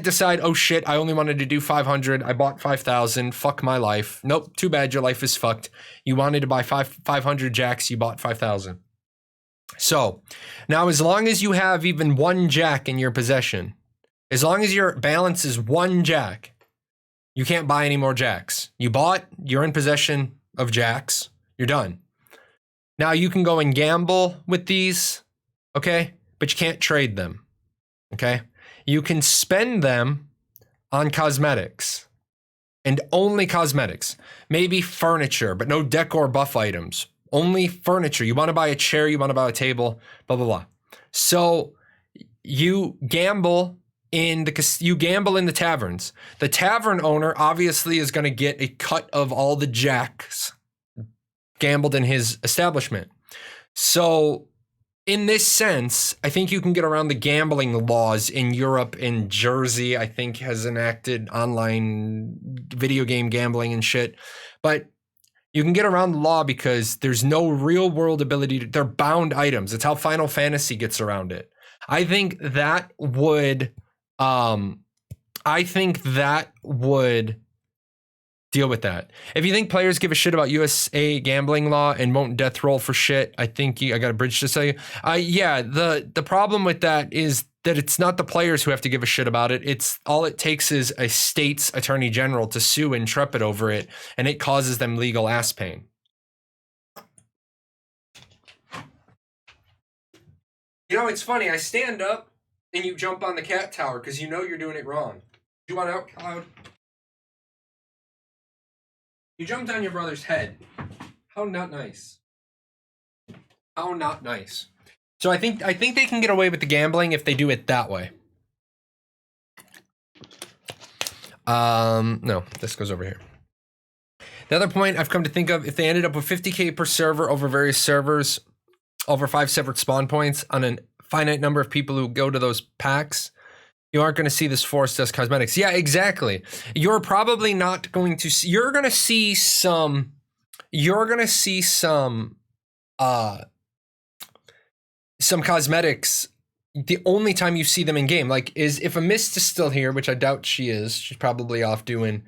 S1: decide, oh shit, I only wanted to do 500. I bought 5,000. Fuck my life. Nope, too bad. Your life is fucked. You wanted to buy 500 jacks. You bought 5,000. So now as long as you have even one jack in your possession, as long as your balance is one jack, you can't buy any more jacks. You're in possession of jacks. You're done. Now you can go and gamble with these, okay? But you can't trade them, okay? You can spend them on cosmetics and only cosmetics. Maybe furniture, but no decor buff items. Only furniture. You want to buy a chair, you want to buy a table, blah, blah, blah. So you gamble in the taverns. The tavern owner obviously is going to get a cut of all the jacks gambled in his establishment. So in this sense, I think you can get around the gambling laws in Europe. In Jersey, I think, has enacted online video game gambling and shit. But you can get around the law because there's no real world ability they're bound items. It's how Final Fantasy gets around it. I think that would deal with that. If you think players give a shit about USA gambling law and won't death roll for shit, I think I got a bridge to say. Yeah, the problem with that is that it's not the players who have to give a shit about it. It's all it takes is a state's attorney general to sue Intrepid over it, and it causes them legal ass pain. You know, it's funny. I stand up and you jump on the cat tower because you know you're doing it wrong. You want out, Cloud? You jumped on your brother's head. How not nice. How not nice. So I think they can get away with the gambling if they do it that way. No, this goes over here. The other point I've come to think of, if they ended up with 50k per server over various servers, over 5 separate spawn points on a finite number of people who go to those packs, you aren't going to see this forced as cosmetics. Yeah, exactly. You're probably not going to see, you're going to see some cosmetics the only time you see them in game. Like, is if a Mist is still here, which I doubt she is. She's probably off doing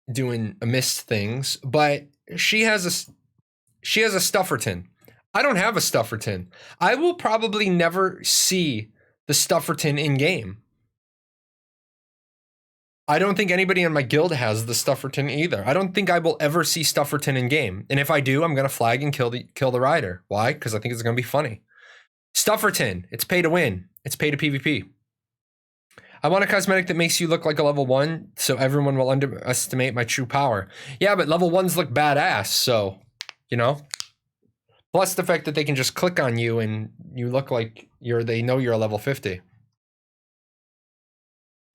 S1: a Mist things, but she has a Stufferton. I don't have a Stufferton. I will probably never see the Stufferton in game. I don't think anybody in my guild has the Stufferton either. I don't think I will ever see Stufferton in game. And if I do, I'm gonna flag and kill the rider. Why? Because I think it's gonna be funny. Stufferton, it's pay to win. It's pay to PvP. I want a cosmetic that makes you look like a level 1, so everyone will underestimate my true power. Yeah, but level 1s look badass, so, you know. Plus the fact that they can just click on you and you look like they know you're a level 50.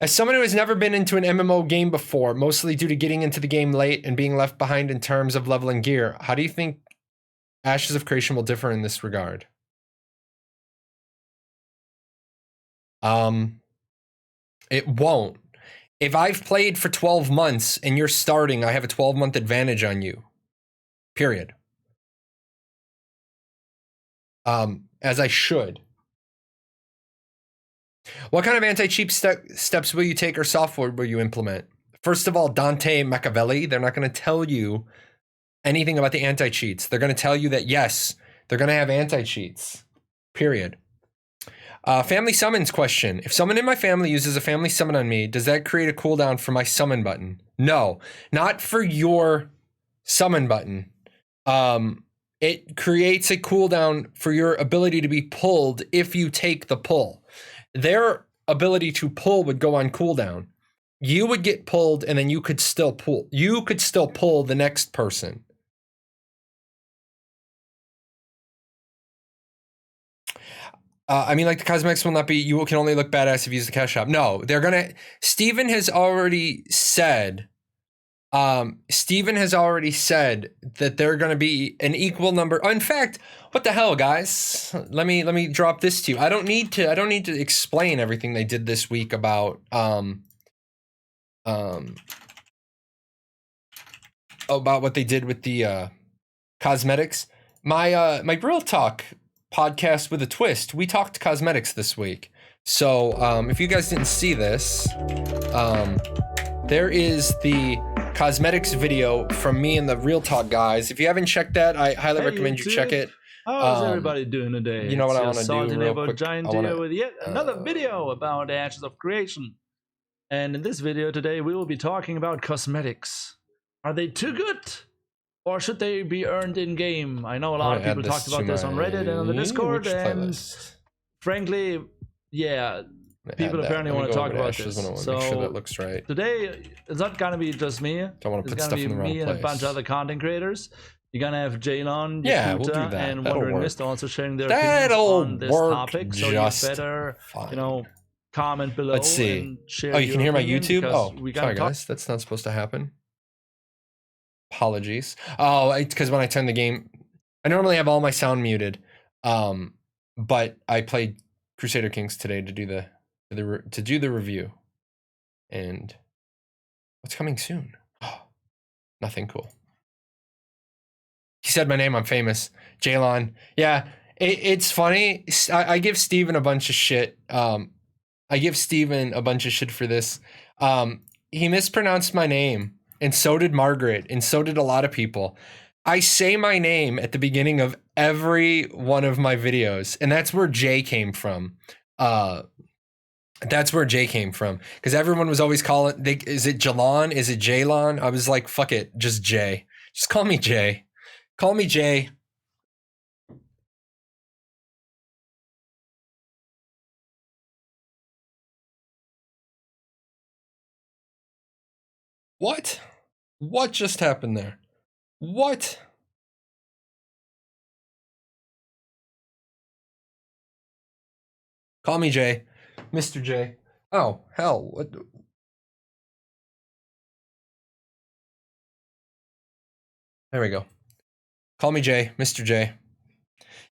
S1: As someone who has never been into an MMO game before, mostly due to getting into the game late and being left behind in terms of leveling gear, how do you think Ashes of Creation will differ in this regard? It won't. If I've played for 12 months and you're starting, I have a 12-month advantage on you. Period. As I should. What kind of anti-cheat steps will you take or software will you implement? First of all, Dante Machiavelli, they're not going to tell you anything about the anti-cheats. They're going to tell you that, yes, they're going to have anti-cheats. Period. Family summons question. If someone in my family uses a family summon on me, does that create a cooldown for my summon button? No, not for your summon button. It creates a cooldown for your ability to be pulled if you take the pull. Their ability to pull would go on cooldown. You would get pulled and then you could still pull. You could still pull the next person. I mean, like the cosmetics will not be, you can only look badass if you use the cash shop. No, they're gonna, Steven has already said that they're gonna be an equal number. In fact, what the hell, guys? Let me drop this to you. I don't need to explain everything they did this week about what they did with the cosmetics. My Real Talk podcast with a twist, we talked cosmetics this week. So if you guys didn't see this, there is the cosmetics video from me and the Real Talk guys. If you haven't checked that, I highly recommend you check it.
S2: How's everybody doing today?
S1: You know what I want to do real quick?
S2: Giant Deer with yet another video about Ashes of Creation. And in this video today, we will be talking about cosmetics. Are they too good? Or should they be earned in-game? I know a lot of people talked about this on Reddit and on the Discord, and frankly, yeah, people apparently want to talk about this. So
S1: make sure that looks right.
S2: Today, it's not going to be just me.
S1: Don't want to put stuff in the wrong place.
S2: It's going to be me and a bunch of other content creators. You're going to have Jahlon,
S1: we'll do that.
S2: and Wondering Mist also sharing their opinions on this topic. So you better, comment below.
S1: Let's see.
S2: And share
S1: you can hear my YouTube?
S2: Sorry
S1: guys, that's not supposed to happen. Apologies. Oh, it's because when I turn the game, I normally have all my sound muted, but I played Crusader Kings today to do the review. And what's coming soon? Nothing cool. He said my name. I'm famous. Jahlon. Yeah, it's funny. I give Steven a bunch of shit. I give Steven a bunch of shit for this. He mispronounced my name. And so did Margaret, and so did a lot of people. I say my name at the beginning of every one of my videos, and that's where Jay came from. Because everyone was always calling, is it Jahlon? Is it Jahlon? I was like, fuck it, just Jay. Just call me Jay. Call me Jay. What? What just happened there? What? Call me Jay. Mr. J. Oh, hell. What? There we go. Call me Jay. Mr. J.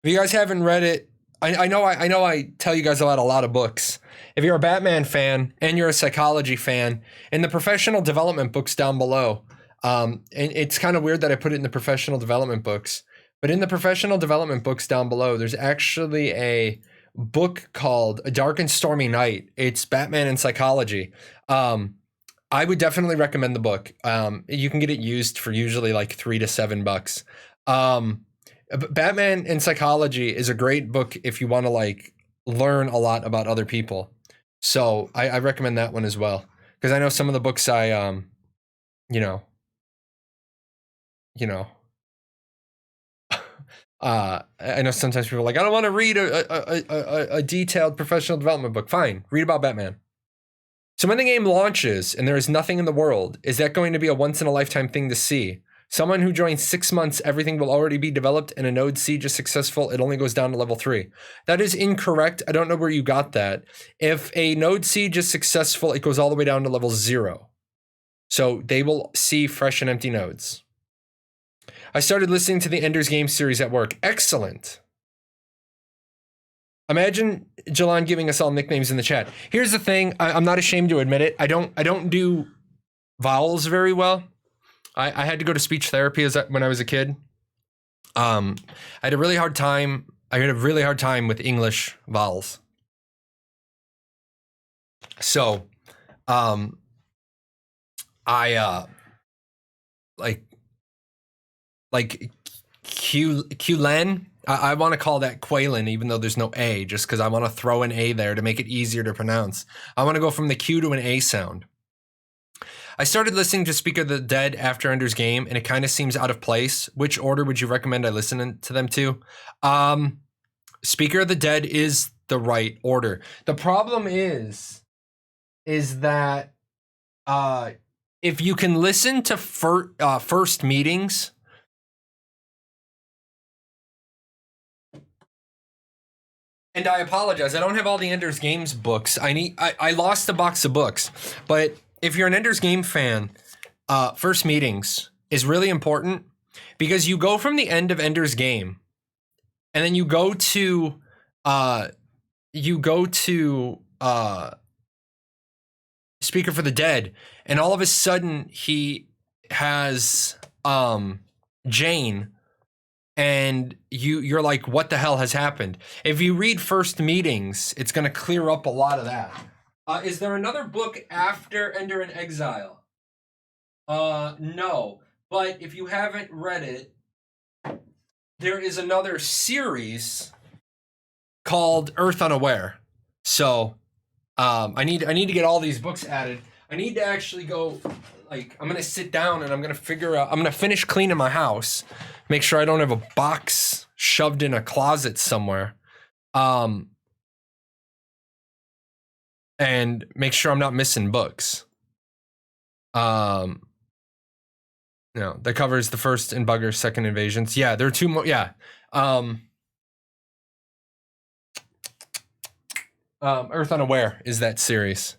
S1: If you guys haven't read it, I know I tell you guys about a lot of books. If you're a Batman fan and you're a psychology fan, in the professional development books down below, and it's kind of weird that I put it in the professional development books, but in the professional development books down below, there's actually a book called A Dark and Stormy Night. It's Batman and psychology. I would definitely recommend the book. You can get it used for usually like $3 to $7. Batman and Psychology is a great book if you want to like learn a lot about other people. So I recommend that one as well, because I know some of the books I know sometimes people are like, I don't want to read a detailed professional development book. Fine, read about Batman. So when the game launches and there is nothing in the world, is that going to be a once in a lifetime thing to see? Someone who joins 6 months, everything will already be developed, and a node siege is successful, it only goes down to level 3. That is incorrect. I don't know where you got that. If a node siege is successful, it goes all the way down to level 0. So they will see fresh and empty nodes. I started listening to the Ender's Game series at work. Excellent. Imagine Jahlon giving us all nicknames in the chat. Here's the thing. I'm not ashamed to admit it. I don't do vowels very well. I had to go to speech therapy when I was a kid. I had a really hard time. I had a really hard time with English vowels. So, like Qlen. I want to call that Qualen, even though there's no A, just because I want to throw an A there to make it easier to pronounce. I want to go from the Q to an A sound. I started listening to Speak of the Dead after Ender's Game, and it kind of seems out of place. Which order would you recommend I listen to them to? Speaker of the Dead is the right order. The problem is that if you can listen to first meetings, and I apologize, I don't have all the Ender's Games books. I lost a box of books, but if you're an Ender's Game fan, first meetings is really important because you go from the end of Ender's Game, and then you go to Speaker for the Dead, and all of a sudden he has Jane, and you're like, what the hell has happened? If you read first meetings, it's going to clear up a lot of that. Is there another book after Ender in Exile? No. But if you haven't read it, there is another series called Earth Unaware. So I need to get all these books added. I need to actually go, like, I'm going to sit down and I'm going to figure out, I'm going to finish cleaning my house, make sure I don't have a box shoved in a closet somewhere. And make sure I'm not missing books. No, that covers the first and Bugger's second invasions. Yeah, there are 2 more. Yeah. Earth Unaware is that series.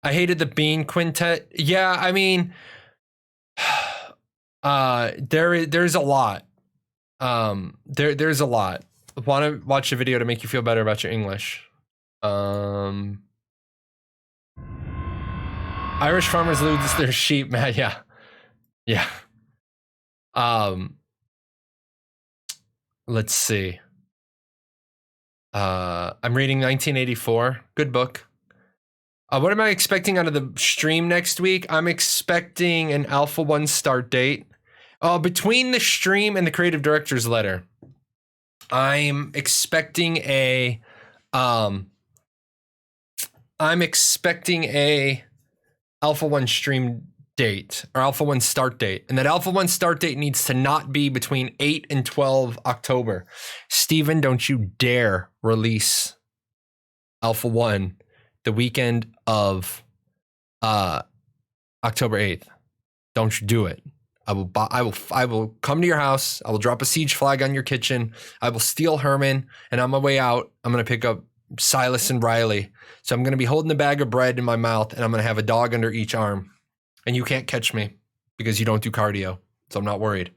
S1: I hated the Bean Quintet. Yeah, I mean, there's a lot. There's a lot. Want to watch a video to make you feel better about your English. Irish farmers lose their sheep, man. Yeah. Let's see. I'm reading 1984. Good book. What am I expecting out of the stream next week? I'm expecting an Alpha 1 start date. Between the stream and the creative director's letter, I'm expecting a Alpha 1 stream date or Alpha 1 start date. And that Alpha 1 start date needs to not be between 8 and 12 October. Steven, don't you dare release Alpha 1 the weekend of October 8th. Don't you do it. I will come to your house. I will drop a siege flag on your kitchen. I will steal Herman, and on my way out, I'm going to pick up Silas and Riley. So I'm going to be holding a bag of bread in my mouth, and I'm going to have a dog under each arm. And you can't catch me because you don't do cardio. So I'm not worried.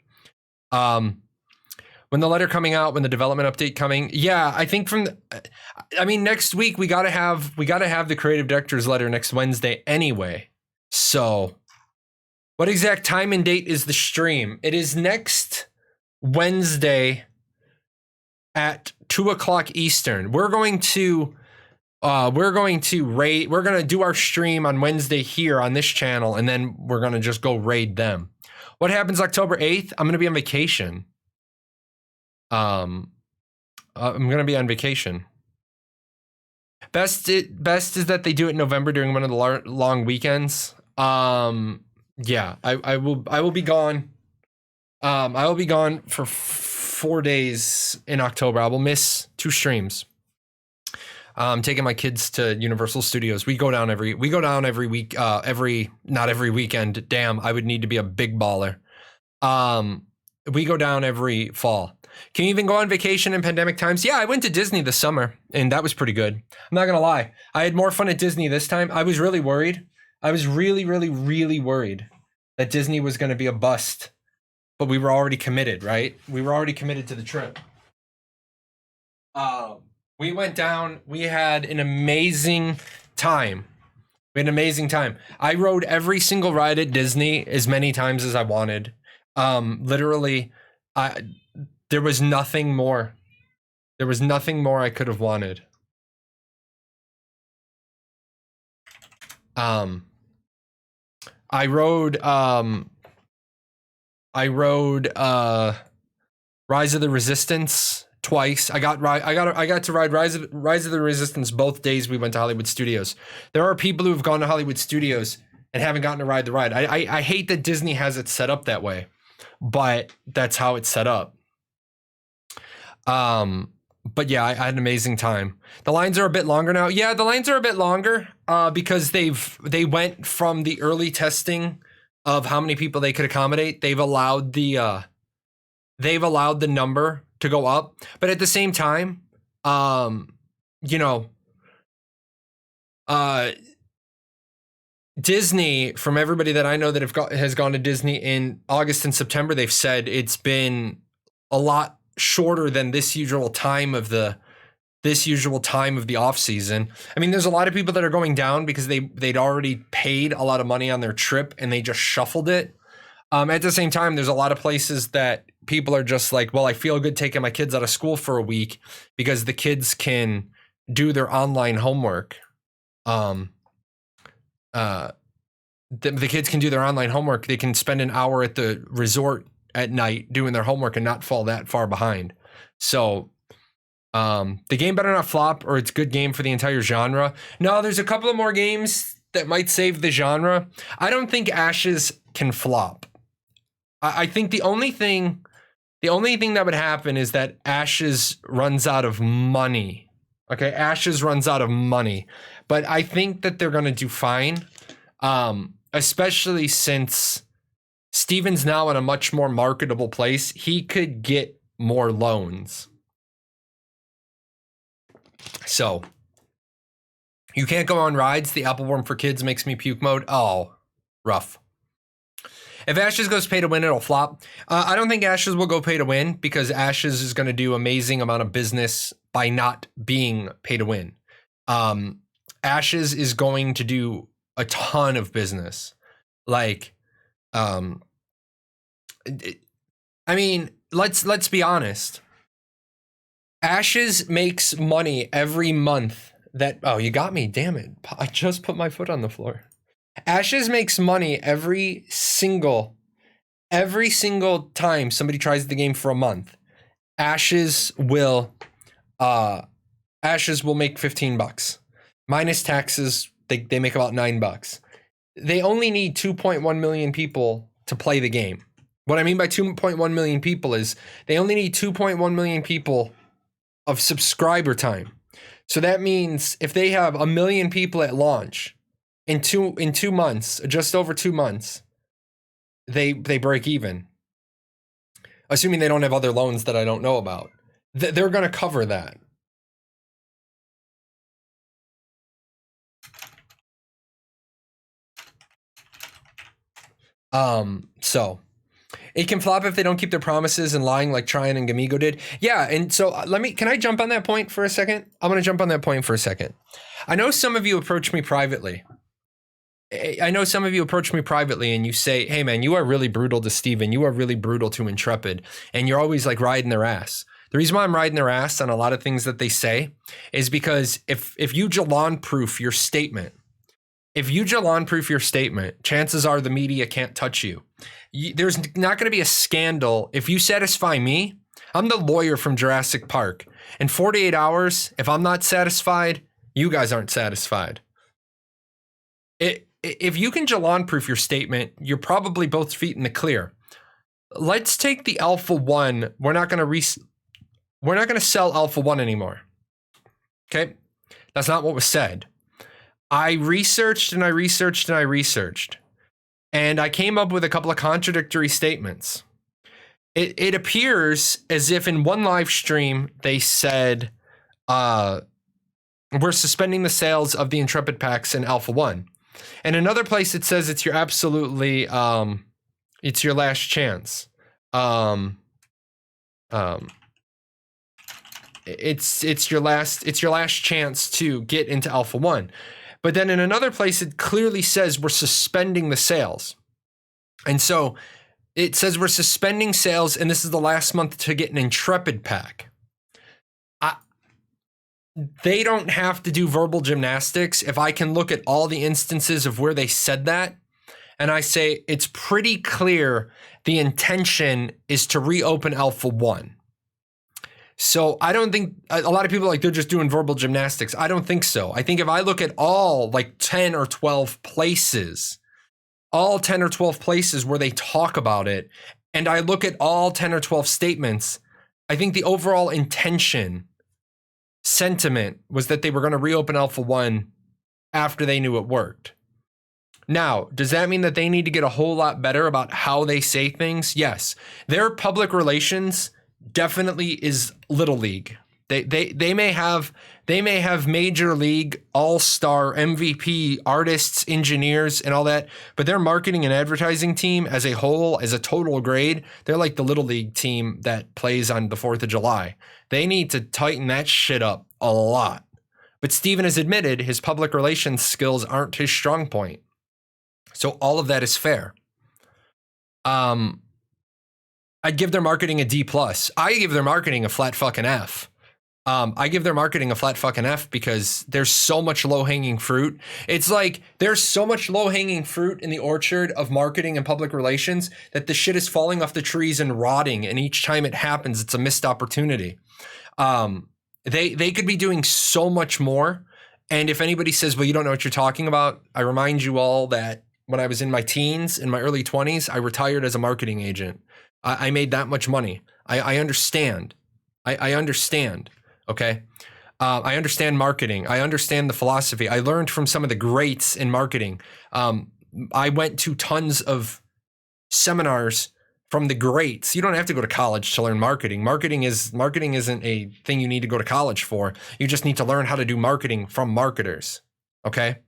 S1: When the letter coming out, when the development update coming, yeah, I think next week we gotta have the creative director's letter next Wednesday anyway. So, what exact time and date is the stream? It is next Wednesday at 2:00 Eastern. We're going to do our stream on Wednesday here on this channel, and then we're gonna just go raid them. What happens October 8th? I'm gonna be on vacation. I'm gonna be on vacation. Best is that they do it in November during one of the long weekends. Yeah, I will be gone. I will be gone for 4 days in October. I will miss 2 streams. I'm taking my kids to Universal Studios. We go down every week. Not every weekend. Damn, I would need to be a big baller. We go down every fall. Can you even go on vacation in pandemic times? Yeah, I went to Disney this summer, and that was pretty good. I'm not gonna lie. I had more fun at Disney this time. I was really worried. I was really, really, really worried that Disney was gonna be a bust, but we were already committed, right? We were already committed to the trip. We went down. We had an amazing time. We had an amazing time. I rode every single ride at Disney as many times as I wanted. Literally, there was nothing more. There was nothing more I could have wanted. I rode Rise of the Resistance twice. I got to ride Rise of the Resistance both days we went to Hollywood Studios. There are people who have gone to Hollywood Studios and haven't gotten to ride the ride. I hate that Disney has it set up that way, but that's how it's set up. But yeah, I had an amazing time. The lines are a bit longer now. Yeah, the lines are a bit longer because they went from the early testing of how many people they could accommodate. They've allowed the number to go up, but at the same time, Disney, from everybody that I know that has gone to Disney in August and September, they've said it's been a lot shorter than this usual time of the off season. I mean, there's a lot of people that are going down because they'd already paid a lot of money on their trip and they just shuffled it. At the same time, there's a lot of places that people are just like, well, I feel good taking my kids out of school for a week because the kids can do their online homework. The kids can do their online homework. They can spend an hour at the resort at night doing their homework and not fall that far behind. So the game better not flop or it's a good game for the entire genre. No, there's a couple of more games that might save the genre. I don't think Ashes can flop. I think the only thing that would happen is that Ashes runs out of money. Okay, Ashes runs out of money. But I think that they're going to do fine, especially since Steven's now in a much more marketable place. He could get more loans. So, you can't go on rides. The Apple Worm for Kids makes me puke mode. Oh, rough. If Ashes goes pay to win, it'll flop. I don't think Ashes will go pay to win because Ashes is going to do amazing amount of business by not being pay to win. Ashes is going to do a ton of business. Like, I mean, let's be honest. Ashes makes money every month that, oh, you got me, damn it. I just put my foot on the floor. Ashes makes money every single time somebody tries the game for a month. Ashes will make $15 minus taxes. They make about $9. They only need 2.1 million people to play the game. What I mean by 2.1 million people is they only need 2.1 million people of subscriber time. So that means if they have 1 million people at launch, in 2 months, just over 2 months, they break even. Assuming they don't have other loans that I don't know about. They're going to cover that. So it can flop if they don't keep their promises and lying like Tryon and Gamigo did. Yeah, and so can I jump on that point for a second? I'm going to jump on that point for a second. I know some of you approach me privately. And you say, hey man, you are really brutal to Steven. You are really brutal to Intrepid. And you're always like riding their ass. The reason why I'm riding their ass on a lot of things that they say is because if you Jahlon proof your statement, chances are the media can't touch you. There's not going to be a scandal. If you satisfy me, I'm the lawyer from Jurassic Park. In 48 hours, if I'm not satisfied, you guys aren't satisfied. If you can Jahlon proof your statement, you're probably both feet in the clear. Let's take the Alpha 1. We're not going to sell Alpha 1 anymore. Okay? That's not what was said. I researched and I came up with a couple of contradictory statements. it appears as if in one live stream they said, we're suspending the sales of the Intrepid packs in Alpha 1. And another place it says it's your absolutely, it's your last chance. It's your last chance to get into Alpha 1. But then in another place it clearly says we're suspending the sales. And so it says we're suspending sales and this is the last month to get an Intrepid pack. They don't have to do verbal gymnastics. If I can look at all the instances of where they said that, and I say it's pretty clear the intention is to reopen Alpha 1. So I don't think, a lot of people are like, they're just doing verbal gymnastics. I don't think so. I think if I look at all like 10 or 12 places, all 10 or 12 places where they talk about it, and I look at all 10 or 12 statements, I think the overall sentiment was that they were going to reopen Alpha 1 after they knew it worked. Now, does that mean that they need to get a whole lot better about how they say things? Yes. Their public relations definitely is Little League. They may have major league, all-star, MVP, artists, engineers, and all that, but their marketing and advertising team as a whole, as a total grade, they're like the Little League team that plays on the 4th of July. They need to tighten that shit up a lot. But Steven has admitted his public relations skills aren't his strong point. So all of that is fair. I'd give their marketing a D+. I give their marketing a flat fucking F. I give their marketing a flat fucking F because there's so much low-hanging fruit. It's like there's so much low-hanging fruit in the orchard of marketing and public relations that the shit is falling off the trees and rotting, and each time it happens, it's a missed opportunity. They could be doing so much more, and if anybody says, well, you don't know what you're talking about, I remind you all that when I was in my teens, in my early 20s, I retired as a marketing agent. I made that much money. I understand. I understand. Okay. I understand marketing. I understand the philosophy. I learned from some of the greats in marketing. I went to tons of seminars from the greats. You don't have to go to college to learn marketing. Marketing isn't a thing you need to go to college for. You just need to learn how to do marketing from marketers. Okay.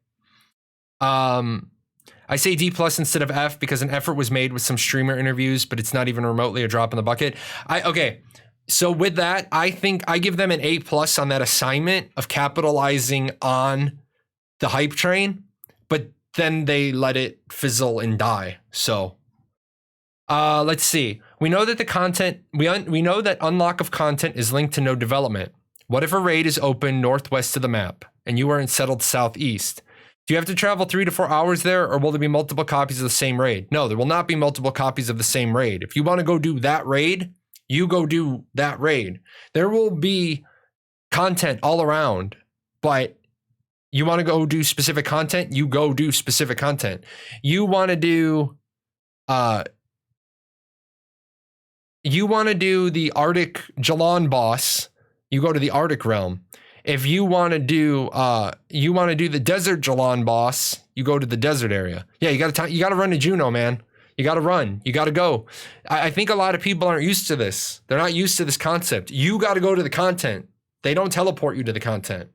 S1: I say D+ instead of F because an effort was made with some streamer interviews, but it's not even remotely a drop in the bucket. Okay. So with that, I think I give them an A+ on that assignment of capitalizing on the hype train, but then they let it fizzle and die. So let's see. We know that the content, we know that unlock of content is linked to no development. What if a raid is open northwest of the map and you are in settled southeast? Do you have to travel 3 to 4 hours there, or will there be multiple copies of the same raid? No, there will not be multiple copies of the same raid. If you want to go do that raid, you go do that raid. There will be content all around, but you want to go do specific content, you go do specific content. You want to do the Arctic Jahlon boss, you go to the Arctic realm. If you want to do the desert Jahlon boss, you go to the desert area. Yeah, you got to run to Juno, man. You got to run. You got to go. I think a lot of people aren't used to this. They're not used to this concept. You got to go to the content. They don't teleport you to the content.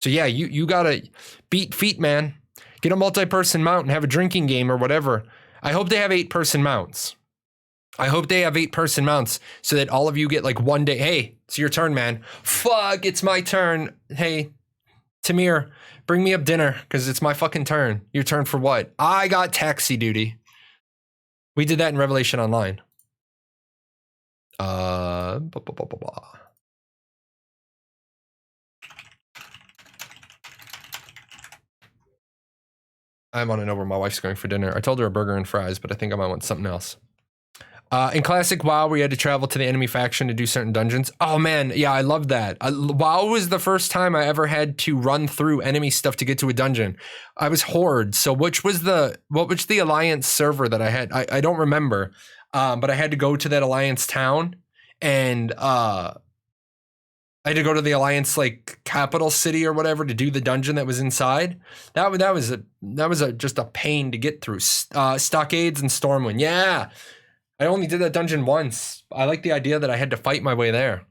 S1: So yeah, you got to beat feet, man. Get a multi-person mount and have a drinking game or whatever. I hope they have 8-person mounts. I hope they have 8-person mounts so that all of you get like one day. Hey, it's your turn, man. Fuck, it's my turn. Hey, Tamir, bring me up dinner because it's my fucking turn. Your turn for what? I got taxi duty. We did that in Revelation Online. I'm want to know where my wife's going for dinner. I told her a burger and fries, but I think I might want something else. In classic WoW, we had to travel to the enemy faction to do certain dungeons. Oh man, yeah, I love that. WoW was the first time I ever had to run through enemy stuff to get to a dungeon. I was Horde, so what was the Alliance server that I had? I don't remember, but I had to go to that Alliance town, and I had to go to the Alliance like capital city or whatever to do the dungeon that was inside. That was just a pain to get through. Stockades and Stormwind, yeah. I only did that dungeon once. I like the idea that I had to fight my way there.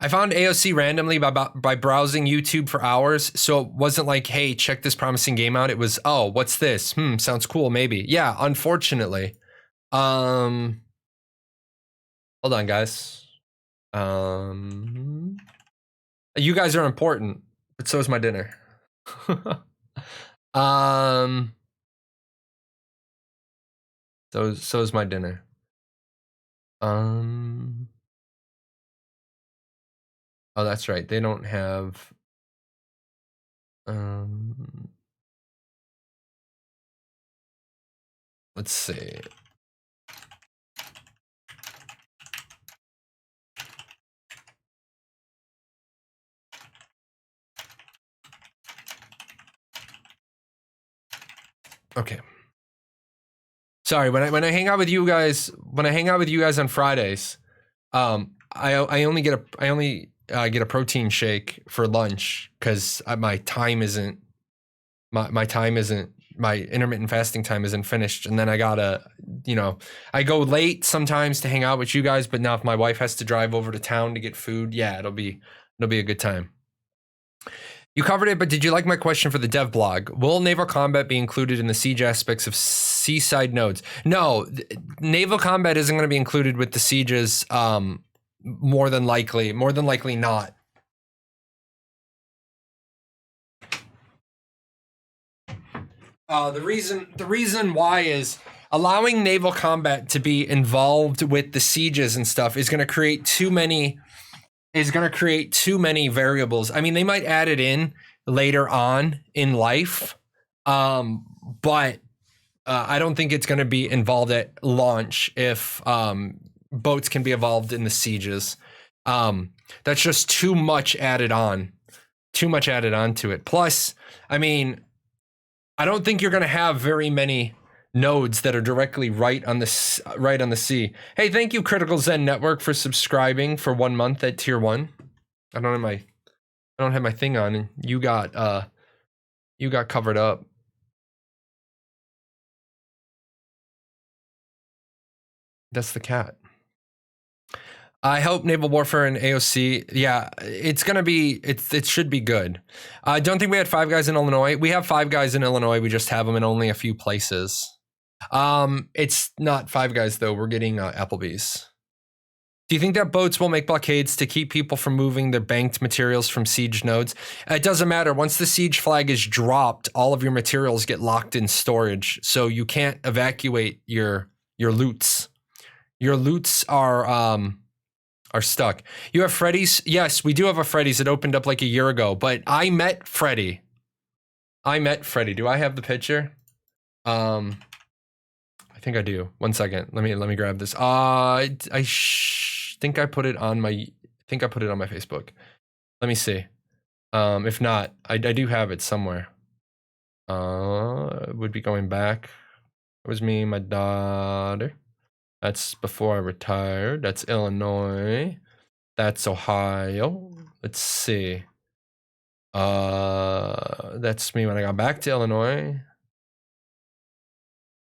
S1: I found AOC randomly by browsing YouTube for hours, so it wasn't like, hey, check this promising game out. It was, oh, what's this? Sounds cool, maybe. Yeah, unfortunately. Hold on, guys. You guys are important, but so is my dinner. So is my dinner. Oh, that's right. They don't have. Let's see. Okay. Sorry, when I hang out with you guys, on Fridays, I only get a protein shake for lunch because my intermittent fasting time isn't finished, and then I gotta, I go late sometimes to hang out with you guys, but now if my wife has to drive over to town to get food, yeah, it'll be a good time. You covered it, but did you like my question for the dev blog? Will naval combat be included in the siege aspects of seaside nodes? No, naval combat isn't going to be included with the sieges. More than likely not. The reason why is allowing naval combat to be involved with the sieges and stuff is going to create too many variables. I mean, they might add it in later on in life, but I don't think it's going to be involved at launch if boats can be involved in the sieges. That's just too much added on to it. Plus, I mean, I don't think you're going to have very many nodes that are directly right on the sea. Hey, thank you, Critical Zen Network, for subscribing for 1 month at tier 1. I don't have my thing on, and you got covered up. That's the cat. I hope naval warfare and AOC. Yeah, it's gonna be. It should be good. I don't think we had 5 guys in Illinois. We have 5 guys in Illinois. We just have them in only a few places. It's not 5 guys though. We're getting Applebee's. Do you think that boats will make blockades to keep people from moving their banked materials from siege nodes? It doesn't matter. Once the siege flag is dropped, all of your materials get locked in storage, so you can't evacuate your loots. Your loots are stuck. You have Freddy's? Yes, we do have a Freddy's. It opened up like a year ago, but I met Freddy. Do I have the picture? I think I do. 1 second. Let me grab this. I think I put it on my Facebook. Let me see. If not, I do have it somewhere. Would be going back. It was me and my daughter. That's before I retired. That's Illinois. That's Ohio. Let's see. That's me when I got back to Illinois.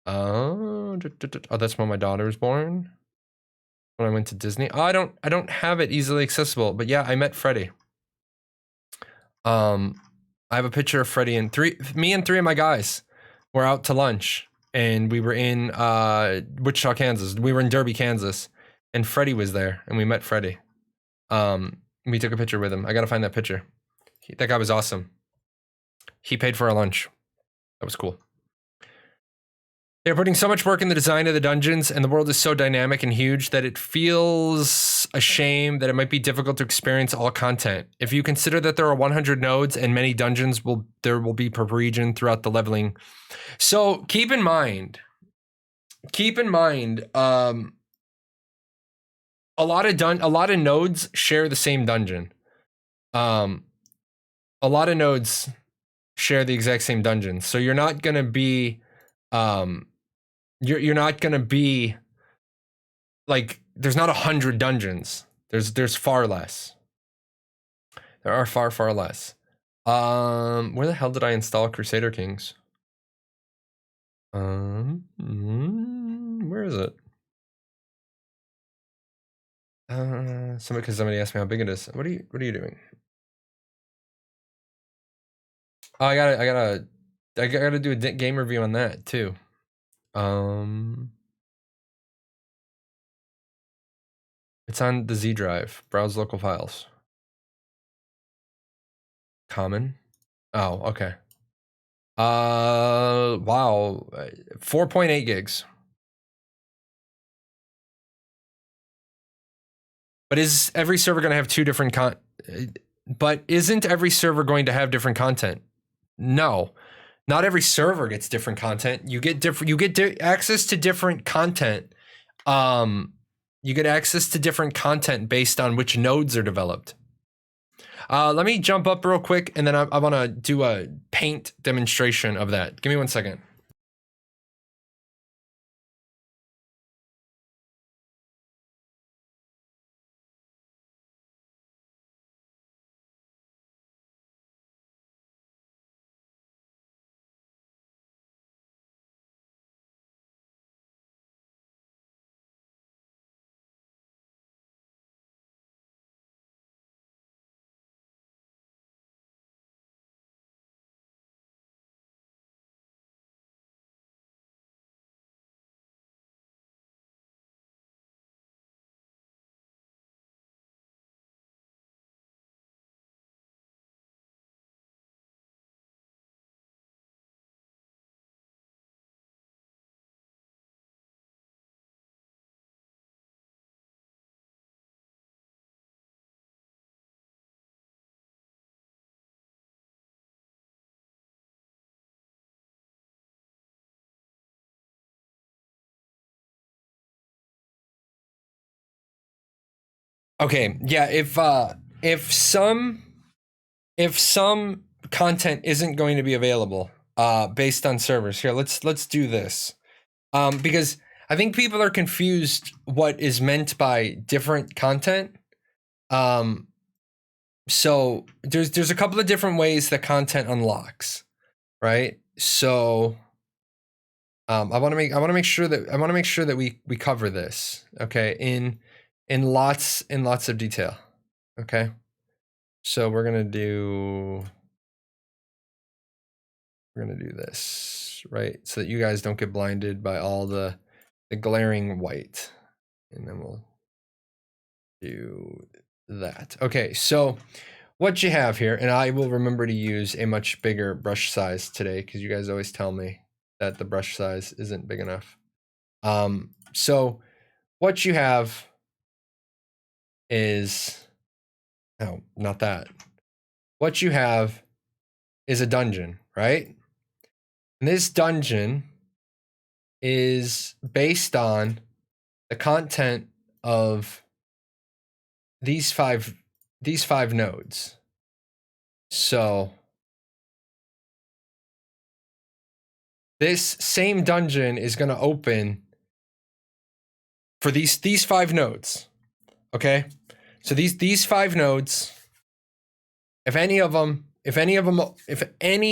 S1: Oh, that's when my daughter was born. When I went to Disney. Oh, I don't have it easily accessible, but yeah, I met Freddie. I have a picture of Freddie and me and 3 of my guys were out to lunch, and we were in Wichita, Kansas. We were in Derby, Kansas, and Freddie was there, and we met Freddie. We took a picture with him. I gotta find that picture. That guy was awesome. He paid for our lunch. That was cool. They're putting so much work in the design of the dungeons, and the world is so dynamic and huge that it feels a shame that it might be difficult to experience all content. If you consider that there are 100 nodes and many dungeons there will be per region throughout the leveling. So keep in mind, a lot of nodes share the same dungeon. A lot of nodes share the exact same dungeon. So you're not gonna be you're not gonna be like, there's not 100 dungeons. There's far less. There are far less. Where the hell did I install Crusader Kings? Where is it? Somebody asked me how big it is. What are you doing? Oh, I gotta do a game review on that too. It's on the Z drive. Browse local files. Common. Oh, okay. Wow. 4.8 gigs. But is every server going to have two different but isn't every server going to have different content? No. Not every server gets different content. You get access to different content. You get access to different content based on which nodes are developed. Let me jump up real quick, and then I want to do a paint demonstration of that. Give me 1 second. Okay, yeah, if some content isn't going to be available based on servers, here let's do this. Because I think people are confused what is meant by different content. So there's a couple of different ways that content unlocks, right? So I want to make sure that we cover this, okay, in lots of detail, okay. So we're gonna do this, right, so that you guys don't get blinded by all the glaring white, and then we'll do that. Okay, so what you have here, and I will remember to use a much bigger brush size today because you guys always tell me that the brush size isn't big enough. So what you have is, oh, not that. What you have is a dungeon, right? And this dungeon is based on the content of these five nodes. So this same dungeon is going to open for these 5 nodes. Okay? So these 5 nodes, if any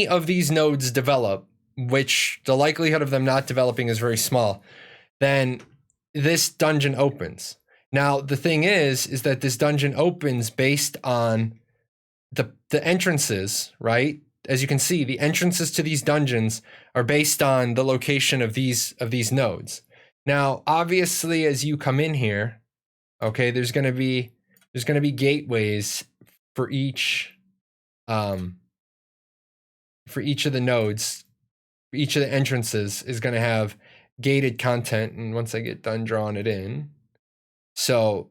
S1: of these nodes develop, which the likelihood of them not developing is very small, then this dungeon opens. Now, the thing is that this dungeon opens based on the entrances, right? As you can see, the entrances to these dungeons are based on the location of these nodes. Now, obviously, as you come in here, okay, there's going to be gateways for each of the nodes. Each of the entrances is going to have gated content, and once I get done drawing it in, so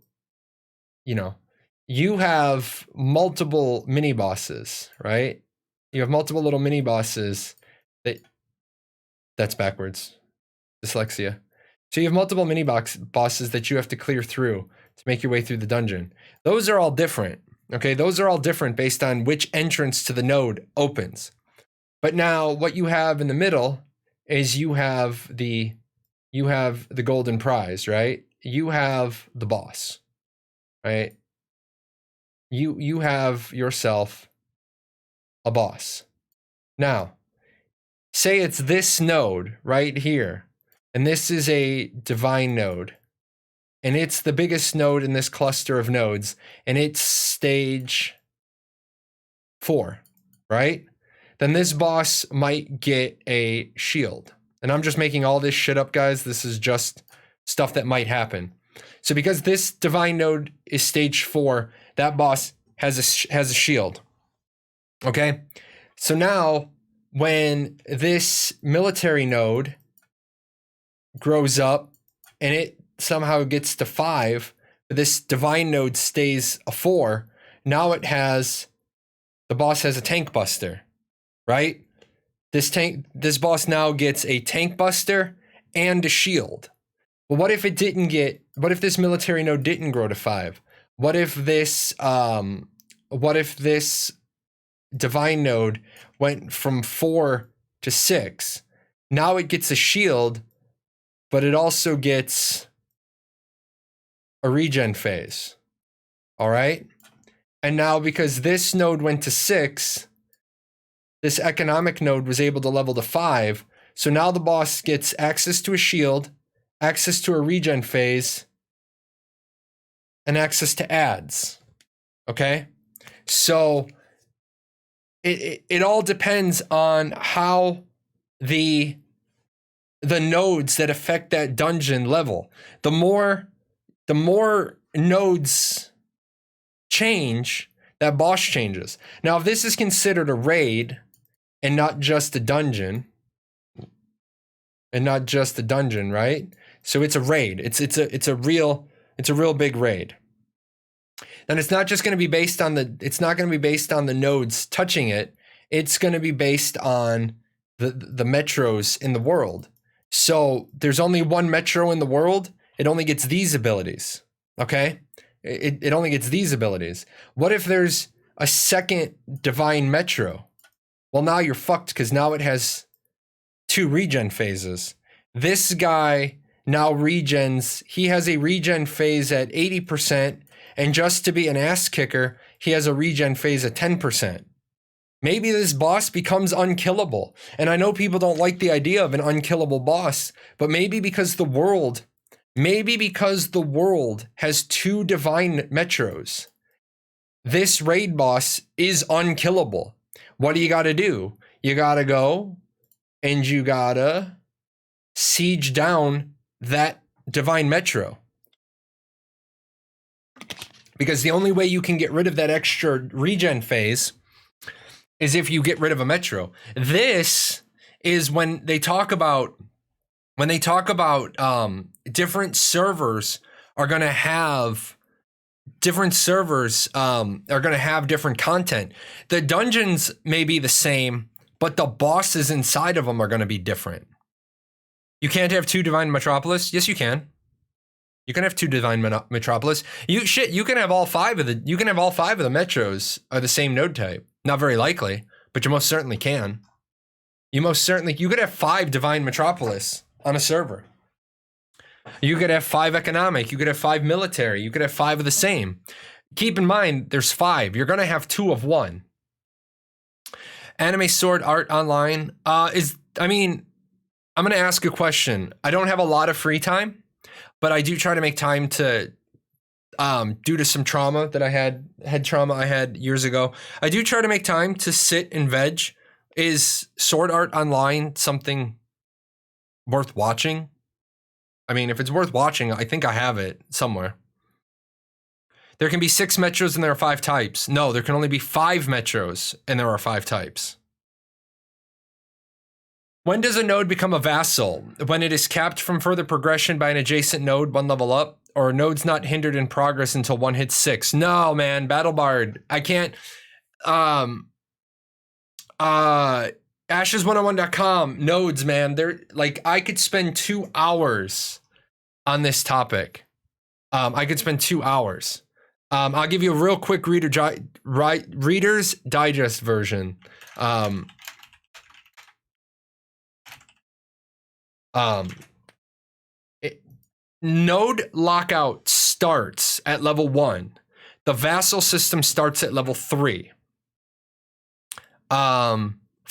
S1: you have multiple mini bosses, right? You have multiple little mini bosses that's backwards. Dyslexia. So you have multiple mini bosses that you have to clear through to make your way through the dungeon. Those are all different. Okay, those are all different based on which entrance to the node opens. But now what you have in the middle is you have the golden prize, right? You have the boss, right? You have yourself a boss. Now, say it's this node right here, and this is a divine node, and it's the biggest node in this cluster of nodes, and it's stage 4, right? Then this boss might get a shield. And I'm just making all this shit up, guys. This is just stuff that might happen. So because this divine node is stage 4, that boss has a shield. Okay? So now when this military node grows up and it somehow gets to 5, but this divine node stays a 4, now the boss has a tank buster, right? This boss now gets a tank buster and a shield. But what if this military node didn't grow to 5? What if this divine node went from 4 to 6? Now it gets a shield, but it also gets a regen phase. All right? And now because this node went to 6, this economic node was able to level to 5. So now the boss gets access to a shield, access to a regen phase, and access to ads. Okay? So it all depends on how the nodes that affect that dungeon level. The more nodes change, that boss changes. Now, if this is considered a raid and not just a dungeon, right? So it's a raid. It's a real big raid. Then it's not just going to be based on the nodes touching it. It's going to be based on the metros in the world. So there's only one metro in the world. It only gets these abilities. Okay? It only gets these abilities. What if there's a second divine metro? Well, now you're fucked because now it has 2 regen phases. This guy now regens. He has a regen phase at 80%, and just to be an ass kicker, he has a regen phase at 10%. Maybe this boss becomes unkillable. And I know people don't like the idea of an unkillable boss, but maybe because the world has 2 divine metros, this raid boss is unkillable. What do you got to do? You got to go and you got to siege down that divine metro. Because the only way you can get rid of that extra regen phase is if you get rid of a metro. This is when they talk about different servers are going to have different content. The dungeons may be the same, but the bosses inside of them are going to be different. You can't have 2 divine metropolis. Yes, you can. You can have 2 divine metropolis. You can have all 5 of the metros are the same node type. Not very likely, but you most certainly can. You could have 5 divine metropolis on a server. You could have 5 economic. You could have 5 military. You could have 5 of the same. Keep in mind, there's 5. You're going to have 2 of one. Anime Sword Art Online I'm going to ask a question. I don't have a lot of free time, but I do try to make time to, due to some trauma that I had trauma I had years ago. I do try to make time to sit and veg. Is Sword Art Online something worth watching? I mean, if it's worth watching, I think I have it somewhere. There can be 6 metros and there are 5 types. No, there can only be 5 metros and there are 5 types. When does a node become a vassal? When it is capped from further progression by an adjacent node 1 level up, or a node's not hindered in progress until 1 hits 6. No, man, Battle Bard. I can't. Ashes101.com, nodes, man. They're like, I could spend 2 hours on this topic. I could spend 2 hours. I'll give you a real quick Reader's Digest version. Node lockout starts at level 1. The vassal system starts at level 3.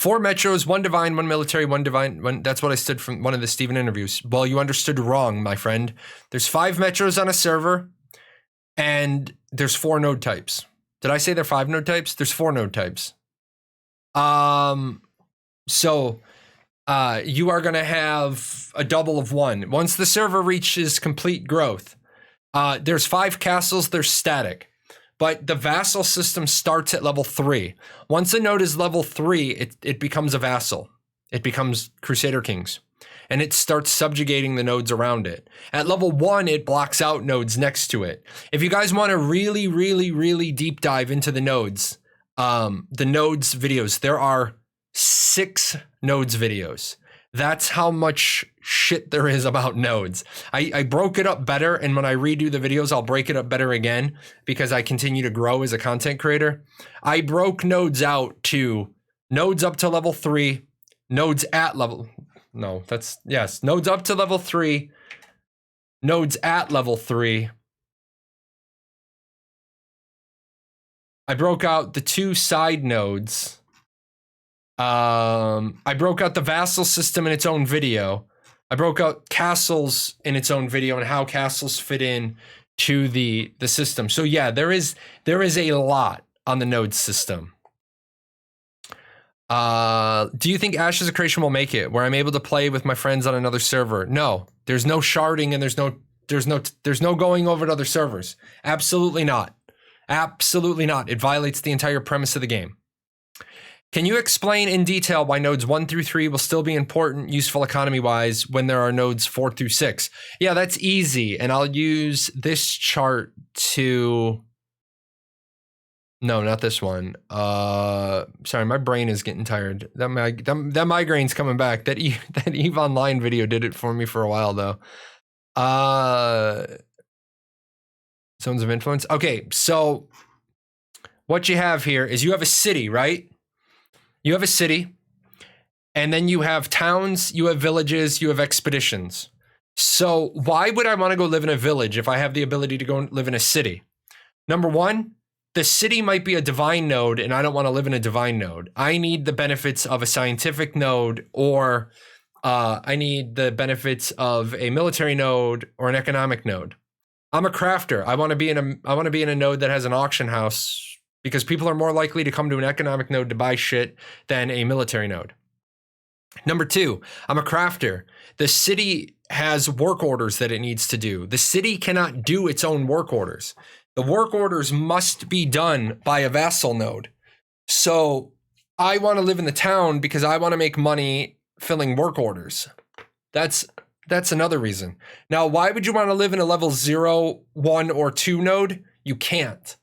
S1: 4 metros, 1 divine, 1 military, 1 divine. 1, that's what I stood from one of the Steven interviews. Well, you understood wrong, my friend. There's 5 metros on a server, and there's 4 node types. Did I say there are 5 node types? There's 4 node types. So you are going to have a double of 1. Once the server reaches complete growth, there's 5 castles, they're static. But the vassal system starts at level 3. Once a node is level 3, it becomes a vassal. It becomes Crusader Kings. And it starts subjugating the nodes around it. At level 1, it blocks out nodes next to it. If you guys want to really, really, really deep dive into the nodes videos, there are 6 nodes videos. That's how much shit there is about nodes. I broke it up better, and when I redo the videos, I'll break it up better again because I continue to grow as a content creator. I broke nodes out to nodes up to level 3, nodes at level... No, that's... Yes, nodes up to level 3, nodes at level 3. I broke out the 2 side nodes. I broke out the vassal system in its own video. I broke out castles in its own video and how castles fit in to the system. So yeah, there is a lot on the node system. Do you think Ashes of Creation will make it where I'm able to play with my friends on another server? No, there's no sharding and there's no going over to other servers. Absolutely not. Absolutely not. It violates the entire premise of the game. Can you explain in detail why nodes 1 through 3 will still be important, useful economy-wise when there are nodes 4 through 6? Yeah, that's easy, and I'll use this chart to... No, not this one. Sorry, my brain is getting tired. That migraine's coming back. That EVE Online video did it for me for a while, though. Zones of influence. Okay, so what you have here is you have a city, right? You have a city, and then you have towns, you have villages, you have expeditions. So why would I want to go live in a village if I have the ability to go live in a city? Number 1, the city might be a divine node, and I don't want to live in a divine node. I need the benefits of a scientific node, or I need the benefits of a military node or an economic node. I'm a crafter. I want to be in a node that has an auction house, because people are more likely to come to an economic node to buy shit than a military node. Number 2, I'm a crafter. The city has work orders that it needs to do. The city cannot do its own work orders. The work orders must be done by a vassal node. So I want to live in the town because I want to make money filling work orders. That's another reason. Now, why would you want to live in a level 0, 1, or 2 node? You can't.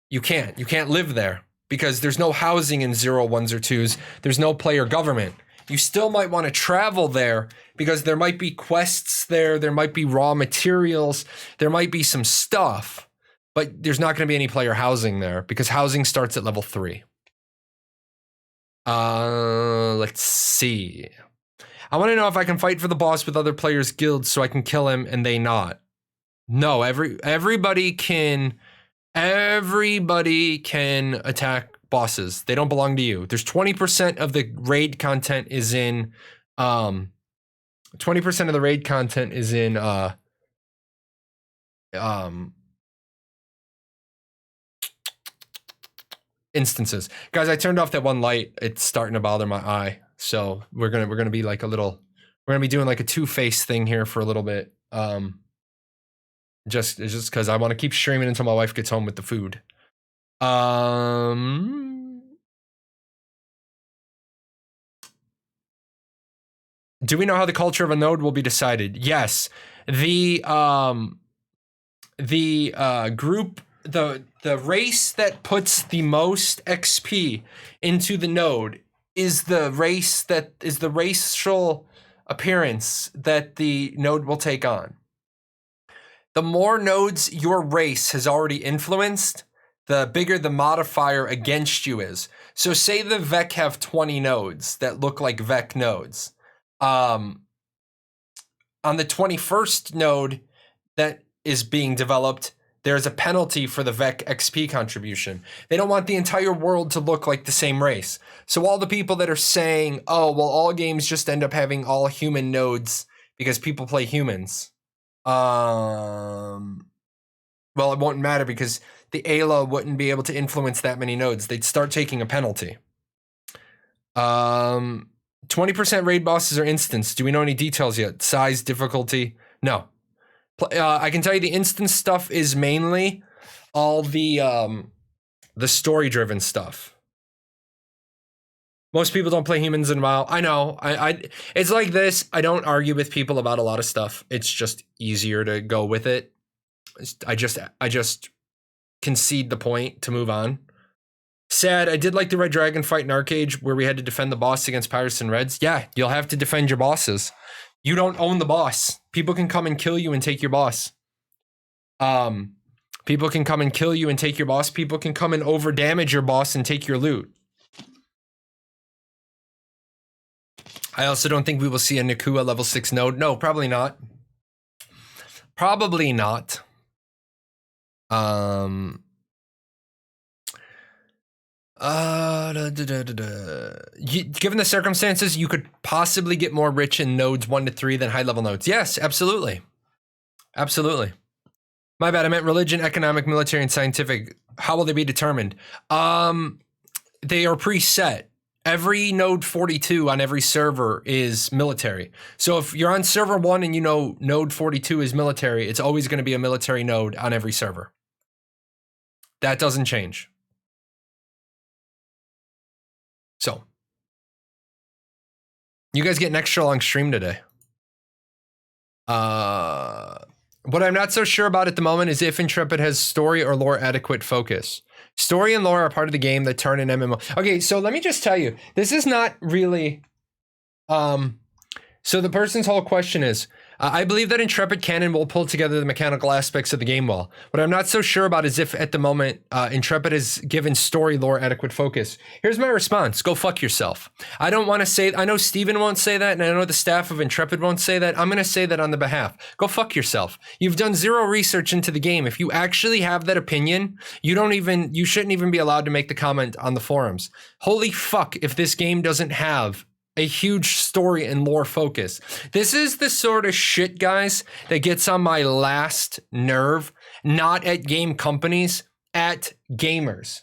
S1: You can't live there because there's no housing in 0, 1s, or 2s. There's no player government. You still might want to travel there because there might be quests there. There might be raw materials. There might be some stuff, but there's not going to be any player housing there because housing starts at level 3. Let's see. I want to know if I can fight for the boss with other players' guilds so I can kill him and they not. No, everybody can attack bosses. They don't belong to you. There's 20% of the raid content is in 20% of the raid content is in instances. Guys, I turned off that one light. It's starting to bother my eye. So we're gonna be like we're gonna be doing like a two-face thing here for a little bit. Just because I want to keep streaming until my wife gets home with the food. Do we know how the culture of a node will be decided? Yes. The group, the race that puts the most XP into the node is the race that is the racial appearance that the node will take on. The more nodes your race has already influenced, the bigger the modifier against you is. So say the Vec have 20 nodes that look like Vec nodes. On the 21st node that is being developed, there's a penalty for the VEC XP contribution. They don't want the entire world to look like the same race. So all the people that are saying, oh, well, all games just end up having all human nodes because people play humans. Well, it won't matter because the ALA wouldn't be able to influence that many nodes. They'd start taking a penalty. 20% raid bosses are instance. Do we know any details yet? Size, difficulty? No. I can tell you the instance stuff is mainly all the story-driven stuff. Most people don't play humans in WoW. I know. It's like this. I don't argue with people about a lot of stuff. It's just easier to go with it. I just concede the point to move on. Sad. I did like the Red Dragon fight in Arcade where we had to defend the boss against Pirates and Reds. Yeah, you'll have to defend your bosses. You don't own the boss. People can come and kill you and take your boss. People can come and kill you and take your boss. People can come and over damage your boss and take your loot. I also don't think we will see a Nakua level 6 node. No, probably not. Probably not. Given the circumstances, you could possibly get more rich in nodes 1 to 3 than high level nodes. Yes, absolutely. Absolutely. My bad. I meant religion, economic, military, and scientific. How will they be determined? They are preset. Every node 42 on every server is military. So if you're on server 1 and you know node 42 is military, it's always going to be a military node on every server. That doesn't change. So, you guys get an extra long stream today. What I'm not so sure about at the moment is if Intrepid has story or lore adequate focus. Story and lore are part of the game that turn an MMO. Okay, so let me just tell you, this is not really... So the person's whole question is, I believe that Intrepid Canon will pull together the mechanical aspects of the game well. What I'm not so sure about is if at the moment Intrepid is given story lore adequate focus. Here's my response. Go fuck yourself. I don't want to say, I know Steven won't say that, and I know the staff of Intrepid won't say that. I'm going to say that on the behalf. Go fuck yourself. You've done zero research into the game. If you actually have that opinion, you shouldn't even be allowed to make the comment on the forums. Holy fuck if this game doesn't have a huge story and lore focus. This is the sort of shit, guys, that gets on my last nerve, not at game companies, at gamers.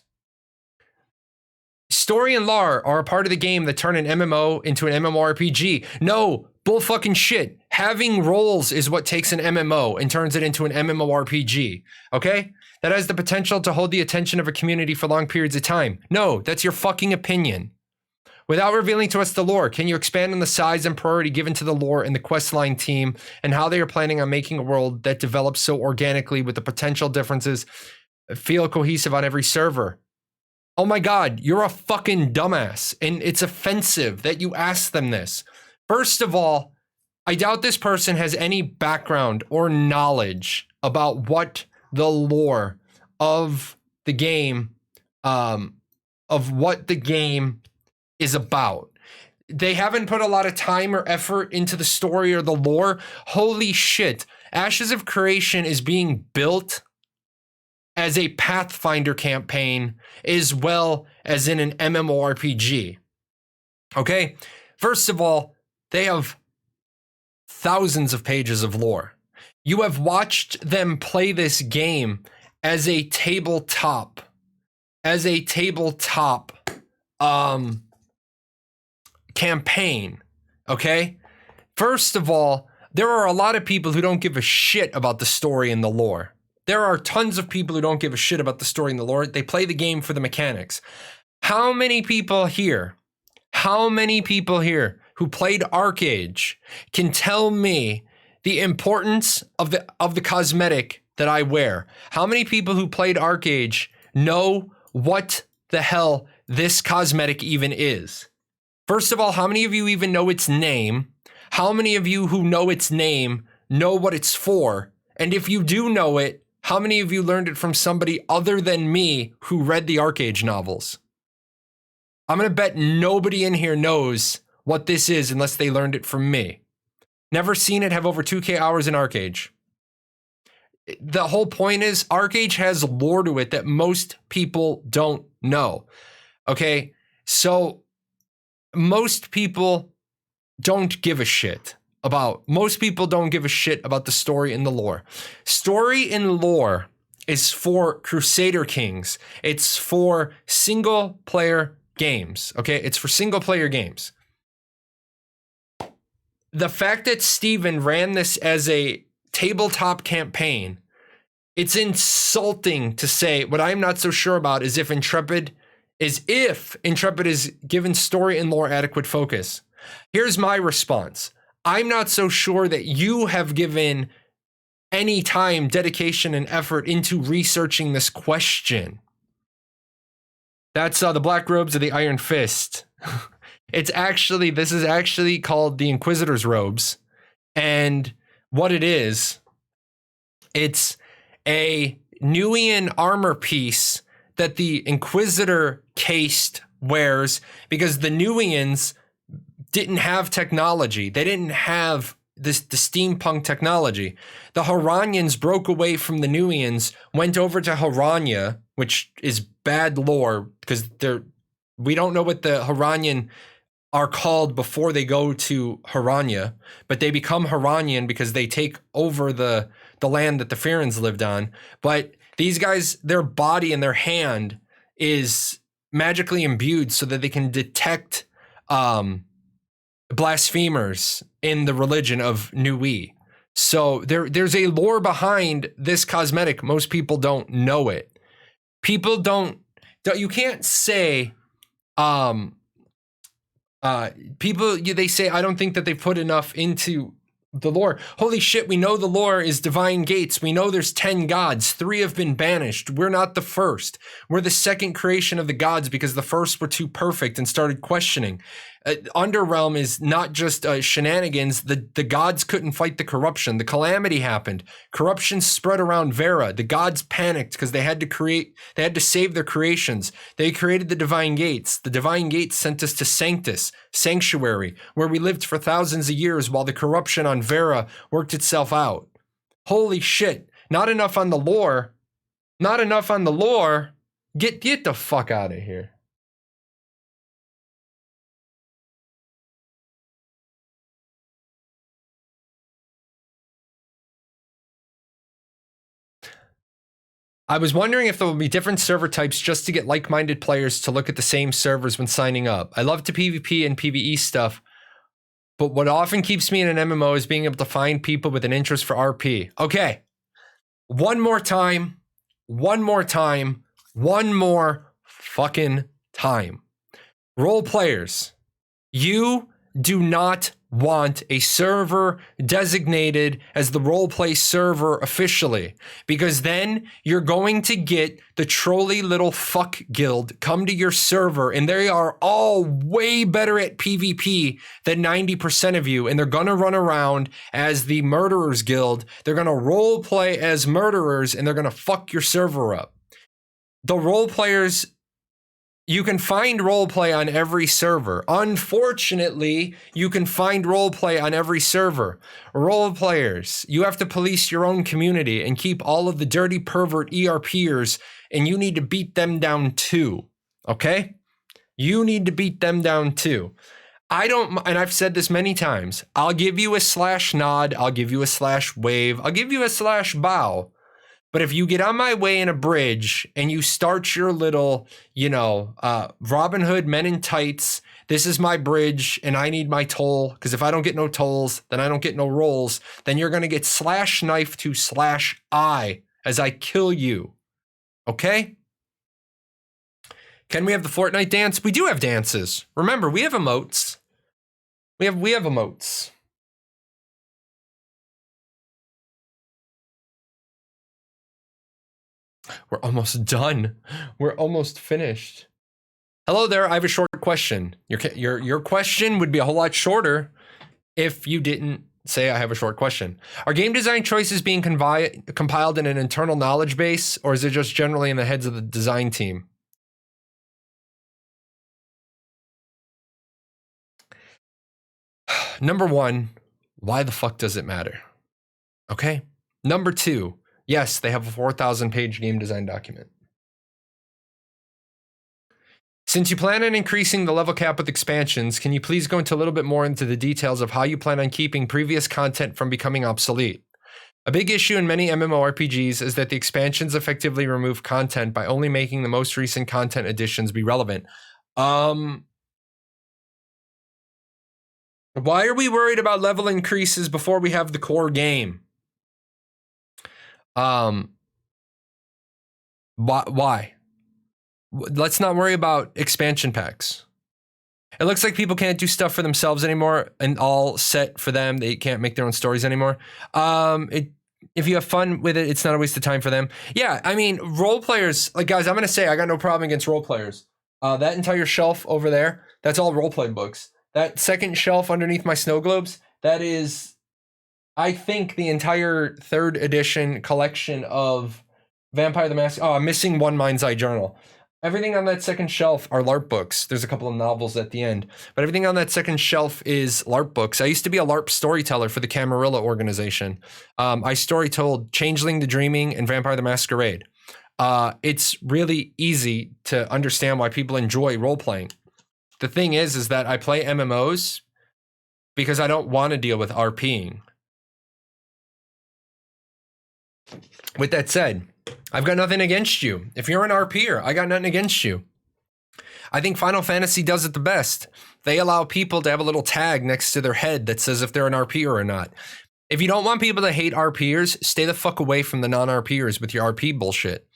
S1: Story and lore are a part of the game that turn an MMO into an MMORPG. No, bull fucking shit. Having roles is what takes an MMO and turns it into an MMORPG, okay? That has the potential to hold the attention of a community for long periods of time. No, that's your fucking opinion. Without revealing to us the lore, can you expand on the size and priority given to the lore and the questline team and how they are planning on making a world that develops so organically with the potential differences feel cohesive on every server? Oh my God, you're a fucking dumbass, and it's offensive that you ask them this. First of all, I doubt this person has any background or knowledge about what the lore of the game, is about. They haven't put a lot of time or effort into the story or the lore. Holy shit. Ashes of Creation is being built as a Pathfinder campaign as well as in an MMORPG. Okay? First of all, they have thousands of pages of lore. You have watched them play this game as a tabletop campaign, okay? First of all, there are a lot of people who don't give a shit about the story and the lore. There are tons of people who don't give a shit about the story and the lore. They play the game for the mechanics. How many people here who played Arcade can tell me the importance of the cosmetic that I wear? How many people who played Arcade know what the hell this cosmetic even is? First of all, how many of you even know its name? How many of you who know its name know what it's for? And if you do know it, how many of you learned it from somebody other than me who read the Arcade novels? I'm going to bet nobody in here knows what this is unless they learned it from me. Never seen it, have over 2K hours in Arcade. the whole point is ArcAge has lore to it that most people don't know. Okay, so most people don't give a shit about the story and the lore. Story and lore is for Crusader Kings. It's for single player games. Okay, it's for single player games. The fact that Steven ran this as a tabletop campaign, it's insulting to say. What I'm not so sure about is if Intrepid is given story and lore adequate focus. Here's my response. I'm not so sure that you have given any time, dedication, and effort into researching this question. That's the Black Robes of the Iron Fist. This is actually called the Inquisitor's Robes. And what it is, it's a Nuian armor piece that the Inquisitor cased wears because the Nuians didn't have technology. They didn't have the steampunk technology. The Haranians broke away from the Nuians, went over to Harania, which is bad lore because we don't know what the Haranian are called before they go to Harania, but they become Haranian because they take over the land that the Farrens lived on. But these guys, their body and their hand is magically imbued so that they can detect blasphemers in the religion of Nui. So there's a lore behind this cosmetic. Most people don't know it. People don't you can't say they say, I don't think that they put enough into the lore. Holy shit, we know the lore is divine gates. We know there's 10 gods. 3 have been banished. We're not the first. We're the second creation of the gods because the first were too perfect and started questioning. Underrealm is not just shenanigans. The gods couldn't fight the corruption. The calamity happened. Corruption spread around Vera. The gods panicked because they had to save their creations. They created the divine gates. The divine gates sent us to Sanctus, sanctuary, where we lived for thousands of years while the corruption on Vera worked itself out. Holy shit. Not enough on the lore. Not enough on the lore. Get the fuck out of here. I was wondering if there will be different server types just to get like-minded players to look at the same servers when signing up. I love to PvP and PvE stuff, but what often keeps me in an MMO is being able to find people with an interest for RP. Okay. One more fucking time. Role players, you do not want a server designated as the roleplay server officially, because then you're going to get the trolly little fuck guild come to your server and they are all way better at PvP than 90% of you, and they're gonna run around as the murderers guild. They're gonna roleplay as murderers and they're gonna fuck your server up. The role players, you can find roleplay on every server. Unfortunately, you can find roleplay on every server. Role players, you have to police your own community and keep all of the dirty pervert ERPers, and you need to beat them down too. Okay? You need to beat them down too. And I've said this many times, I'll give you a slash nod, I'll give you a slash wave, I'll give you a slash bow. But if you get on my way in a bridge and you start your little, Robin Hood men in tights, this is my bridge and I need my toll, because if I don't get no tolls, then I don't get no rolls, then you're going to get slash knife to slash I as I kill you. Okay? Can we have the Fortnite dance? We do have dances. Remember, we have emotes. We have emotes. We're almost done. We're almost finished. Hello there. I have a short question. Your question would be a whole lot shorter if you didn't say I have a short question. Are game design choices being compiled in an internal knowledge base, or is it just generally in the heads of the design team? Number one, why the fuck does it matter? Okay. Number two, Yes, they have a 4,000-page game design document. Since you plan on increasing the level cap with expansions, can you please go into a little bit more into the details of how you plan on keeping previous content from becoming obsolete? A big issue in many MMORPGs is that the expansions effectively remove content by only making the most recent content additions be relevant. Why are we worried about level increases before we have the core game? Why? Let's not worry about expansion packs. It looks like people can't do stuff for themselves anymore and all set for them. They can't make their own stories anymore. If you have fun with it, it's not a waste of time for them. Yeah, I mean, role players, like guys, I'm going to say I got no problem against role players. That entire shelf over there, that's all role playing books. That second shelf underneath my snow globes, that is, I think, the entire 3rd edition collection of Vampire the Masquerade. Oh, I'm missing one Mind's Eye journal. Everything on that second shelf are LARP books. There's a couple of novels at the end, but everything on that second shelf is LARP books. I used to be a LARP storyteller for the Camarilla organization. I story told Changeling the Dreaming and Vampire the Masquerade. It's really easy to understand why people enjoy role-playing. The thing is that I play MMOs because I don't want to deal with RPing. With that said, I've got nothing against you. If you're an RPer, I got nothing against you. I think Final Fantasy does it the best. They allow people to have a little tag next to their head that says if they're an RPer or not. If you don't want people to hate RPers, stay the fuck away from the non-RPers with your RP bullshit.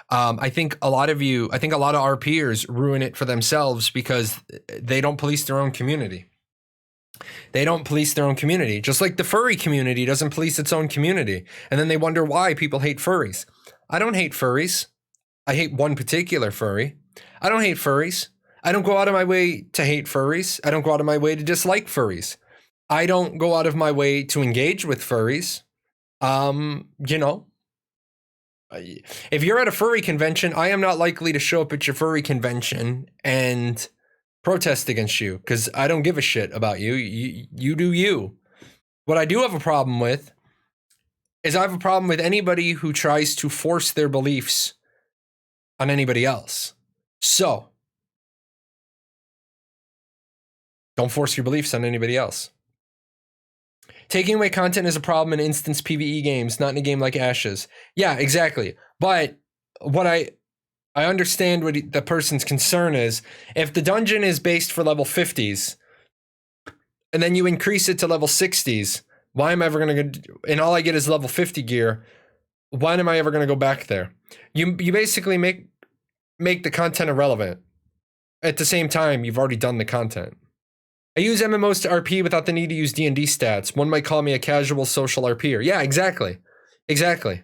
S1: I think a lot of RPers ruin it for themselves because they don't police their own community. They don't police their own community, just like the furry community doesn't police its own community. And then they wonder why people hate furries. I don't hate furries. I hate one particular furry. I don't hate furries. I don't go out of my way to hate furries. I don't go out of my way to dislike furries. I don't go out of my way to engage with furries. If you're at a furry convention, I am not likely to show up at your furry convention and protest against you because I don't give a shit about you. You do you. What I do have a problem with is I have a problem with anybody who tries to force their beliefs on anybody else. So, don't force your beliefs on anybody else. Taking away content is a problem in instance PvE games, not in a game like Ashes. Yeah, exactly. But what I understand what the person's concern is. If the dungeon is based for level 50s, and then you increase it to level 60s, why am I ever going to go, and all I get is level 50 gear, why am I ever going to go back there? You basically make the content irrelevant. At the same time, you've already done the content. I use MMOs to RP without the need to use D&D stats. One might call me a casual social RPer. Yeah, exactly. Exactly.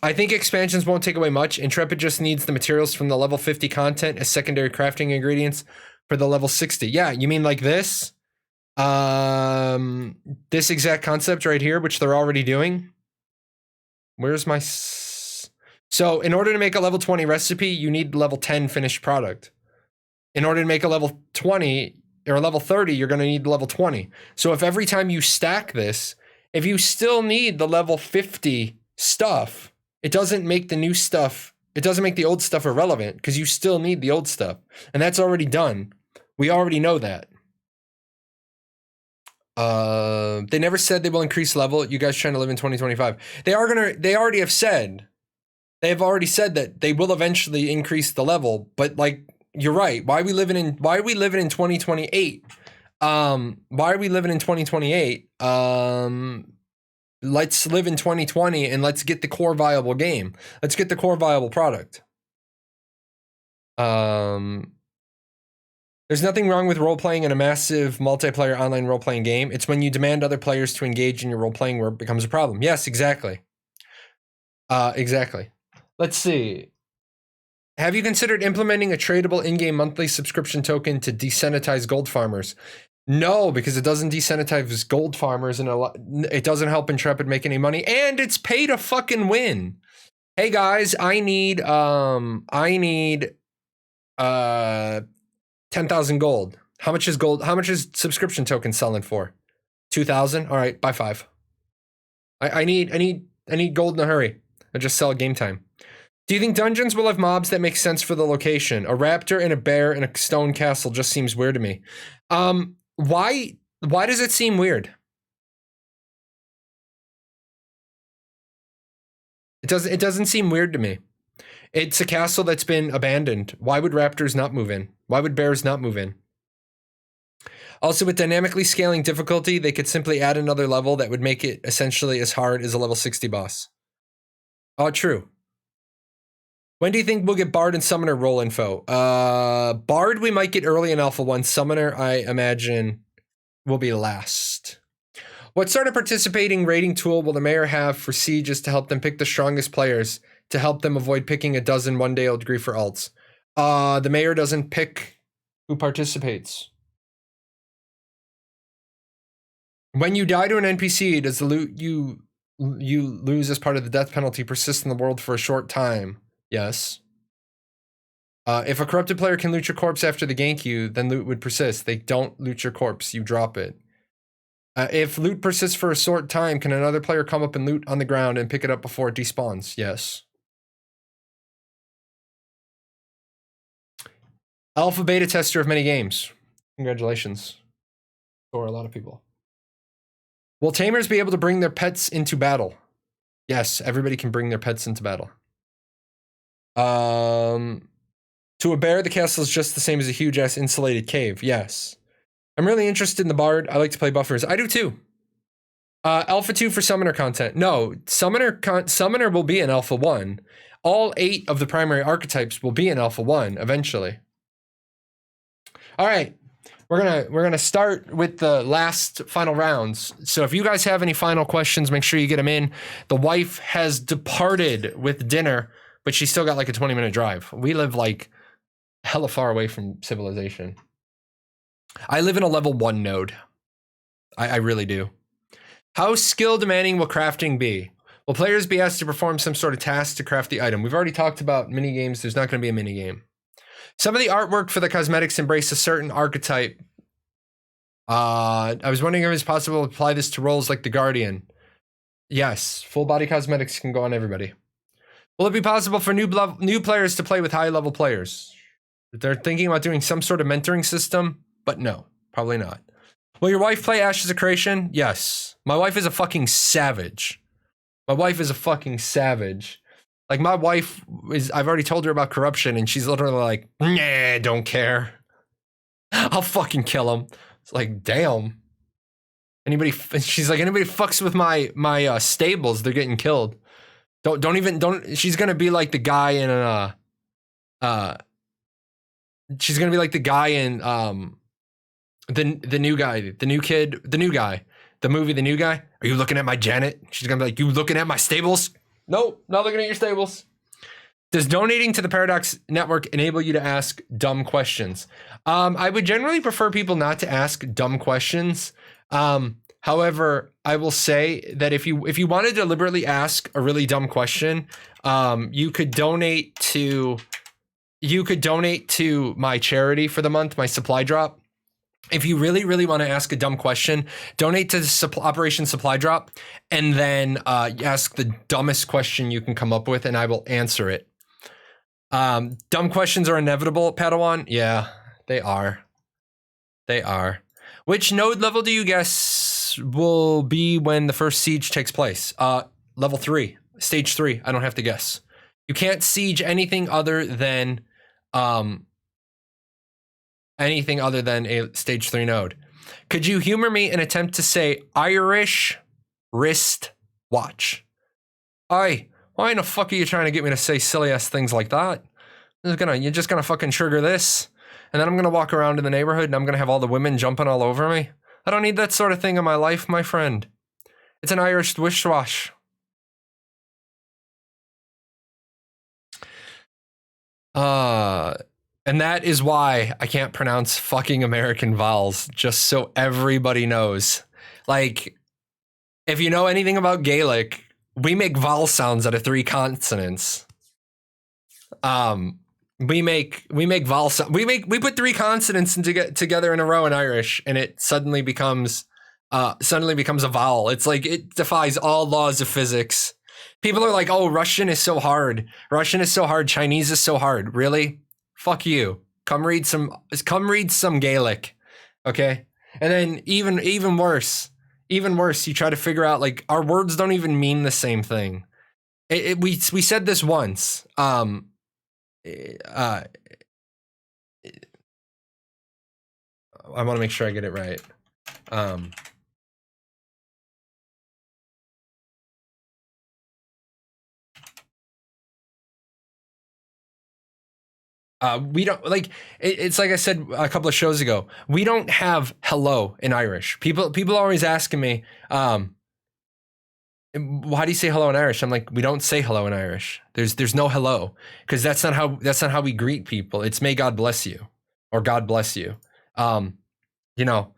S1: I think expansions won't take away much. Intrepid just needs the materials from the level 50 content as secondary crafting ingredients for the level 60. Yeah, you mean like this? This exact concept right here, which they're already doing. Where's my... So in order to make a level 20 recipe, you need level 10 finished product. In order to make a level 20 or level 30, you're going to need level 20. So if every time you stack this, if you still need the level 50 stuff, it doesn't make the new stuff, it doesn't make the old stuff irrelevant because you still need the old stuff. And that's already done. We already know that. They never said they will increase level. You guys trying to live in 2025. They already have said, they've already said that they will eventually increase the level, but like, you're right. Why are we living in 2028? Why are we living in 2028? Let's live in 2020 and let's get the core viable game. Let's get the core viable product. There's nothing wrong with role-playing in a massive multiplayer online role-playing game. It's when you demand other players to engage in your role-playing where it becomes a problem. Yes, exactly. Exactly. Let's see. Have you considered implementing a tradable in-game monthly subscription token to desanitize gold farmers? No, because it doesn't desanitize gold farmers and it doesn't help Intrepid make any money, and it's pay to fucking win. Hey guys, I need 10,000 gold. How much is gold? How much is subscription token selling for? 2,000? All right, buy 5. I need gold in a hurry. I just sell game time. Do you think dungeons will have mobs that make sense for the location? A raptor and a bear in a stone castle just seems weird to me. Why does it seem weird? It doesn't seem weird to me. It's a castle that's been abandoned. Why would raptors not move in? Why would bears not move in? Also, with dynamically scaling difficulty, they could simply add another level that would make it essentially as hard as a level 60 boss. Oh, true. When do you think we'll get Bard and Summoner role info? Bard we might get early in Alpha 1. Summoner, I imagine, will be last. What sort of participating rating tool will the mayor have for sieges to help them pick the strongest players to help them avoid picking a dozen one-day-old griefer alts? The mayor doesn't pick who participates. When you die to an NPC, does the loot you lose as part of the death penalty persist in the world for a short time? Yes. If a corrupted player can loot your corpse after they gank you, then loot would persist. They don't loot your corpse, you drop it. If loot persists for a short time, can another player come up and loot on the ground and pick it up before it despawns? Yes. Alpha beta tester of many games. Congratulations. For a lot of people. Will tamers be able to bring their pets into battle? Yes, everybody can bring their pets into battle. To a bear, the castle is just the same as a huge-ass insulated cave. Yes. I'm really interested in the Bard. I like to play buffers. I do too. Alpha 2 for Summoner content. No, Summoner will be in Alpha 1. All 8 of the primary archetypes will be in Alpha 1 eventually. All right. We're gonna start with the last final rounds. So if you guys have any final questions, make sure you get them in. The wife has departed with dinner, but she's still got like a 20-minute drive. We live like hella far away from civilization. I live in a level 1 node. I really do. How skill demanding will crafting be? Will players be asked to perform some sort of task to craft the item? We've already talked about mini games. There's not going to be a mini game. Some of the artwork for the cosmetics embrace a certain archetype. I was wondering if it's possible to apply this to roles like the Guardian. Yes, full body cosmetics can go on everybody. Will it be possible for new players to play with high-level players? They're thinking about doing some sort of mentoring system, but no, probably not. Will your wife play Ashes of Creation? Yes. My wife is a fucking savage. My wife is a fucking savage. Like, my wife is, I've already told her about corruption, and she's literally like, nah, don't care. I'll fucking kill him. It's like, damn. She's like, anybody fucks with my stables, they're getting killed. Don't, she's gonna be like the guy in she's gonna be like the guy in, the new guy, the new kid, the new guy, the movie, The New Guy. Are you looking at my Janet? She's gonna be like, you looking at my stables? Nope, not looking at your stables. Does donating to the Paradox Network enable you to ask dumb questions? I would generally prefer people not to ask dumb questions. However, I will say that if you want to deliberately ask a really dumb question, you could donate to my charity for the month, my supply drop. If you really, really want to ask a dumb question, donate to Operation Supply Drop, and then ask the dumbest question you can come up with, and I will answer it. Dumb questions are inevitable, Padawan. Yeah, they are. They are. Which node level do you guess will be when the first siege takes place? Level 3, stage 3. I don't have to guess. You can't siege anything other than a stage 3 node. Could you humor me and attempt to say Irish wrist watch? Aye, why in the fuck are you trying to get me to say silly ass things like that? You're just gonna fucking trigger this, and then I'm gonna walk around in the neighborhood and I'm gonna have all the women jumping all over me. I don't need that sort of thing in my life, my friend. It's an Irish wish wash. And that is why I can't pronounce fucking American vowels, just so everybody knows. Like, if you know anything about Gaelic, we make vowel sounds out of 3 consonants. We make vowel sounds. We put 3 consonants together in a row in Irish, and it suddenly becomes suddenly becomes a vowel. It's like it defies all laws of physics. People are like, oh, Russian is so hard. Russian is so hard. Chinese is so hard. Really? Fuck you. Come read some Gaelic. Okay? And then even worse, you try to figure out like our words don't even mean the same thing. We said this once. I want to make sure I get it right. We don't like it's like I said a couple of shows ago. We don't have hello in Irish. People are always asking me, how do you say hello in Irish? I'm like, we don't say hello in Irish. There's no hello because that's not how we greet people. It's may God bless you or God bless you. You know,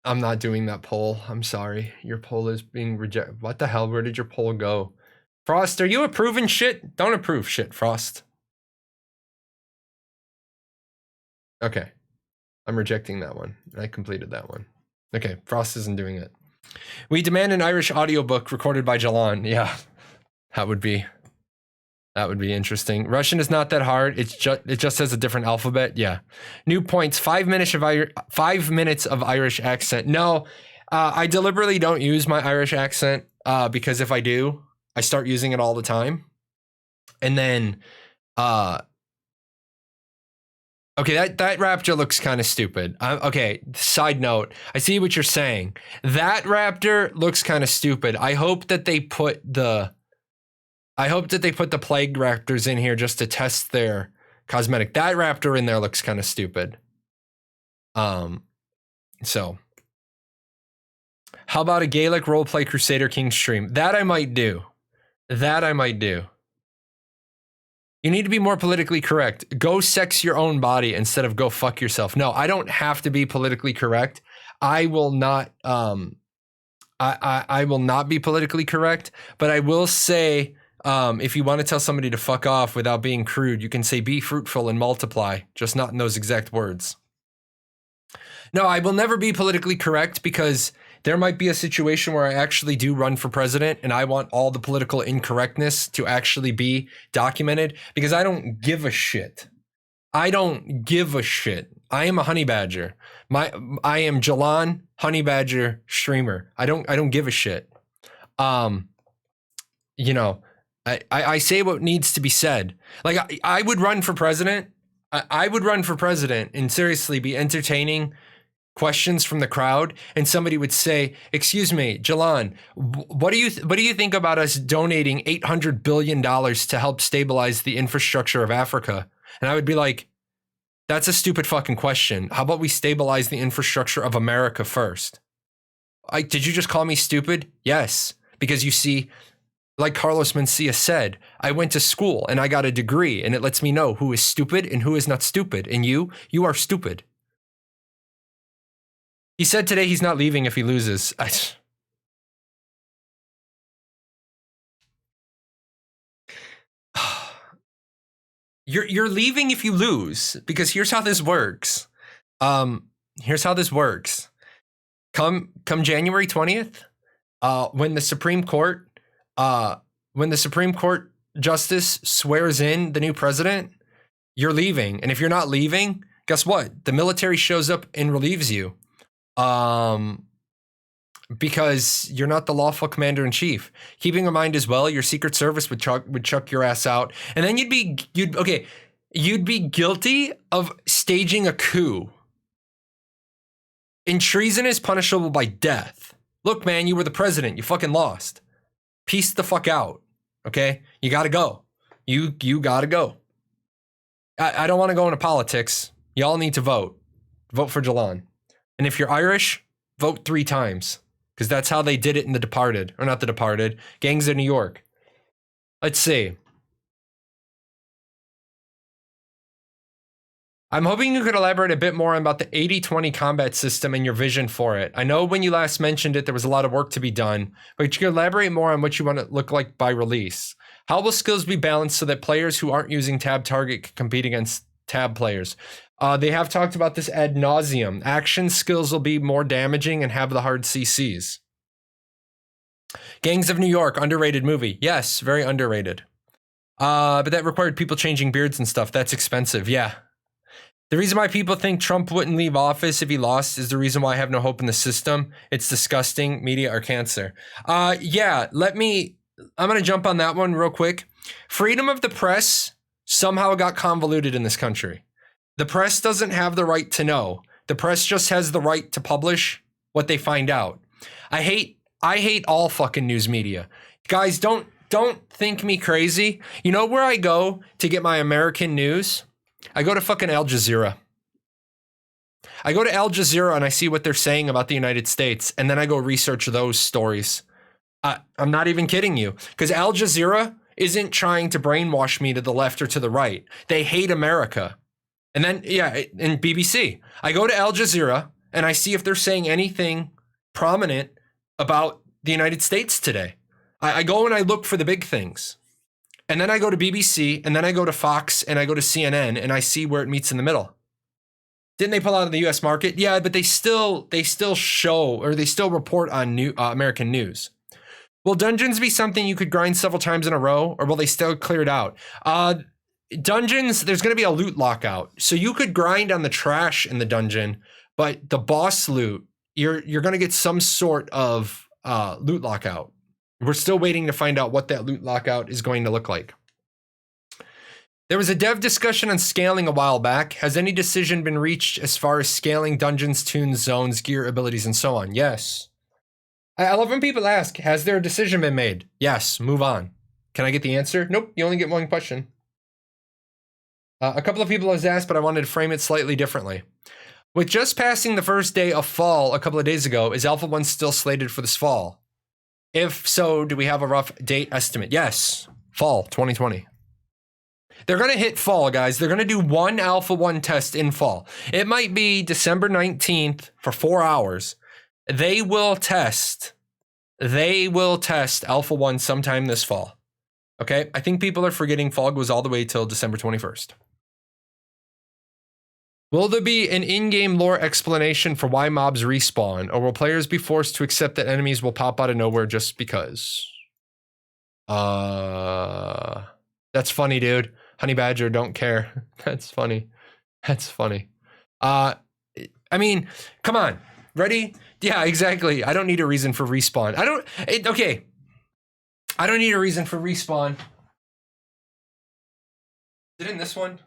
S1: I'm not doing that poll. I'm sorry. Your poll is being rejected. What the hell? Where did your poll go? Frost, are you approving shit? Don't approve shit, Frost. Okay. I'm rejecting that one. I completed that one. Okay, Frost isn't doing it. We demand an Irish audiobook recorded by Jahlon. Yeah. That would be interesting. Russian is not that hard. It just has a different alphabet. Yeah. New points. 5 minutes of Irish accent. No, I deliberately don't use my Irish accent because if I do, I start using it all the time. And then, okay, that raptor looks kind of stupid. Okay, side note. I see what you're saying. That raptor looks kind of stupid. I hope that they put the plague raptors in here just to test their cosmetic. That raptor in there looks kind of stupid. So how about a Gaelic roleplay Crusader King stream? That I might do. You need to be more politically correct. Go sex your own body instead of go fuck yourself. No, I don't have to be politically correct. I will not I will not be politically correct, but I will say if you want to tell somebody to fuck off without being crude, you can say be fruitful and multiply, just not in those exact words. No, I will never be politically correct because there might be a situation where I actually do run for president and I want all the political incorrectness to actually be documented because I don't give a shit. I am a honey badger. I am Jahlon, honey badger streamer. I don't give a shit. You know, I say what needs to be said. Like I would run for president. I would run for president and seriously be entertaining questions from the crowd, and somebody would say, "Excuse me, Jahlon, what do you think about us donating $800 billion to help stabilize the infrastructure of Africa?" And I would be like, "That's a stupid fucking question. How about we stabilize the infrastructure of America first?" Did you just call me stupid? Yes, because you see, like Carlos Mencia said, I went to school and I got a degree, and it lets me know who is stupid and who is not stupid. And you are stupid. He said today he's not leaving if he loses. You're leaving if you lose, because here's how this works. Come January 20th, when the Supreme Court justice swears in the new president, you're leaving. And if you're not leaving, guess what? The military shows up and relieves you. Because you're not the lawful commander in chief. Keeping in mind as well, your Secret Service would chuck your ass out, and then you'd be guilty of staging a coup. And treason is punishable by death. Look, man, you were the president. You fucking lost. Peace the fuck out. Okay, you gotta go. You gotta go. I don't want to go into politics. Y'all need to vote. Vote for Jahlon. And if you're Irish, vote 3 times. Because that's how they did it in The Departed. Or not The Departed. Gangs of New York. Let's see. I'm hoping you could elaborate a bit more about the 80-20 combat system and your vision for it. I know when you last mentioned it, there was a lot of work to be done. But you could elaborate more on what you want it to look like by release. How will skills be balanced so that players who aren't using tab target can compete against tab players. They have talked about this ad nauseum. Action skills will be more damaging and have the hard CCs. Gangs of New York, underrated movie. Yes, very underrated. But that required people changing beards and stuff. That's expensive. Yeah. The reason why people think Trump wouldn't leave office if he lost is the reason why I have no hope in the system. It's disgusting. Media are cancer. Yeah, I'm going to jump on that one real quick. Freedom of the press somehow got convoluted in this country. The press doesn't have the right to know. The press just has the right to publish what they find out. I hate all fucking news media. Guys, don't think me crazy. You know where I go to get my American news? I go to fucking Al Jazeera. I go to Al Jazeera and I see what they're saying about the United States, and then I go research those stories. I'm not even kidding you, because Al Jazeera isn't trying to brainwash me to the left or to the right. They hate America. And then, yeah, in BBC, I go to Al Jazeera and I see if they're saying anything prominent about the United States today. I go and I look for the big things. And then I go to BBC, and then I go to Fox, and I go to CNN, and I see where it meets in the middle. Didn't they pull out of the U.S. market? Yeah, but they still show, or they still report on American news. Will dungeons be something you could grind several times in a row, or will they still clear it out? Dungeons, there's going to be a loot lockout. So you could grind on the trash in the dungeon, but the boss loot, you're going to get some sort of loot lockout. We're still waiting to find out what that loot lockout is going to look like. There was a dev discussion on scaling a while back. Has any decision been reached as far as scaling dungeons, tunes, zones, gear, abilities, and so on? Yes. I love when people ask, has there a decision been made? Yes, move on. Can I get the answer? Nope, you only get one question. A couple of people has asked, but I wanted to frame it slightly differently. With just passing the first day of fall a couple of days ago, is Alpha 1 still slated for this fall? If so, do we have a rough date estimate? Yes, fall 2020. They're going to hit fall, guys. They're going to do one Alpha 1 test in fall. It might be December 19th for 4 hours. They will test Alpha 1 sometime this fall. Okay? I think people are forgetting fall goes all the way till December 21st. Will there be an in-game lore explanation for why mobs respawn, or will players be forced to accept that enemies will pop out of nowhere just because? That's funny, dude. Honey Badger, don't care. That's funny. That's funny. I mean, come on. Ready? Yeah, exactly. I don't need a reason for respawn. Okay. I don't need a reason for respawn. Is it in this one?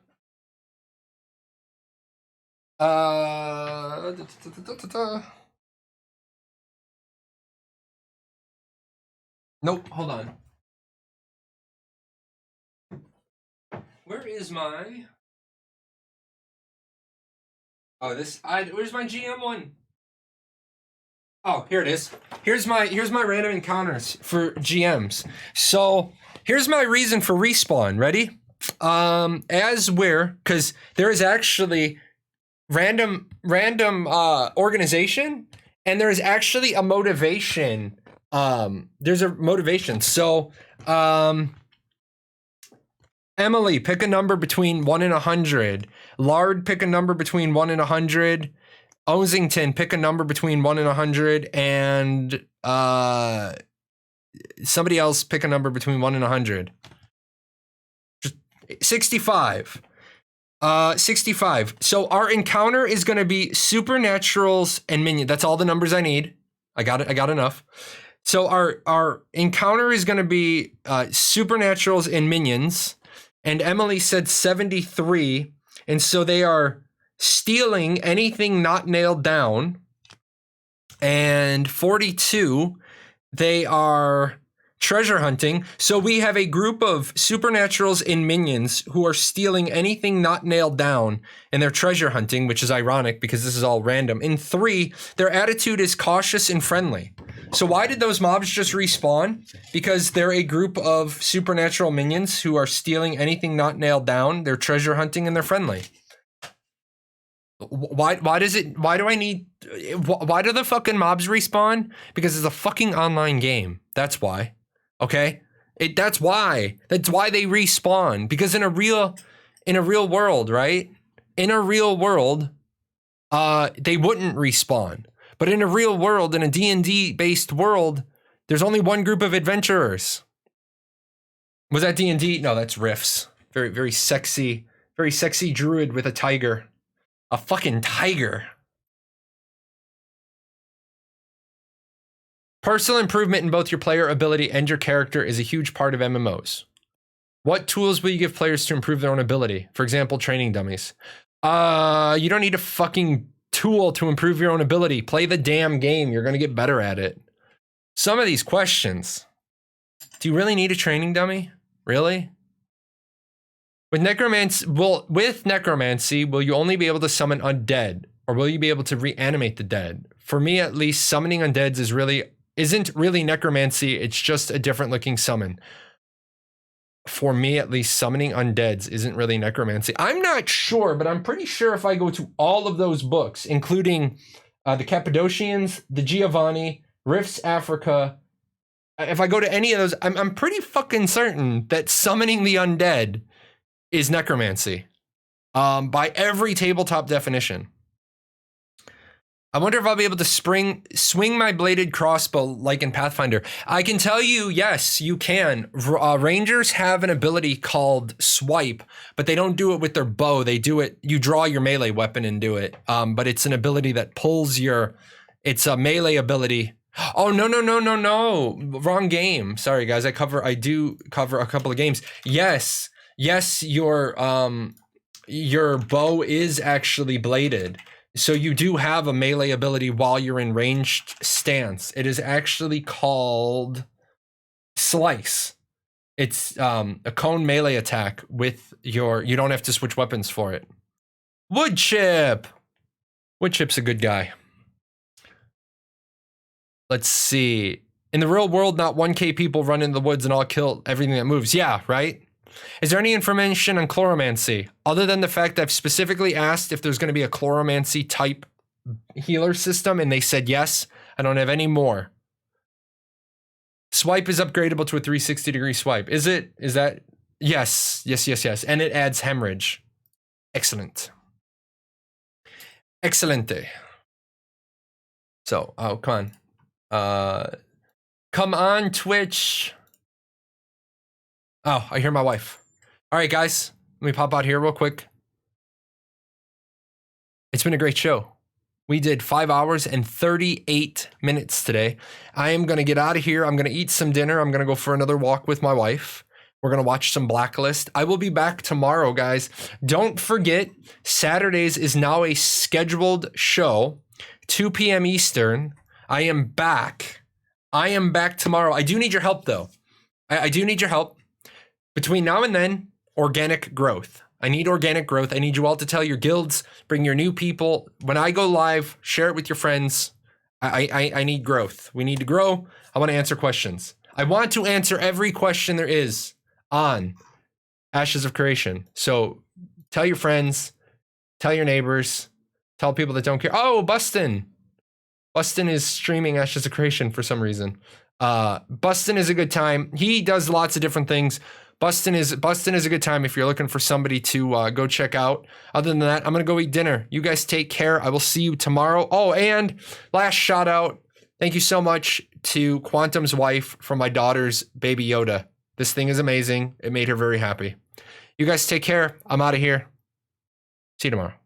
S1: Nope, hold on. Where is my... Oh, where's my GM one? Oh, here it is. Here's my random encounters for GMs. So here's my reason for respawn. Ready? Because there is actually random organization, and there is actually a motivation. There's a motivation. So Emily, pick a number between 1 and 100. Lard, pick a number between 1 and 100. Ozington, pick a number between 1 and 100. And somebody else, pick a number between 1 and 100. Just 65. 65. So our encounter is going to be supernaturals and minions. That's all the numbers I need. I got it. I got enough. So our encounter is going to be supernaturals and minions. And Emily said 73. And so they are stealing anything not nailed down. And 42, they are treasure hunting. So we have a group of supernaturals and minions who are stealing anything not nailed down, and they're treasure hunting, which is ironic because this is all random. In 3, their attitude is cautious and friendly. So why did those mobs just respawn? Because they're a group of supernatural minions who are stealing anything not nailed down, they're treasure hunting, and they're friendly. Why do the fucking mobs respawn? Because it's a fucking online game. That's why. Okay? That's why they respawn. Because in a real in a real world, right? In a real world, they wouldn't respawn. But in a real world, in a D&D based world, there's only one group of adventurers. Was that D&D? No, that's Riffs. Very, very sexy druid with a tiger. A fucking tiger. Personal improvement in both your player ability and your character is a huge part of MMOs. What tools will you give players to improve their own ability? For example, training dummies. You don't need a fucking tool to improve your own ability. Play the damn game. You're going to get better at it. Some of these questions. Do you really need a training dummy? Really? With necromancy, will you only be able to summon undead, or will you be able to reanimate the dead? For me, at least, summoning undeads isn't really necromancy. It's just a different looking summon. For me, at least, summoning undeads isn't really necromancy. I'm not sure, but I'm pretty sure if I go to all of those books, including the Cappadocians, the Giovanni, Rifts Africa, if I go to any of those, I'm pretty fucking certain that summoning the undead is necromancy, by every tabletop definition. I wonder if I'll be able to swing my bladed crossbow like in Pathfinder. I can tell you, yes, you can. Rangers have an ability called swipe, but they don't do it with their bow. They do it, you draw your melee weapon and do it. But it's an ability that pulls it's a melee ability. Oh, no. Wrong game. Sorry, guys. I do cover a couple of games. Yes, your bow is actually bladed. So you do have a melee ability while you're in ranged stance. It is actually called Slice. It's a cone melee attack with you don't have to switch weapons for it. Woodchip. Woodchip's a good guy. Let's see. In the real world, not 1K people run into the woods and all kill everything that moves. Yeah, right? Is there any information on chloromancy? Other than the fact I've specifically asked if there's going to be a chloromancy type healer system, and they said yes. I don't have any more. Swipe is upgradable to a 360-degree swipe. Is it? Is that? Yes. And it adds hemorrhage. Excellent. Excelente. So, oh, come on. Come on, Twitch. Oh, I hear my wife. All right, guys. Let me pop out here real quick. It's been a great show. We did 5 hours and 38 minutes today. I am going to get out of here. I'm going to eat some dinner. I'm going to go for another walk with my wife. We're going to watch some Blacklist. I will be back tomorrow, guys. Don't forget, Saturdays is now a scheduled show, 2 p.m. Eastern. I am back. I am back tomorrow. I do need your help, though. I do need your help. Between now and then, organic growth. I need organic growth. I need you all to tell your guilds, bring your new people. When I go live, share it with your friends. I need growth. We need to grow. I want to answer questions. I want to answer every question there is on Ashes of Creation. So tell your friends, tell your neighbors, tell people that don't care. Oh, Bustin. Bustin is streaming Ashes of Creation for some reason. Bustin is a good time. He does lots of different things. Bustin is a good time if you're looking for somebody to go check out. Other than that, I'm going to go eat dinner. You guys take care. I will see you tomorrow. Oh, and last shout out. Thank you so much to Quantum's wife for my daughter's Baby Yoda. This thing is amazing. It made her very happy. You guys take care. I'm out of here. See you tomorrow.